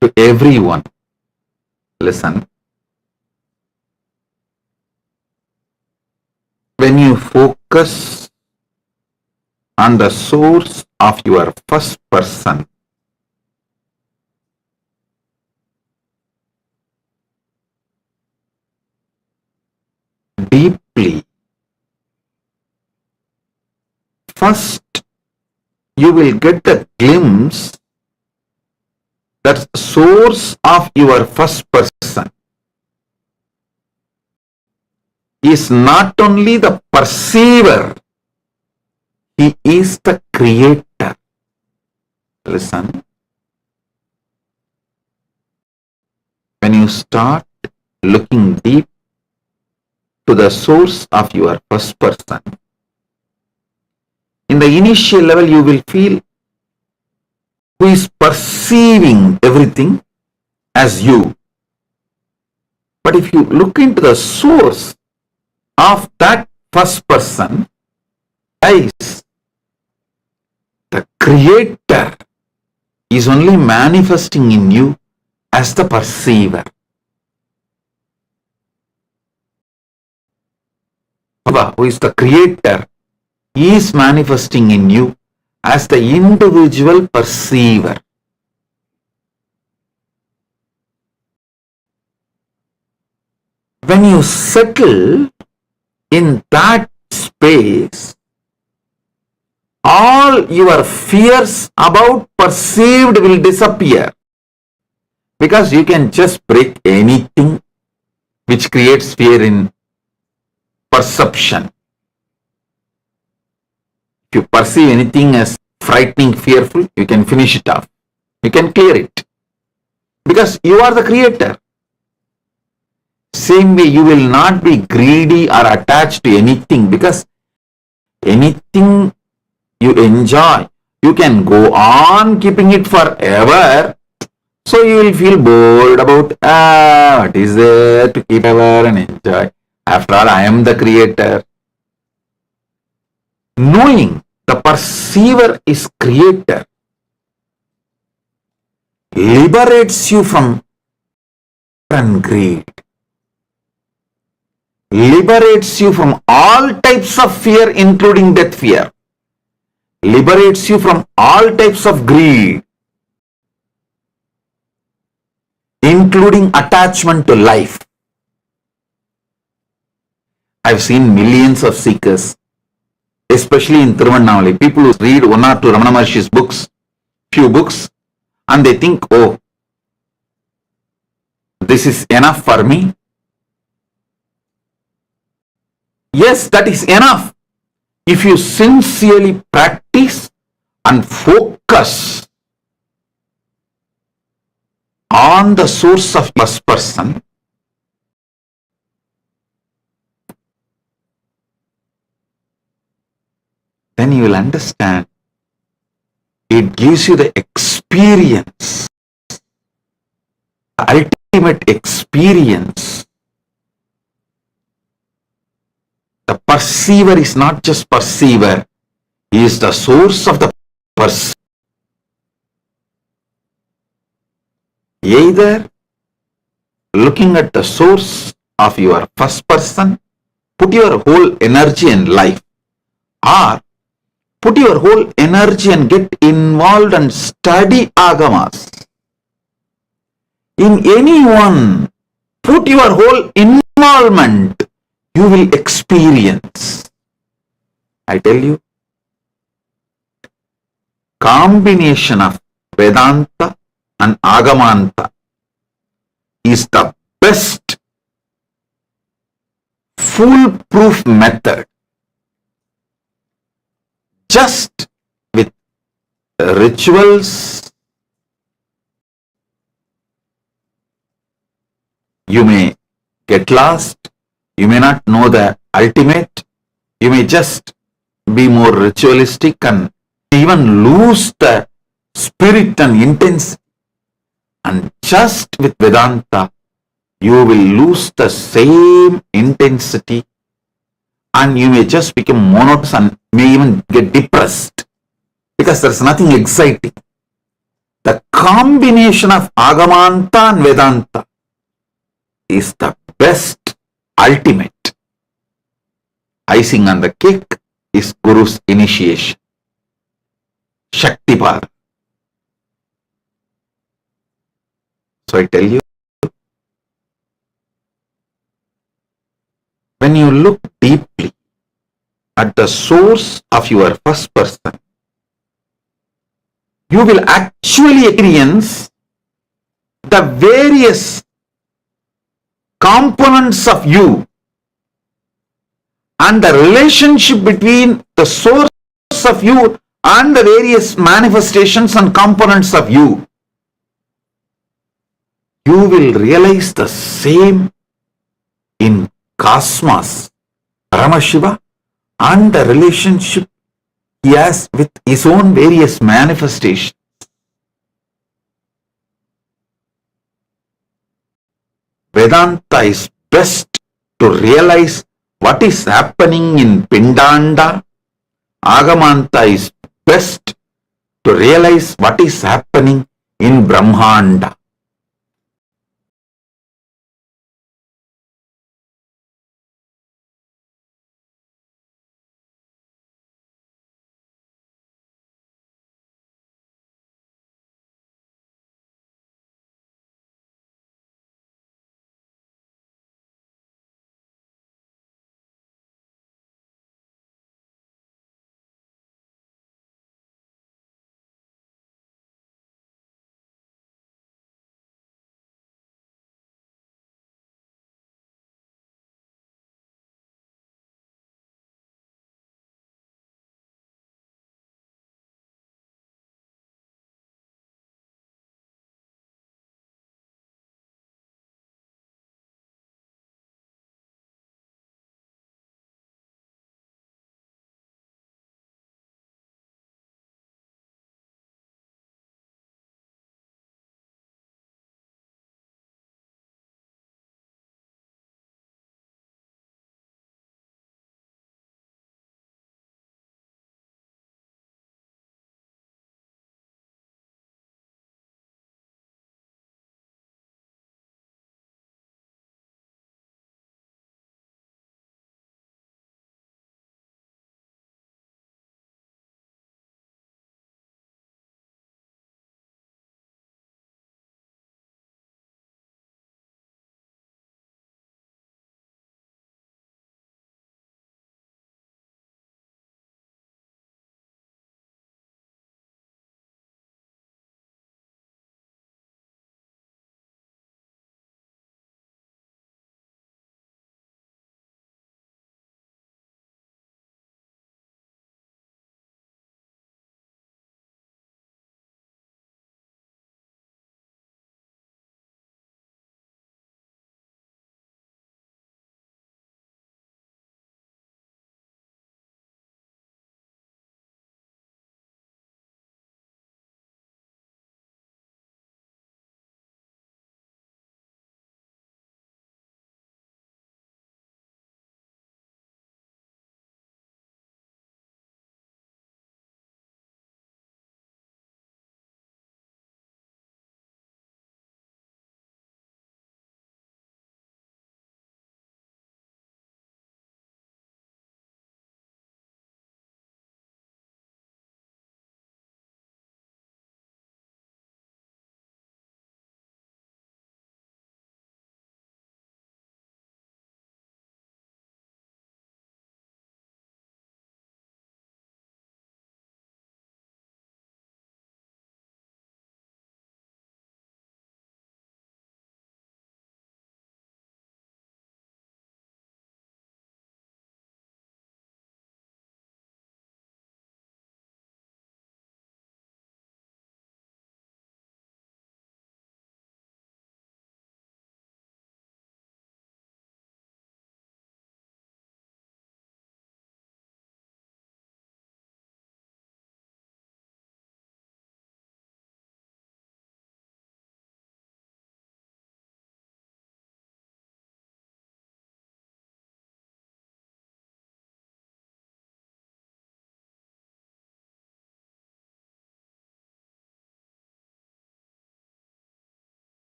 you, to everyone. Listen. When you focus on the source of your first person, deeply, first you will get the glimpse that source of your first person is not only the perceiver, he is the creator. Listen. When you start looking deep to the source of your first person, in the initial level you will feel who is perceiving everything as you. But if you look into the source of that first person, guys, the creator is only manifesting in you as the perceiver. Baba, who is the creator, is manifesting in you as the individual perceiver. When you settle in that space, all your fears about perceived will disappear, because you can just break anything which creates fear in perception. If you perceive anything as frightening, fearful, you can finish it off. You can clear it, because you are the creator. Same way, you will not be greedy or attached to anything, because anything you enjoy, you can go on keeping it forever. So you will feel bored about, what is there to keep ever and enjoy? After all, I am the creator. Knowing the perceiver is creator liberates you from and greed, liberates you from all types of fear, including death fear, liberates you from all types of greed, including attachment to life. I've seen millions of seekers, especially in Tiruvannamalai, people who read one or two Ramana Maharshi's books, few books, and they think, oh, this is enough for me. Yes, that is enough if you sincerely practice and focus on the source of first person. Then you will understand it gives you the experience, the ultimate experience. The perceiver is not just perceiver, he is the source of the perceiver. Either looking at the source of your first person, put your whole energy and life, or put your whole energy and get involved and study agamas. In any one, put your whole involvement, you will experience. I tell you, combination of Vedanta and Agamanta is the best foolproof method. Just with rituals, you may get lost, you may not know the ultimate, you may just be more ritualistic and even lose the spirit and intensity. And just with Vedanta, you will lose the same intensity and you may just become monotonous and may even get depressed because there's nothing exciting. The combination of Agamanta and Vedanta is the best, ultimate. Icing on the cake is Guru's initiation, Shaktipada. So I tell you, when you look deeply at the source of your first person, you will actually experience the various components of you and the relationship between the source of you and the various manifestations and components of you, you will realize the same in cosmos. Paramashiva and the relationship he has with his own various manifestations. Vedanta is best to realize what is happening in Pindanda. Agamanta is best to realize what is happening in Brahmanda.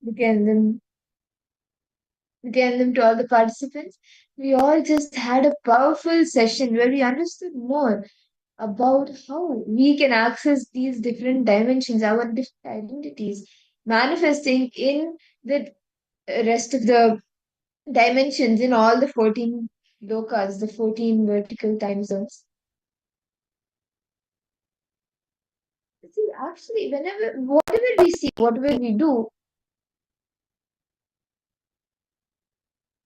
Again, them to all the participants. We all just had a powerful session where we understood more about how we can access these different dimensions, our different identities, manifesting in the rest of the dimensions in all the 14 lokas, the 14 vertical time zones. See, actually, whatever we see, whatever we do,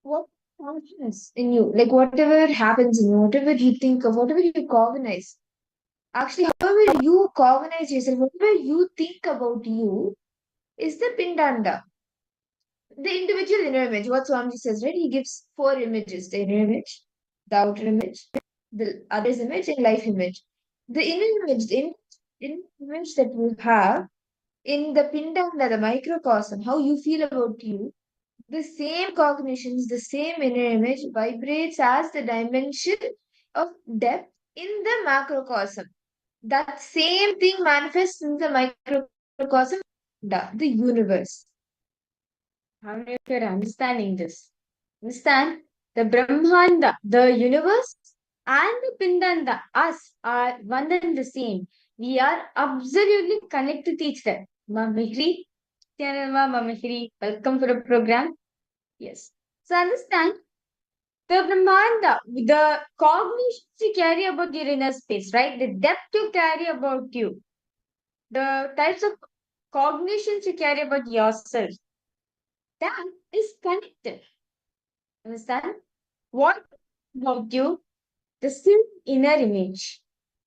what consciousness in you, like whatever happens in you, whatever you think of, whatever you cognize, actually, however you cognize yourself, whatever you think about you, is the pindanda. The individual inner image, what Swamiji says, right? He gives four images: the inner image, the outer image, the other's image, and life image. The inner image, inner image that you have in the pindanda, the microcosm, how you feel about you, the same cognitions, the same inner image vibrates as the dimension of depth in the macrocosm. That same thing manifests in the microcosm, the universe. How many of you are understanding this? Understand? The Brahmanda, the universe, and the Pindanda, us, are one and the same. We are absolutely connected to each other. Mamikri, Mamikri, welcome for the program. Yes. So understand the Brahmanda, the cognition you carry about your inner space, right? The depth you carry about you, the types of cognitions you carry about yourself, that is connected. Understand? What about you? The same inner image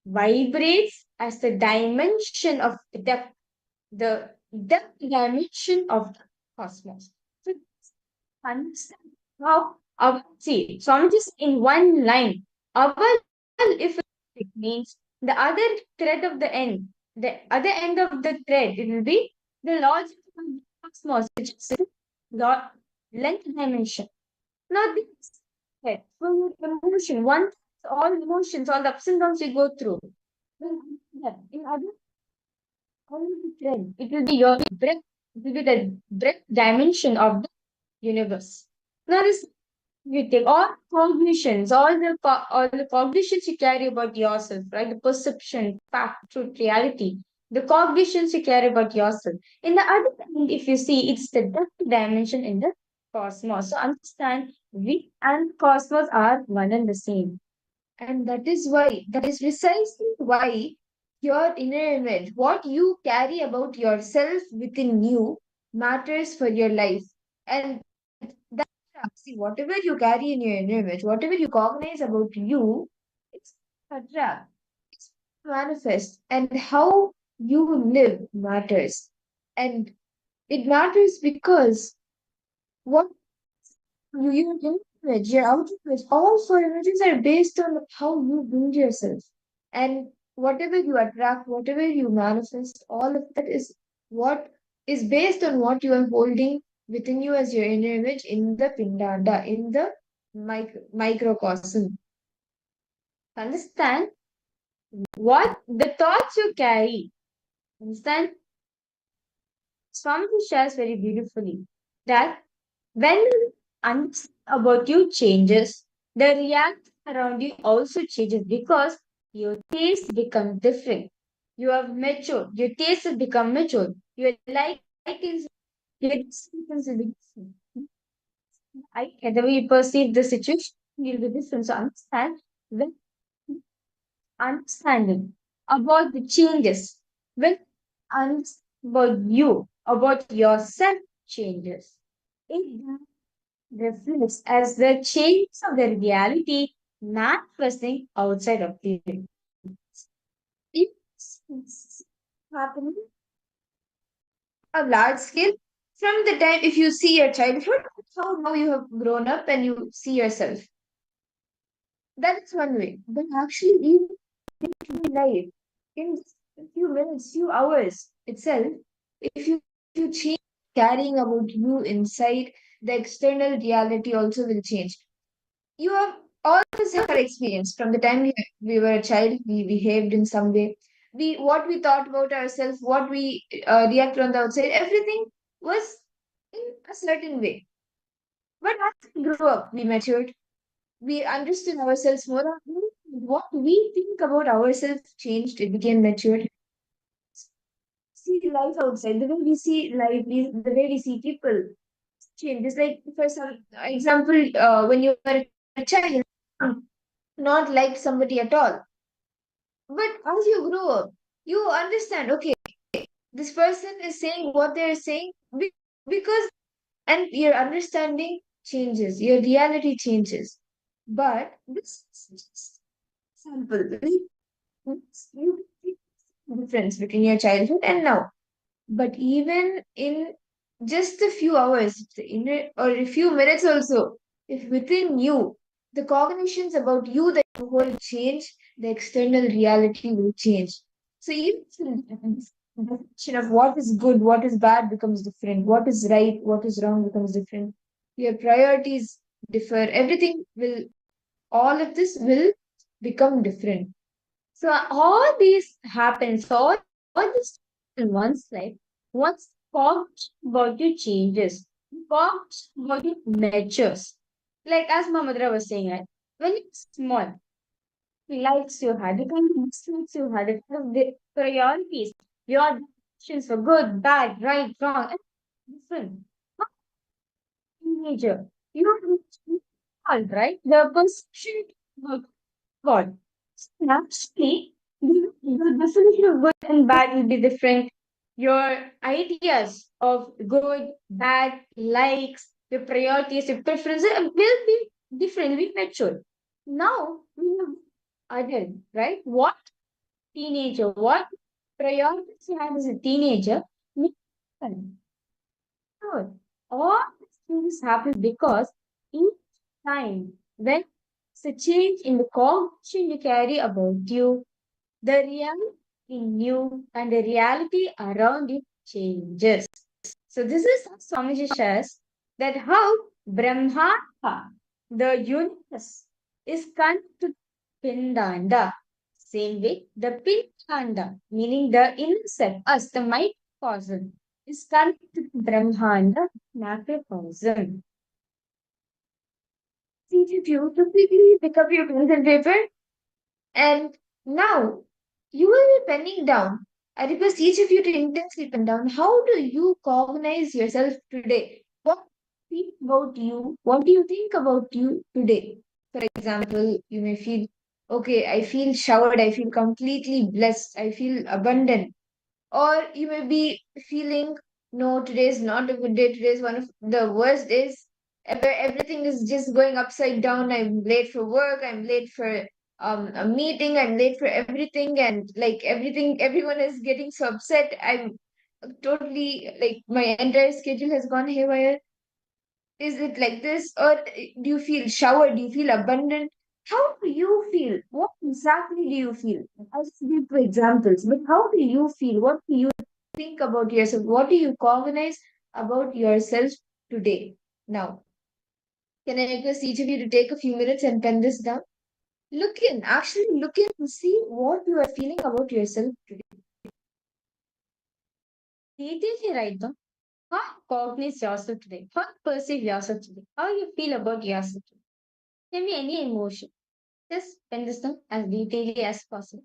vibrates as the dimension of the depth dimension of the cosmos. So understand how see, so I'm just in one line. Aval, if it means the other thread of the end, the other end of the thread, it will be the logic of the cosmos, which is the length dimension. Now this thread, full emotion, one all emotions, all the ups and downs we go through. In other thread, it will be your breath, it will be the breath dimension of the universe. Now this you take all cognitions, all the cognitions you carry about yourself, right? The perception, fact, truth, reality, the cognitions you carry about yourself. In the other end, if you see, it's the depth dimension in the cosmos. So understand, we and cosmos are one and the same. And that is precisely why your inner image, what you carry about yourself within you, matters for your life. And see, whatever you carry in your inner image, whatever you cognize about you, it's Chhatra. It's manifest. And how you live matters. And it matters because what your image, your outer image, all four images are based on how you build yourself. And whatever you attract, whatever you manifest, all of that is what is based on what you are holding within you as your inner image in the pindanda, in the microcosm. Understand what the thoughts you carry. Understand? Swami shares very beautifully that when you understand about you changes, the reaction around you also changes because your taste becomes different. You have matured. Your taste has become mature. Your likings, your dislikes will be different. The way you perceive the situation will be different. So when understanding about the changes, when understand about you, about yourself changes, it reflects as the changes of the reality manifesting outside of you. It's happening a large scale from the time if you see your childhood, how now you have grown up and you see yourself. That's one way. But actually, even in life, in just a few minutes, few hours itself, if you change carrying about you inside, the external reality also will change. You have all of us have experience from the time we were a child, we behaved in some way. What we thought about ourselves, what we reacted on the outside, everything was in a certain way. But as we grew up, we matured, we understood ourselves more. What we think about ourselves changed, it became matured. See life outside, the way we see life, the way we see people changes. Like, for some example, when you were a child, not like somebody at all. But as you grow up, you understand, okay, this person is saying what they're saying because, and your understanding changes, your reality changes. But this is just simple. You see the difference between your childhood and now. But even in just a few hours, or a few minutes also, if within you, the cognitions about you that you will change, the external reality will change. So even the definition of what is good, what is bad becomes different, what is right, what is wrong becomes different. Your priorities differ. Everything will, all of this will become different. So all these happens, all this in one's life, once thought about you changes, thought about you matures. Like as Mamadra was saying, right? When you're small, likes you had, the kind of mistakes you had, the kind of the priorities, your decisions for good, bad, right, wrong, and different. Not teenager, you don't small, right? The perception of God. Naturally, the definition of good and bad will be different. Your ideas of good, bad, likes, your priorities, your preferences will be different, will be mature. Now, we are adult, right? What teenager, what priorities you have as a teenager, will be different. Sure. All these things happen because each time when it's a change in the cognition you carry about you, the reality in you and the reality around you changes. So this is how Swamiji says that how Brahmanda, the universe, is connected to Pindanda. Same way, the Pindanda, meaning the inner self, us, the microcosm, is connected to Brahmanda, macrocosm. Teach you to quickly pick up your pencil and paper, and now you will be penning down. I request each of you to intensely pen down. How do you cognize yourself today? What do you think about you? What do you think about you today? For example, you may feel, okay, I feel showered, I feel completely blessed, I feel abundant. Or you may be feeling, no, today is not a good day, today is one of the worst days. Everything is just going upside down. I'm late for work, I'm late for a meeting, I'm late for everything, and like everything, everyone is getting so upset. I'm totally like my entire schedule has gone haywire. Is it like this? Or do you feel showered? Do you feel abundant? How do you feel? What exactly do you feel? I'll just give two examples, but how do you feel? What do you think about yourself? What do you cognize about yourself today? Now, can I request each of you to take a few minutes and pen this down? Actually look in and see what you are feeling about yourself today. Detail write down. How you cognize yourself today? How you perceive yourself today? How you feel about yourself today? Can be any emotion. Just pen this down as detailedly as possible.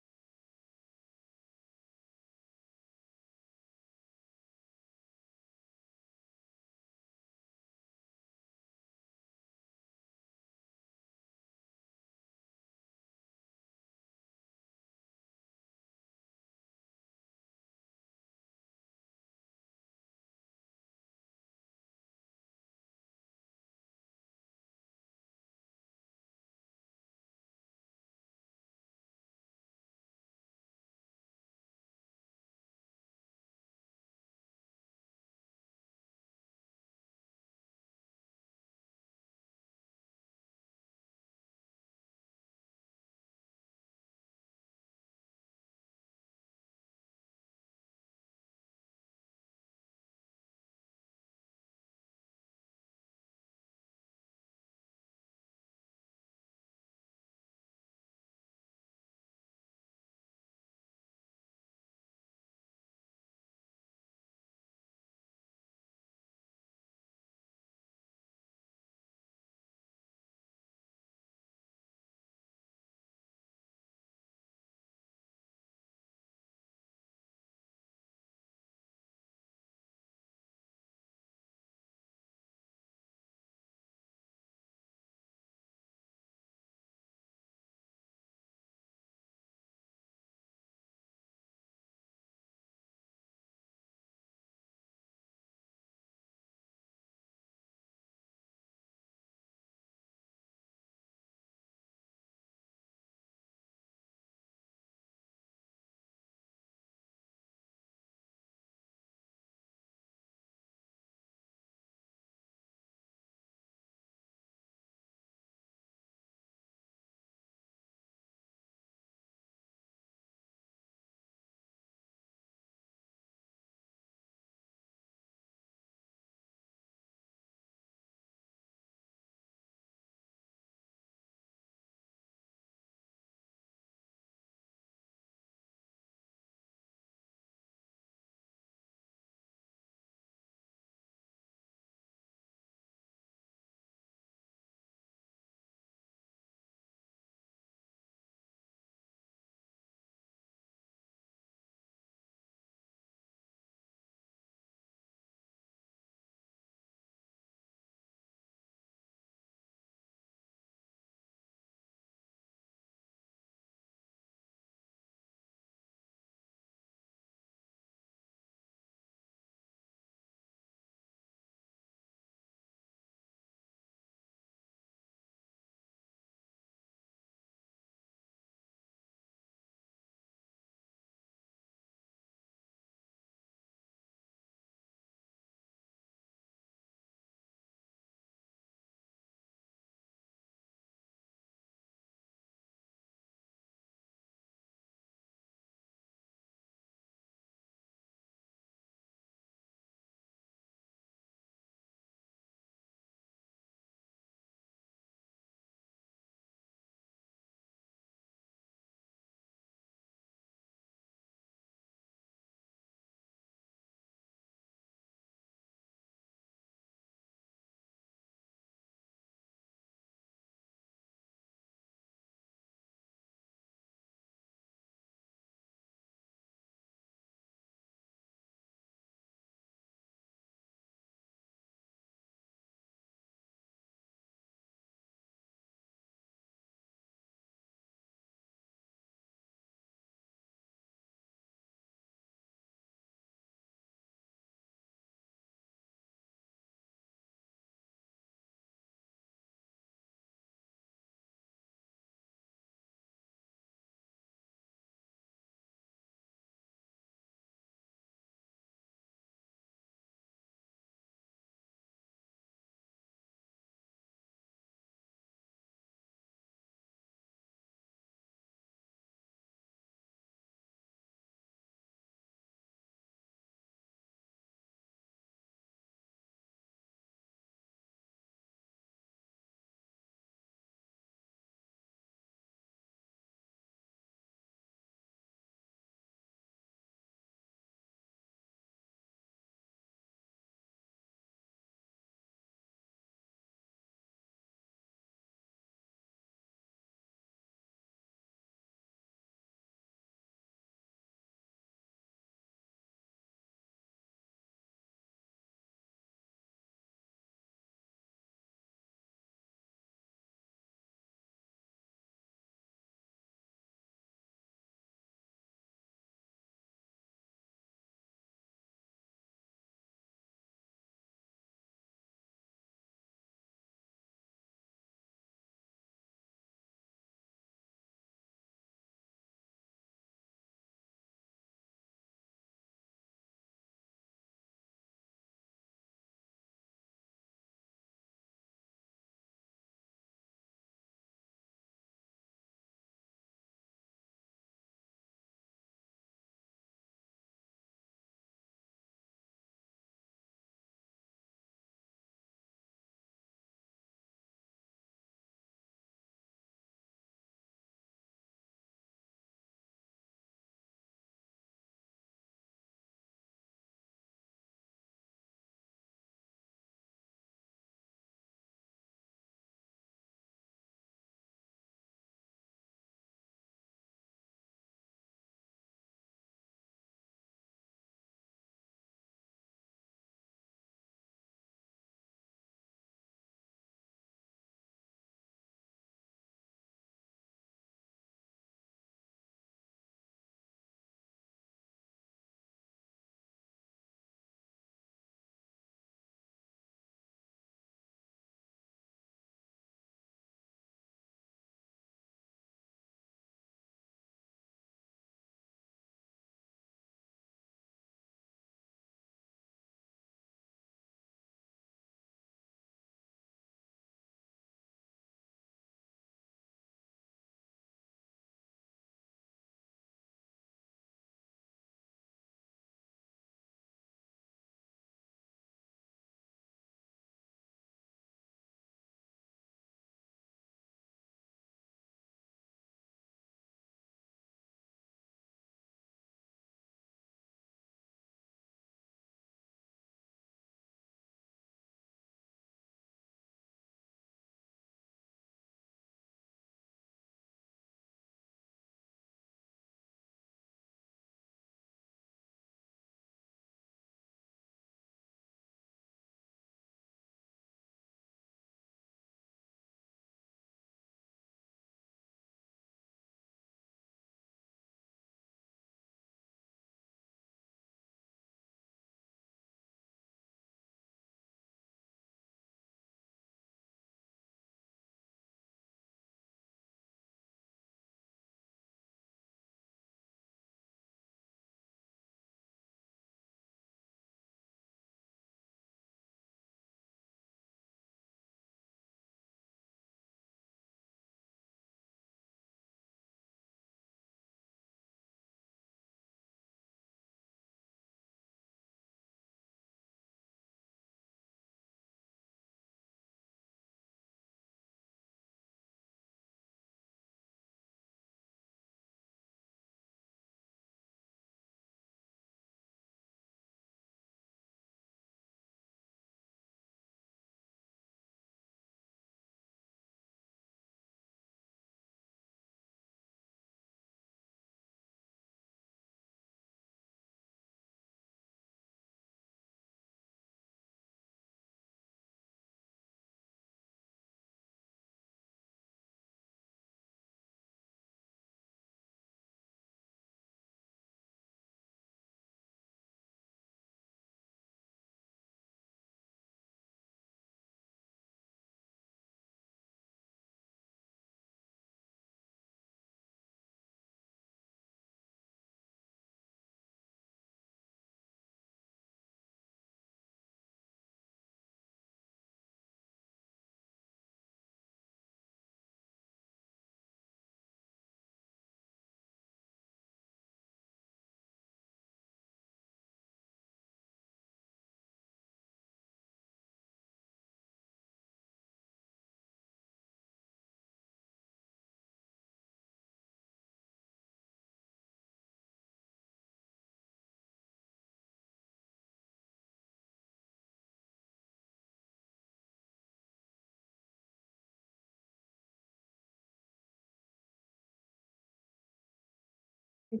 If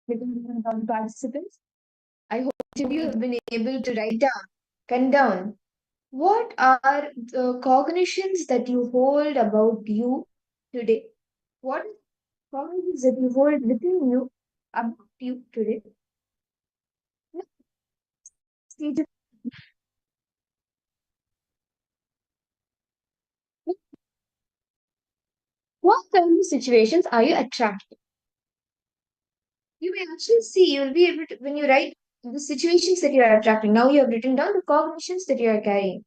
you have participants, I hope each of you have been able to write down, pen down, what are the cognitions that you hold about you today? What are the cognitions that you hold within you about you today? Stage of- What kind of situations are you attracted? You may actually see, you'll be able to, when you write the situations that you are attracting, now you have written down the cognitions that you are carrying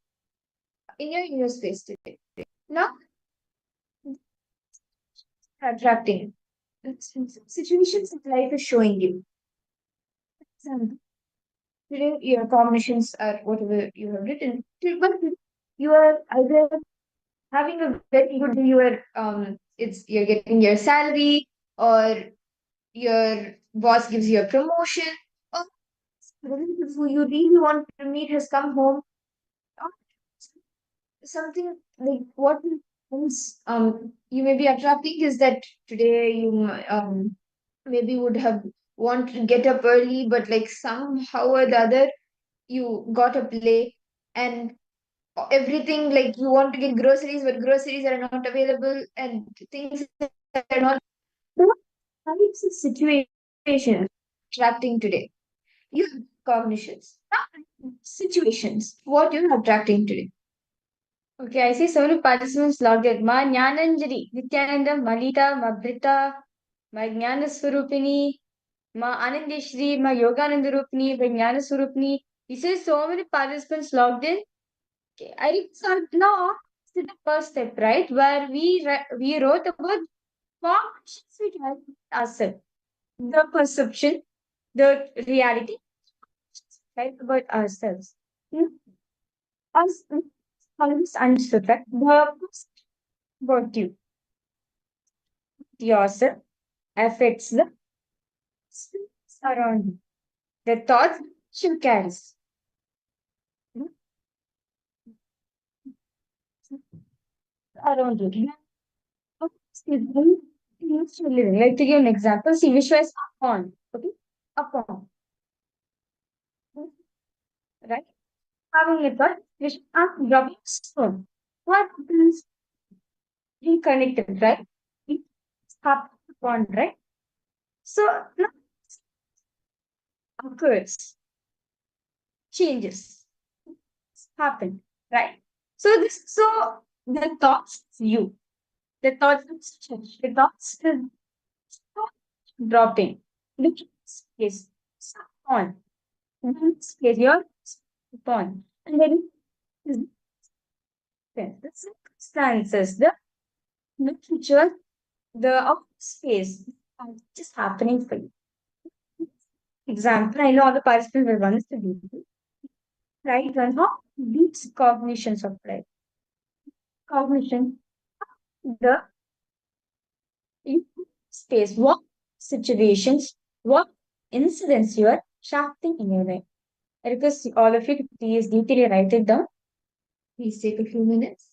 in your inner space today. Now, attracting situations that life is showing you. Example, today your combinations are whatever you have written, but you are either having a very good day, you are you're getting your salary, or your boss gives you a promotion, or relative who you really want to meet has come home, or something like what else you may be attracting is that today you maybe would have want to get up early, but like somehow or the other you got up late, and everything, like you want to get groceries but groceries are not available and things are not. What types of situations attracting today? You have cognitions, not situations. What you're attracting today? Okay, I see several participants logged in. Ma Jnananjali, Nityananda, Malita, Mabrita, Ma Jnana Swarupini, Ma Anandeshri, Ma Yogananda Rupini, Ma Jnana Swarupini. You see so many participants logged in. Okay, I think so now to the first step, right? Where we wrote about cognitions we have ourselves, the perception, the reality, right, about ourselves. Hmm? Us always understood, right? The first about you, yourself, affects the space around you, the thoughts you carry. Hmm? Around you. Used to living. Like to give an example, see Vishwa is a pond. Okay? A pond. Right? Having a thought, Vishwa is dropping stone. What happens? Reconnected, right? It's happened to pond, right? So now occurs, changes happen, right? So the thoughts you, the thoughts change, the thoughts is dropping, the space on, space your upon, and then is the circumstances, the literature, the outer space are just happening for you. Example, I know all the participants will run this to do, right? One how these cognitions of life. Cognition, the space, what situations, what incidents you are shafting in your life. I request all of you to please deeply write it down. Please take a few minutes.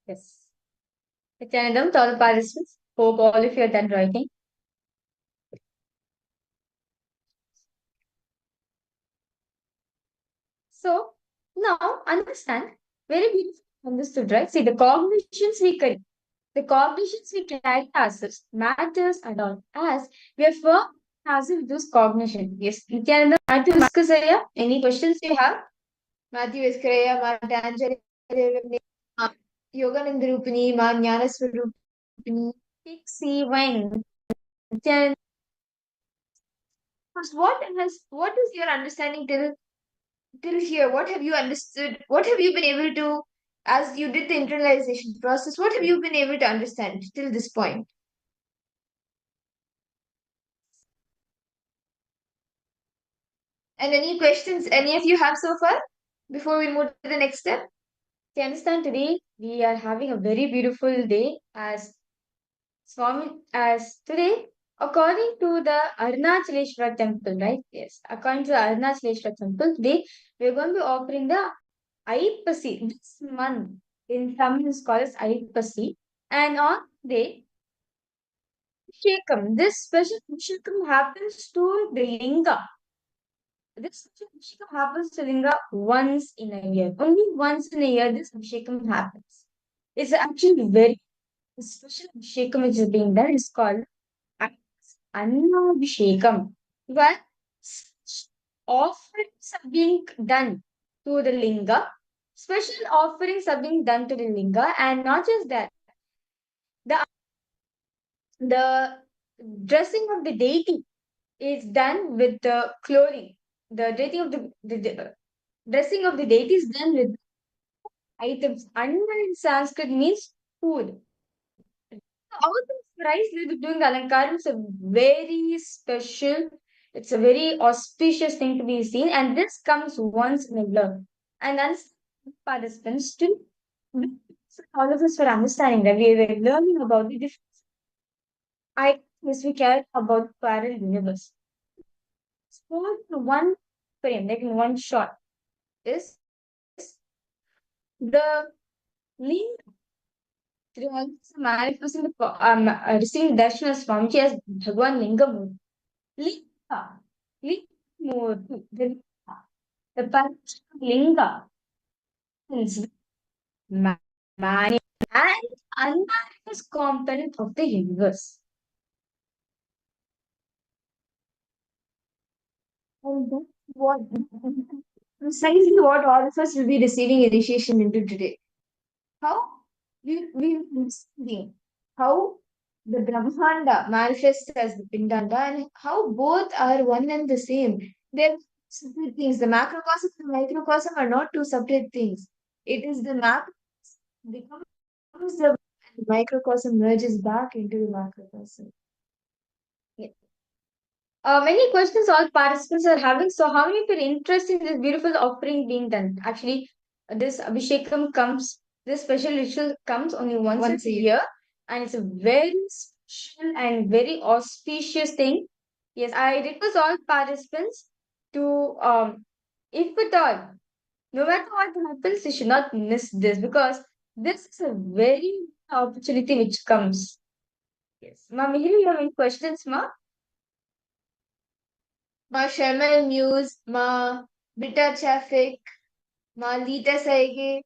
Yes. Nityanandam to all the participants. Hope all of you are done writing. So now understand, very beautiful understood, right? See, the cognitions we carry ourselves matters and all, as we are firm as if this cognition. Yes, Nityananda, Matthew Viscasaya, any questions you have? Matthew Viskaraya, Ma Tanjari, Ma Yogananda Rupini, Ma Jnana Swarupini, Pixie Wine. Nityananda, what is your understanding till here? What have you understood? What have you been able to, as you did the internalization process, what have you been able to understand till this point? And any questions any of you have so far before we move to the next step? You understand, today we are having a very beautiful day as Swami, as today, according to the Arunachaleshwara temple, right? Yes, according to the Arunachaleshwara temple, today we are going to be offering the Aipasi. This month in Tamil is called as Aipasi. And on day, Abhishekam, this special Abhishekam happens to the Linga. This special Abhishekam happens to Linga once in a year. Only once in a year this Abhishekam happens. It's actually very special Abhishekam which is being done is called Annabhishekam. Where offerings are being done to the Linga. Special offerings are being done to the Linga, and not just that, the dressing of the deity is done with the clothing. The dressing of the dressing of the deity is done with items. Anna in Sanskrit means food. All the rice we'll be doing the alankaram is a very special, it's a very auspicious thing to be seen, and this comes once in a year. And then participants to all of us were understanding that we were learning about the different items we care about parallel universe. Small in one frame, like in one shot, is the link through all this manifesting the receiving darshan as Swamiji as Bhagwan Lingamurti. Linga, Lingamurti, the Panchakshara Linga is man and unmanifest component of the universe. And that's what precisely what all of us will be receiving initiation into today. How we understanding how the Brahmanda manifests as the Pindanda and how both are one and the same. They're separate things. The macrocosm and the microcosm are not two separate things. It is the macrocosm becomes the microcosm merges back into the macrocosm. Yeah. Many questions all participants are having. So, how many people interested in this beautiful offering being done? Actually, this Abhishekam comes, this special ritual comes only once a year, and it's a very special and very auspicious thing. Yes, I request all participants to, if at all, no matter what happens, you should not miss this because this is a very opportunity which comes. Yes, Ma Mihir, you have any questions, Ma? Ma Sharmal Muse, Ma Bitter Traffic, Ma Lita Saige.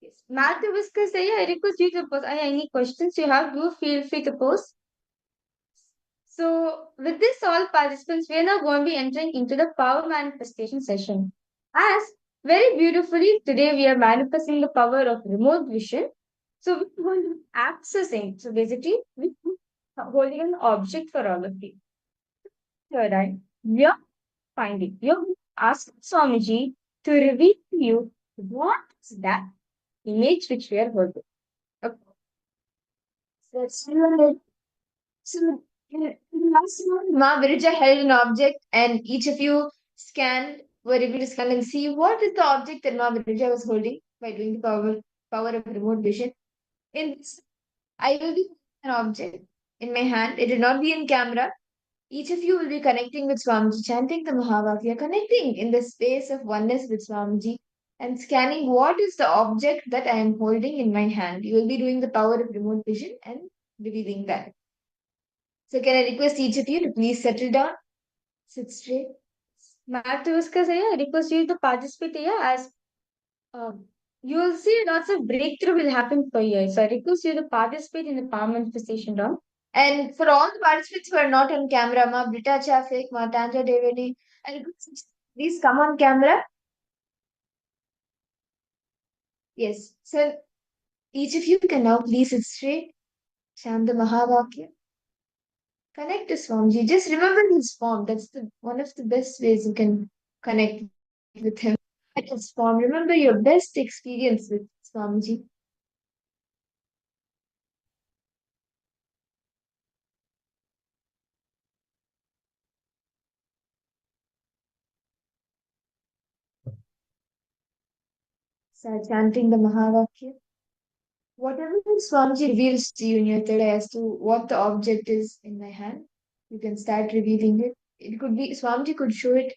Yes. Matthew Whisker say, I request you to post any questions you have, do feel free to post. So, with this, all participants, we are now going to be entering into the power manifestation session. As very beautifully, today we are manifesting the power of remote vision. So, we're going to be accessing. So, basically, we're holding an object for all of you. Here, right? We are finding. You're asking Swamiji to reveal to you what is that image which we are holding. Okay. So in last one, Ma Virija held an object and each of you scanned, were able to scan and see what is the object that Ma Virija was holding by doing the power of remote vision. In this, I will be an object in my hand. It will not be in camera. Each of you will be connecting with Swamiji, chanting the Mahavakya, connecting in the space of oneness with Swamiji. and scanning what is the object that I am holding in my hand. You will be doing the power of remote vision and revealing that. So can I request each of you to please settle down, sit straight. Matavaskas, I request you to participate here as you will see lots of breakthrough will happen for you. So I request you to participate in the palm manifestation round. And for all the participants who are not on camera, Ma Brita Chafik, Ma Tanja Devani, I request you to please come on camera. Yes. So each of you can now please sit straight. Chant the Mahavakya. Connect to Swamiji. Just remember his form. That's the one of the best ways you can connect with him. At his form. Remember your best experience with Swamiji. Start chanting the Mahavakya. Whatever Swamiji reveals to you in your third eye as to what the object is in my hand, you can start revealing it. It could be Swamiji could show it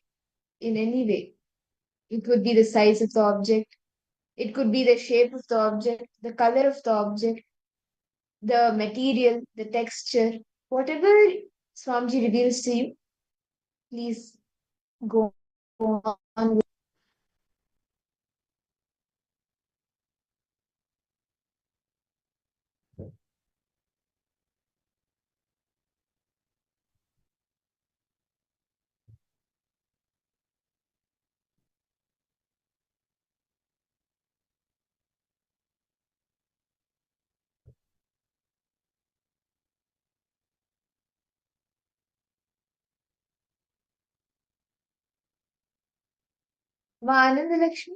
in any way. It could be the size of the object. It could be the shape of the object, the color of the object, the material, the texture. Whatever Swamiji reveals to you, please go on with. Ma Ananda Lakshmi,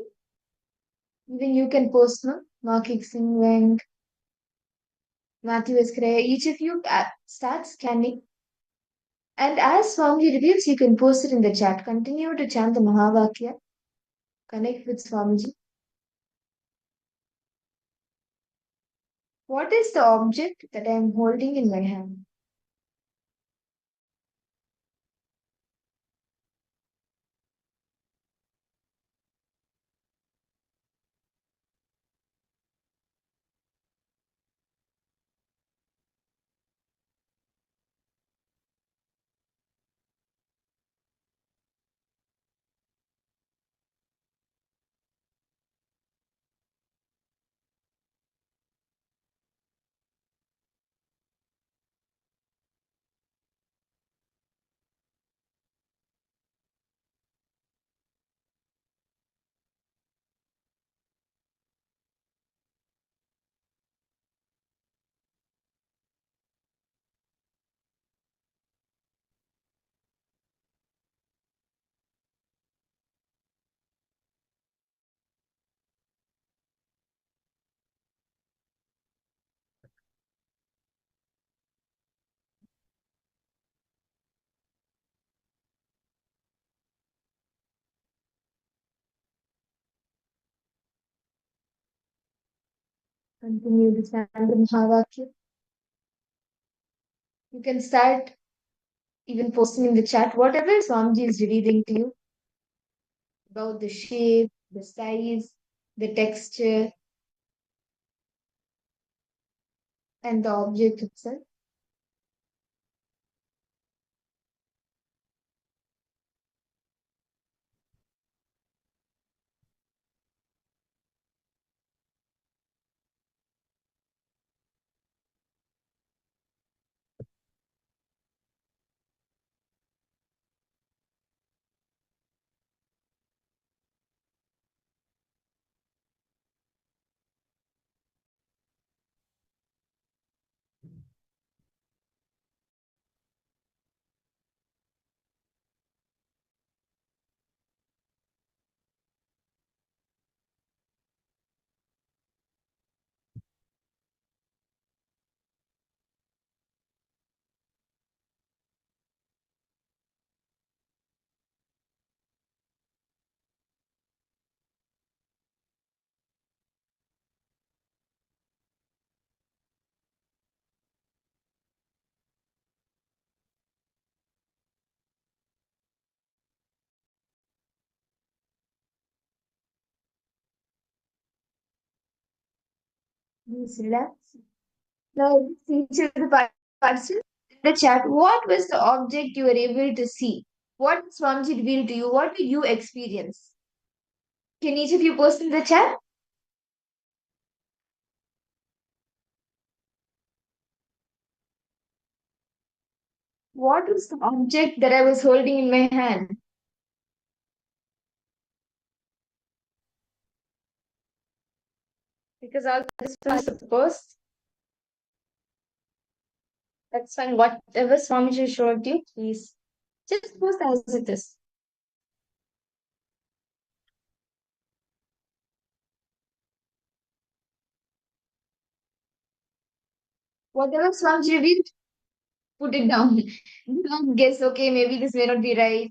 even you can post now. Ma Kixing Wang, Matthew Escrea, each of you start scanning. And as Swamiji reveals, you can post it in the chat. Continue to chant the Mahavakya. Connect with Swamiji. What is the object that I am holding in my hand? Continue to chant the Mahavakya. You can start even posting in the chat whatever Swamiji is revealing to you about the shape, the size, the texture, and the object itself. Please relax. Now, feature the participants in the chat. What was the object you were able to see? What Swamiji revealed to you? What did you experience? Can each of you post in the chat? What was the object that I was holding in my hand? Because I'll just post. That's fine. Whatever Swamiji showed you, please just post as it is. Whatever Swamiji revealed, put it down. Don't guess, okay, maybe this may not be right.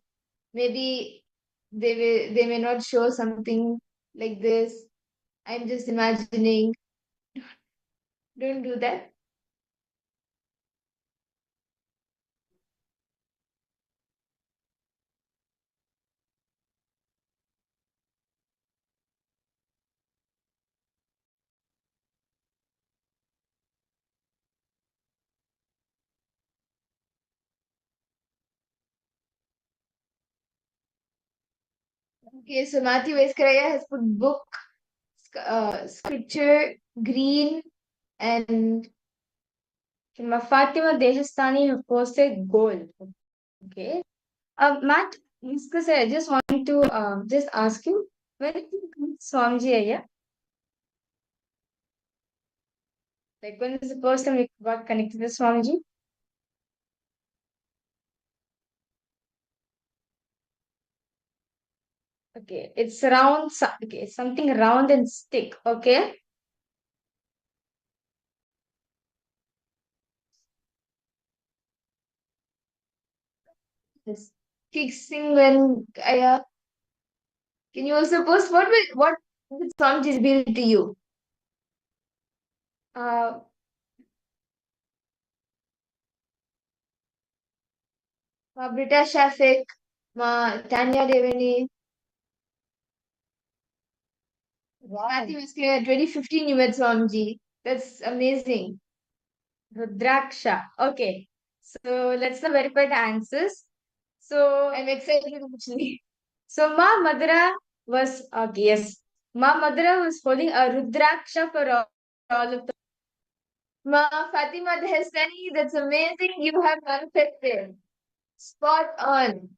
Maybe they may not show something like this. I'm just imagining. Don't do that. Okay, so Matthew Escaraya has put book, scripture, green, and Fatima Dehastani have posted gold. Okay. Matt, I just want to just ask you, when did you come to Swamiji Ayya? Like, when is the first time you got connected with Swamiji? Okay, it's round, okay, something round and stick, okay? Yes. Fixing when can you also post what did Swamiji reveal to you? Uh, Brita Shafik, Tanya Devani, Matthew is clear. 2015 you met Swamiji. That's amazing. Rudraksha. Okay. So let's now verify the answers. So I'm excited actually. So Ma Madara was yes. Ma Madara was holding a Rudraksha for all of the Ma Fatima Dehsani, that's amazing. You have manifested. Spot on.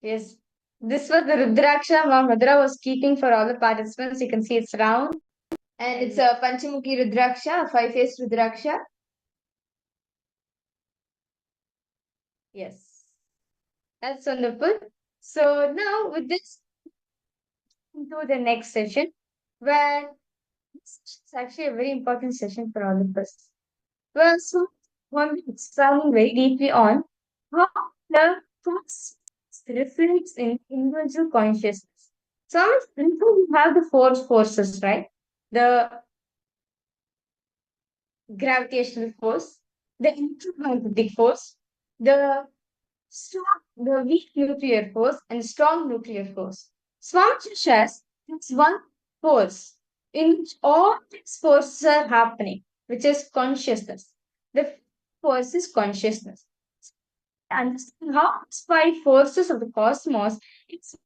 Yes. This was the Rudraksha Ma Madara was keeping for all the participants. You can see it's round. And it's a Panchamukhi Rudraksha, a five-faced Rudraksha. Yes. That's wonderful. So now with this, into the next session, where this is actually a very important session for all of us. Well, so one will be expanding very deeply on how the thoughts reflects in individual consciousness. So we have the four forces, right? The gravitational force, the electromagnetic force, the the weak nuclear force and strong nuclear force. Swamiji says it's one force in which all these forces are happening, which is consciousness. The force is consciousness. Understand how these five forces of the cosmos it's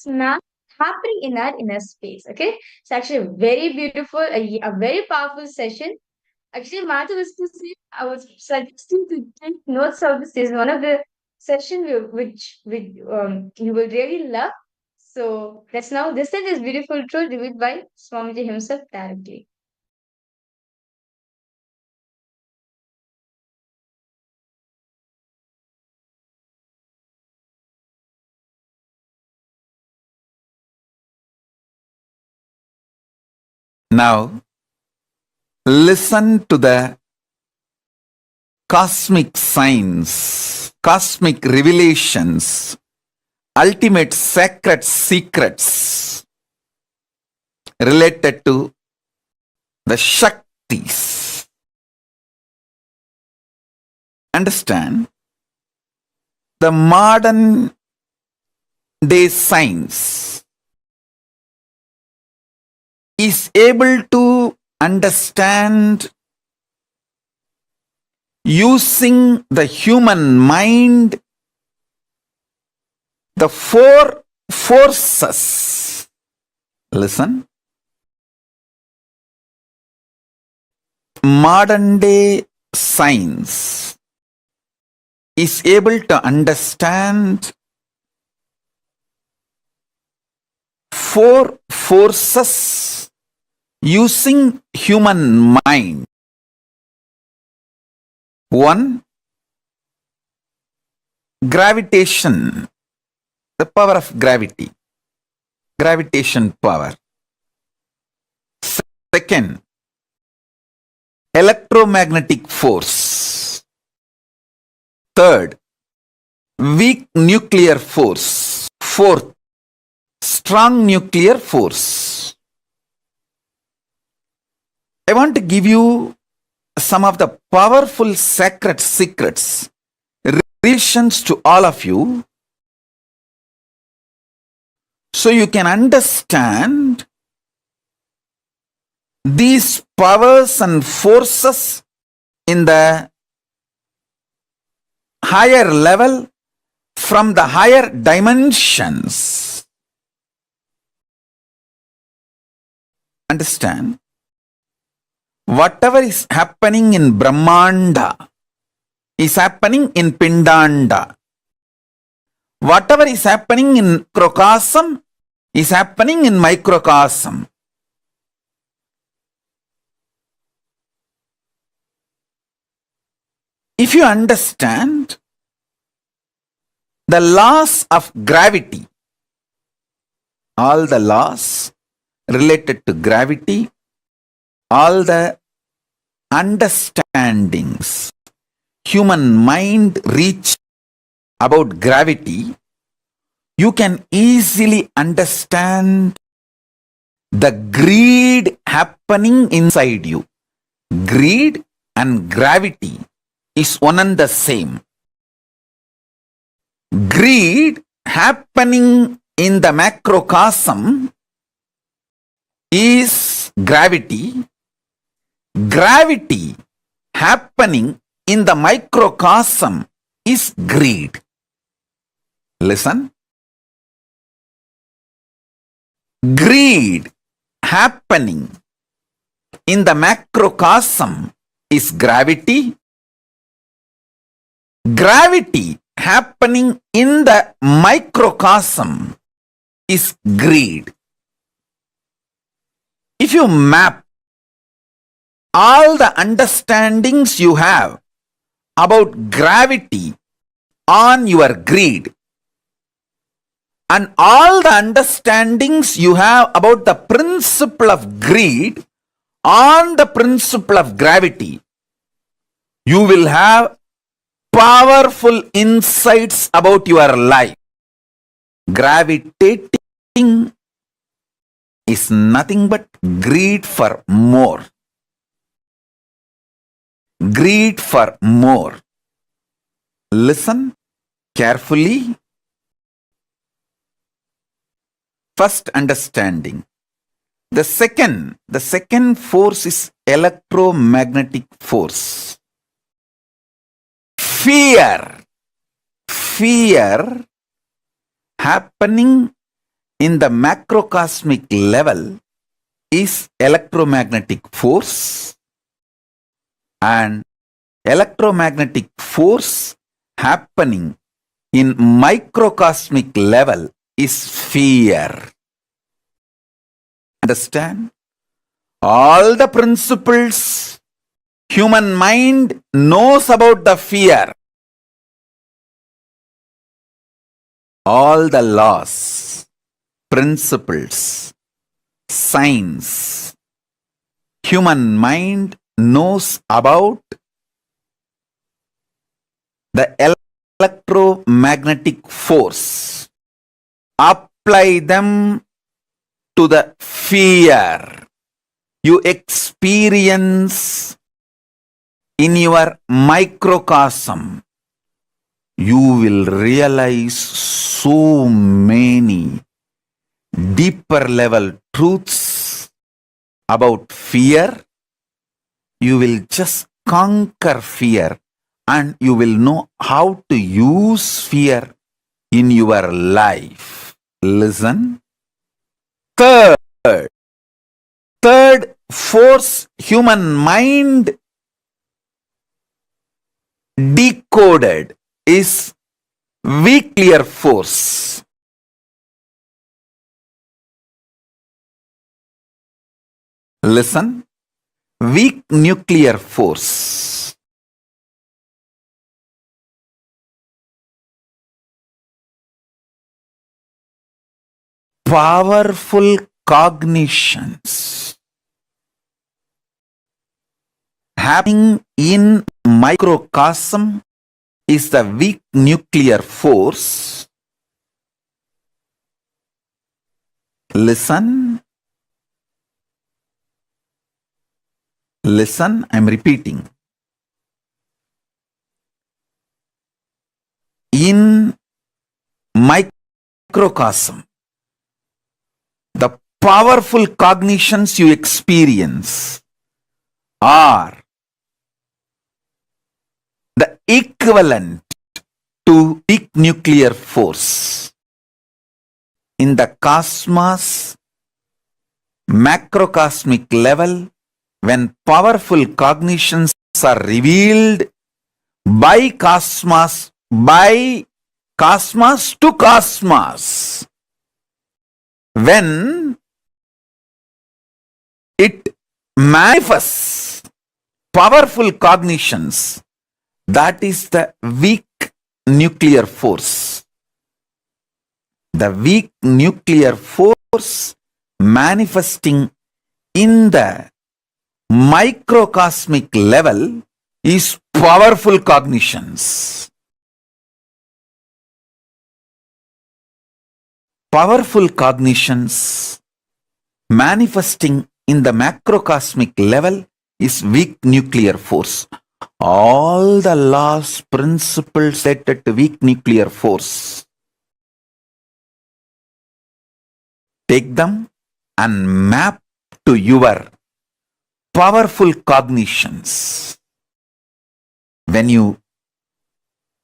not happening in our inner space. Okay, it's actually a very beautiful, a very powerful session. Actually, Matha was to say, I was suggesting to take notes of this is one of the session which you will really love. So let's now listen to this beautiful truth revealed by Swamiji himself directly. Now, listen to the cosmic signs, cosmic revelations, ultimate sacred secrets related to the Shaktis. Understand? The modern day science is able to understand using the human mind the four forces. Listen. Modern day science is able to understand four forces using human mind. One, gravitation, the power of gravity, gravitation power. Second, electromagnetic force. Third, weak nuclear force. Fourth, strong nuclear force. I want to give you some of the powerful sacred secrets, revelations to all of you, so you can understand these powers and forces in the higher level, from the higher dimensions. Understand? Whatever is happening in Brahmanda is happening in Pindanda. Whatever is happening in Crocosm is happening in microcosm. If you understand the laws of gravity, all the laws related to gravity, all the understandings human mind reach about gravity, you can easily understand the greed happening inside you. Greed and gravity is one and the same. Greed happening in the macrocosm is gravity. Gravity happening in the microcosm is greed. Listen. Greed happening in the macrocosm is gravity. Gravity happening in the microcosm is greed. If you map all the understandings you have about gravity on your greed, and all the understandings you have about the principle of greed on the principle of gravity, you will have powerful insights about your life. Gravitating is nothing but greed for more. Greed for more. Listen carefully. First understanding. The second force is electromagnetic force. Fear happening in the macrocosmic level is electromagnetic force, and electromagnetic force happening in microcosmic level is fear. Understand? All the principles human mind knows about the fear. All the laws, principles, science, human mind knows about the electromagnetic force. Apply them to the fear you experience in your microcosm. You will realize so many deeper level truths about fear you will just conquer fear and you will know how to use fear in your life. Listen. Third force human mind decoded is weak nuclear force. Listen, weak nuclear force. Powerful cognitions happening in microcosm is the weak nuclear force. Listen, I'm repeating. In microcosm, the powerful cognitions you experience are the equivalent to weak nuclear force. In the cosmos, macrocosmic level, when powerful cognitions are revealed by cosmos to cosmos, when it manifests powerful cognitions, that is the weak nuclear force. The weak nuclear force manifesting in the microcosmic level is powerful cognitions. Powerful cognitions manifesting in the macrocosmic level is weak nuclear force. All the laws, principles related to weak nuclear force, take them and map to your powerful cognitions. When you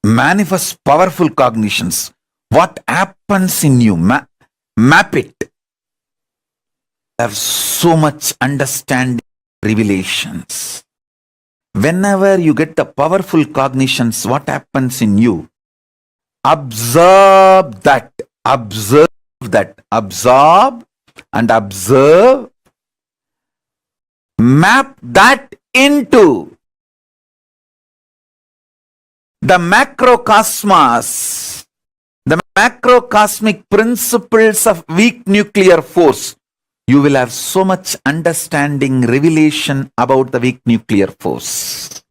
manifest powerful cognitions, what happens in you? Map it. Have so much understanding, revelations. Whenever you get the powerful cognitions, what happens in you? Absorb that. Absorb and observe. Map that into the macrocosmos, the macrocosmic principles of weak nuclear force. You will have so much understanding, revelation about the weak nuclear force.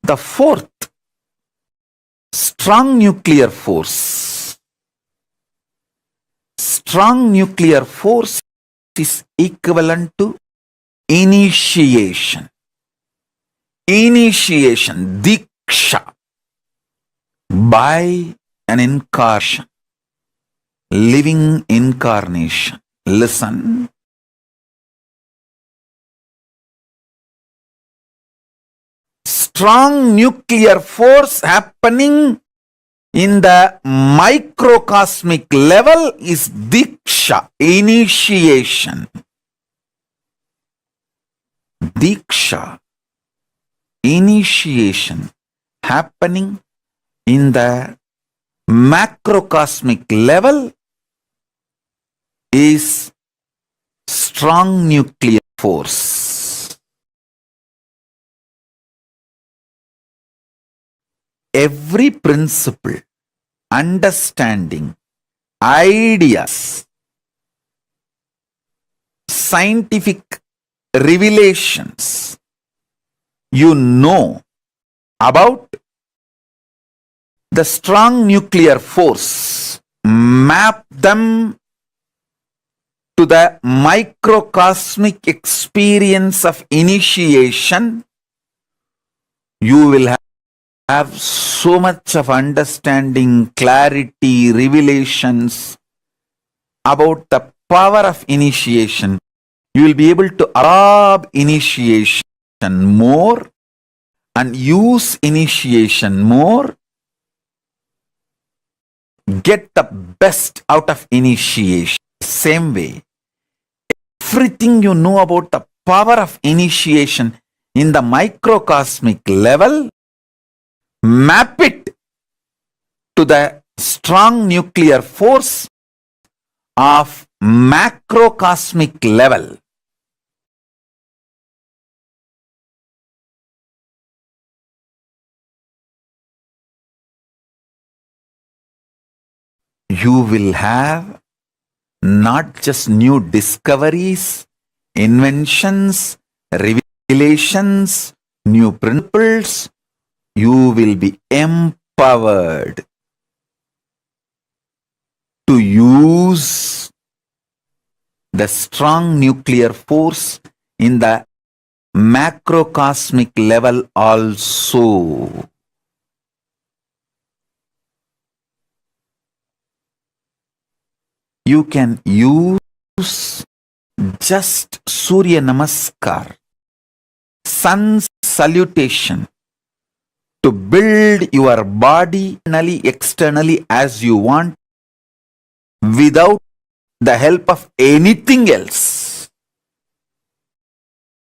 The fourth, strong nuclear force. Strong nuclear force is equivalent to initiation. Initiation, diksha, by an incarnation, living incarnation. Listen. Strong nuclear force happening in the microcosmic level is diksha, initiation. Diksha, initiation happening in the macrocosmic level is strong nuclear force. Every principle, understanding, ideas, scientific revelations you know about the strong nuclear force, map them to the microcosmic experience of initiation. You will have so much of understanding, clarity, revelations about the power of initiation. You will be able to absorb initiation more and use initiation more. Get the best out of initiation. Same way, everything you know about the power of initiation in the microcosmic level, map it to the strong nuclear force of macrocosmic level. You will have not just new discoveries, inventions, revelations, new principles. You will be empowered to use the strong nuclear force in the macrocosmic level also. You can use just Surya Namaskar, sun salutation, to build your body internally, externally as you want, without the help of anything else.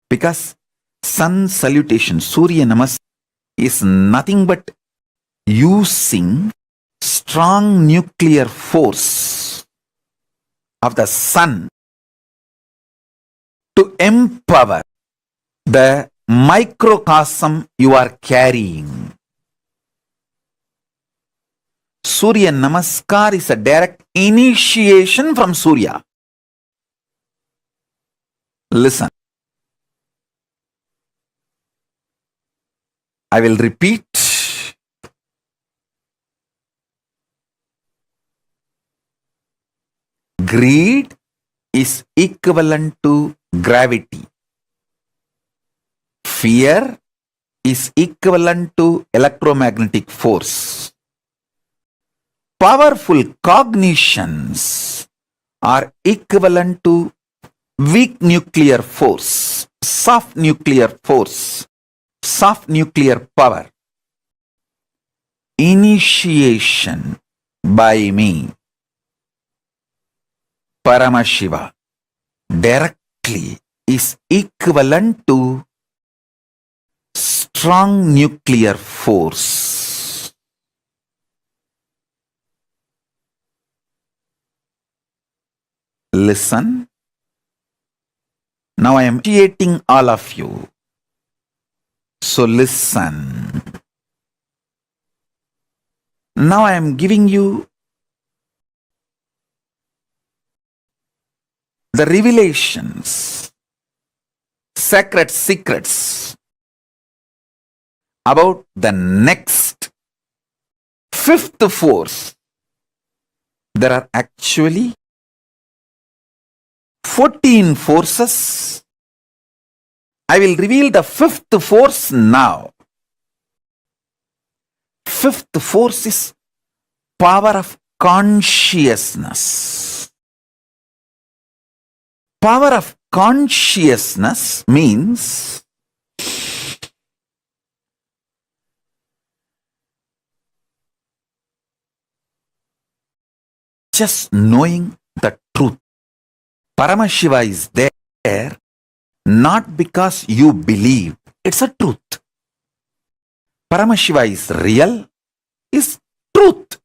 Because sun salutation, Surya Namaskar, is nothing but using strong nuclear force of the sun to empower the microcosm you are carrying. Surya Namaskar is a direct initiation from Surya. Listen. I will repeat. Greed is equivalent to gravity. Fear is equivalent to electromagnetic force. Powerful cognitions are equivalent to weak nuclear force, soft nuclear force, soft nuclear power. Initiation by me, Paramashiva, directly is equivalent to strong nuclear force. Listen. Now I am initiating all of you. So listen. Now I am giving you the revelations, sacred secrets about the next fifth force. There are actually 14 forces. I will reveal the fifth force now. Fifth force is power of consciousness. Power of consciousness means just knowing the truth. Paramashiva is there not because you believe. It's a truth. Paramashiva is real, is truth.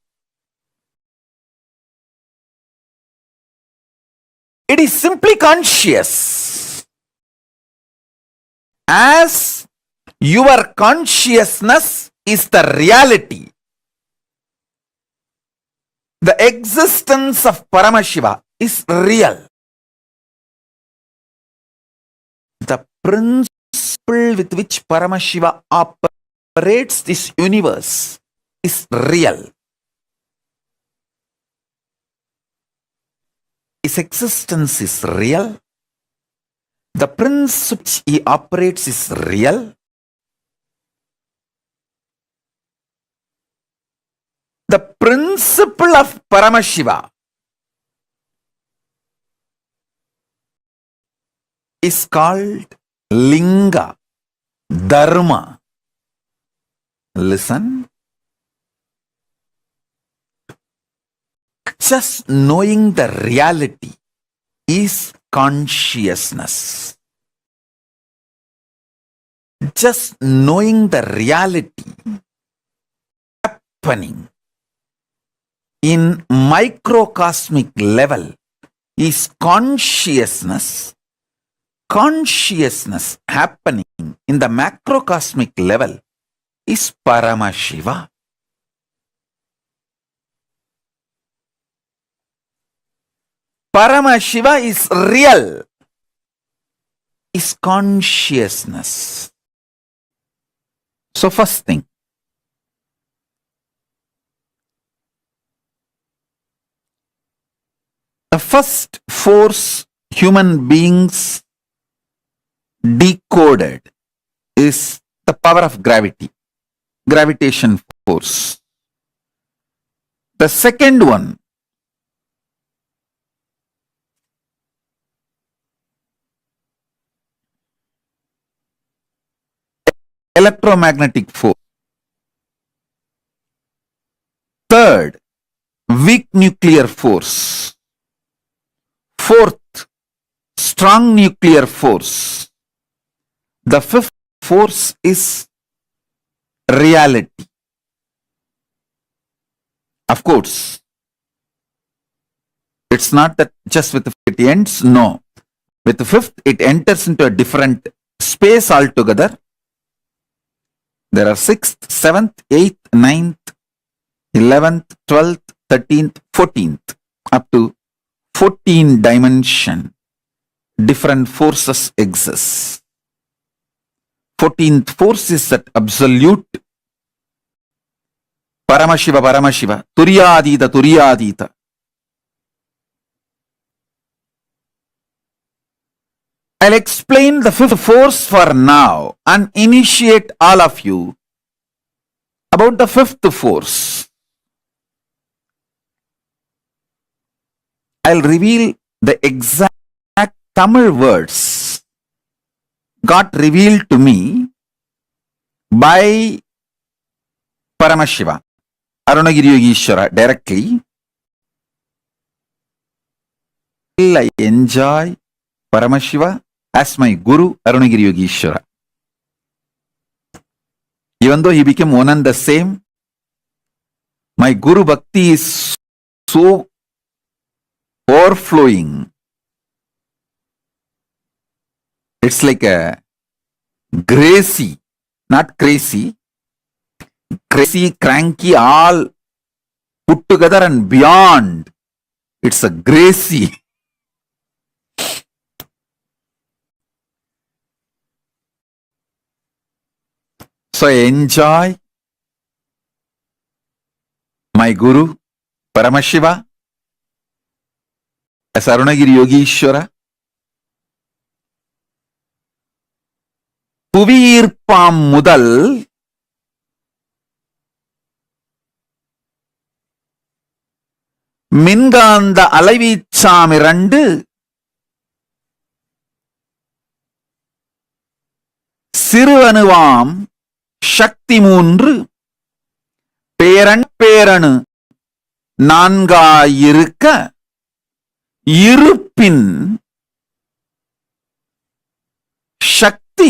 It is simply conscious. As your consciousness is the reality, the existence of Paramashiva is real. The principle with which Paramashiva operates this universe is real. His existence is real. The principle which he operates is real. The principle of Paramashiva is called linga, dharma. Listen. Just knowing the reality is consciousness. Just knowing the reality happening in microcosmic level is consciousness. Consciousness happening in the macrocosmic level is Paramashiva. Paramashiva is real, is consciousness. So first thing, the first force human beings decoded is the power of gravity, gravitation force. The second one, electromagnetic force. Third, weak nuclear force. Fourth, strong nuclear force. The fifth force is reality. Of course, it's not that just with the fifth it ends. No. With the fifth, it enters into a different space altogether. There are 6th, 7th, 8th, 9th, 11th, 12th, 13th, 14th, up to 14 dimension. Different forces exist. 14th force is that absolute Paramashiva, Paramashiva, Turyadita, Turyadita. I'll explain the fifth force for now and initiate all of you about the fifth force. I'll reveal the exact Tamil words got revealed to me by Paramashiva, Arunagiri Yogeshwara directly. I enjoy Paramashiva as my Guru, Arunagiri Yogeshwara. Even though he became one and the same, my Guru Bhakti is so overflowing. It's like a gracie, not crazy, crazy, cranky, all put together and beyond. It's a gracie. So I enjoy my Guru, Paramashiva, as Arunagiri Yogeshwara. புவியீர்ப்பாம் முதல் மின்காந்த அலைவீச்சாம் 2 சிறுவனுவாம் சக்தி 3 பேரணு 4 இருப்பின் சக்தி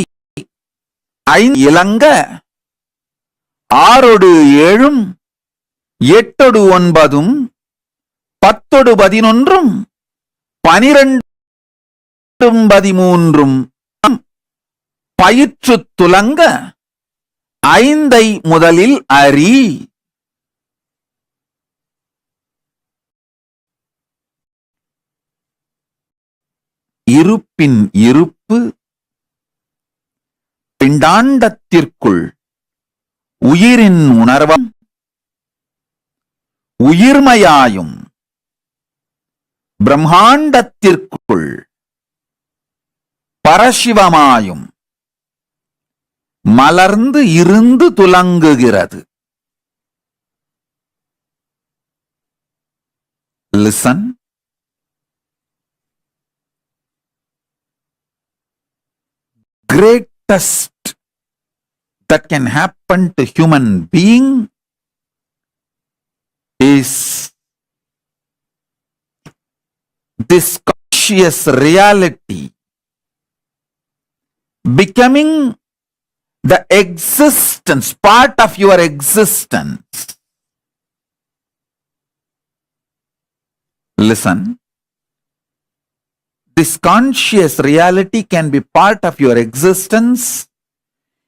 5 இலங்க 6 7 8 9 10 11 12 13 பயிற்று துலங்க 5 முதலில் அறி. இருப்பின் இருப்பு பிண்டாண்டத்திற்குள் உயிரின் உணர்வம் உயிர்மையாயும் பிரம்மாண்டத்திற்குள் பரசிவமாயும் மலர்ந்து இருந்து துலங்குகிறது. Listen. greatest that can happen to human being is this conscious reality becoming the existence, part of your existence. Listen, this conscious reality can be part of your existence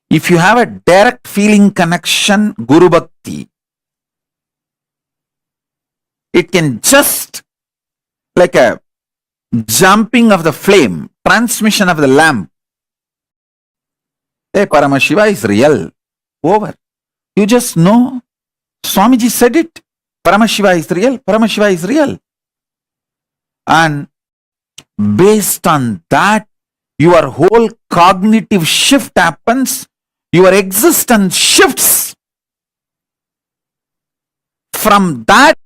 if you have a direct feeling connection, Guru Bhakti. It can just like a jumping of the flame, transmission of the lamp. Hey, Paramashiva is real. Over. You just know. Swamiji said it. Paramashiva is real. Paramashiva is real. And based on that, your whole cognitive shift happens. Your existence shifts. From that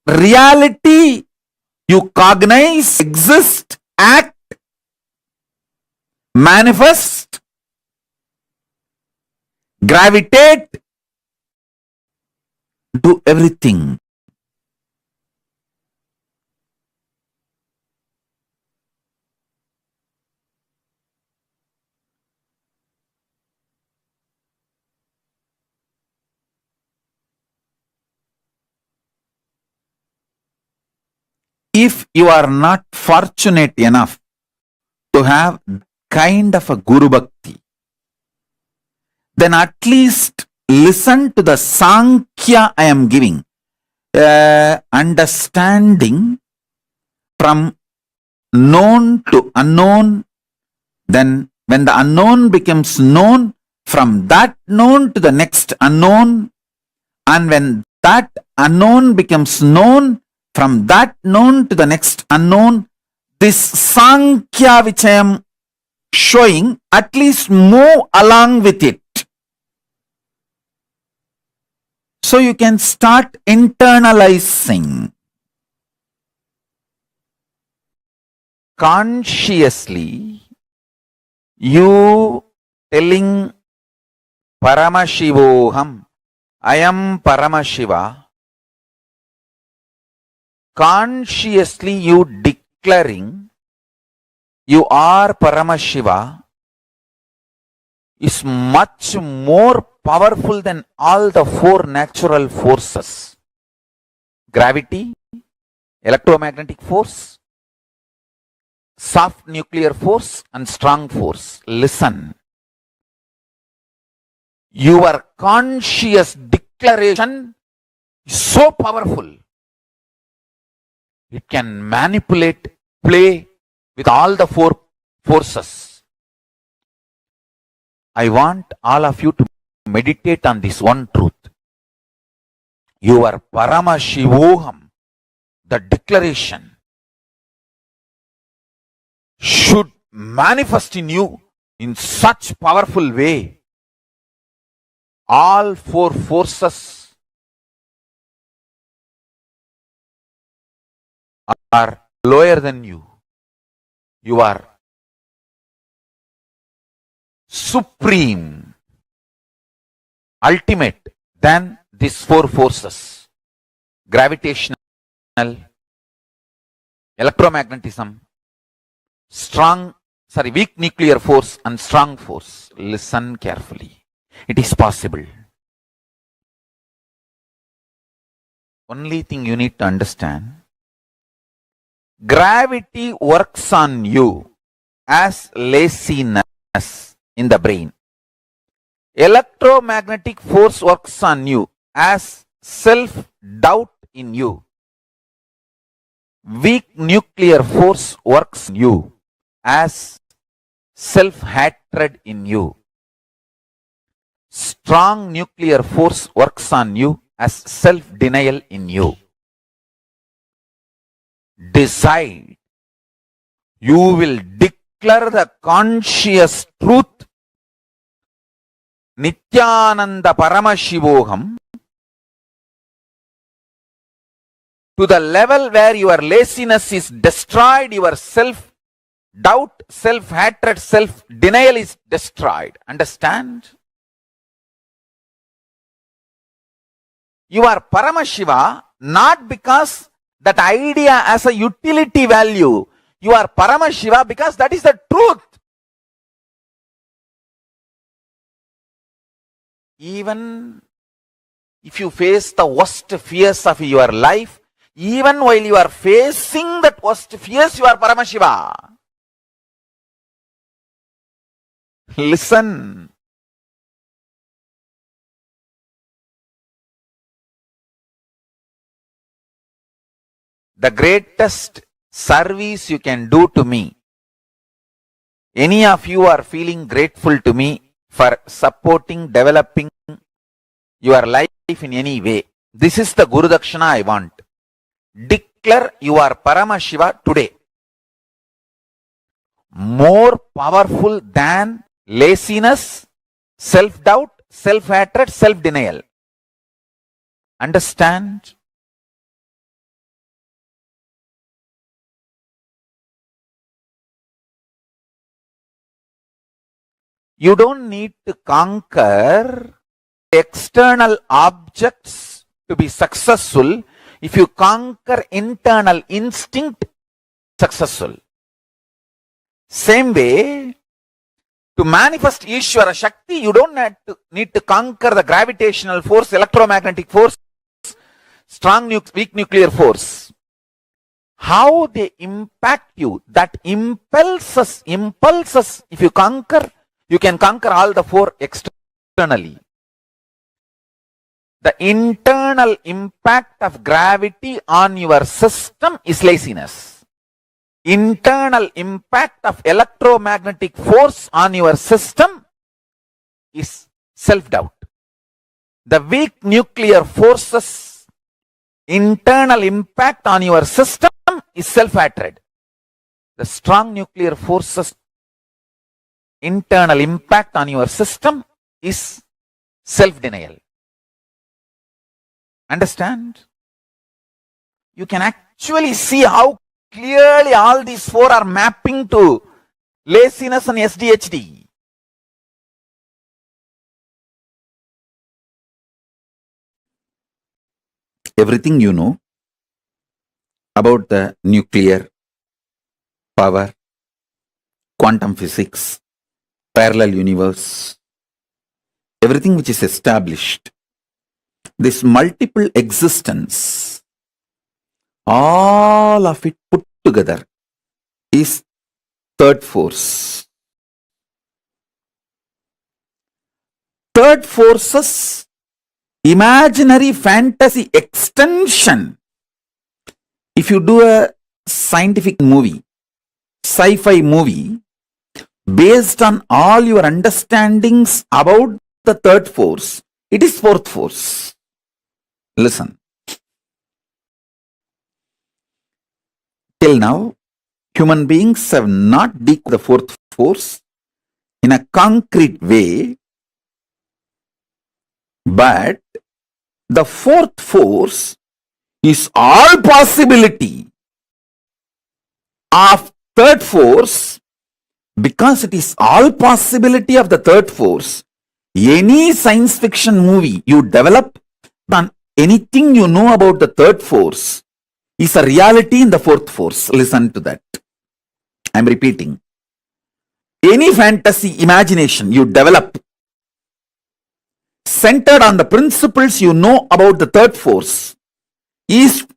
reality, you cognize, exist, act, manifest, gravitate, do everything. If you are not fortunate enough to have kind of a Guru Bhakti, then at least listen to the Sankhya I am giving. Understanding from known to unknown. Then when the unknown becomes known, from that known to the next unknown. And when that unknown becomes known, from that known to the next unknown, this Sankhya which I am showing, at least move along with it. So you can start internalizing. Consciously, you telling Paramashivoham, I am Paramashiva. Consciously you declaring you are Paramashiva is much more powerful than all the four natural forces. Gravity, electromagnetic force, soft nuclear force and strong force. Listen. Your conscious declaration is so powerful. It can manipulate, play with all the four forces. I want all of you to meditate on this one truth. Your Paramashivoham, the declaration, should manifest in you in such powerful way. All four forces are lower than you. You are supreme, ultimate than these four forces. Gravitational, electromagnetism, weak nuclear force and strong force. Listen carefully. It is possible. Only thing you need to understand, gravity works on you as laziness in the brain. Electromagnetic force works on you as self-doubt in you. Weak nuclear force works on you as self-hatred in you. Strong nuclear force works on you as self-denial in you. Decide. You will declare the conscious truth. Nityananda Paramashivoham to the level where your laziness is destroyed, your self doubt, self-hatred, self-denial is destroyed. Understand? You are Paramashiva not because that idea has a utility value. You are Paramashiva because that is the truth. Even if you face the worst fears of your life, even while you are facing that worst fears, you are Paramashiva. Listen. The greatest service you can do to me, any of you are feeling grateful to me for supporting, developing your life in any way. This is the Guru Dakshana I want. Declare you are Paramashiva today. More powerful than laziness, self-doubt, self-hatred, self-denial. Understand? You don't need to conquer external objects to be successful. If you conquer internal instinct, successful. Same way, to manifest Ishvara Shakti, you don't need to conquer the gravitational force, electromagnetic force, strong, weak nuclear force. How they impact you, that impulses, if you conquer, you can conquer all the four externally. The internal impact of gravity on your system is laziness. Internal impact of electromagnetic force on your system is self-doubt. The weak nuclear forces internal impact on your system is self-hatred. The strong nuclear forces internal impact on your system is self-denial. Understand? You can actually see how clearly all these four are mapping to laziness and SDHD. Everything you know about the nuclear power, quantum physics, parallel universe, everything which is established, this multiple existence, all of it put together is third force. Third force's imaginary fantasy extension. If you do a scientific movie, sci-fi movie, based on all your understandings about the third force, it is fourth force. Listen. Till now, human beings have not decoded the fourth force in a concrete way, but the fourth force is all possibility of third force. Because it is all possibility of the third force, any science fiction movie you develop on anything you know about the third force is a reality in the fourth force. Listen to that. I am repeating. Any fantasy imagination you develop centered on the principles you know about the third force is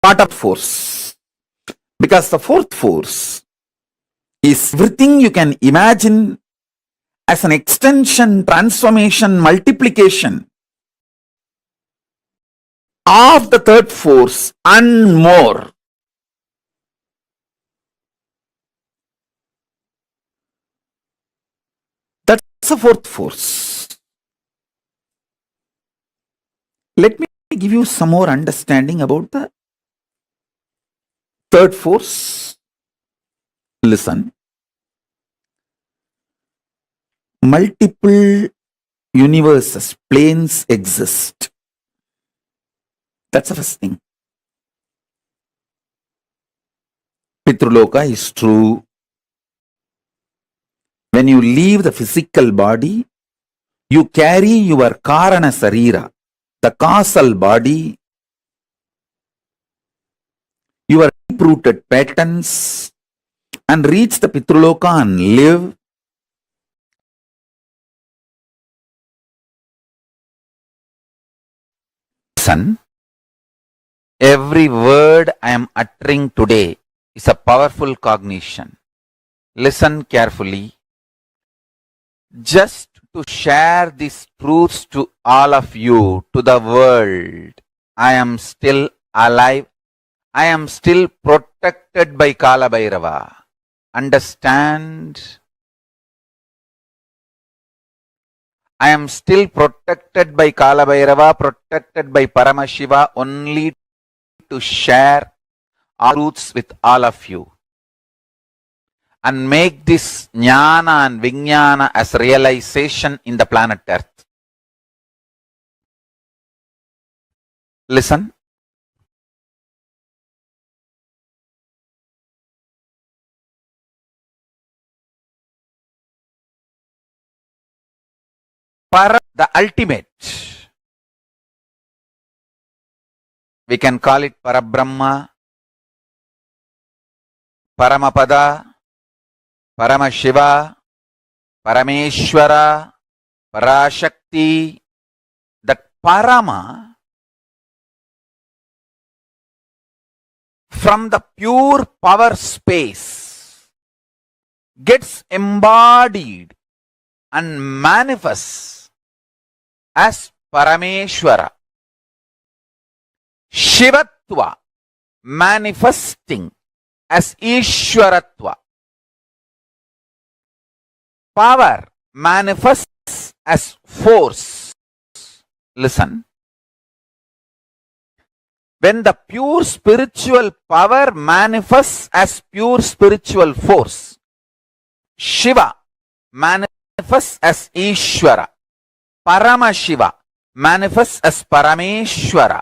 part of force. Because the fourth force is everything you can imagine as an extension, transformation, multiplication of the third force and more. That's the fourth force. Let me give you some more understanding about the third force. Listen. Multiple universes, planes exist. That's the first thing. Pitruloka is true. When you leave the physical body, you carry your Karana Sarira, the causal body, your deep-rooted patterns, and reach the Pitruloka and live. Listen, every word I am uttering today is a powerful cognition. Listen carefully. Just to share these truths to all of you, to the world, I am still alive. I am still protected by Kala Bhairava. Understand? I am still protected by Kala Bhairava, protected by Paramashiva, only to share our truths with all of you and make this jnana and vijnana as realization in the planet Earth. Listen. The ultimate. We can call it Parabrahma, Paramapada, Paramashiva, Parameshwara, Parashakti. That Parama, from the pure power space, gets embodied and manifests as Parameshwara. Shivatva manifesting as Ishwaratva. Power manifests as force. Listen. When the pure spiritual power manifests as pure spiritual force, Shiva manifests as Ishwara. Paramashiva manifests as Parameshwara.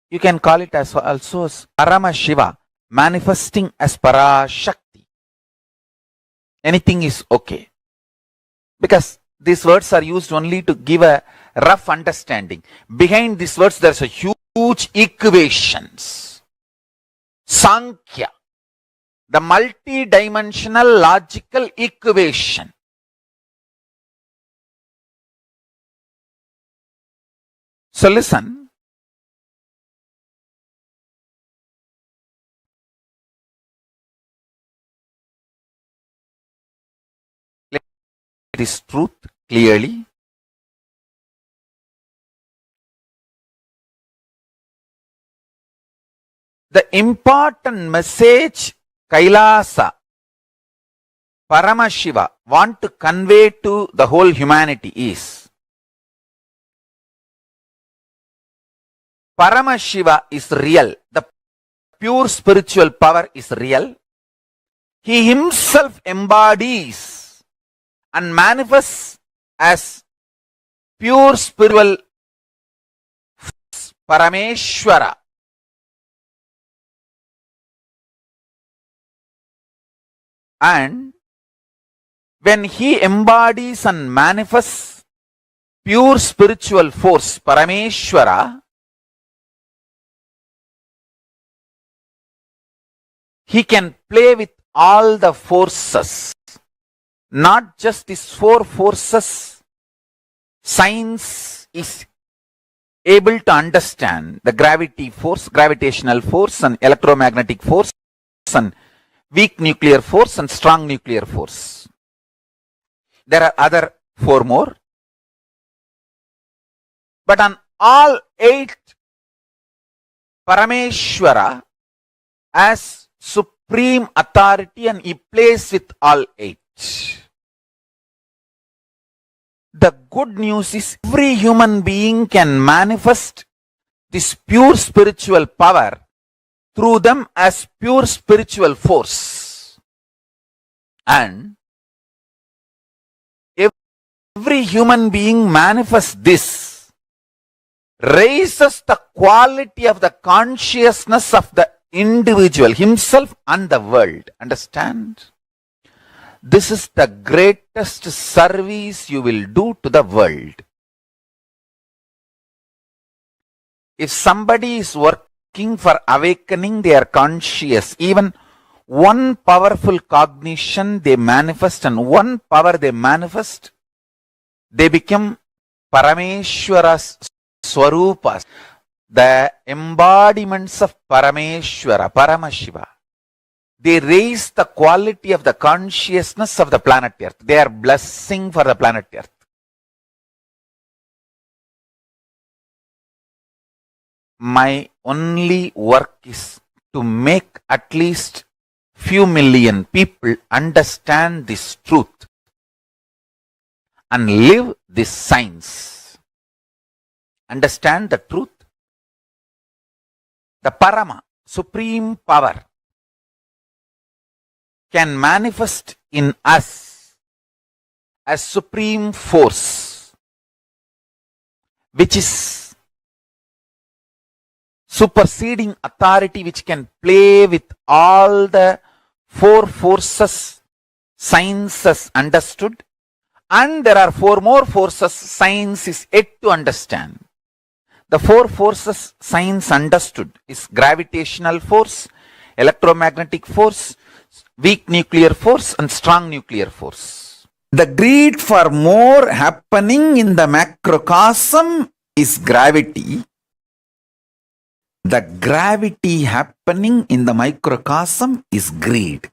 You can call it as also as Paramashiva manifesting as Parashakti. Anything is okay. Because these words are used only to give a rough understanding. Behind these words there is a huge equations. Sankhya, the multi-dimensional logical equation. So listen. This truth clearly. The important message Kailasa, Paramashiva want to convey to the whole humanity is Paramashiva is real. The pure spiritual power is real. He himself embodies and manifests as pure spiritual Parameshwara. And when he embodies and manifests pure spiritual force, Parameshwara, he can play with all the forces. Not just these four forces. Science is able to understand the gravity force, gravitational force, and electromagnetic force, and weak nuclear force, and strong nuclear force. There are other four more. But on all eight, Parameshwara as supreme authority, and he plays with all eight. The good news is every human being can manifest this pure spiritual power through them as pure spiritual force. And every human being manifests this raises the quality of the consciousness of the individual, himself and the world. Understand? This is the greatest service you will do to the world. If somebody is working for awakening their conscious, even one powerful cognition they manifest and one power they manifest, they become Parameshwara's Swarupas, the embodiments of Parameshwara, Paramashiva. They raise the quality of the consciousness of the planet Earth. They are blessing for the planet Earth. My only work is to make at least few million people understand this truth and live this science. Understand the truth. The Parama, supreme power, can manifest in us as supreme force, which is superseding authority, which can play with all the four forces science has understood, and there are four more forces science is yet to understand. The four forces science understood is gravitational force, electromagnetic force, weak nuclear force, and strong nuclear force. The greed for more happening in the macrocosm is gravity. The gravity happening in the microcosm is greed.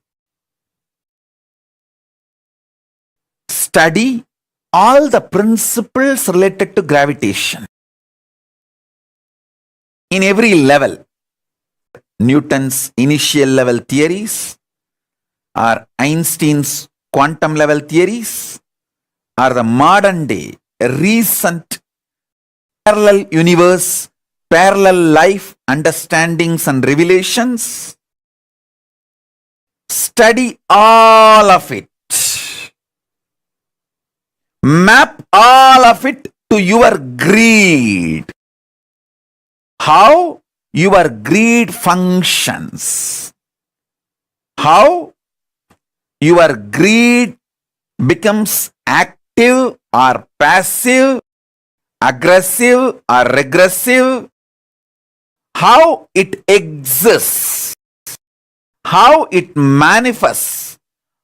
Study all the principles related to gravitation in every level. Newton's initial level theories, or Einstein's quantum level theories, or the modern day recent parallel universe, parallel life understandings and revelations. Study all of it. Map all of it to your greed. How your greed functions. How your greed becomes active or passive, aggressive or regressive. How it exists. How it manifests.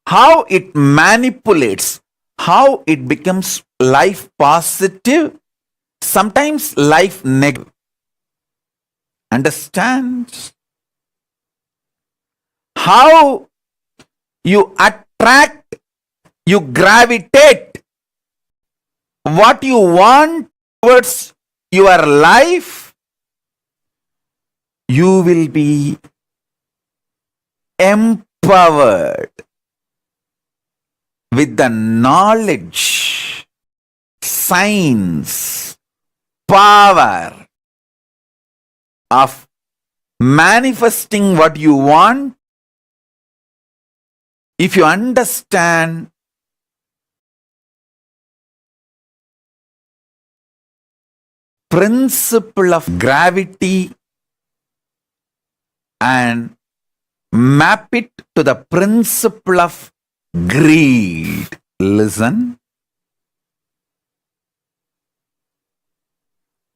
How it manipulates. How it becomes life positive, sometimes life negative. Understand? How you attract, you gravitate what you want towards your life, you will be empowered with the knowledge, science, power of manifesting what you want. If you understand principle of gravity and map it to the principle of greed. Listen.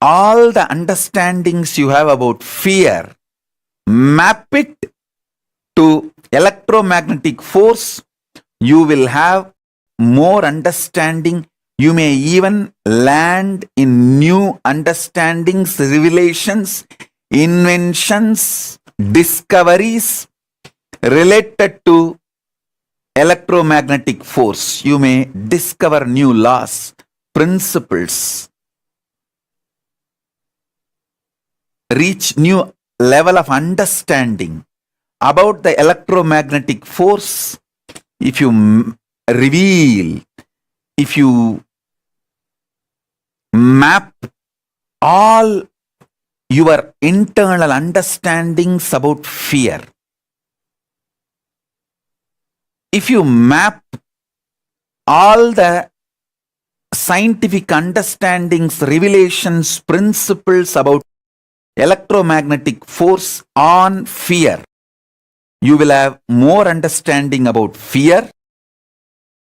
All the understandings you have about fear, map it to electromagnetic force. You will have more understanding. You may even land in new understandings, revelations, inventions, discoveries related to electromagnetic force. You may discover new laws, principles, reach new level of understanding about the electromagnetic force. If you reveal, if you map all your internal understandings about fear, if you map all the scientific understandings, revelations, principles about electromagnetic force on fear. You will have more understanding about fear,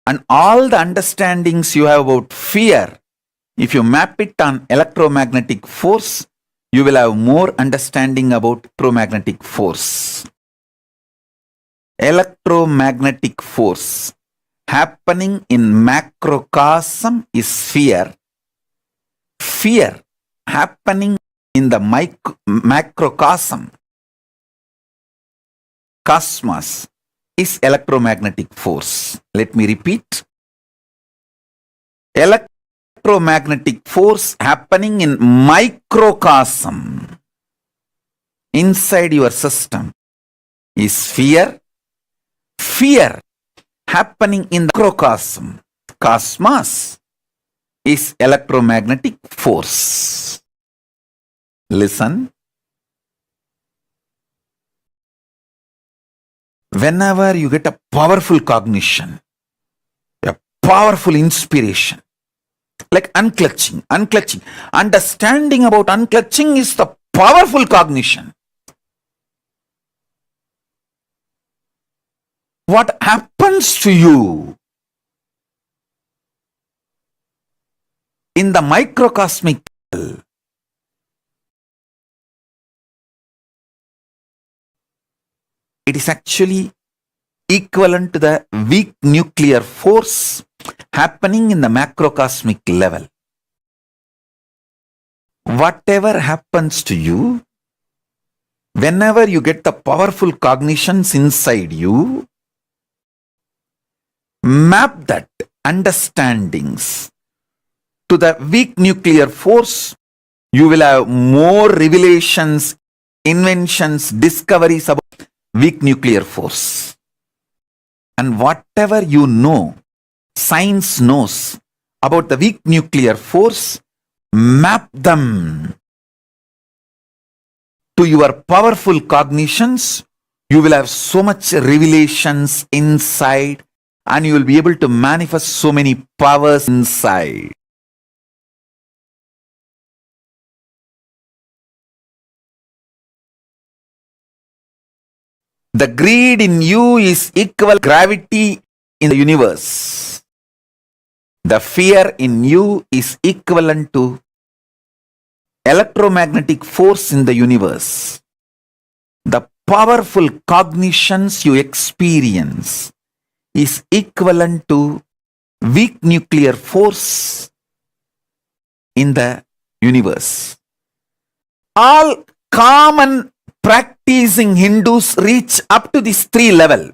and all the understandings you have about fear, if you map it on electromagnetic force, you will have more understanding about electromagnetic force. Electromagnetic force happening in macrocosm is fear. Fear happening in the macrocosm, cosmos, is electromagnetic force. Let me repeat. Electromagnetic force happening in microcosm, inside your system, is fear. Fear happening in the macrocosm, cosmos, is electromagnetic force. Listen. Whenever you get a powerful cognition, a powerful inspiration, like unclutching, understanding about unclutching is the powerful cognition. What happens to you in the microcosmic level? It is actually equivalent to the weak nuclear force happening in the macrocosmic level. Whatever happens to you, whenever you get the powerful cognitions inside you, map that understandings to the weak nuclear force, you will have more revelations, inventions, discoveries about weak nuclear force. And whatever you know, science knows about the weak nuclear force, map them to your powerful cognitions. You will have so much revelations inside, and you will be able to manifest so many powers inside. The greed in you is equal to gravity in the universe. The fear in you is equivalent to electromagnetic force in the universe. The powerful cognitions you experience is equivalent to weak nuclear force in the universe. All common practicing Hindus reach up to this 3 level.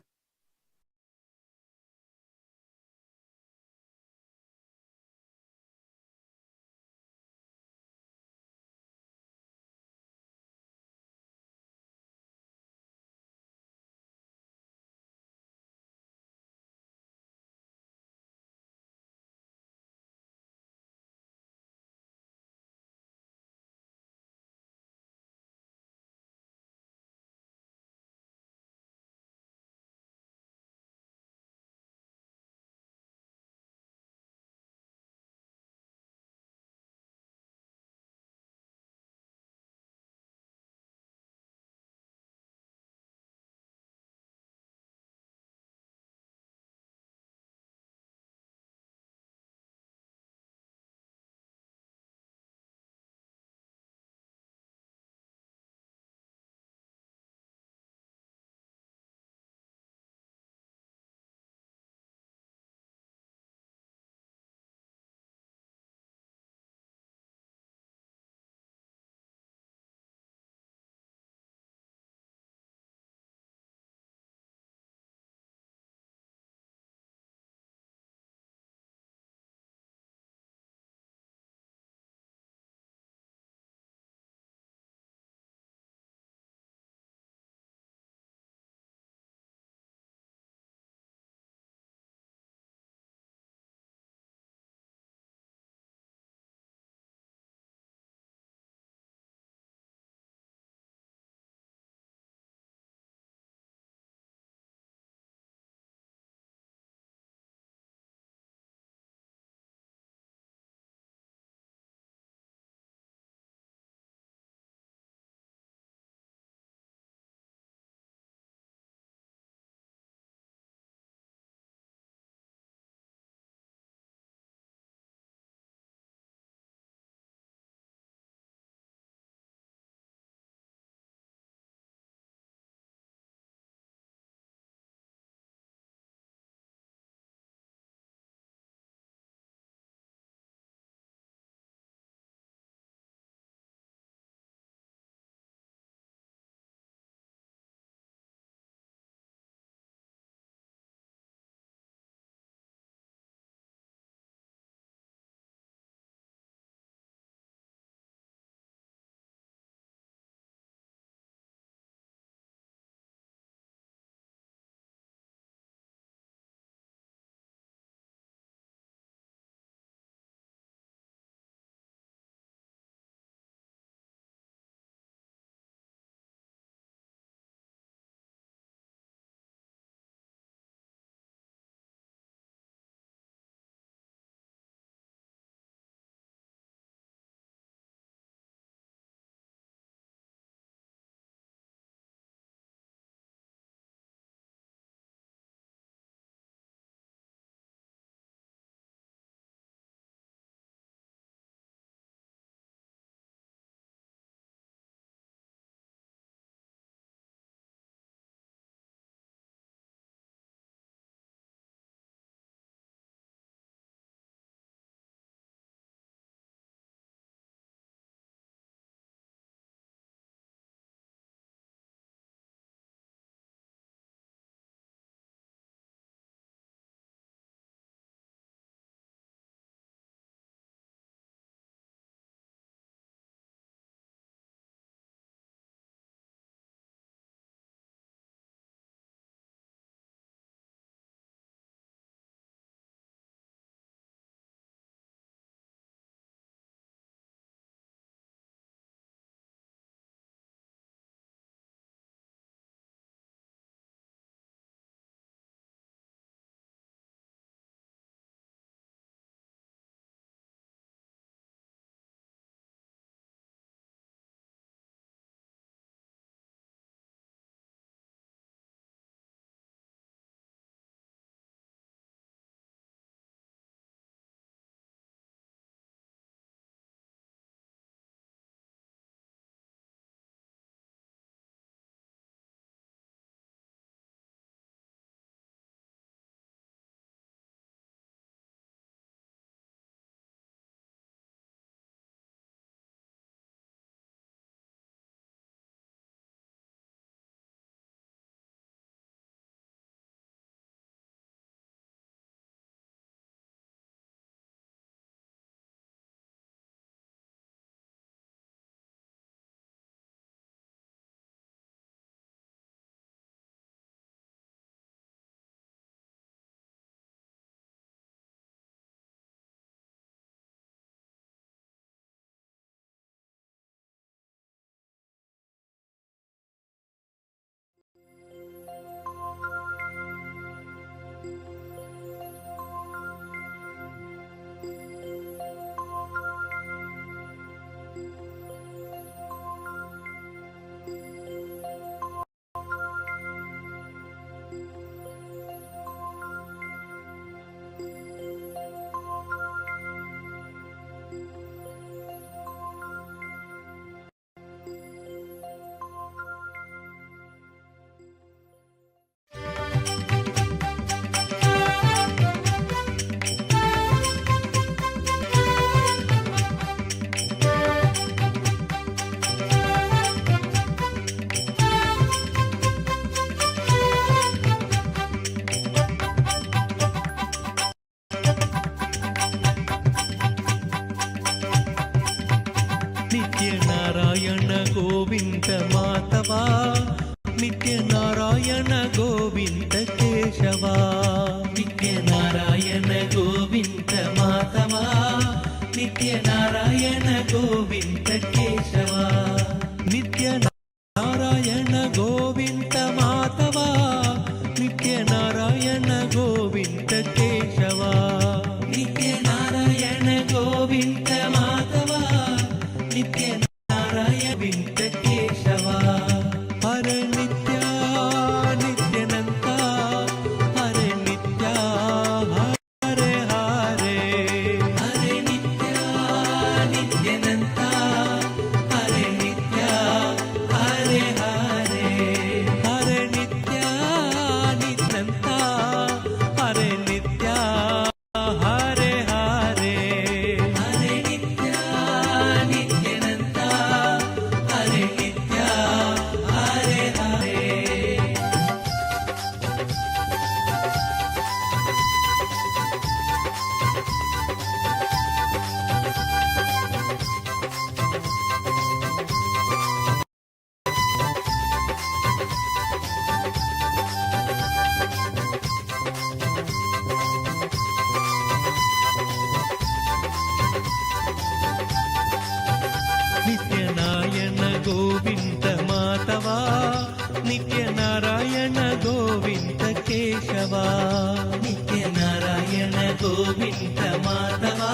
Govind Madhava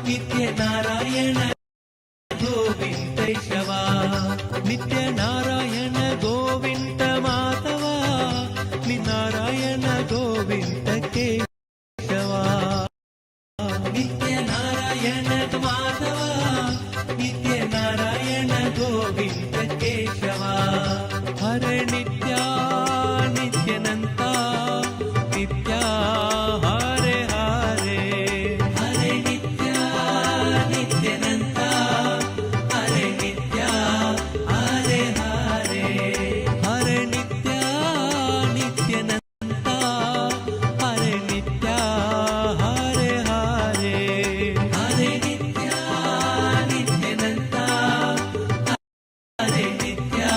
नित्य नारायण गोविन्द केशवा नित्य नारायण गोविन्द माधवा नारायण गोविन्द केशवा नित्य नारायण माधवा नित्य नारायण गोविन्द केशवा हरे नित्या नित्यानन्ता नित्या हरे हरे हरे नित्या नित्यानन्ता हरे नित्या हरे हरे हरे नित्या नित्यानन्ता हरे नित्या हरे हरे हरे नित्या नित्यानन्ता हरे नित्या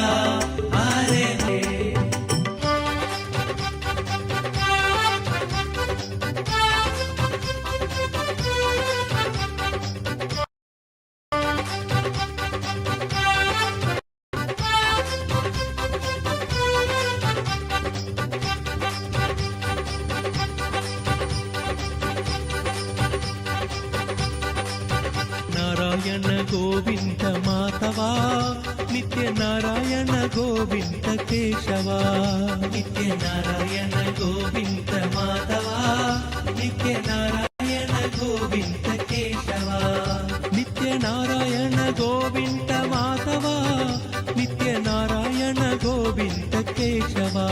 हरे हरे नारायण गोविन्द माधवा नित्य नारायण गोविन्द केशवा नित्य नारायण गोविन्द माधवा नित्य नारायण गोविन्द केशवा नित्य नारायण गोविन्द माधवा नित्य नारायण गोविन्द केशवा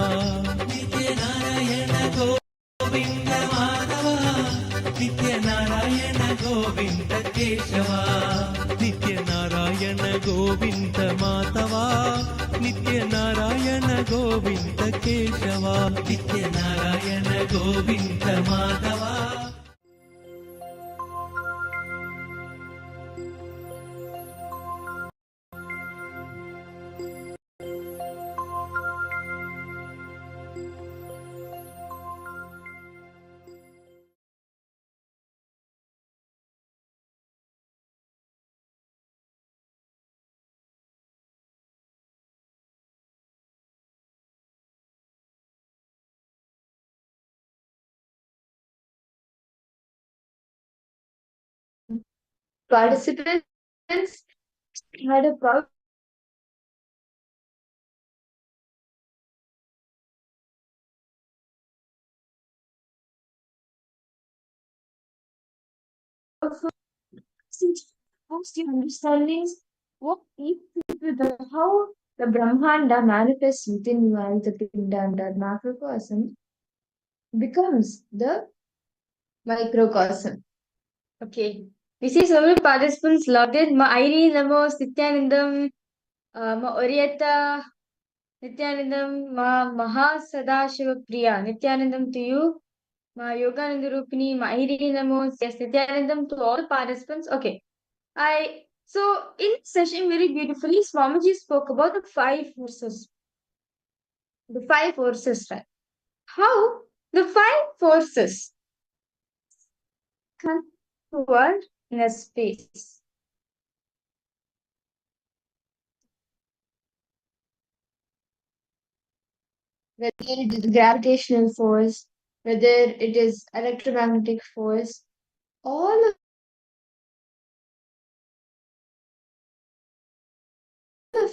नित्य नारायण गोविन्द माधवा नित्य नारायण गोविन्द केशवा नित्य नारायण गोविन्द माधवा नित्य नारायण गोविन्द केशवा नित्य Narayan Govind Madhava Participants had a proud most understandings what each with how the Brahmanda manifests within you and the Pindanda macrocosm becomes the microcosm. Okay. We see so many participants logged in. Ma Airi Namo Nityanandam, Ma Orieta Nityanandam, Ma Maha Sadashiva Priya Nityanandam to you. Ma Yogananda Rupini, Ma Airi Namo, yes, Nityanandam to all participants. Okay. So in this session very beautifully, Swamiji spoke about the 5 forces. The 5 forces, right? How the 5 forces come toward in a space. Whether it is gravitational force, whether it is electromagnetic force, all of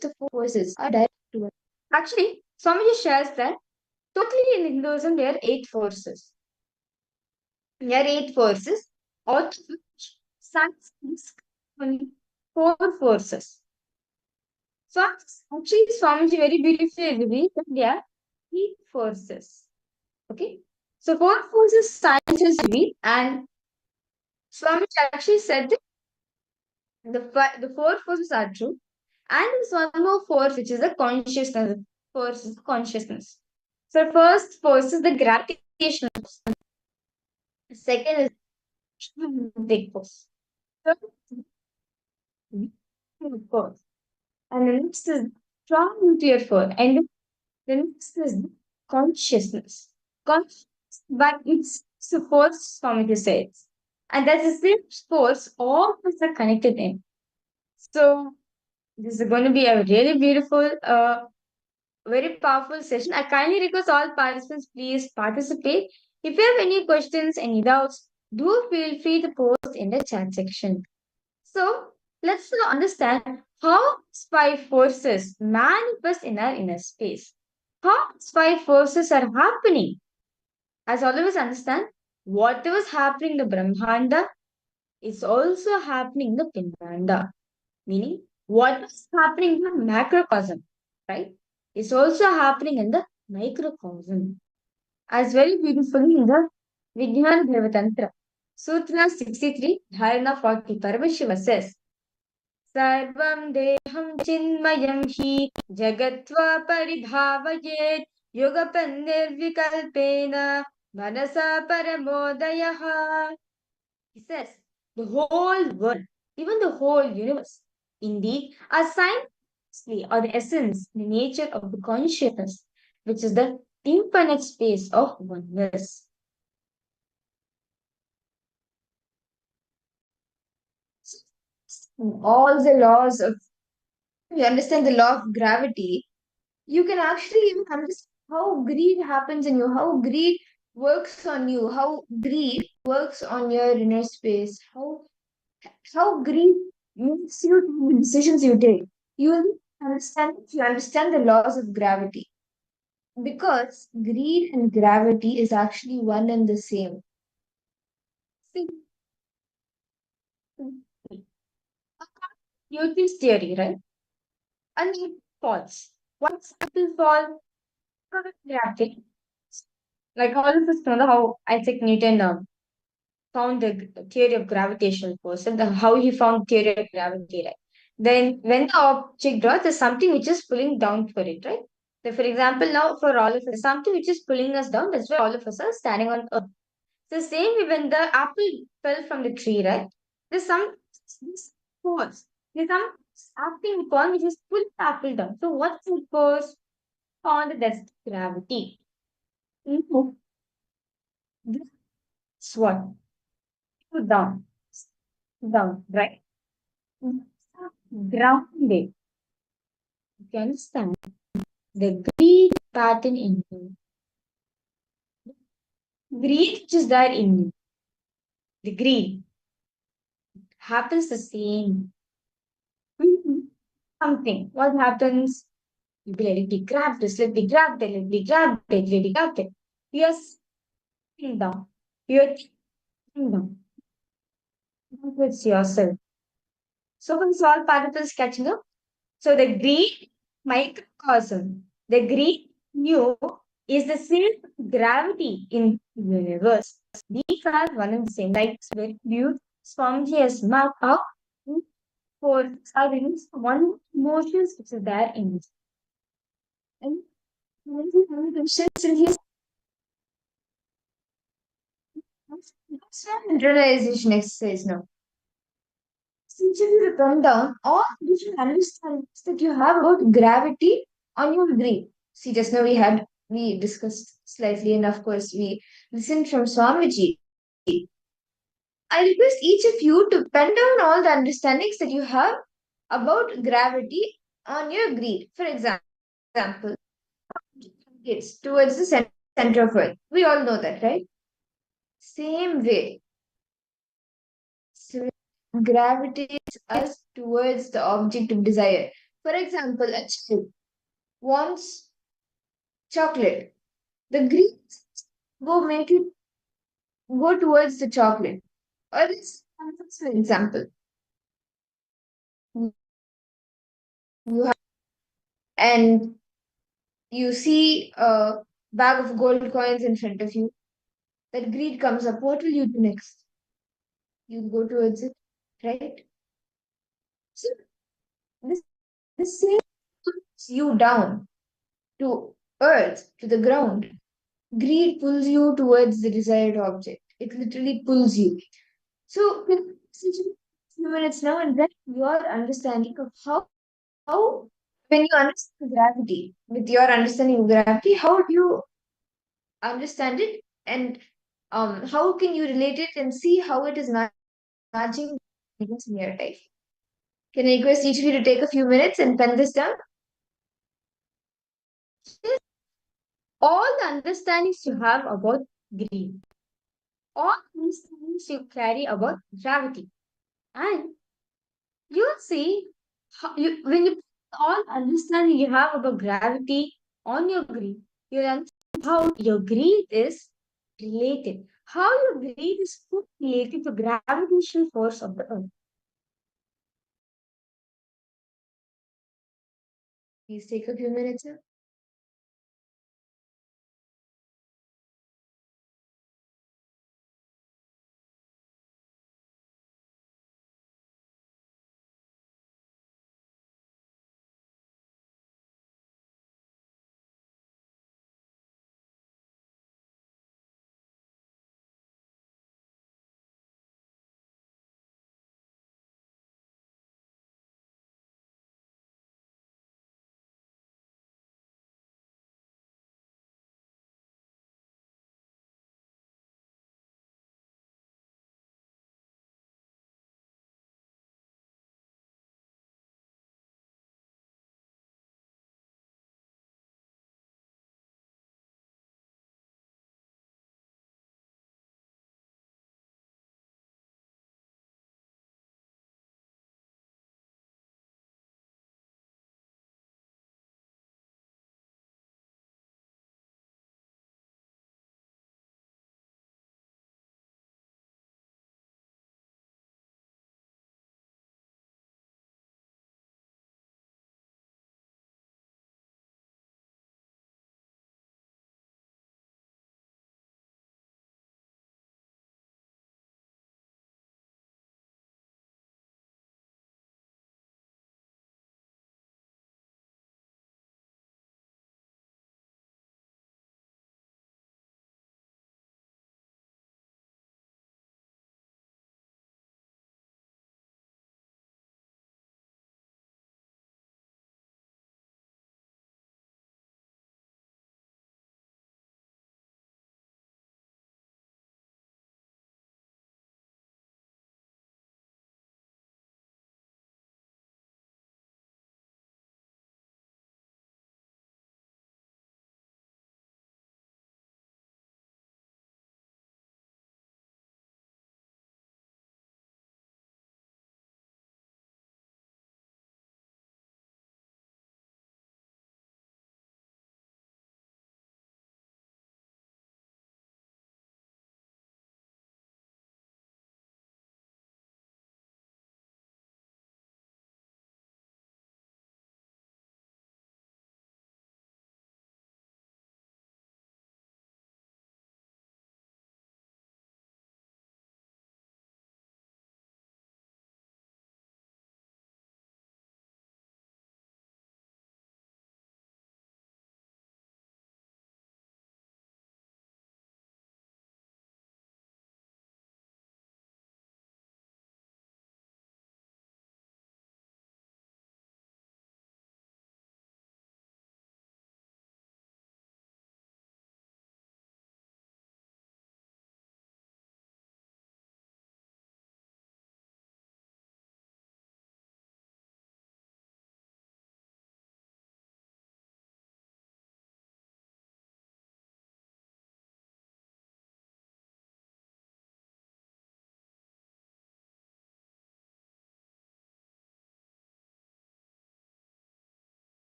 the forces are direct to it. Actually, Swamiji shares that totally in Hinduism there are 8 forces. There are 8 forces, out of which science is only 4 forces. So actually Swamiji very beautifully revealed that there are 8 forces. Okay. So 4 forces science has revealed, and Swamiji actually said that the 4 forces are true. And there's one more force which is the consciousness. Force is consciousness. So first force is the gravitational force. Second is big force. Third is force. And the next is strong nuclear force. And the next is consciousness. Consciousness, but it's the force Swamiji says. And that's the same force all of us are connected in. So this is going to be a really beautiful, very powerful session. I kindly request all participants, please participate. If you have any questions, any doubts, do feel free to post in the chat section. So let's now understand how these five forces manifest in our inner space. How these five forces are happening. As all of us understand, whatever is happening in the Brahmanda is also happening in the Pindanda. Meaning, what is happening in the macrocosm, right, is also happening in the microcosm. As very beautifully in the Vijnana Devatantra. Sutra 63, Dharana 40, Paramashiva says, Sarvam deham chinmayam hi jagatva paridhavayet yogapandirvikalpena manasa paramodayaha. He says, the whole world, even the whole universe, indeed, are simultaneously or the essence, the nature of the consciousness, which is the infinite space of oneness. All the laws of, you understand the law of gravity, you can actually even understand how greed happens in you, how greed works on you, how greed works on your inner space, how greed makes you take the decisions you take. You will understand if you understand the laws of gravity. Because greed and gravity is actually one and the same. See, Newton's theory, right? And it falls. Once people fall, gravity. Like all of us know how Isaac Newton found the theory of gravitational force and how he found theory of gravity, right? Then when the object drops, there's something which is pulling down for it, right? So for example, now for all of us, something which is pulling us down, that's why all of us are standing on earth. So same way when the apple fell from the tree, right? There's some this force. There's some acting upon which is pulling the apple down. So what's the force? Found that's gravity. Mhm. This what? Down. Down, right? Grounded. You can understand the greed pattern in you. Greed which is there in you. The greed happens the same. Something. What happens? You be like, let me grab this, let me grab that, let me grab it, let me grab it. You're sitting down. You're sitting down. With yourself. So when all particles catching up, so the greed microcosm, the greed nu is the same gravity in the universe. These are one and the same. Like it's very beautiful. Swamiji has marked out for silence one emotions which is there in it. And questions in his realization exercise now. Since you come down, all different understandings that you have about gravity on your brain. See, just now we discussed slightly, and of course we listened from Swamiji. I request each of you to pen down all the understandings that you have about gravity on your greed. For example, it's towards the center of Earth. We all know that, right? Same way, so gravitates us towards the object of desire. For example, a child wants chocolate. The greed go make it go towards the chocolate. Or this, for example, you have, and you see a bag of gold coins in front of you. That greed comes up. What will you do next? You go towards it, right? So the same pulls you down to earth, to the ground. Greed pulls you towards the desired object. It literally pulls you. So, few minutes now, and then your understanding of how when you understand gravity, with your understanding of gravity, how do you understand it, and how can you relate it and see how it is matching in your life? Can I request each of you to take a few minutes and pen this down? All the understandings you have about greed, all these things you carry about gravity. And you'll see when you all understand you have about gravity on your greed, you'll understand how your greed is related. How your greed is related to gravitational force of the earth. Please take a few minutes. Sir.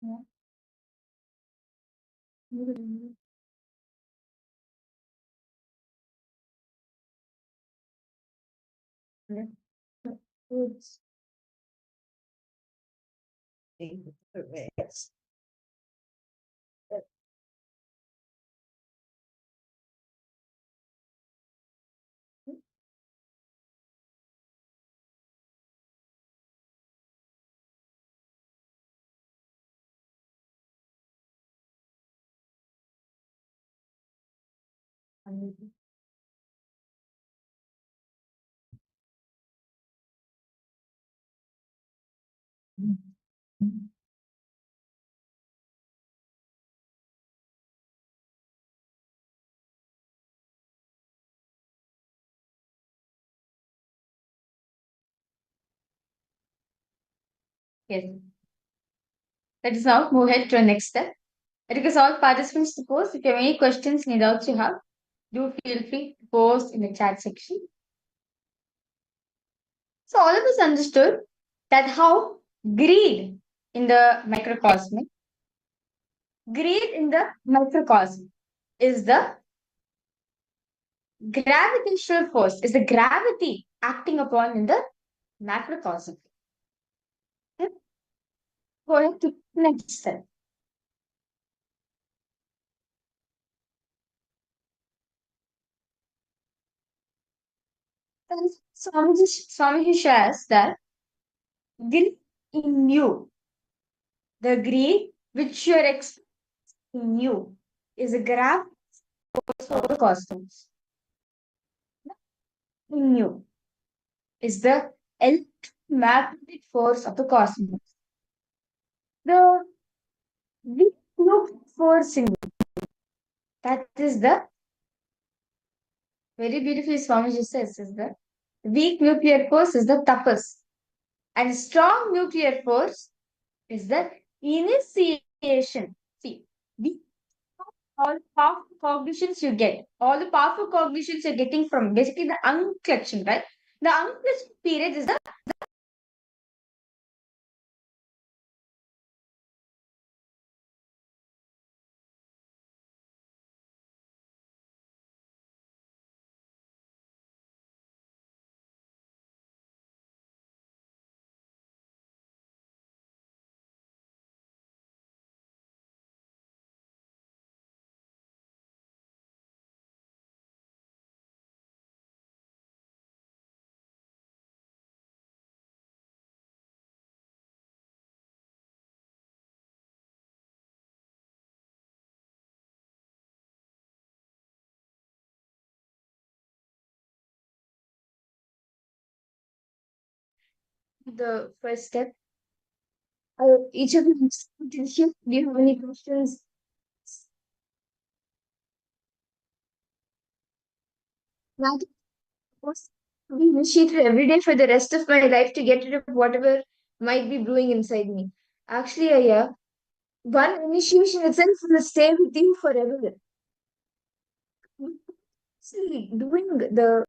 Yeah. Mhm. Yeah. It's- Yes. Let us now move ahead to the next step. I request all participants to post. If you have any questions, any doubts you have, do feel free to post in the chat section. So all of us understood that how greed in the microcosm, greed in the microcosm is the gravitational force, is the gravity acting upon in the macrocosm. Okay? Go ahead to the next step. And Swamiji shares that greed in you, the greed which you are experiencing in you, is a gravity force of the cosmos. In you is the electromagnetic force of the cosmos. The weak nuclear force in you, that is the very beautifully Swamiji says, is the weak nuclear force is the tapas, and strong nuclear force is the initiation. See, the all powerful cognitions you get, all the powerful cognitions you're getting from basically the unclutching, right? The unclutching period is the first step. Each of you has potential. Do you have any questions? That was to be initiated every day for the rest of my life to get rid of whatever might be brewing inside me. Actually, one initiation itself will stay with you forever. See, doing the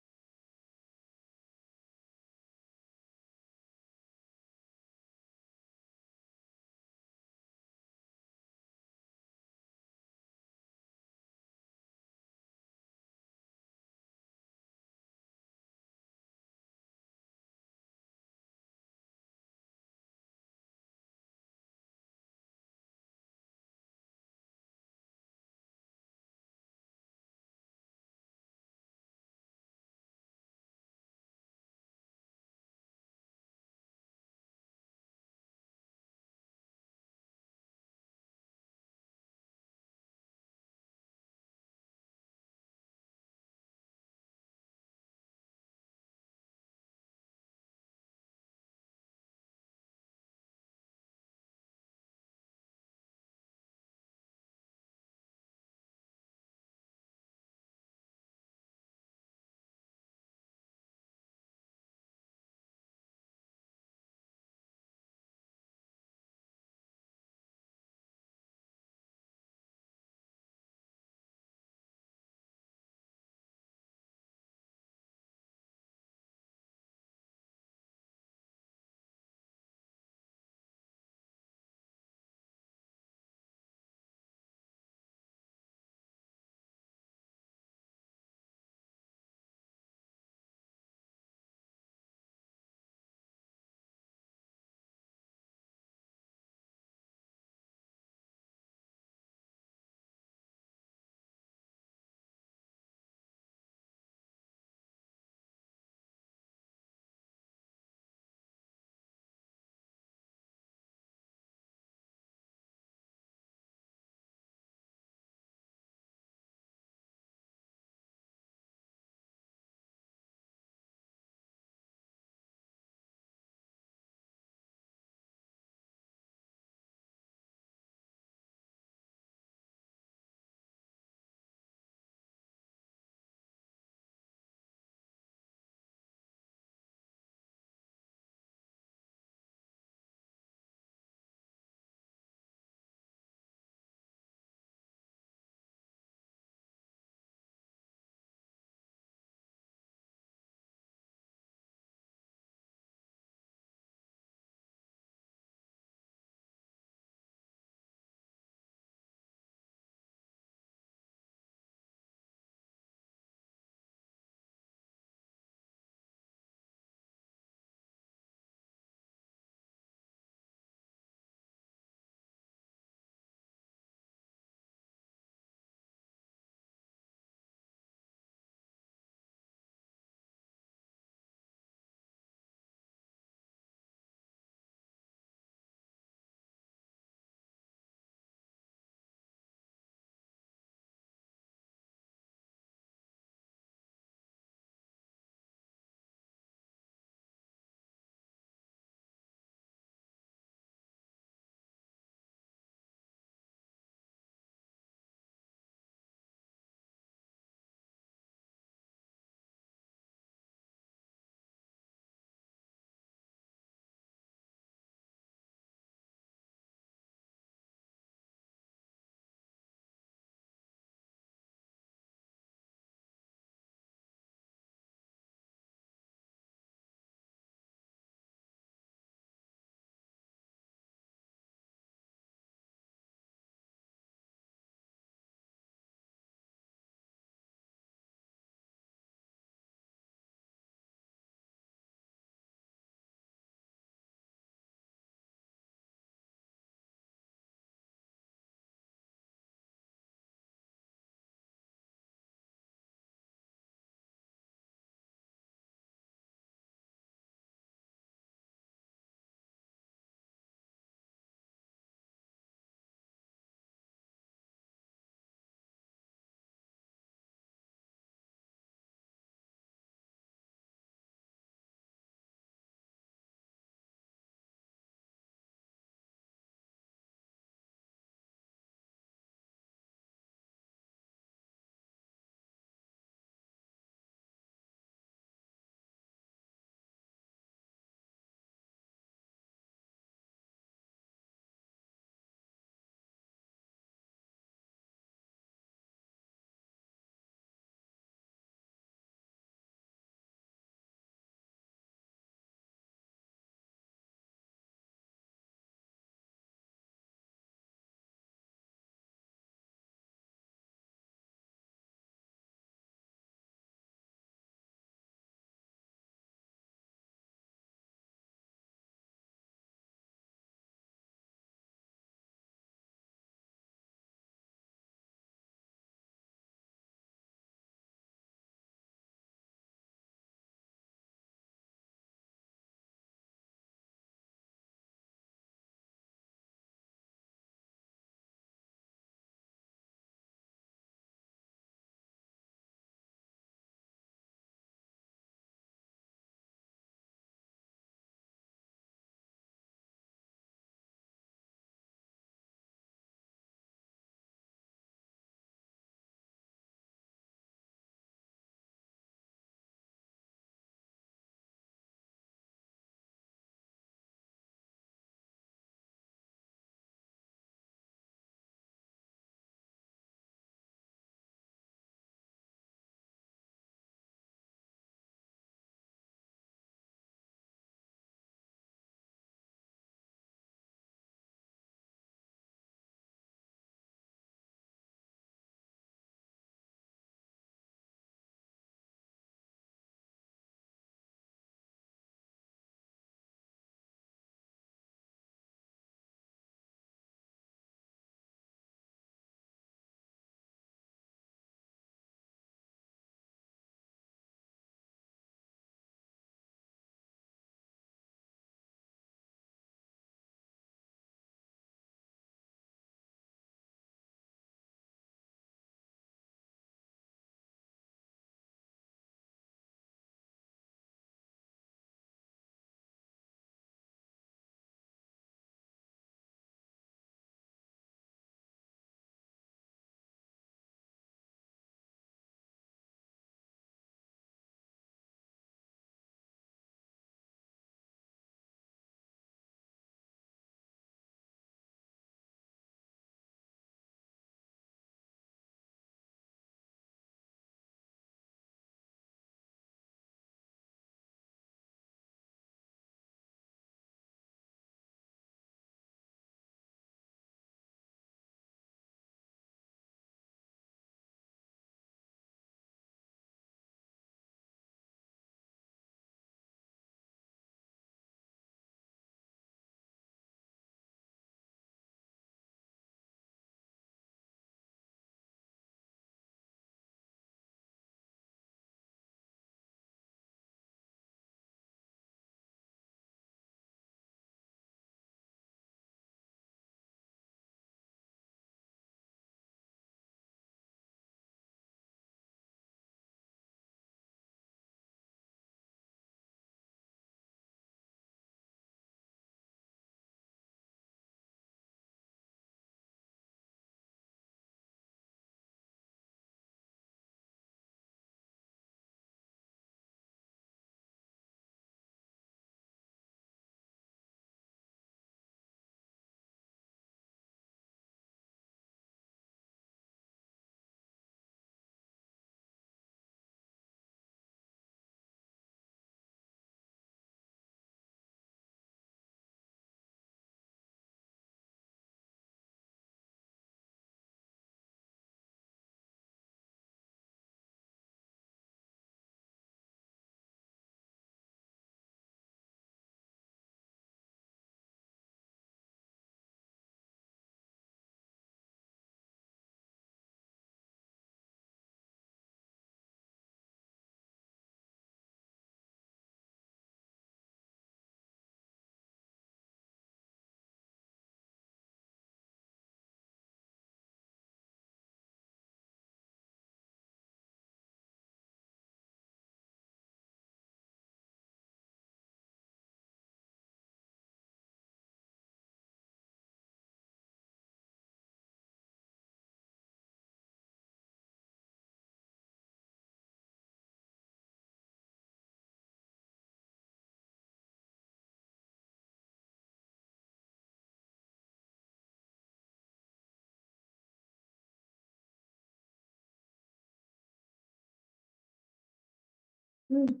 Mm.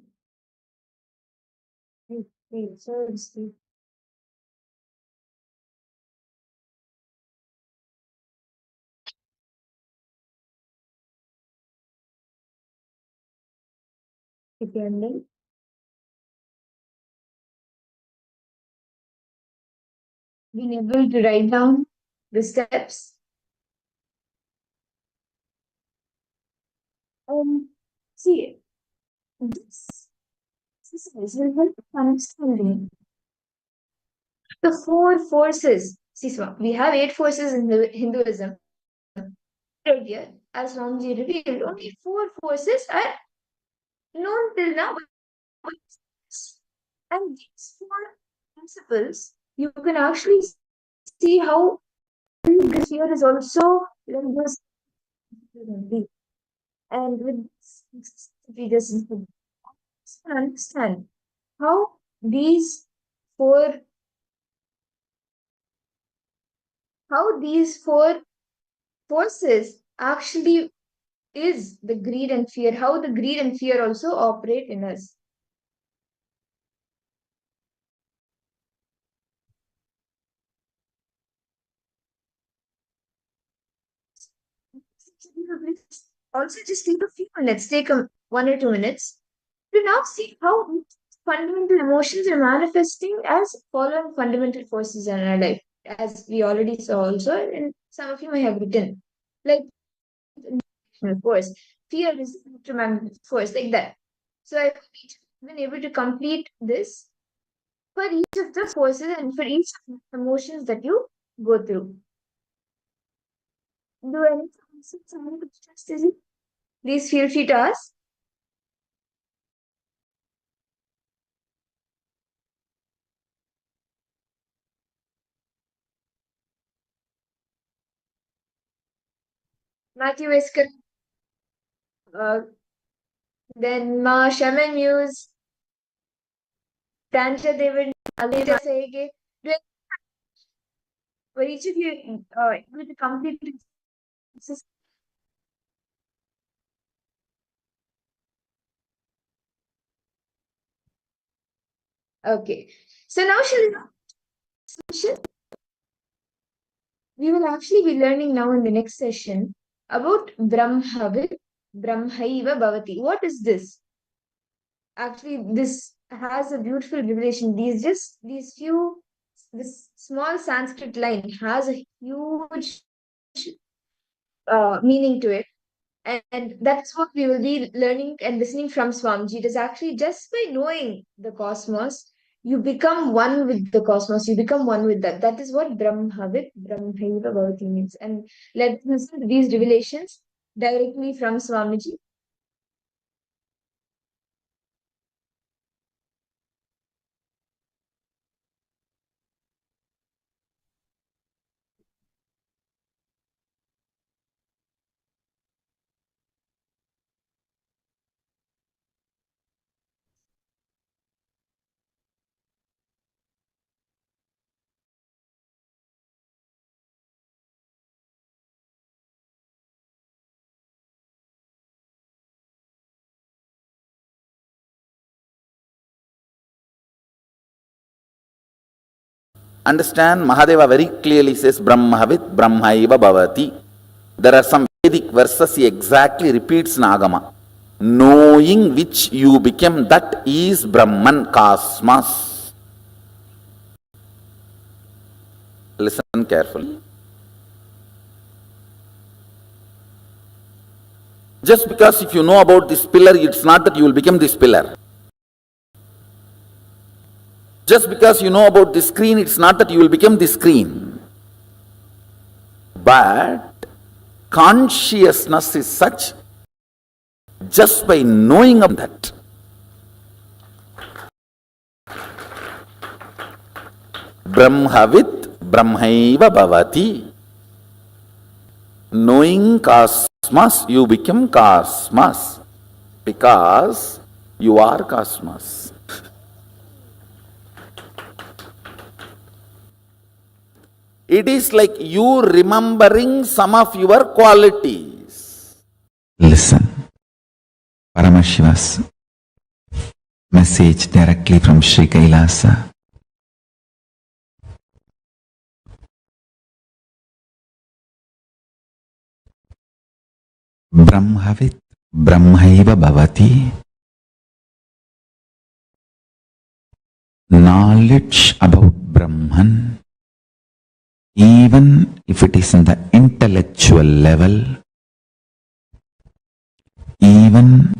So sweet. Depending, being able to write down the steps. See, this exercise will help understanding the four forces. See, so we have 8 forces in the Hinduism. Earlier, as Ramji revealed, only 4 forces are known till now. And these 4 principles, you can actually see how this year is also like this. And with this, we just understand how these four how these 4 forces actually is the greed and fear, how the greed and fear also operate in us. Also, just take a few minutes, take 1 or 2 minutes to now see how fundamental emotions are manifesting as following fundamental forces in our life, as we already saw also, and some of you may have written. Like, force, fear is electromagnetic force, like that. So I hope each have been able to complete this for each of the forces and for each of the emotions that you go through. Do any someone questions? Please feel free to ask. Matthew is correct. Then Ma Shaman Muse, Tanja David, Alita Sege. For each of you able to complete this. Okay. So now we will actually be learning now in the next session about Brahmavid, Brahmaiva Bhavati. What is this? Actually, this has a beautiful revelation. This small Sanskrit line has a huge meaning to it. And that's what we will be learning and listening from Swamiji. It is actually just by knowing the cosmos, you become one with the cosmos, you become one with that. That is what Brahmavid, Brahmaiva Bhavati means. And let's listen to these revelations directly from Swamiji. Understand, Mahadeva very clearly says Brahmavit Brahmaiva Bhavati. There are some Vedic verses he exactly repeats in Agama. Knowing which you become, that is Brahman Cosmos. Listen carefully. Just because if you know about this pillar, it's not that you will become this pillar. Just because you know about this screen, it's not that you will become this screen. But consciousness is such, just by knowing of that. Brahmavit Brahmaiva Bhavati. Knowing cosmos, you become cosmos. Because you are cosmos. It is like you remembering some of your qualities. Listen, Paramashivas, message directly from Sri Kailasa. Brahmavit Brahmaiva Bhavati. Knowledge about Brahman, even if it is in the intellectual level, even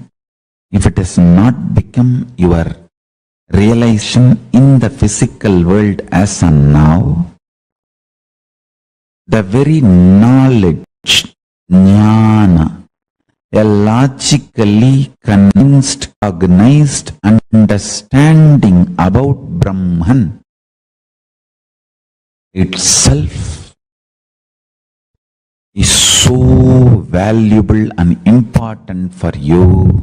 if it has not become your realization in the physical world as of now, the very knowledge, jnana, a logically convinced, cognized understanding about Brahman itself is so valuable and important for you.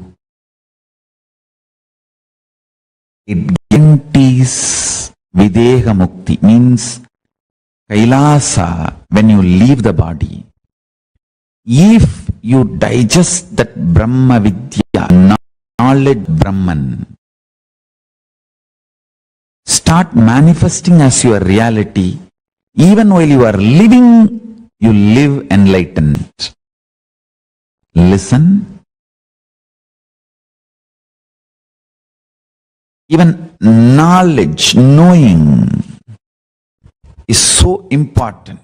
It guarantees Videha Mukti, means Kailasa, when you leave the body. If you digest that Brahma Vidya, knowledge Brahman, start manifesting as your reality, even while you are living, you live enlightened. Listen. Even knowledge, knowing is so important.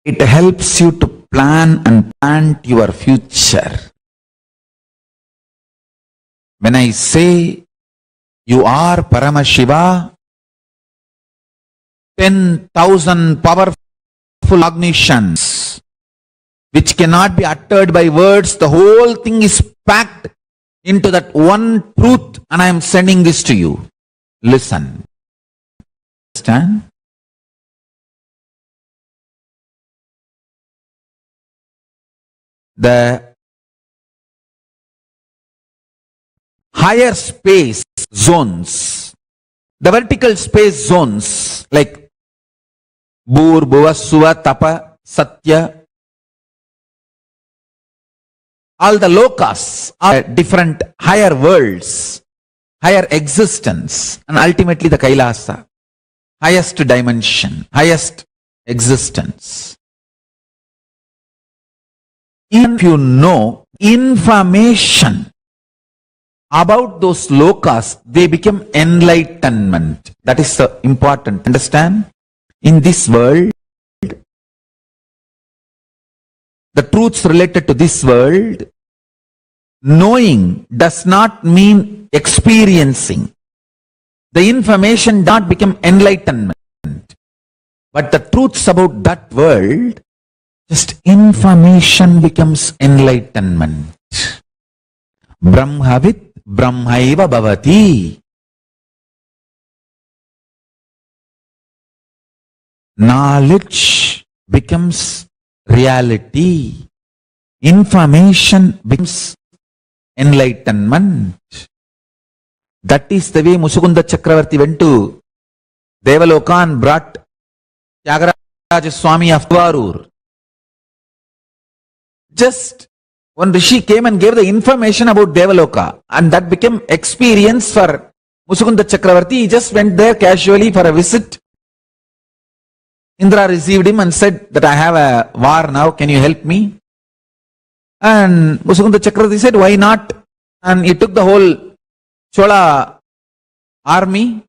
It helps you to plan and plant your future. When I say you are Paramashiva, 10,000 powerful cognitions which cannot be uttered by words, the whole thing is packed into that one truth, and I am sending this to you. Listen. Understand? The higher space zones, the vertical space zones like Bhur, Bhuva, Suva, Tapa, Satya, all the lokas are different higher worlds, higher existence, and ultimately the Kailasa, highest dimension, highest existence. If you know information about those lokas, they become enlightenment. That is the important. Understand? In this world, the truths related to this world, knowing does not mean experiencing. The information does not become enlightenment. But the truths about that world, just information becomes enlightenment. Brahmavit Brahmaiva Bhavati. Knowledge becomes reality. Information becomes enlightenment. That is the way Mushukunda Chakravarti went to Devaloka and brought Tyagaraja Swami of Tvarur. Just one Rishi came and gave the information about Devaloka, and that became experience for Mushukunda Chakravarti. He just went there casually for a visit. Indra received him and said that I have a war now, can you help me? And Mushukunda Chakravarti said, why not? And he took the whole Chola army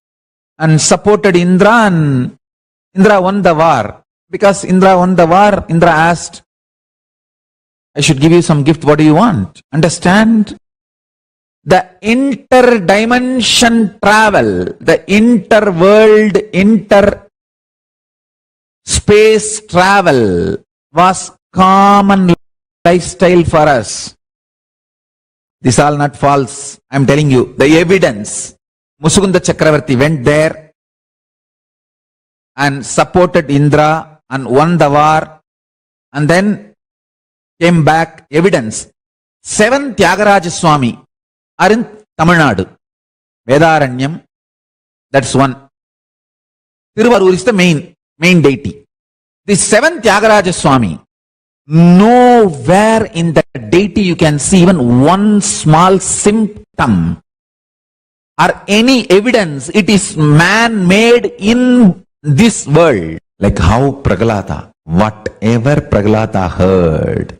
and supported Indra, and Indra won the war. Because Indra won the war, Indra asked, I should give you some gift, what do you want? Understand? The inter-dimension travel, the inter-world, inter-space travel was common lifestyle for us. This is all not false. I am telling you, the evidence. Mushukunda Chakravarti went there and supported Indra and won the war, and then came back. Evidence. 7 Tyagaraja Swami are in Tamil Nadu. Vedaranyam, that's one. Tiruvarur is the main deity. This 7 Tyagaraja Swami Nowhere in that deity you can see even one small symptom or any evidence. It is man-made in this world. Like how Prahlada, whatever Prahlada heard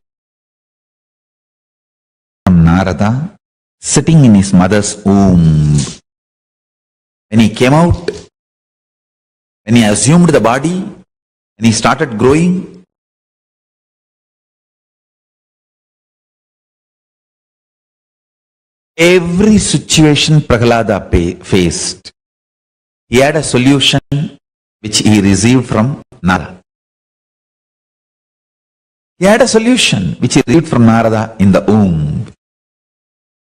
from Narada, sitting in his mother's womb, when he came out, when he assumed the body, when he started growing, every situation Prahlada faced, he had a solution which he received from Narada. He had a solution which he received from Narada in the womb.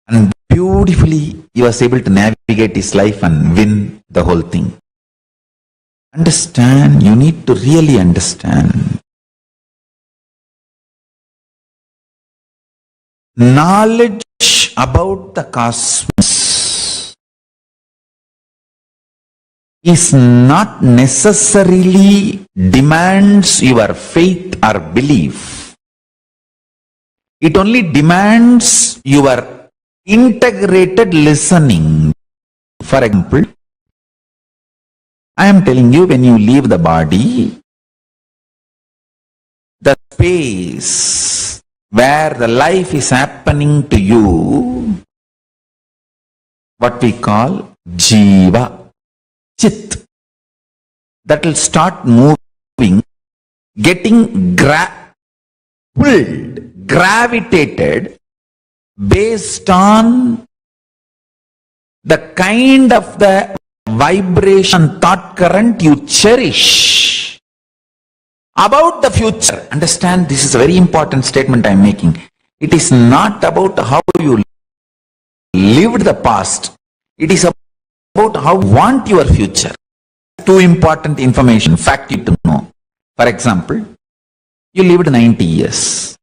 And beautifully he was able to navigate his life and win the whole thing. Understand, you need to really understand. Knowledge about the cosmos is not necessarily demands your faith or belief. It only demands your integrated listening. For example, I am telling you, when you leave the body, the space where the life is happening to you, what we call Jiva, Chit, that will start moving, getting pulled, gravitated based on the kind of the vibration, thought current you cherish about the future. Understand, this is a very important statement I am making. It is not about how you lived the past. It is about how you want your future. Two important information, fact you to know. For example, you lived 90 years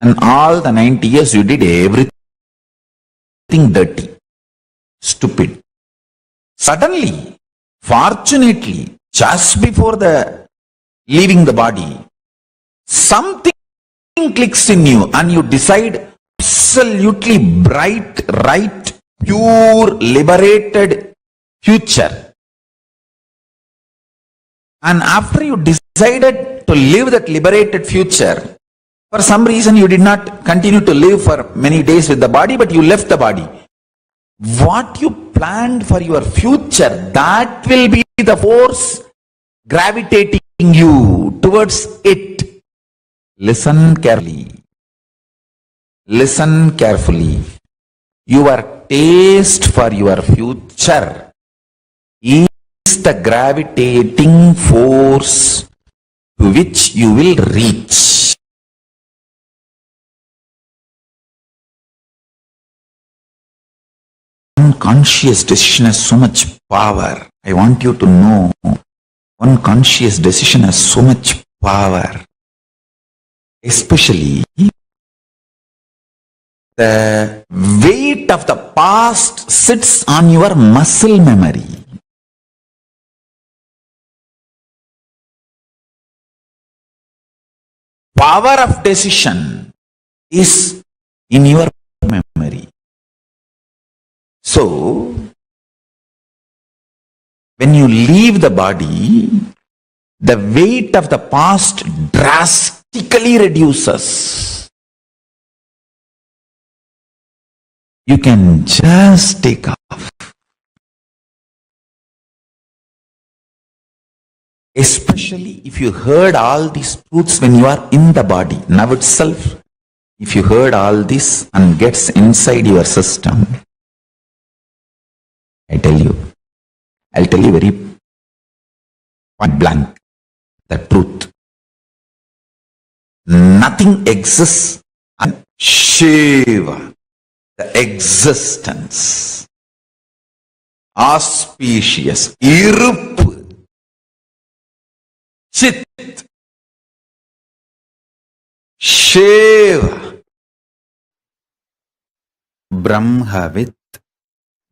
and all the 90 years you did everything dirty, stupid. Suddenly, fortunately, just before the leaving the body, something clicks in you and you decide absolutely bright, right, pure, liberated future. And after you decided to live that liberated future, for some reason you did not continue to live for many days with the body, but you left the body. What you planned for your future, that will be the force gravitating you towards it. Listen carefully. Listen carefully. Your taste for your future is the gravitating force to which you will reach. Conscious decision has so much power. I want you to know, one conscious decision has so much power. Especially the weight of the past sits on your muscle memory. Power of decision is in your memory. So, when you leave the body, the weight of the past drastically reduces. You can just take off. Especially if you heard all these truths when you are in the body. Now itself, if you heard all this and gets inside your system, I'll tell you very point blank the truth. Nothing exists and Shiva, the existence, auspicious, Irup, Chit, Shiva, Brahmavit,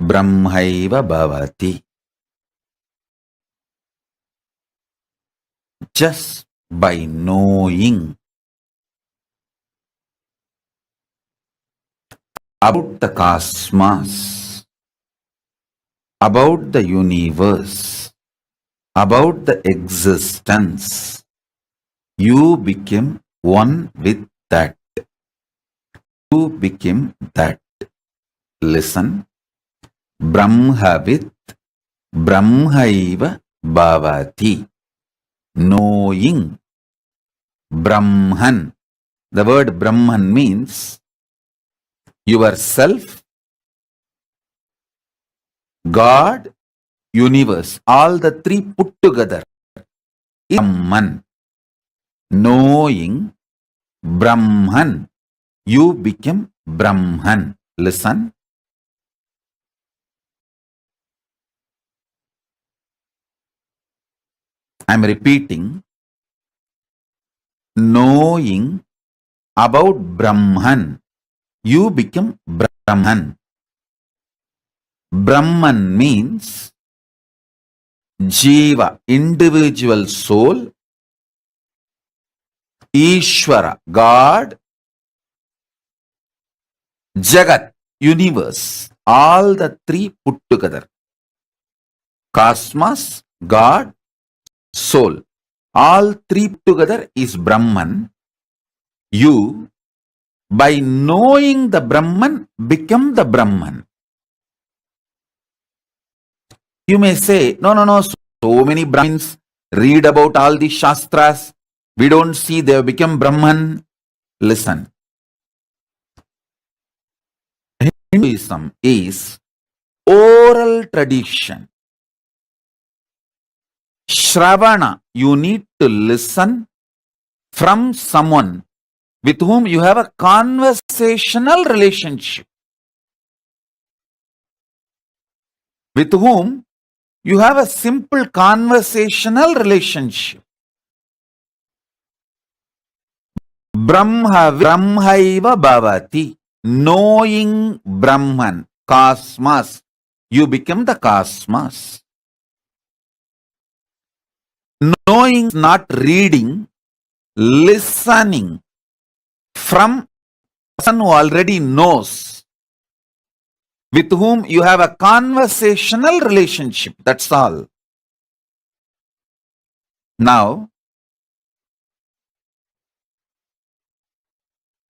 Brahmaiva Bhavati. Just by knowing about the cosmos, about the universe, about the existence. You became one with that. You became that. Listen. Brahmavit Brahmaiva Bhavati. Knowing Brahman. The word Brahman means yourself, God, universe. All the three put together. Brahman. Knowing Brahman. You become Brahman. Listen. I am repeating. Knowing about Brahman. You become Brahman. Brahman means Jiva, individual soul. Ishvara, God. Jagat, universe. All the three put together. Cosmos, God, soul. All three put together is Brahman. You, by knowing the Brahman, become the Brahman. You may say, no, so many Brahmins read about all the Shastras. We don't see they have become Brahman. Listen. Hinduism is oral tradition. Shravana, you need to listen from someone with whom you have a conversational relationship. With whom you have a simple conversational relationship. Brahmaiva Bhavati. Knowing Brahman, cosmos. You become the cosmos. Knowing, not reading, listening from a person who already knows, with whom you have a conversational relationship. That's all. Now,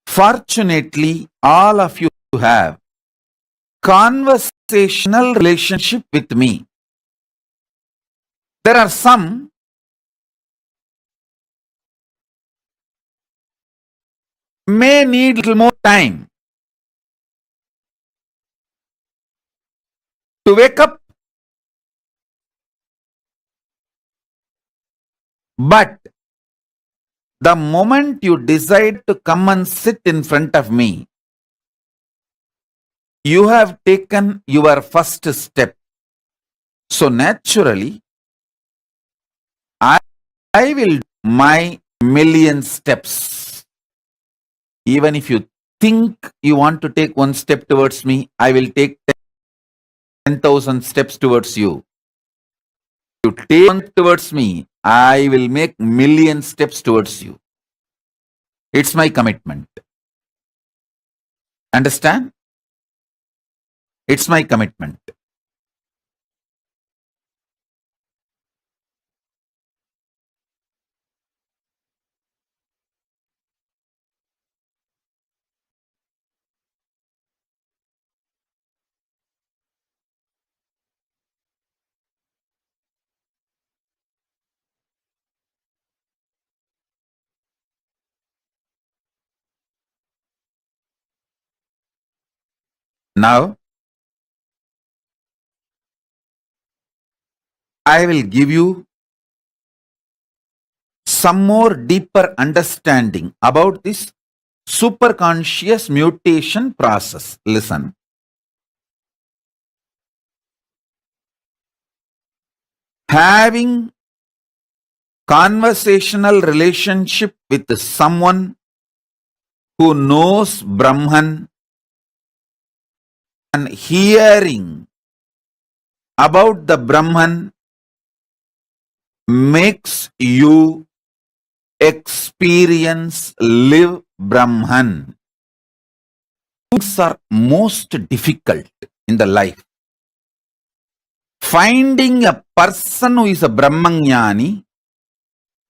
fortunately, all of you have conversational relationship with me. There are some may need little more time to wake up. But the moment you decide to come and sit in front of me, you have taken your first step. So naturally, I will do my million steps. Even if you think you want to take one step towards me, I will take 10,000 steps towards you. You take one towards me, I will make million steps towards you. It's my commitment. Understand? It's my commitment. Now, I will give you some more deeper understanding about this superconscious mutation process. Listen. Having conversational relationship with someone who knows Brahman and hearing about the Brahman makes you experience, live Brahman. things are most difficult in the life. Finding a person who is a Brahmanyani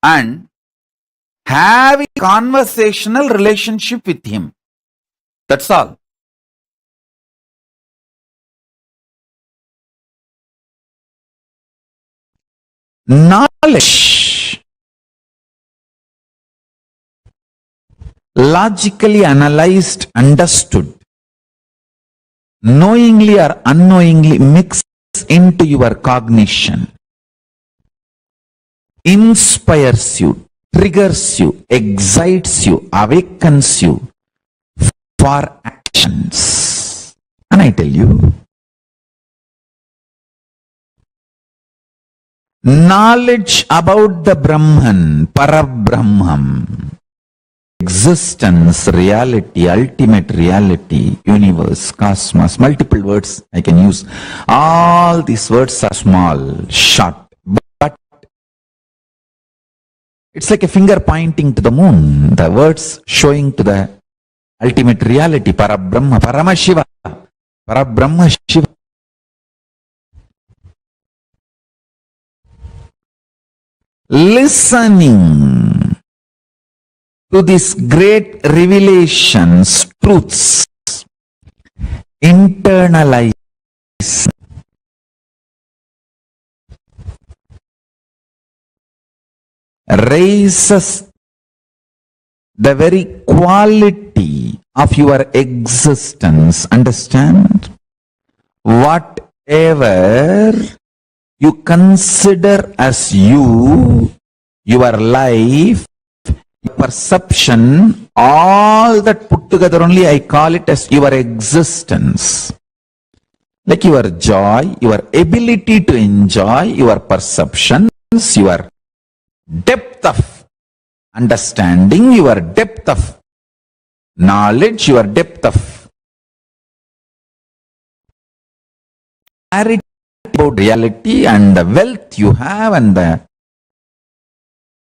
and having a conversational relationship with him. That's all. Knowledge, logically analyzed, understood, knowingly or unknowingly mixed into your cognition, inspires you, triggers you, excites you, awakens you for actions. And I tell you, knowledge about the Brahman, Parabrahman, existence, reality, ultimate reality, universe, cosmos, multiple words I can use. All these words are small, short, but it's like a finger pointing to the moon. The words showing to the ultimate reality, Parabrahma, Paramashiva, Parabrahma Shiva. Listening to these great revelations, truths, internalize, raises the very quality of your existence. Understand? Whatever you consider as you, your life, your perception, all that put together only I call it as your existence. Like your joy, your ability to enjoy, your perceptions, your depth of understanding, your depth of knowledge, your depth of clarity about reality, and the wealth you have, and the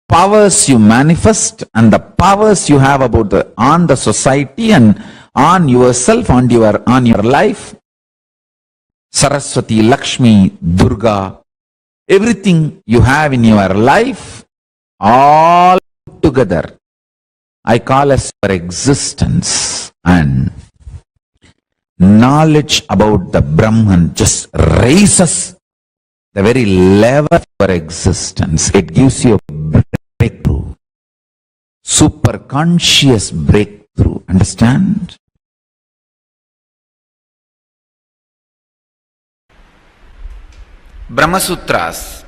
powers you manifest, and the powers you have about on the society and on yourself, on your life. Saraswati, Lakshmi, Durga, everything you have in your life, all together I call as your existence. And knowledge about the Brahman just raises the very level of your existence. It gives you a breakthrough, super conscious breakthrough. Understand? Brahma Sutras,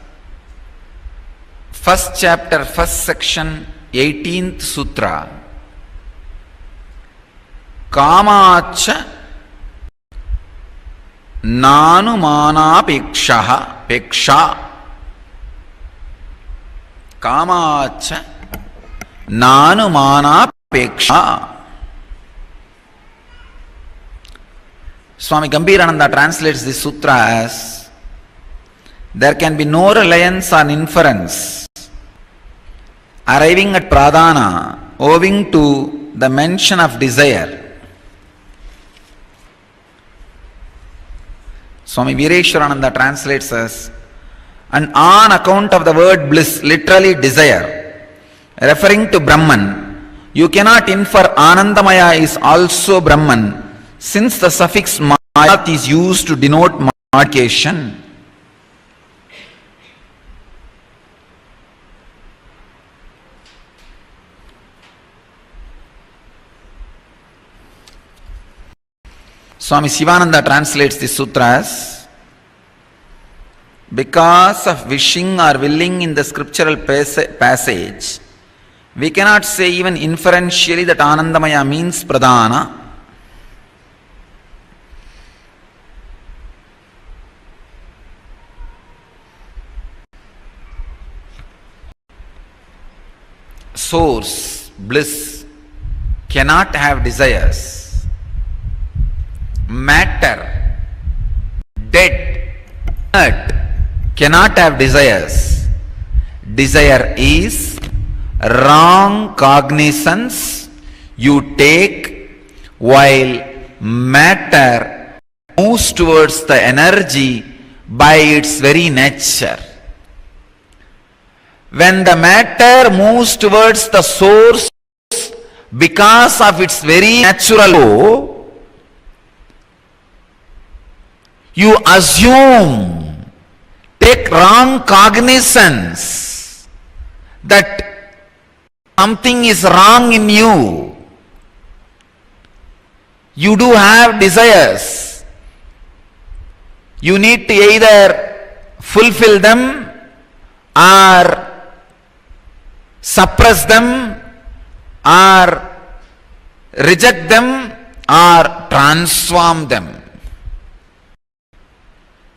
first chapter, first section, 18th Sutra. Kamacha Nanumanapeksha Peksha. Kamacha Nanumanapeksha. Swami Gambhirananda translates this sutra as: there can be no reliance on inference arriving at pradhana owing to the mention of desire. Swami Veereshwarananda translates as: and on account of the word bliss, literally desire, referring to Brahman, you cannot infer Anandamaya is also Brahman, since the suffix Mayat is used to denote modification. Swami Sivananda translates this sutra as: because of wishing or willing in the scriptural passage, we cannot say even inferentially that Anandamaya means Pradhana. Source, bliss, cannot have desires. Matter, dead, earth, cannot have desires. Desire is wrong cognizance you take while matter moves towards the energy by its very nature. When the matter moves towards the source because of its very natural flow, you assume, take wrong cognizance that something is wrong in you. You do have desires. You need to either fulfill them or suppress them or reject them or transform them.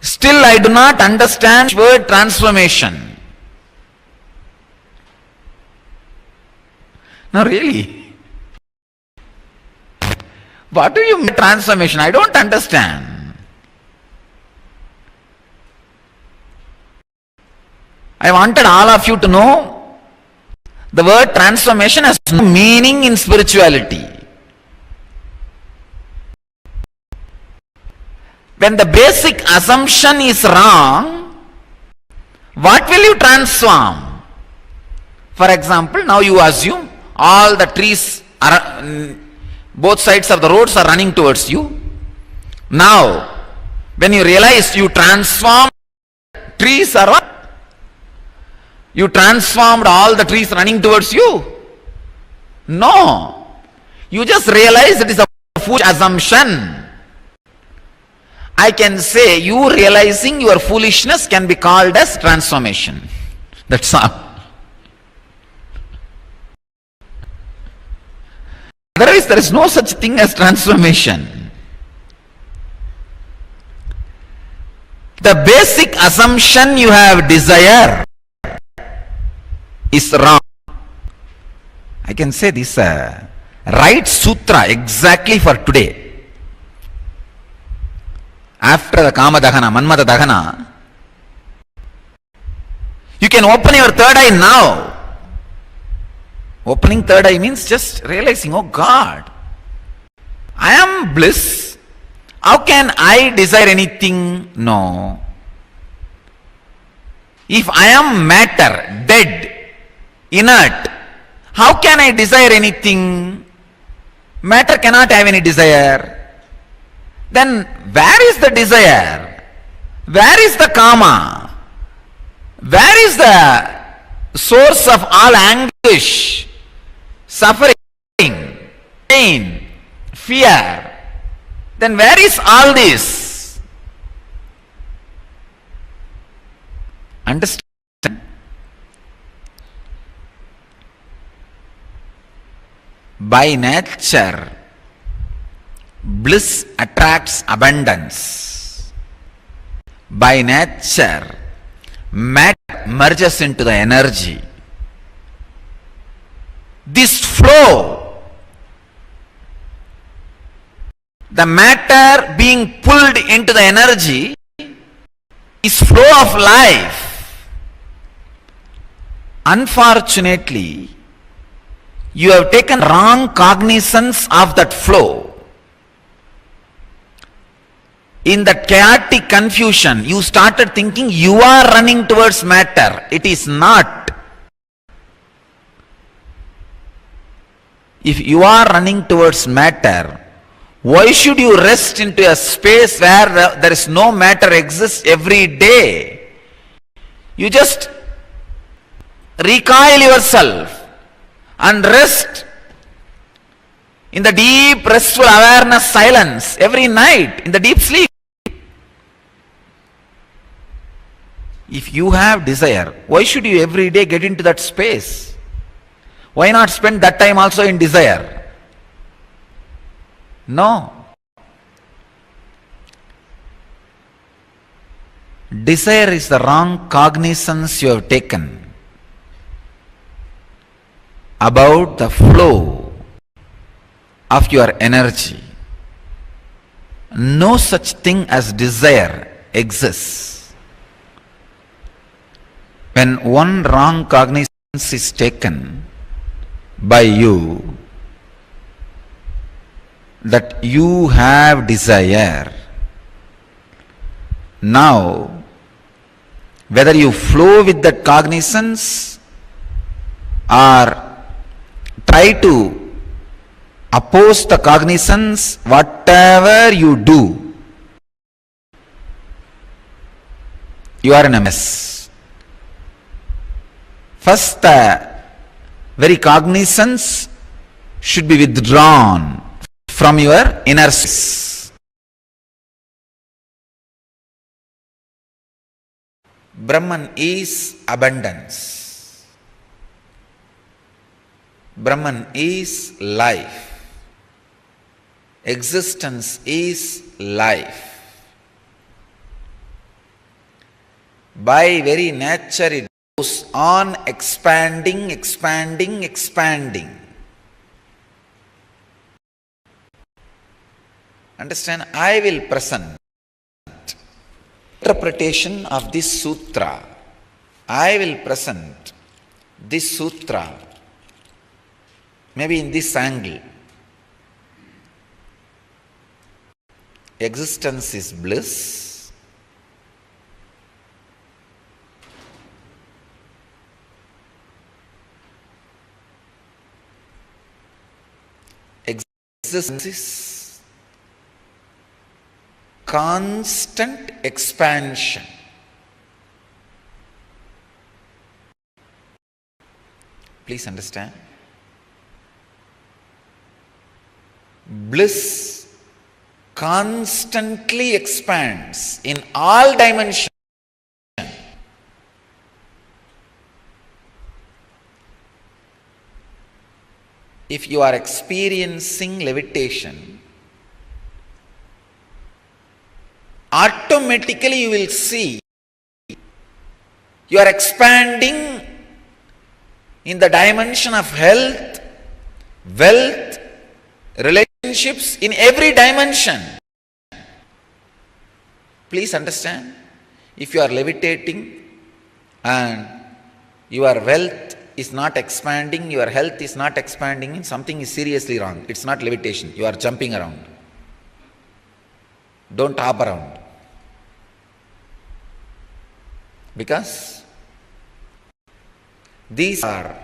Still, I do not understand the word transformation. No, really. What do you mean transformation? I don't understand. I wanted all of you to know the word transformation has no meaning in spirituality. When the basic assumption is wrong, what will you transform? For example, now you assume all the trees are, both sides of the roads are running towards you. Now, when you realize you transform trees are what? You transformed all the trees running towards you? No. You just realize it is a foolish assumption. I can say you realizing your foolishness can be called as transformation. That's all. Otherwise, there is no such thing as transformation. The basic assumption you have desire is wrong. I can say this right sutra exactly for today. After the Kama Dahana, Manmata Dahana, you can open your third eye now. Opening third eye means just realizing, oh God, I am bliss. How can I desire anything? No. If I am matter, dead, inert, how can I desire anything? Matter cannot have any desire. Then where is the desire? Where is the karma? Where is the source of all anguish, suffering, pain, fear? Then where is all this? Understand? By nature, bliss attracts abundance. By nature, matter merges into the energy. This flow, the matter being pulled into the energy, is flow of life. Unfortunately, you have taken wrong cognizance of that flow. In that chaotic confusion, you started thinking you are running towards matter. It is not. If you are running towards matter, why should you rest into a space where there is no matter exists every day? You just recoil yourself and rest in the deep restful awareness silence every night in the deep sleep. If you have desire, why should you every day get into that space? Why not spend that time also in desire? No. Desire is the wrong cognizance you have taken about the flow of your energy. No such thing as desire exists. When one wrong cognizance is taken by you, that you have desire. Now, whether you flow with that cognizance or try to oppose the cognizance, whatever you do, you are in a mess. First, the very cognizance should be withdrawn from your inner space. Brahman is abundance. Brahman is life. Existence is life. By very nature it goes on expanding, expanding, expanding. Understand? I will present interpretation of this sutra. I will present this sutra maybe in this angle. Existence is bliss. Existence is constant expansion. Please understand. Bliss constantly expands in all dimensions. If you are experiencing levitation, automatically you will see you are expanding in the dimension of health, wealth, relationships, in every dimension. Please understand, if you are levitating and your wealth is not expanding, your health is not expanding, something is seriously wrong. It's not levitation, you are jumping around. Don't hop around. Because these are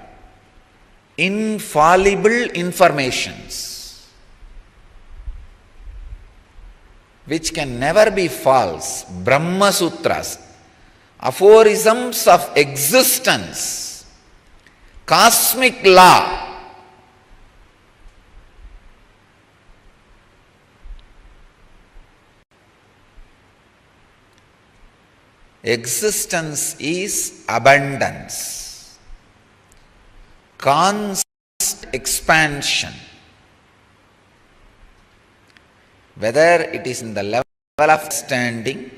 infallible informations which can never be false. Brahma Sutras, aphorisms of existence, cosmic law. Existence is abundance, constant expansion. Whether it is in the level of standing,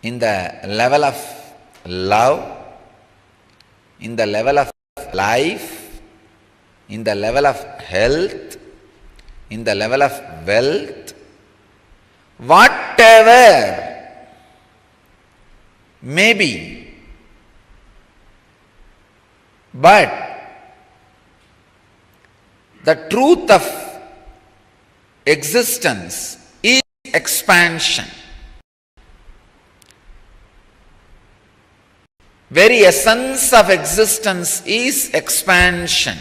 in the level of love, in the level of life, in the level of health, in the level of wealth, whatever may be, but the truth of existence is expansion. Very essence of existence is expansion.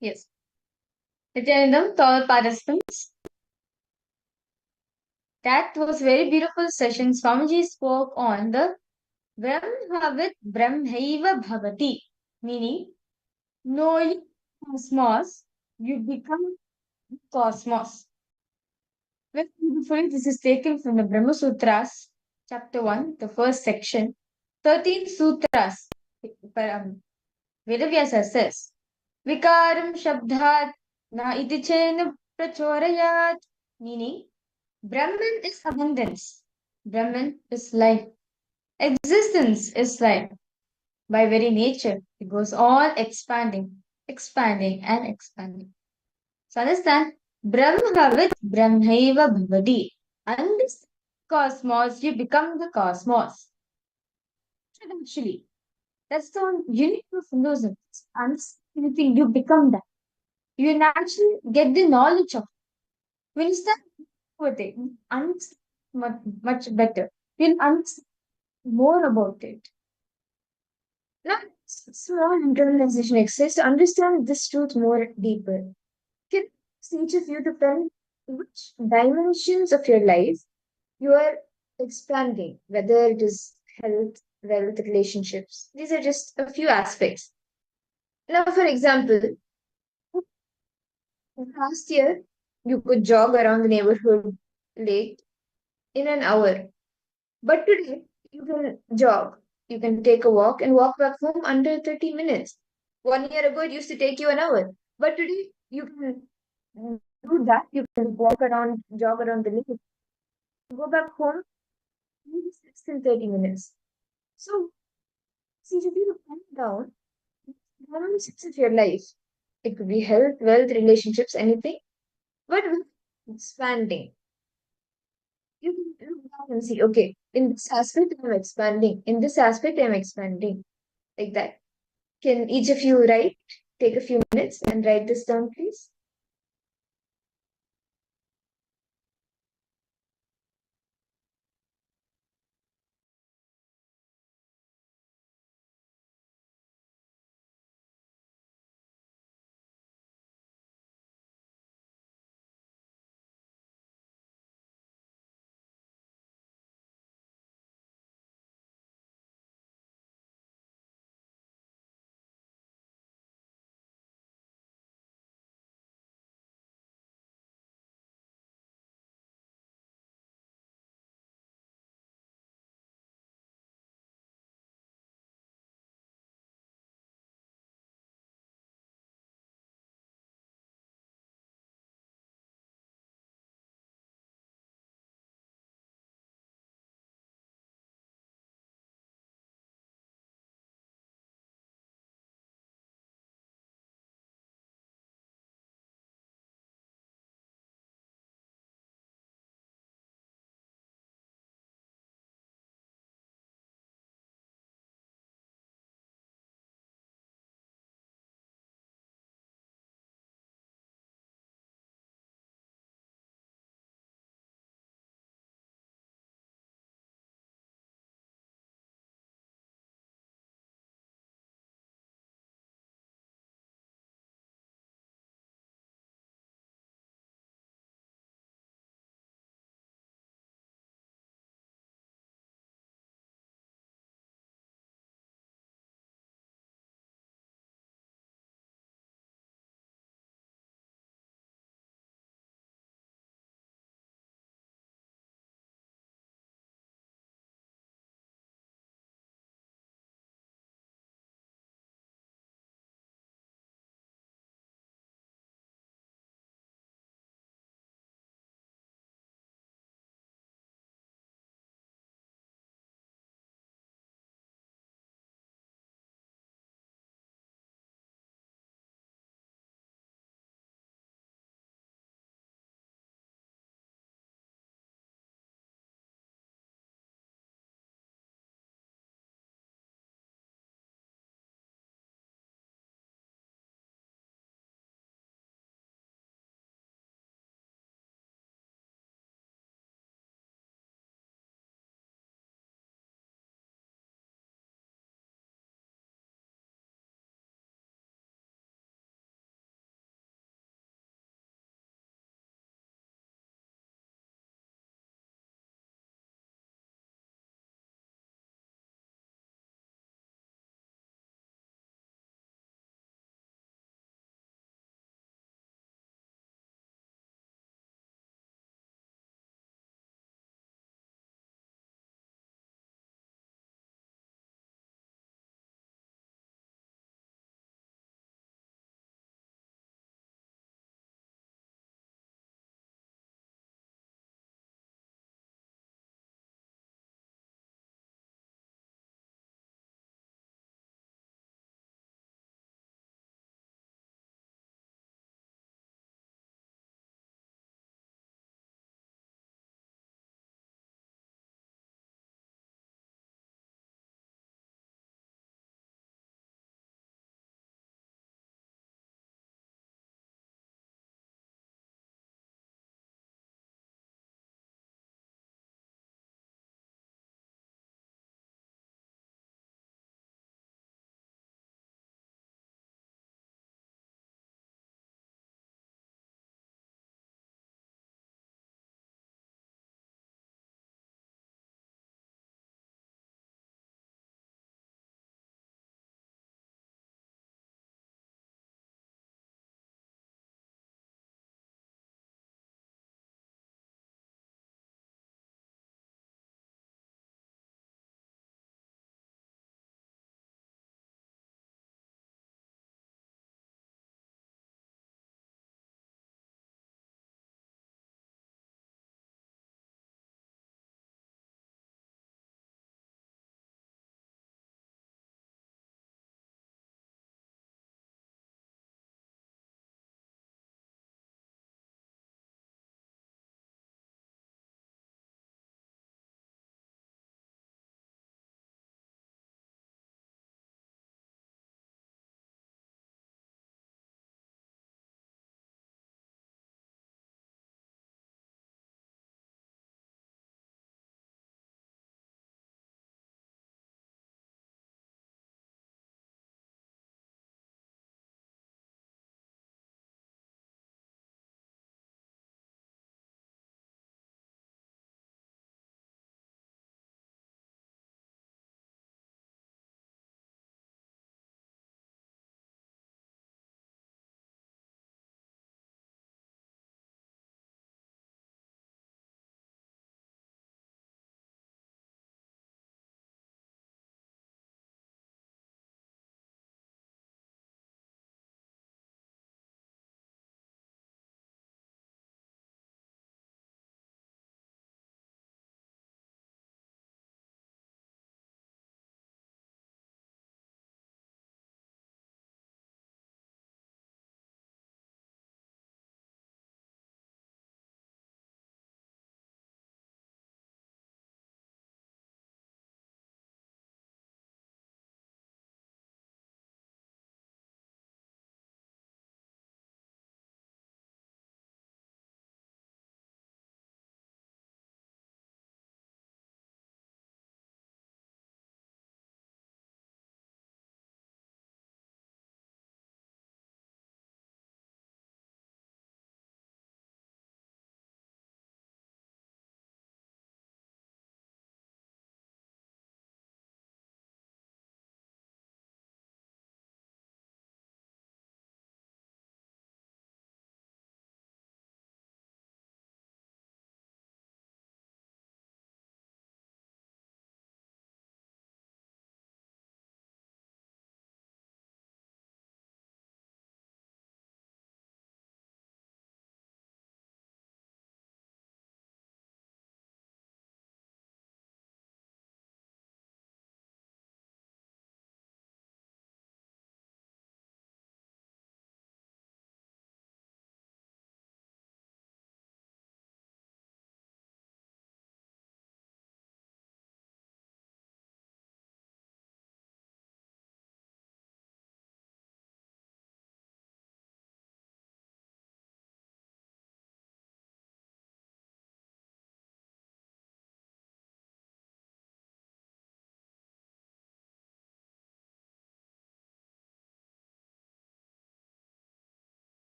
Yes. Nityanandam, to all participants, that was very beautiful session. Swamiji spoke on the Brahmavit Brahmaiva Bhavati, meaning knowing cosmos, you become cosmos. Very beautifully, this is taken from the Brahma Sutras, chapter 1, the first section. 13 sutras. Vedavyasa says, Vikaram Shabdhat na iti chena prachorayat, meaning Brahman is abundance, Brahman is life, existence is life. By very nature, it goes on expanding, expanding, and expanding. So understand, Brahmavit Brahmaiva Bhavati. Understand cosmos, you become the cosmos. Actually, that's the unique of Hinduism. Understand anything, you become that. You naturally get the knowledge of it. When you start with it, you understand much better. You'll understand more about it. Now, small internalization exercise to understand this truth more deeper. Can each of you to tell which dimensions of your life you are expanding, whether it is health, wealth, relationships. These are just a few aspects. Now, for example, last year you could jog around the neighborhood lake in an hour, but today you can jog, you can take a walk and walk back home under 30 minutes. 1 year ago, it used to take you an hour, but today you can do that. You can walk around, jog around the lake, go back home in less than 30 minutes. So, see, if you pen down dimensions of your life, it could be health, wealth, relationships, anything, but with expanding. You can look down and see, okay, in this aspect, I'm expanding. In this aspect, I'm expanding. Like that. Can each of you write? Take a few minutes and write this down, please.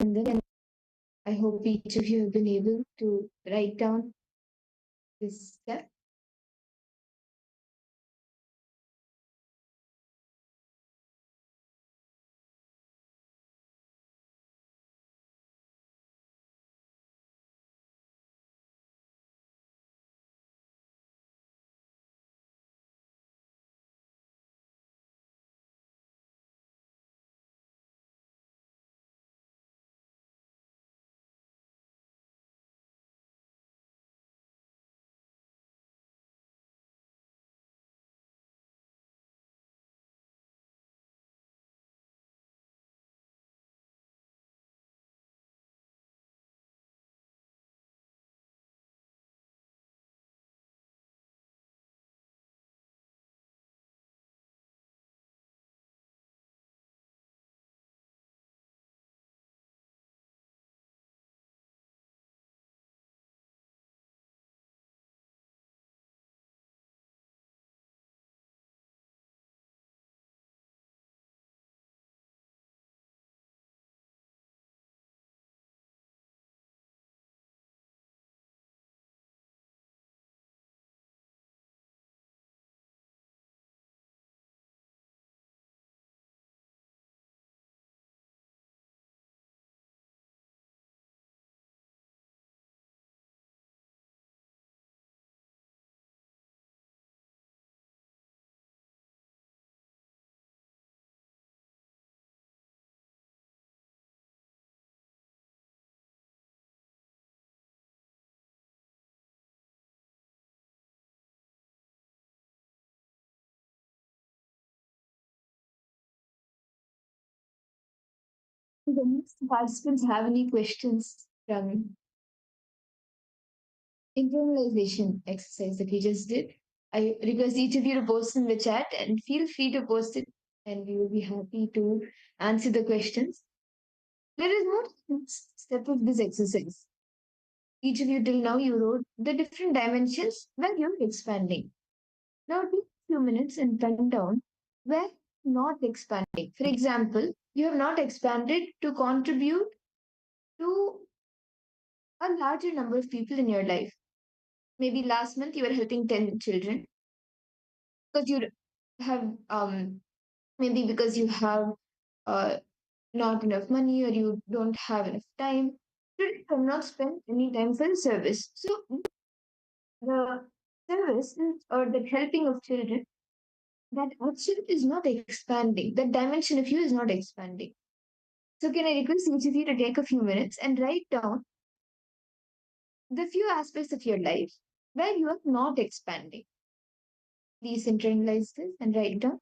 And then I hope each of you have been able to write down this step. The next participants have any questions from internalization exercise that we just did? I request each of you to post in the chat and feel free to post it, and we will be happy to answer the questions. There is no next step of this exercise. Each of you till now you wrote the different dimensions where you're expanding. Now take a few minutes and pen down where you're not expanding. For example, you have not expanded to contribute to a larger number of people in your life. Maybe last month you were helping 10 children because you have maybe because you have uh, not enough money or you don't have enough time. You have not spent any time for service. So the service or the helping of children, that action is not expanding. That dimension of you is not expanding. So can I request each of you to take a few minutes and write down the few aspects of your life where you are not expanding. Please internalize this and write down.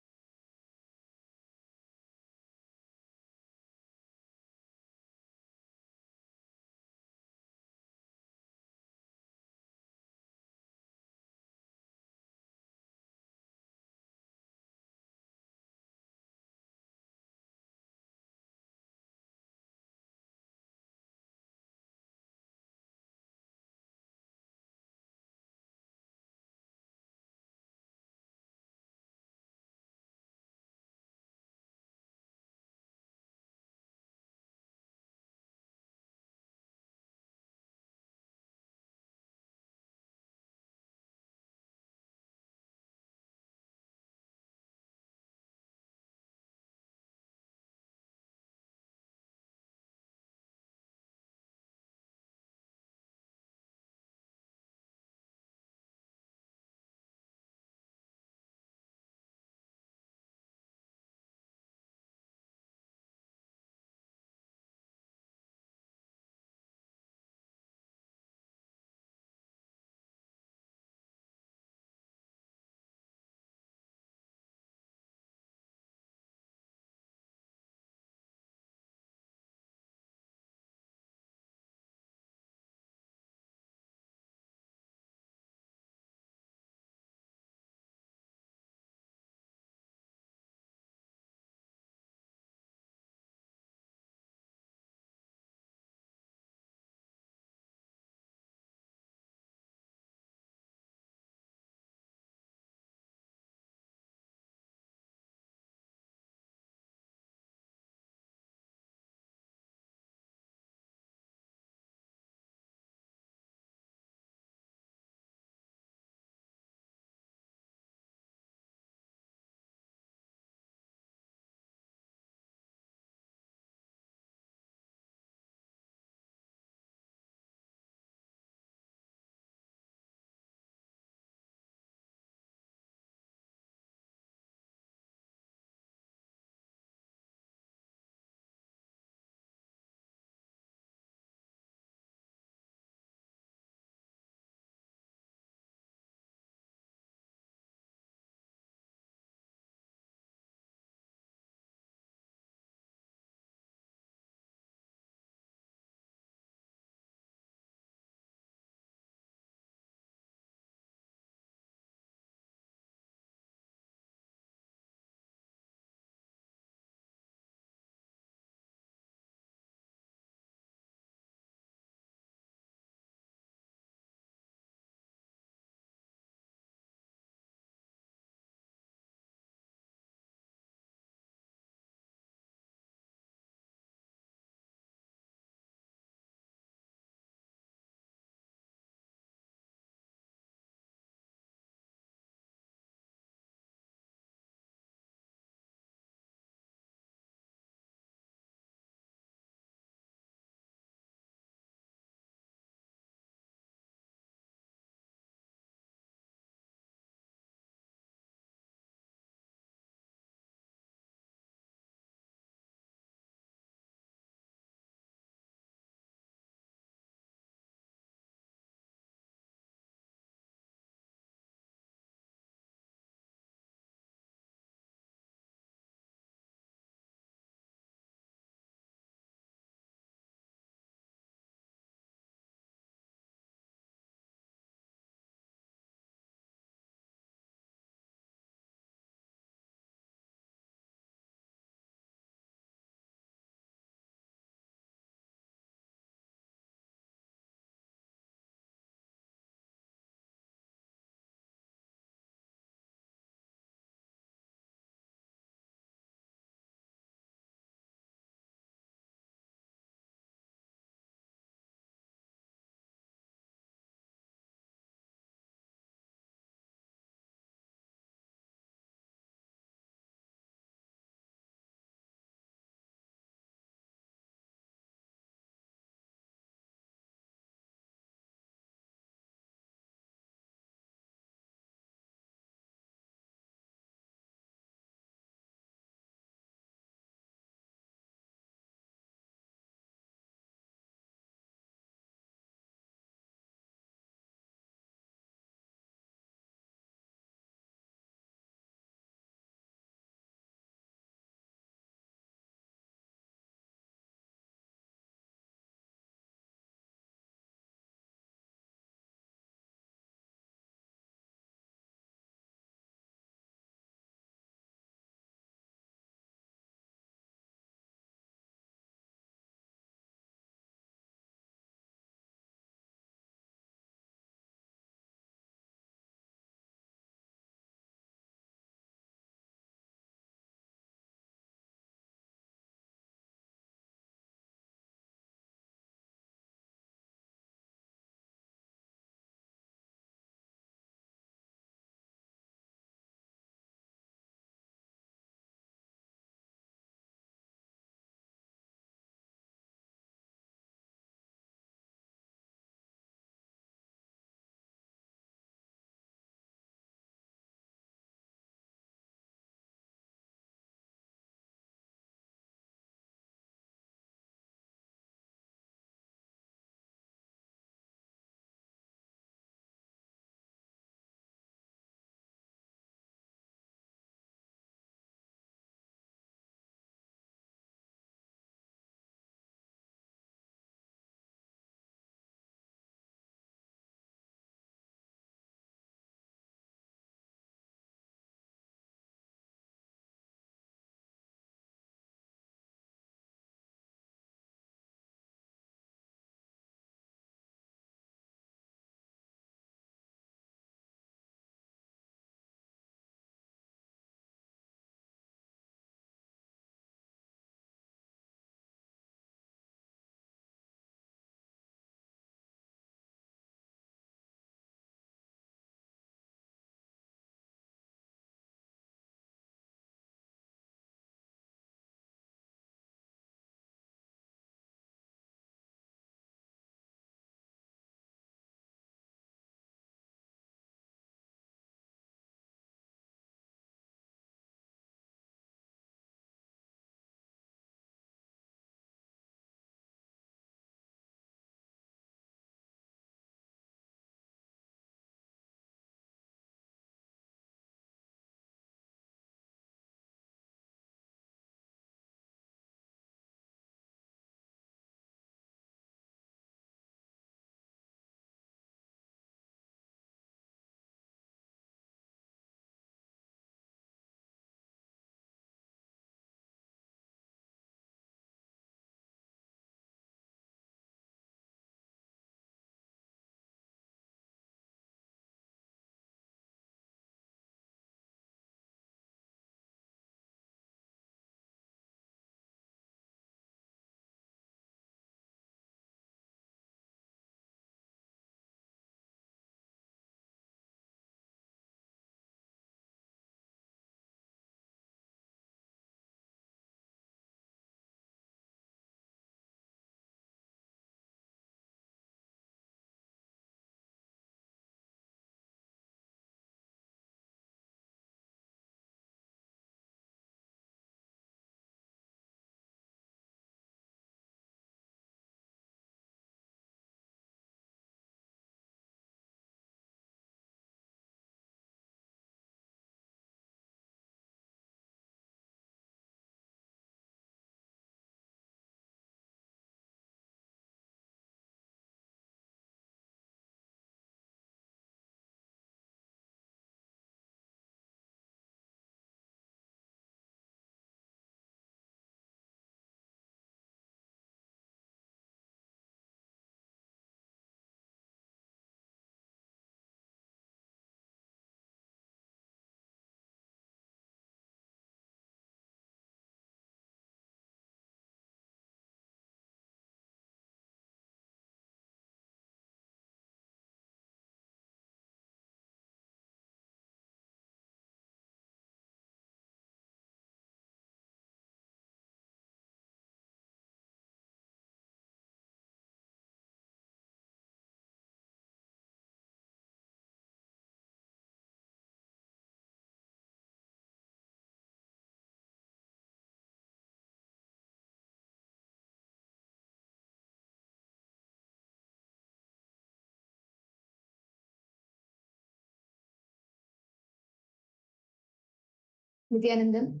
Nityanandam,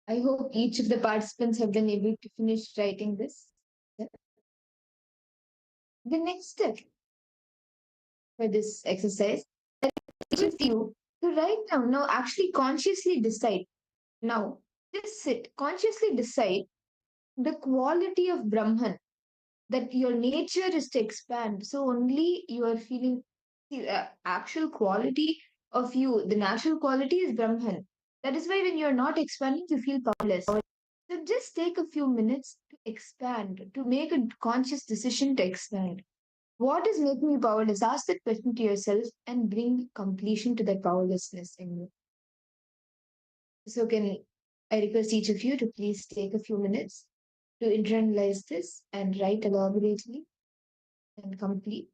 I hope each of the participants have been able to finish writing this. The next step for this exercise is with you to write down. Now, actually, consciously decide. Now, just sit, consciously decide the quality of Brahman, that your nature is to expand. So only you are feeling the actual quality of you, the natural quality is Brahman. That is why when you're not expanding, you feel powerless. So just take a few minutes to expand, to make a conscious decision to expand. What is making you powerless? Ask that question to yourself and bring completion to that powerlessness in you. So can I request each of you to please take a few minutes to internalize this and write elaborately and complete.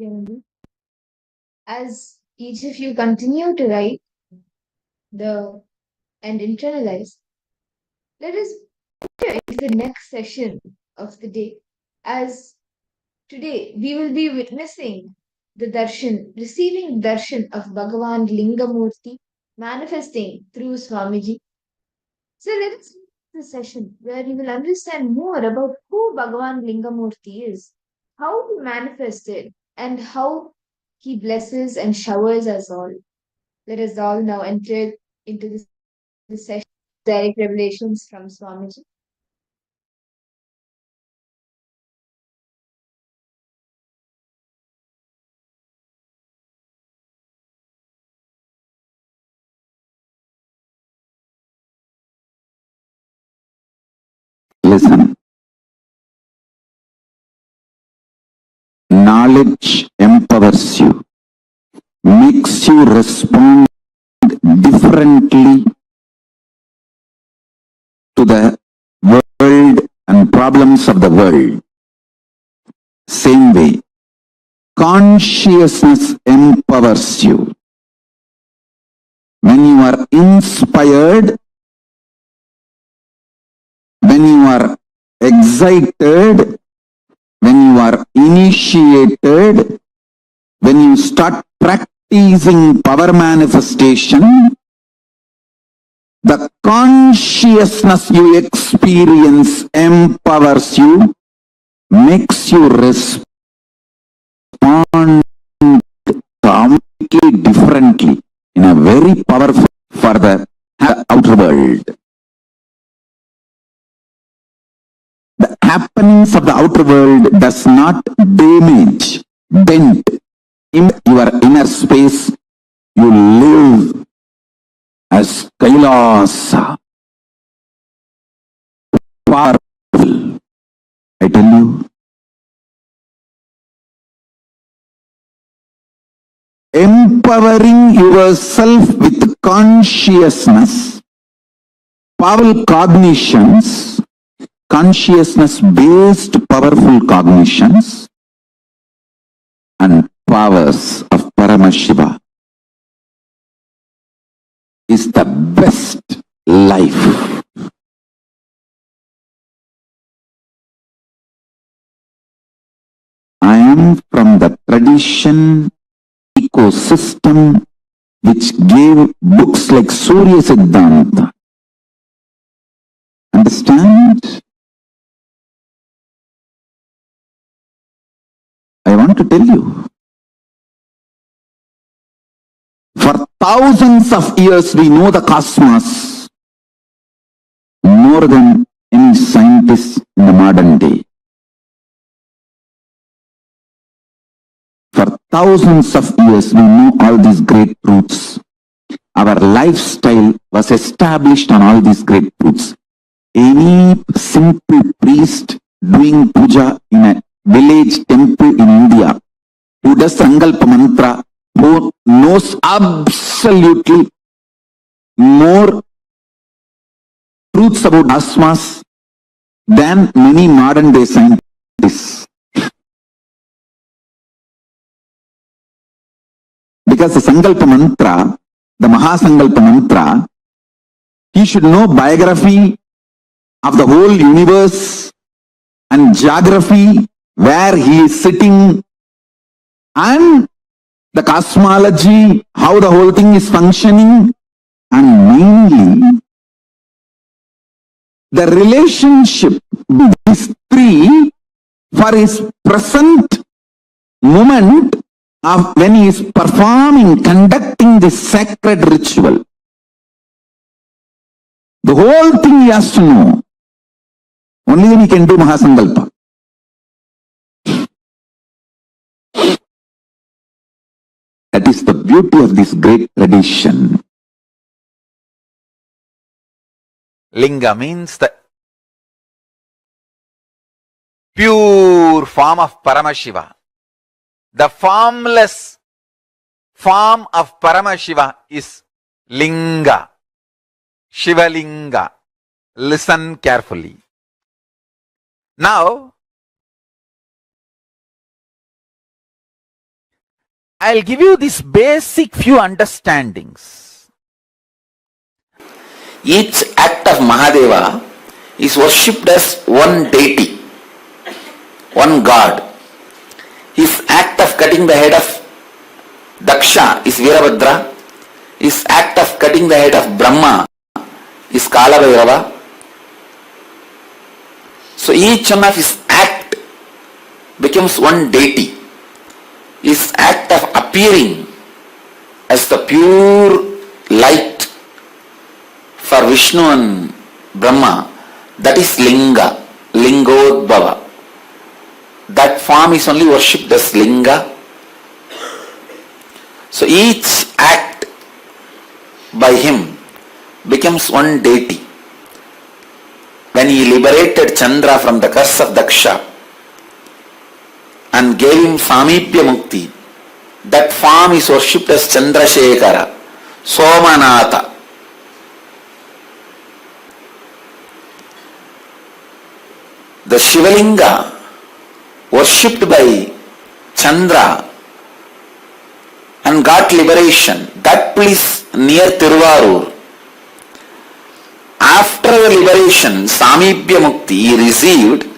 Gyanendra. As each of you continue to write and internalize, let us enter into the next session of the day. As today we will be witnessing the receiving darshan of Bhagavan Lingamurti manifesting through Swamiji. So let us the session where we will understand more about who Bhagavan Lingamurti is, how he manifested, and how he blesses and showers us all. Let us all now enter into the session direct revelations from Swamiji. Listen. Knowledge empowers you, makes you respond differently to the world and problems of the world. Same way, consciousness empowers you. When you are inspired, when you are excited, when you are initiated, when you start practicing power manifestation, the consciousness you experience empowers you, makes you respond completely differently in a very powerful for the outer world. The happenings of the outer world does not damage, dent in your inner space. You live as Kailasa. Powerful, I tell you. Empowering yourself with consciousness, powerful cognitions, consciousness-based powerful cognitions and powers of Paramashiva is the best life. I am from the tradition ecosystem which gave books like Surya Siddhanta. Understand? I want to tell you. For thousands of years we know the cosmos more than any scientist in the modern day. For thousands of years we know all these great truths. Our lifestyle was established on all these great truths. Any simple priest doing puja in a village temple in India who does Sankalpa mantra, who knows absolutely more truths about cosmos than many modern day scientists. Because the Sankalpa mantra, the Maha Sankalpa mantra, he should know biography of the whole universe and geography, where he is sitting, and the cosmology, how the whole thing is functioning, and mainly the relationship with these three for his present moment of when he is performing, conducting this sacred ritual. The whole thing he has to know. Only then he can do Mahasankalpa. That is the beauty of this great tradition. Linga means the pure form of Paramashiva. The formless form of Paramashiva is Linga, Shivalinga. Listen carefully. Now, I'll give you this basic few understandings. Each act of Mahadeva is worshipped as one deity, one god. His act of cutting the head of Daksha is Virabhadra. His act of cutting the head of Brahma is Kalabhairava. So each one of his act becomes one deity. His act of appearing as the pure light for Vishnu and Brahma, that is Linga, Lingodbhava. That form is only worshipped as Linga. So each act by him becomes one deity. When he liberated Chandra from the curse of Daksha and gave him Samipya Mukti, that form is worshipped as Chandrasekhara, Somanatha. The Shivalinga worshipped by Chandra and got liberation, that place near Tiruvarur. After the liberation, Samipya Mukti, he received,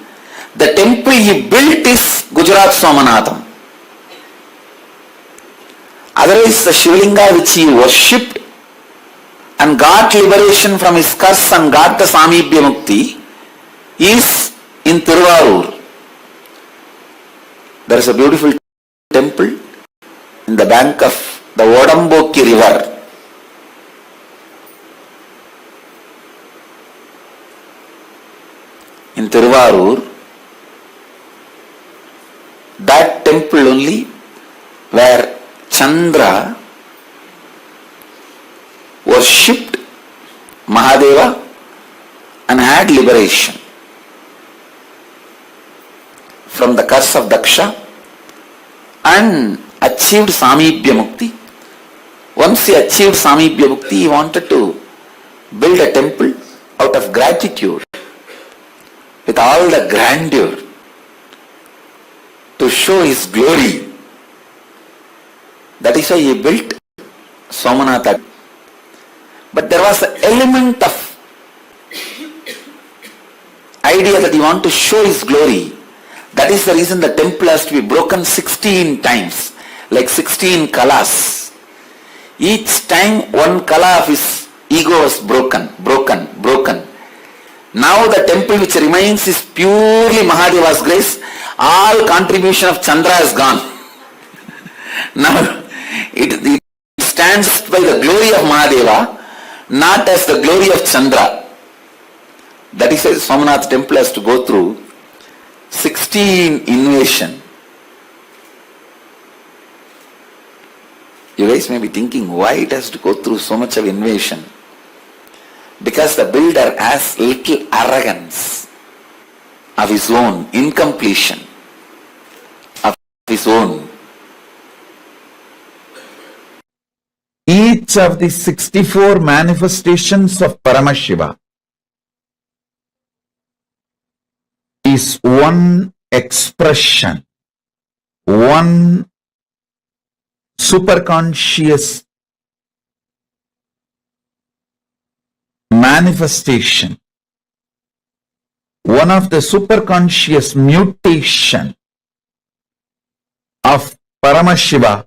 the temple he built is Gujarat Somanatham. Otherwise, the Shivalinga which he worshipped and got liberation from his curse and got the Samipya Mukti is in Tiruvarur. There is a beautiful temple in the bank of the Vodamboki river. In Tiruvarur, that temple only where Chandra worshipped Mahadeva and had liberation from the curse of Daksha and achieved Samipya Mukti. Once he achieved Samipya Mukti, he wanted to build a temple out of gratitude with all the grandeur to show his glory. That is why he built Somanatha. But there was an element of idea that he wanted to show his glory. That is the reason the temple has to be broken 16 times, like 16 kalas. Each time one kala of his ego was broken. Now the temple which remains is purely Mahadeva's grace. All contribution of Chandra is gone. Now it stands by the glory of Mahadeva, not as the glory of Chandra. That is why Somanath temple has to go through 16 invasion. You guys may be thinking why it has to go through so much of invasion. Because the builder has little arrogance of his own, incompletion of his own. Each of the 64 manifestations of Paramashiva is one expression, one superconscious manifestation, one of the superconscious mutation of Paramashiva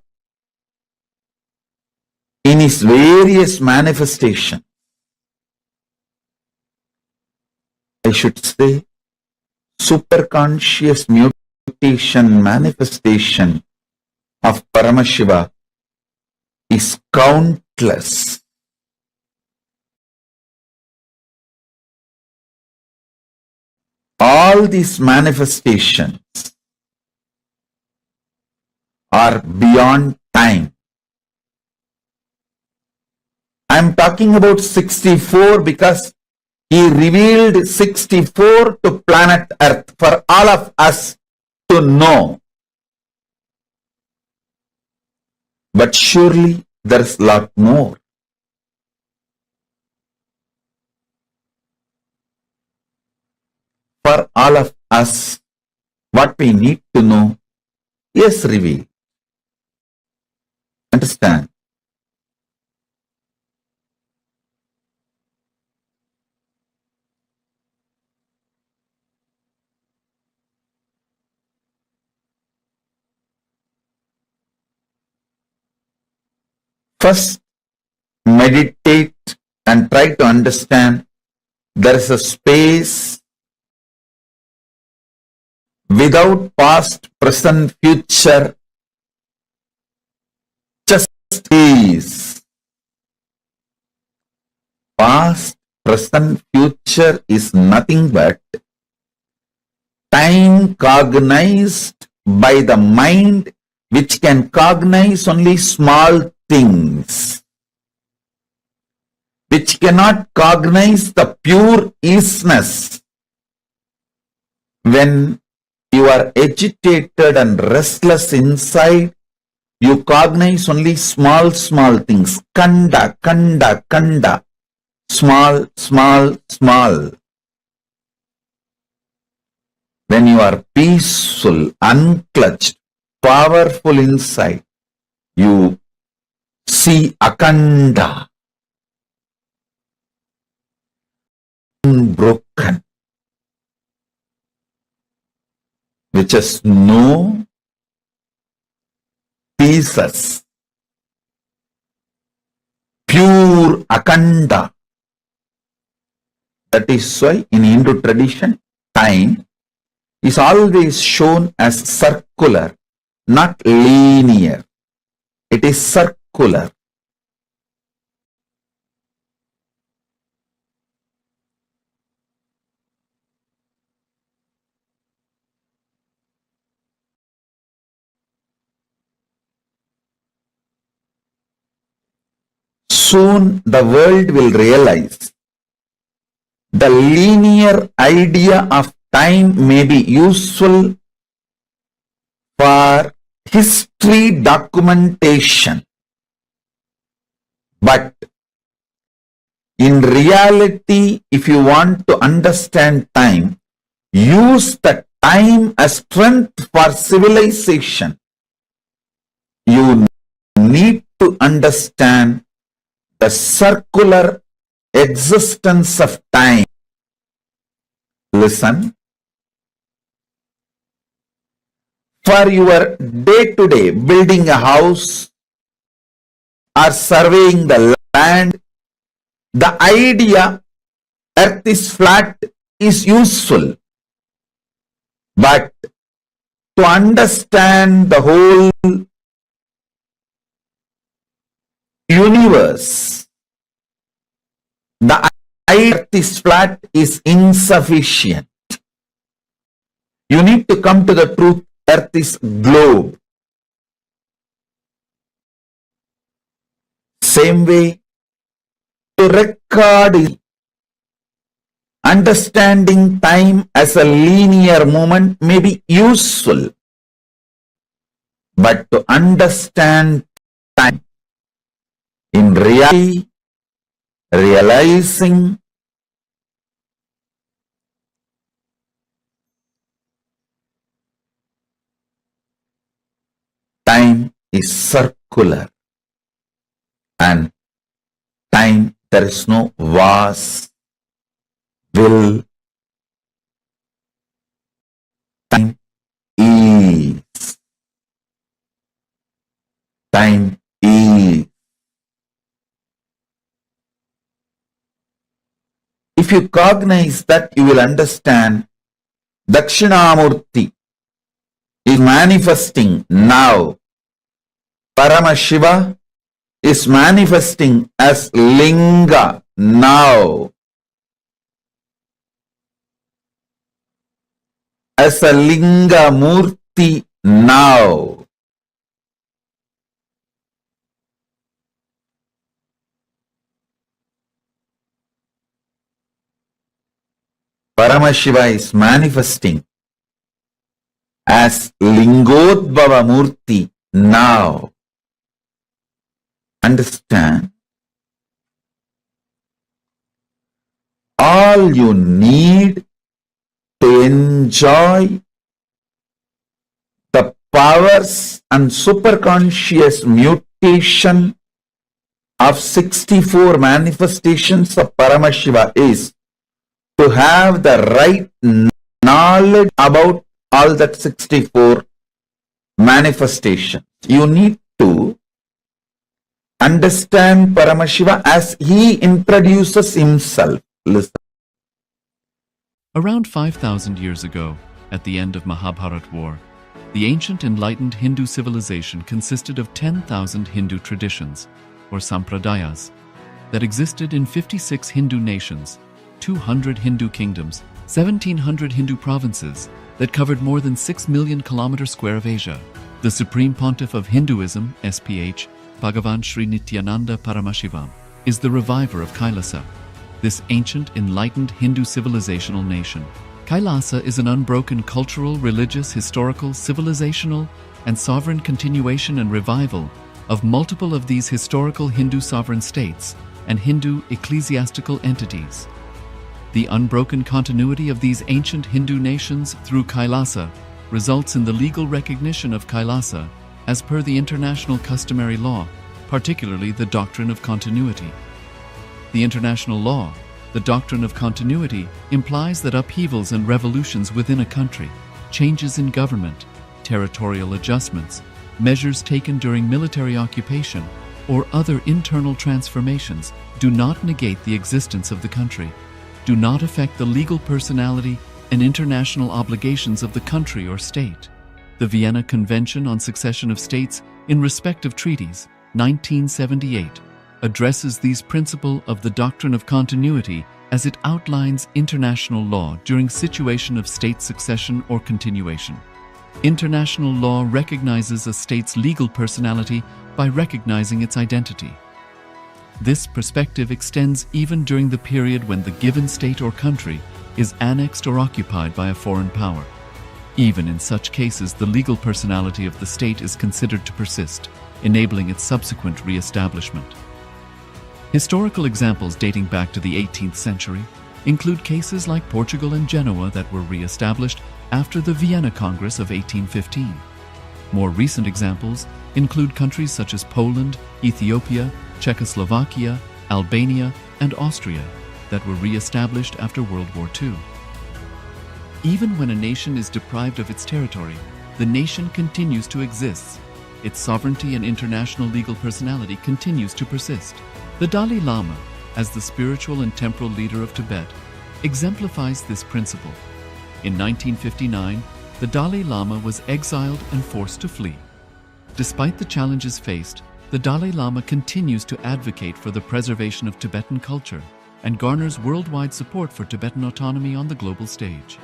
in his various manifestations. I should say superconscious mutation manifestation of Paramashiva is countless. All these manifestations are beyond time. I am talking about 64 because he revealed 64 to planet Earth for all of us to know. But surely there is a lot more. For all of us, what we need to know is revealed. Understand? First, meditate and try to understand there is a space without past, present, future, just is. Past, present, future is nothing but time cognized by the mind, which can cognize only small things, which cannot cognize the pure isness. When you are agitated and restless inside, you cognize only small things. Kanda. Small. When you are peaceful, unclutched, powerful inside, you see akanda, unbroken, which has no pieces, pure akanda. That is why in Hindu tradition, time is always shown as circular, not linear. It is circular. Soon the world will realize the linear idea of time may be useful for history documentation, but in reality, if you want to understand time, use the time as strength for civilization. You need to understand the circular existence of time. Listen. For your day-to-day building a house or surveying the land, the idea earth is flat is useful. But to understand the whole universe, the earth is flat is insufficient. You need to come to the truth, earth is globe. Same way, to record is understanding time as a linear movement may be useful. But to understand time in reality, realizing time is circular, and time there is no was, will. Time is. Time is. If you cognize that, you will understand Dakshinamurti is manifesting now. Paramashiva is manifesting as Linga now. As a Linga Murti now. Paramashiva is manifesting as Lingodbhava Murti now. Understand? All you need to enjoy the powers and superconscious expectation of 64 manifestations of Paramashiva is to have the right knowledge about all that 64 manifestations. You need to understand Paramashiva as he introduces himself. Listen. Around 5,000 years ago, at the end of Mahabharat War, the ancient enlightened Hindu civilization consisted of 10,000 Hindu traditions, or sampradayas, that existed in 56 Hindu nations, 200 Hindu kingdoms, 1,700 Hindu provinces that covered more than 6 million kilometers square of Asia. The Supreme Pontiff of Hinduism, SPH, Bhagavan Sri Nityananda Paramashivoham, is the reviver of Kailasa, this ancient enlightened Hindu civilizational nation. Kailasa is an unbroken cultural, religious, historical, civilizational, and sovereign continuation and revival of multiple of these historical Hindu sovereign states and Hindu ecclesiastical entities. The unbroken continuity of these ancient Hindu nations through Kailasa results in the legal recognition of Kailasa as per the international customary law, particularly the doctrine of continuity. The international law, the doctrine of continuity, implies that upheavals and revolutions within a country, changes in government, territorial adjustments, measures taken during military occupation, or other internal transformations do not negate the existence of the country, do not affect the legal personality and international obligations of the country or state. The Vienna Convention on Succession of States in respect of treaties, 1978, addresses these principles of the doctrine of continuity as it outlines international law during situation of state succession or continuation. International law recognizes a state's legal personality by recognizing its identity. This perspective extends even during the period when the given state or country is annexed or occupied by a foreign power. Even in such cases, the legal personality of the state is considered to persist, enabling its subsequent re-establishment. Historical examples dating back to the 18th century include cases like Portugal and Genoa that were re-established after the Vienna Congress of 1815. More recent examples include countries such as Poland, Ethiopia, Czechoslovakia, Albania, and Austria that were re-established after World War II. Even when a nation is deprived of its territory, the nation continues to exist. Its sovereignty and international legal personality continues to persist. The Dalai Lama, as the spiritual and temporal leader of Tibet, exemplifies this principle. In 1959, the Dalai Lama was exiled and forced to flee. Despite the challenges faced, the Dalai Lama continues to advocate for the preservation of Tibetan culture and garners worldwide support for Tibetan autonomy on the global stage.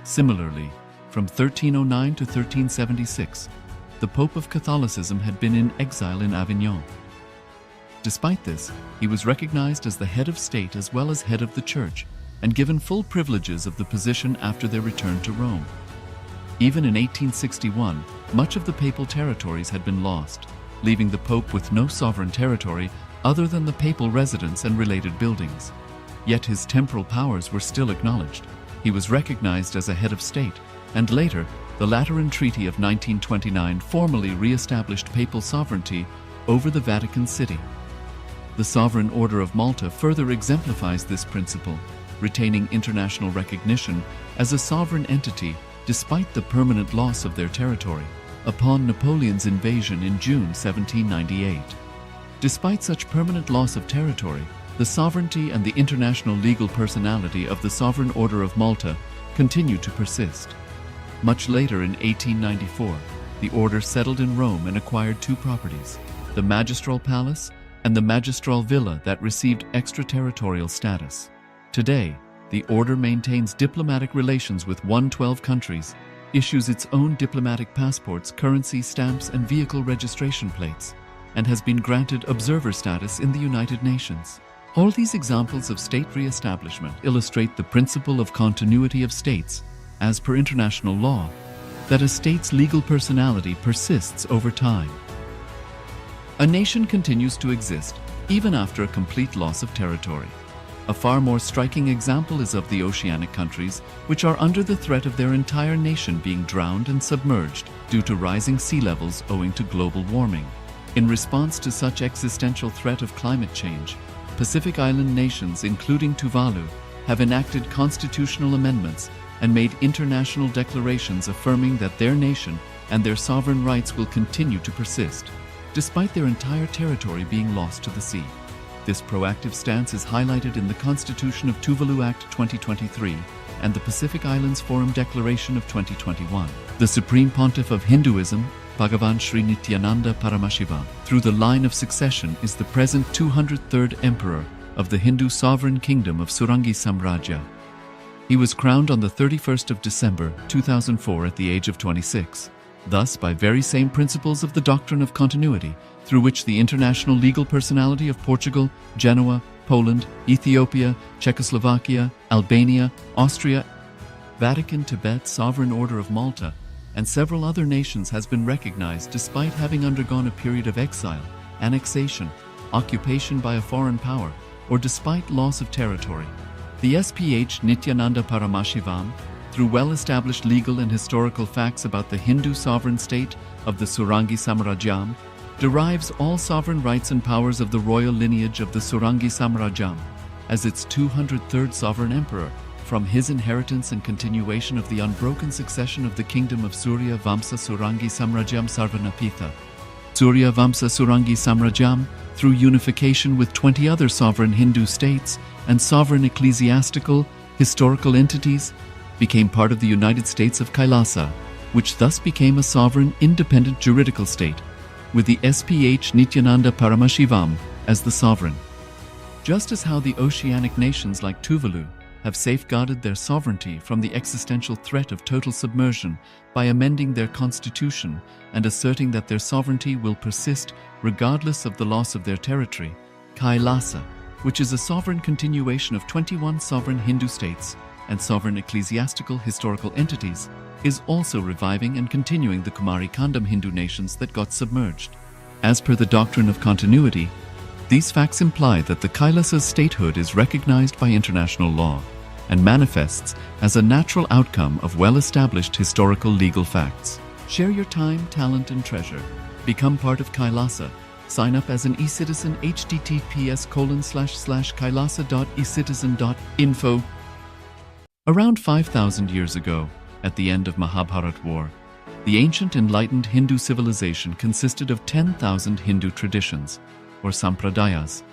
Similarly, from 1309 to 1376, the Pope of Catholicism had been in exile in Avignon. Despite this, he was recognized as the head of state as well as head of the church and given full privileges of the position after their return to Rome. Even in 1861, much of the papal territories had been lost, leaving the Pope with no sovereign territory other than the papal residence and related buildings. Yet his temporal powers were still acknowledged. He was recognized as a head of state, and later, the Lateran Treaty of 1929 formally re-established papal sovereignty over the Vatican City. The Sovereign Order of Malta further exemplifies this principle, retaining international recognition as a sovereign entity despite the permanent loss of their territory upon Napoleon's invasion in June 1798. Despite such permanent loss of territory, the sovereignty and the international legal personality of the Sovereign Order of Malta continue to persist. Much later in 1894, the order settled in Rome and acquired two properties, the Magistral Palace and the Magistral Villa that received extraterritorial status. Today, the order maintains diplomatic relations with 112 countries, issues its own diplomatic passports, currency, stamps, and vehicle registration plates, and has been granted observer status in the United Nations. All these examples of state re-establishment illustrate the principle of continuity of states, as per international law, that a state's legal personality persists over time. A nation continues to exist even after a complete loss of territory. A far more striking example is of the oceanic countries, which are under the threat of their entire nation being drowned and submerged due to rising sea levels owing to global warming. In response to such existential threat of climate change, Pacific Island nations, including Tuvalu, have enacted constitutional amendments and made international declarations affirming that their nation and their sovereign rights will continue to persist, despite their entire territory being lost to the sea. This proactive stance is highlighted in the Constitution of Tuvalu Act 2023 and the Pacific Islands Forum Declaration of 2021. The Supreme Pontiff of Hinduism, Bhagavan Sri Nityananda Paramashiva, through the line of succession is the present 203rd Emperor of the Hindu Sovereign Kingdom of Surangi Samrajya. He was crowned on the 31st of December 2004 at the age of 26. Thus, by very same principles of the doctrine of continuity, through which the international legal personality of Portugal, Genoa, Poland, Ethiopia, Czechoslovakia, Albania, Austria, Vatican, Tibet, Sovereign Order of Malta, and several other nations has been recognized despite having undergone a period of exile, annexation, occupation by a foreign power, or despite loss of territory. The SPH Nityananda Paramashivoham, through well-established legal and historical facts about the Hindu sovereign state of the Surangi Samrajyam, derives all sovereign rights and powers of the royal lineage of the Surangi Samrajyam as its 203rd sovereign emperor from his inheritance and continuation of the unbroken succession of the kingdom of Surya Vamsa Surangi Samrajyam Sarvanapitha. Surya Vamsa Surangi Samrajyam, through unification with 20 other sovereign Hindu states and sovereign ecclesiastical, historical entities, became part of the United States of Kailasa, which thus became a sovereign, independent juridical state, with the SPH Nityananda Paramashivoham as the sovereign. Just as how the oceanic nations like Tuvalu have safeguarded their sovereignty from the existential threat of total submersion by amending their constitution and asserting that their sovereignty will persist regardless of the loss of their territory, Kailasa, which is a sovereign continuation of 21 sovereign Hindu states and sovereign ecclesiastical historical entities, is also reviving and continuing the Kumari Kandam Hindu nations that got submerged. As per the doctrine of continuity, these facts imply that the Kailasa's statehood is recognized by international law and manifests as a natural outcome of well-established historical legal facts. Share your time, talent, and treasure. Become part of Kailasa. Sign up as an eCitizen https://kailasa.ecitizen.info. Around 5,000 years ago, at the end of Mahabharat War, the ancient enlightened Hindu civilization consisted of 10,000 Hindu traditions, or sampradayas,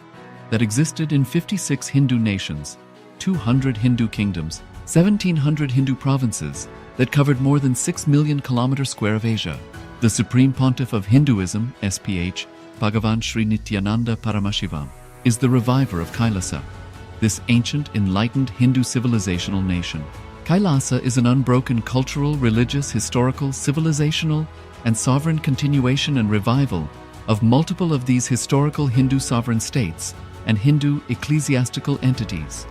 that existed in 56 Hindu nations, 200 Hindu kingdoms, 1,700 Hindu provinces that covered more than 6 million kilometers square of Asia. The Supreme Pontiff of Hinduism, SPH, Bhagavan Sri Nityananda Paramashivoham, is the reviver of Kailasa, this ancient enlightened Hindu civilizational nation. Kailasa is an unbroken cultural, religious, historical, civilizational, and sovereign continuation and revival of multiple of these historical Hindu sovereign states and Hindu ecclesiastical entities.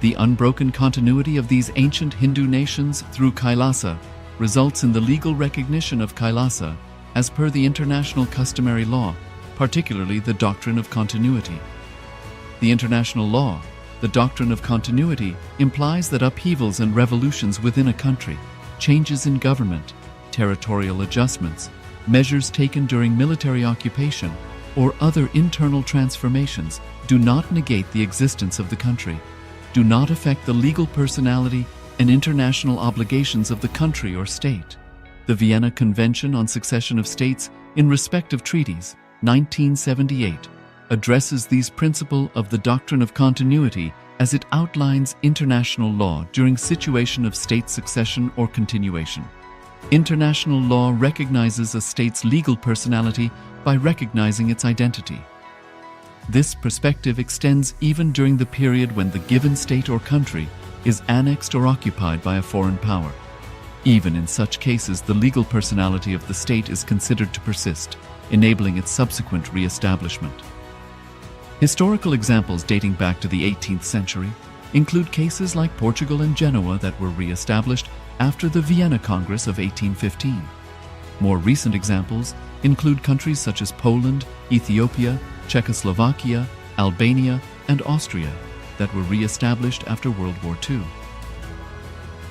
The unbroken continuity of these ancient Hindu nations through Kailasa results in the legal recognition of Kailasa as per the international customary law, particularly the doctrine of continuity. The international law, the doctrine of continuity, implies that upheavals and revolutions within a country, changes in government, territorial adjustments, measures taken during military occupation, or other internal transformations do not negate the existence of the country, do not affect the legal personality and international obligations of the country or state. The Vienna Convention on Succession of States in Respect of Treaties, 1978, addresses these principles of the doctrine of continuity as it outlines international law during situation of state succession or continuation. International law recognizes a state's legal personality by recognizing its identity. This perspective extends even during the period when the given state or country is annexed or occupied by a foreign power. Even in such cases, the legal personality of the state is considered to persist, enabling its subsequent re-establishment. Historical examples dating back to the 18th century include cases like Portugal and Genoa that were re-established after the Vienna Congress of 1815. More recent examples include countries such as Poland, Ethiopia, Czechoslovakia, Albania, and Austria that were re-established after World War II.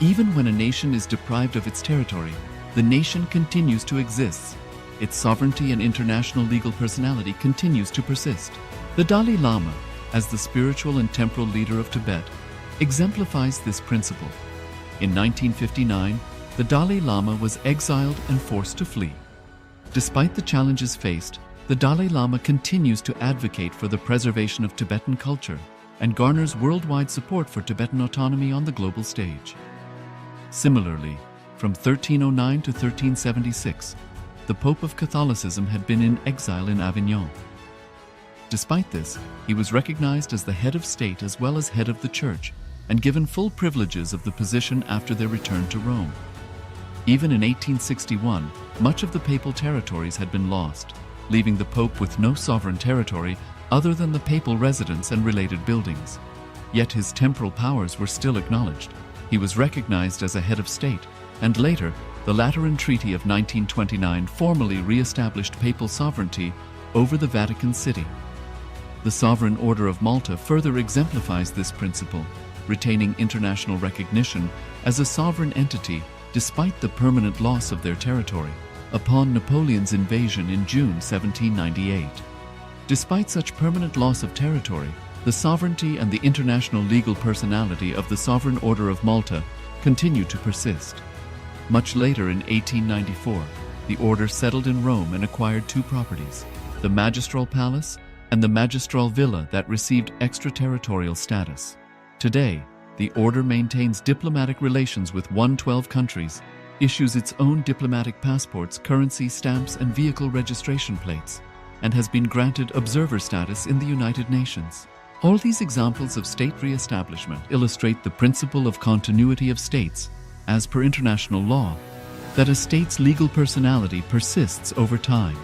Even when a nation is deprived of its territory, the nation continues to exist. its sovereignty and international legal personality continues to persist. The Dalai Lama, as the spiritual and temporal leader of Tibet, exemplifies this principle. In 1959, the Dalai Lama was exiled and forced to flee. Despite the challenges faced, the Dalai Lama continues to advocate for the preservation of Tibetan culture and garners worldwide support for Tibetan autonomy on the global stage. Similarly, from 1309 to 1376, the Pope of Catholicism had been in exile in Avignon. Despite this, he was recognized as the head of state as well as head of the church and given full privileges of the position after their return to Rome. Even in 1861, much of the papal territories had been lost, leaving the Pope with no sovereign territory other than the papal residence and related buildings. Yet his temporal powers were still acknowledged. He was recognized as a head of state, and later, the Lateran Treaty of 1929 formally re-established papal sovereignty over the Vatican City. The Sovereign Order of Malta further exemplifies this principle, retaining international recognition as a sovereign entity despite the permanent loss of their territory upon Napoleon's invasion in June 1798. Despite such permanent loss of territory, the sovereignty and the international legal personality of the Sovereign Order of Malta continue to persist. Much later in 1894, the order settled in Rome and acquired two properties, the Magistral Palace and the Magistral Villa that received extraterritorial status. Today, the order maintains diplomatic relations with 112 countries, issues its own diplomatic passports, currency, stamps, and vehicle registration plates, and has been granted observer status in the United Nations. All these examples of state re-establishment illustrate the principle of continuity of states, as per international law, that a state's legal personality persists over time.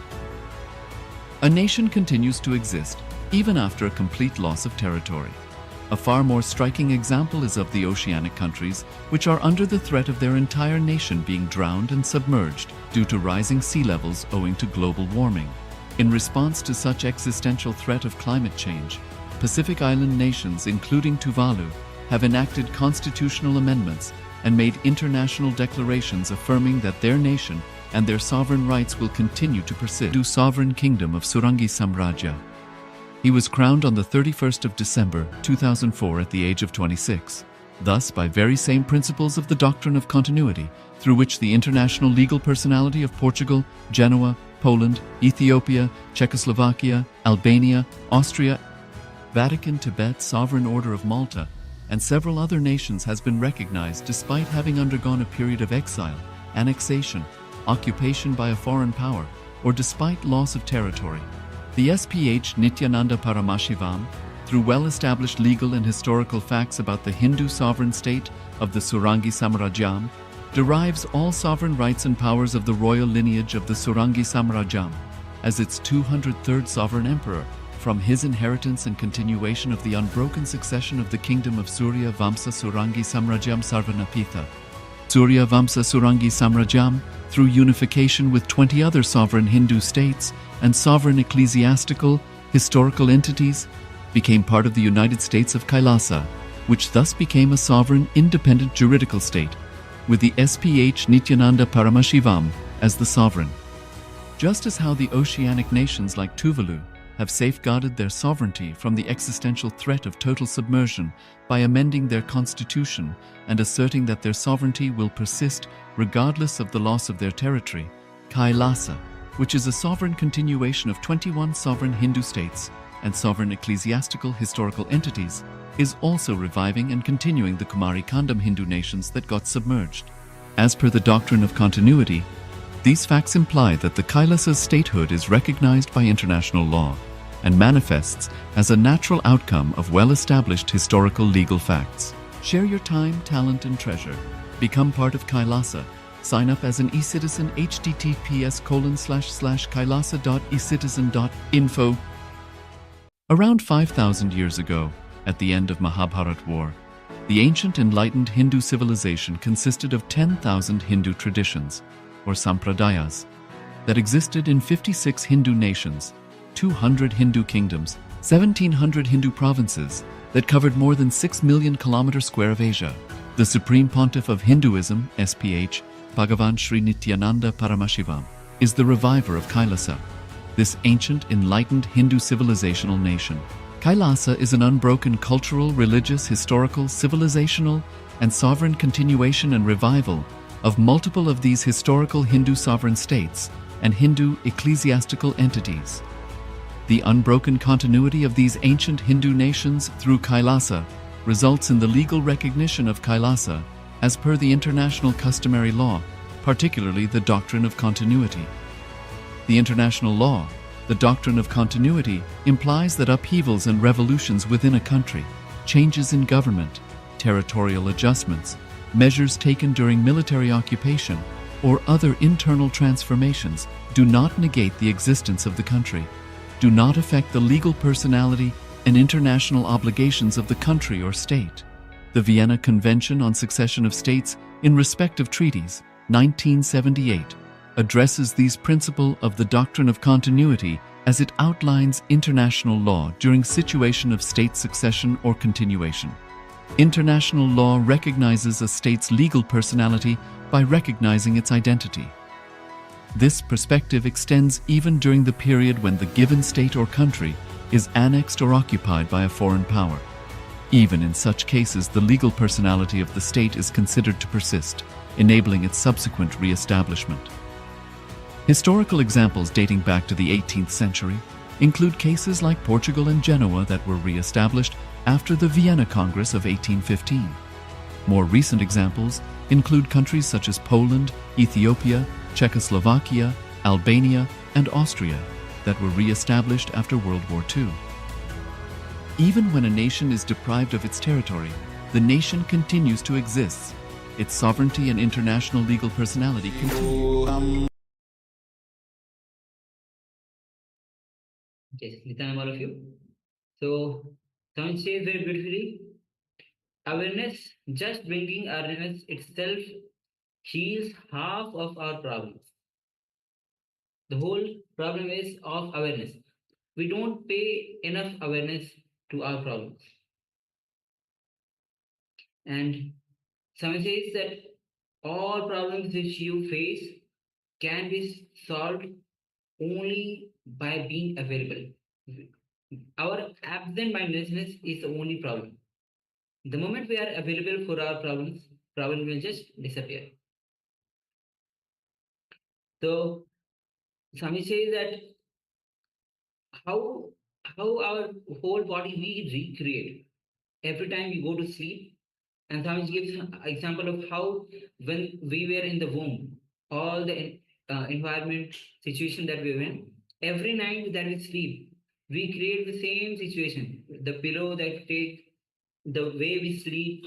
A nation continues to exist even after a complete loss of territory. A far more striking example is of the oceanic countries, which are under the threat of their entire nation being drowned and submerged due to rising sea levels owing to global warming. In response to such existential threat of climate change, Pacific Island nations, including Tuvalu, have enacted constitutional amendments and made international declarations affirming that their nation and their sovereign rights will continue to persist. The sovereign kingdom of Swarajya Samrajya. He was crowned on the 31st of December 2004 at the age of 26. Thus, by very same principles of the doctrine of continuity, through which the international legal personality of Portugal, Genoa, Poland, Ethiopia, Czechoslovakia, Albania, Austria, Vatican, Tibet, Sovereign Order of Malta, and several other nations has been recognized despite having undergone a period of exile, annexation, occupation by a foreign power, or despite loss of territory. The SPH Nityananda Paramashivoham, through well-established legal and historical facts about the Hindu sovereign state of the Swarajya Samrajyam, derives all sovereign rights and powers of the royal lineage of the Swarajya Samrajyam as its 203rd sovereign emperor, from his inheritance and continuation of the unbroken succession of the kingdom of Surya Vamsa Swarajya Samrajyam Sarvanapitha. Surya Vamsa Swarajya Samrajyam, through unification with 20 other sovereign Hindu states and sovereign ecclesiastical, historical entities, became part of the United States of Kailasa, which thus became a sovereign, independent juridical state, with the SPH Nityananda Paramashivoham as the sovereign. Just as how the oceanic nations like Tuvalu have safeguarded their sovereignty from the existential threat of total submersion by amending their constitution and asserting that their sovereignty will persist regardless of the loss of their territory, Kailasa, which is a sovereign continuation of 21 sovereign Hindu states and sovereign ecclesiastical historical entities, is also reviving and continuing the Kumari Kandam Hindu nations that got submerged. As per the doctrine of continuity, these facts imply that the Kailasa's statehood is recognized by international law and manifests as a natural outcome of well-established historical legal facts. Share your time, talent, and treasure. Become part of Kailasa. Sign up as an eCitizen https://kailasa.ecitizen.info. Around 5,000 years ago, at the end of Mahabharat War, the ancient enlightened Hindu civilization consisted of 10,000 Hindu traditions, or sampradayas, that existed in 56 Hindu nations, 200 Hindu kingdoms, 1,700 Hindu provinces that covered more than 6 million kilometers square of Asia. The Supreme Pontiff of Hinduism, SPH, Bhagavan Sri Nityananda Paramashivoham, is the reviver of Kailasa, this ancient, enlightened Hindu civilizational nation. Kailasa is an unbroken cultural, religious, historical, civilizational, and sovereign continuation and revival of multiple of these historical Hindu sovereign states and Hindu ecclesiastical entities. The unbroken continuity of these ancient Hindu nations through Kailasa results in the legal recognition of Kailasa as per the international customary law, particularly the doctrine of continuity. The international law, the doctrine of continuity, implies that upheavals and revolutions within a country, changes in government, territorial adjustments, measures taken during military occupation, or other internal transformations do not negate the existence of the country, do not affect the legal personality and international obligations of the country or state. The Vienna Convention on Succession of States in respect of treaties, 1978, addresses these principles of the doctrine of continuity as it outlines international law during situation of state succession or continuation. International law recognizes a state's legal personality by recognizing its identity. This perspective extends even during the period when the given state or country is annexed or occupied by a foreign power. Even in such cases, the legal personality of the state is considered to persist, enabling its subsequent re-establishment. Historical examples dating back to the 18th century include cases like Portugal and Genoa that were re-established after the Vienna Congress of 1815. More recent examples include countries such as Poland, Ethiopia, Czechoslovakia, Albania, and Austria that were re-established after World War II. Even when a nation is deprived of its territory, the nation continues to exist. Its sovereignty and international legal personality continue. Yes, Nitan, all of you. So, someone says very beautifully, awareness, just bringing awareness itself heals half of our problems. The whole problem is of awareness. We don't pay enough awareness to our problems. And someone says that all problems which you face can be solved only by being available. Our absent mindedness is the only problem. The moment we are available for our problems, problem will just disappear. So Swami says that how our whole body we recreate every time we go to sleep. And Swami gives an example of how when we were in the womb, all the environment situation that we were in, every night that we sleep, we create the same situation. The pillow that we take, the way we sleep,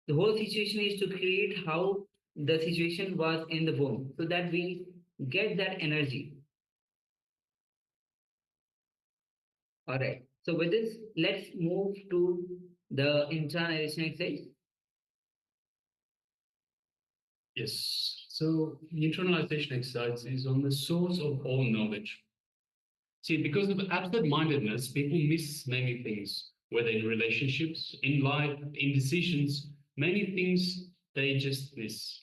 the whole situation is to create how the situation was in the womb so that we get that energy. All right. So with this, let's move to the internalization exercise. Yes. So the internalization exercise is on the source of all knowledge. See, because of absent-mindedness, people miss many things, whether in relationships, in life, in decisions, many things they just miss.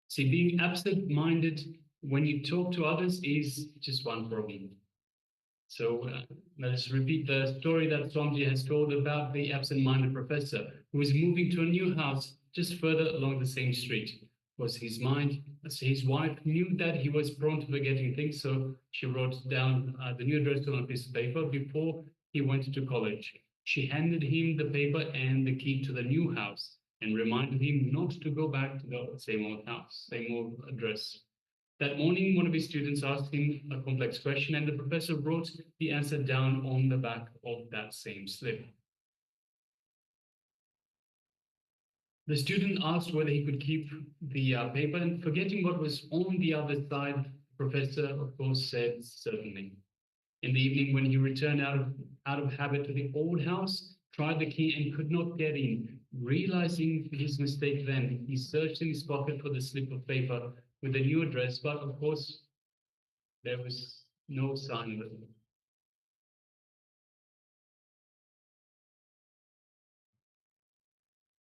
See, being absent-minded when you talk to others is just one problem. So let's repeat the story that Swamiji has told about the absent-minded professor who was moving to a new house just further along the same street. Was his mind, his wife knew that he was prone to forgetting things, so she wrote down the new address on a piece of paper before he went to college. She handed him the paper and the key to the new house and reminded him not to go back to the same old house, same old address. That morning, one of his students asked him a complex question, and the professor wrote the answer down on the back of that same slip. The student asked whether he could keep the paper, and forgetting what was on the other side, the professor, of course, said certainly. In the evening, when he returned out of habit to the old house, tried the key and could not get in. Realizing his mistake then, he searched in his pocket for the slip of paper with the new address, but of course, there was no sign of it.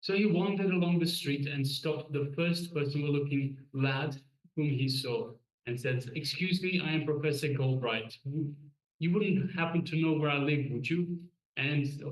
So he wandered along the street and stopped the first personal-looking lad whom he saw. and says, "Excuse me, I am Professor Goldbright. You wouldn't happen to know where I live, would you?" And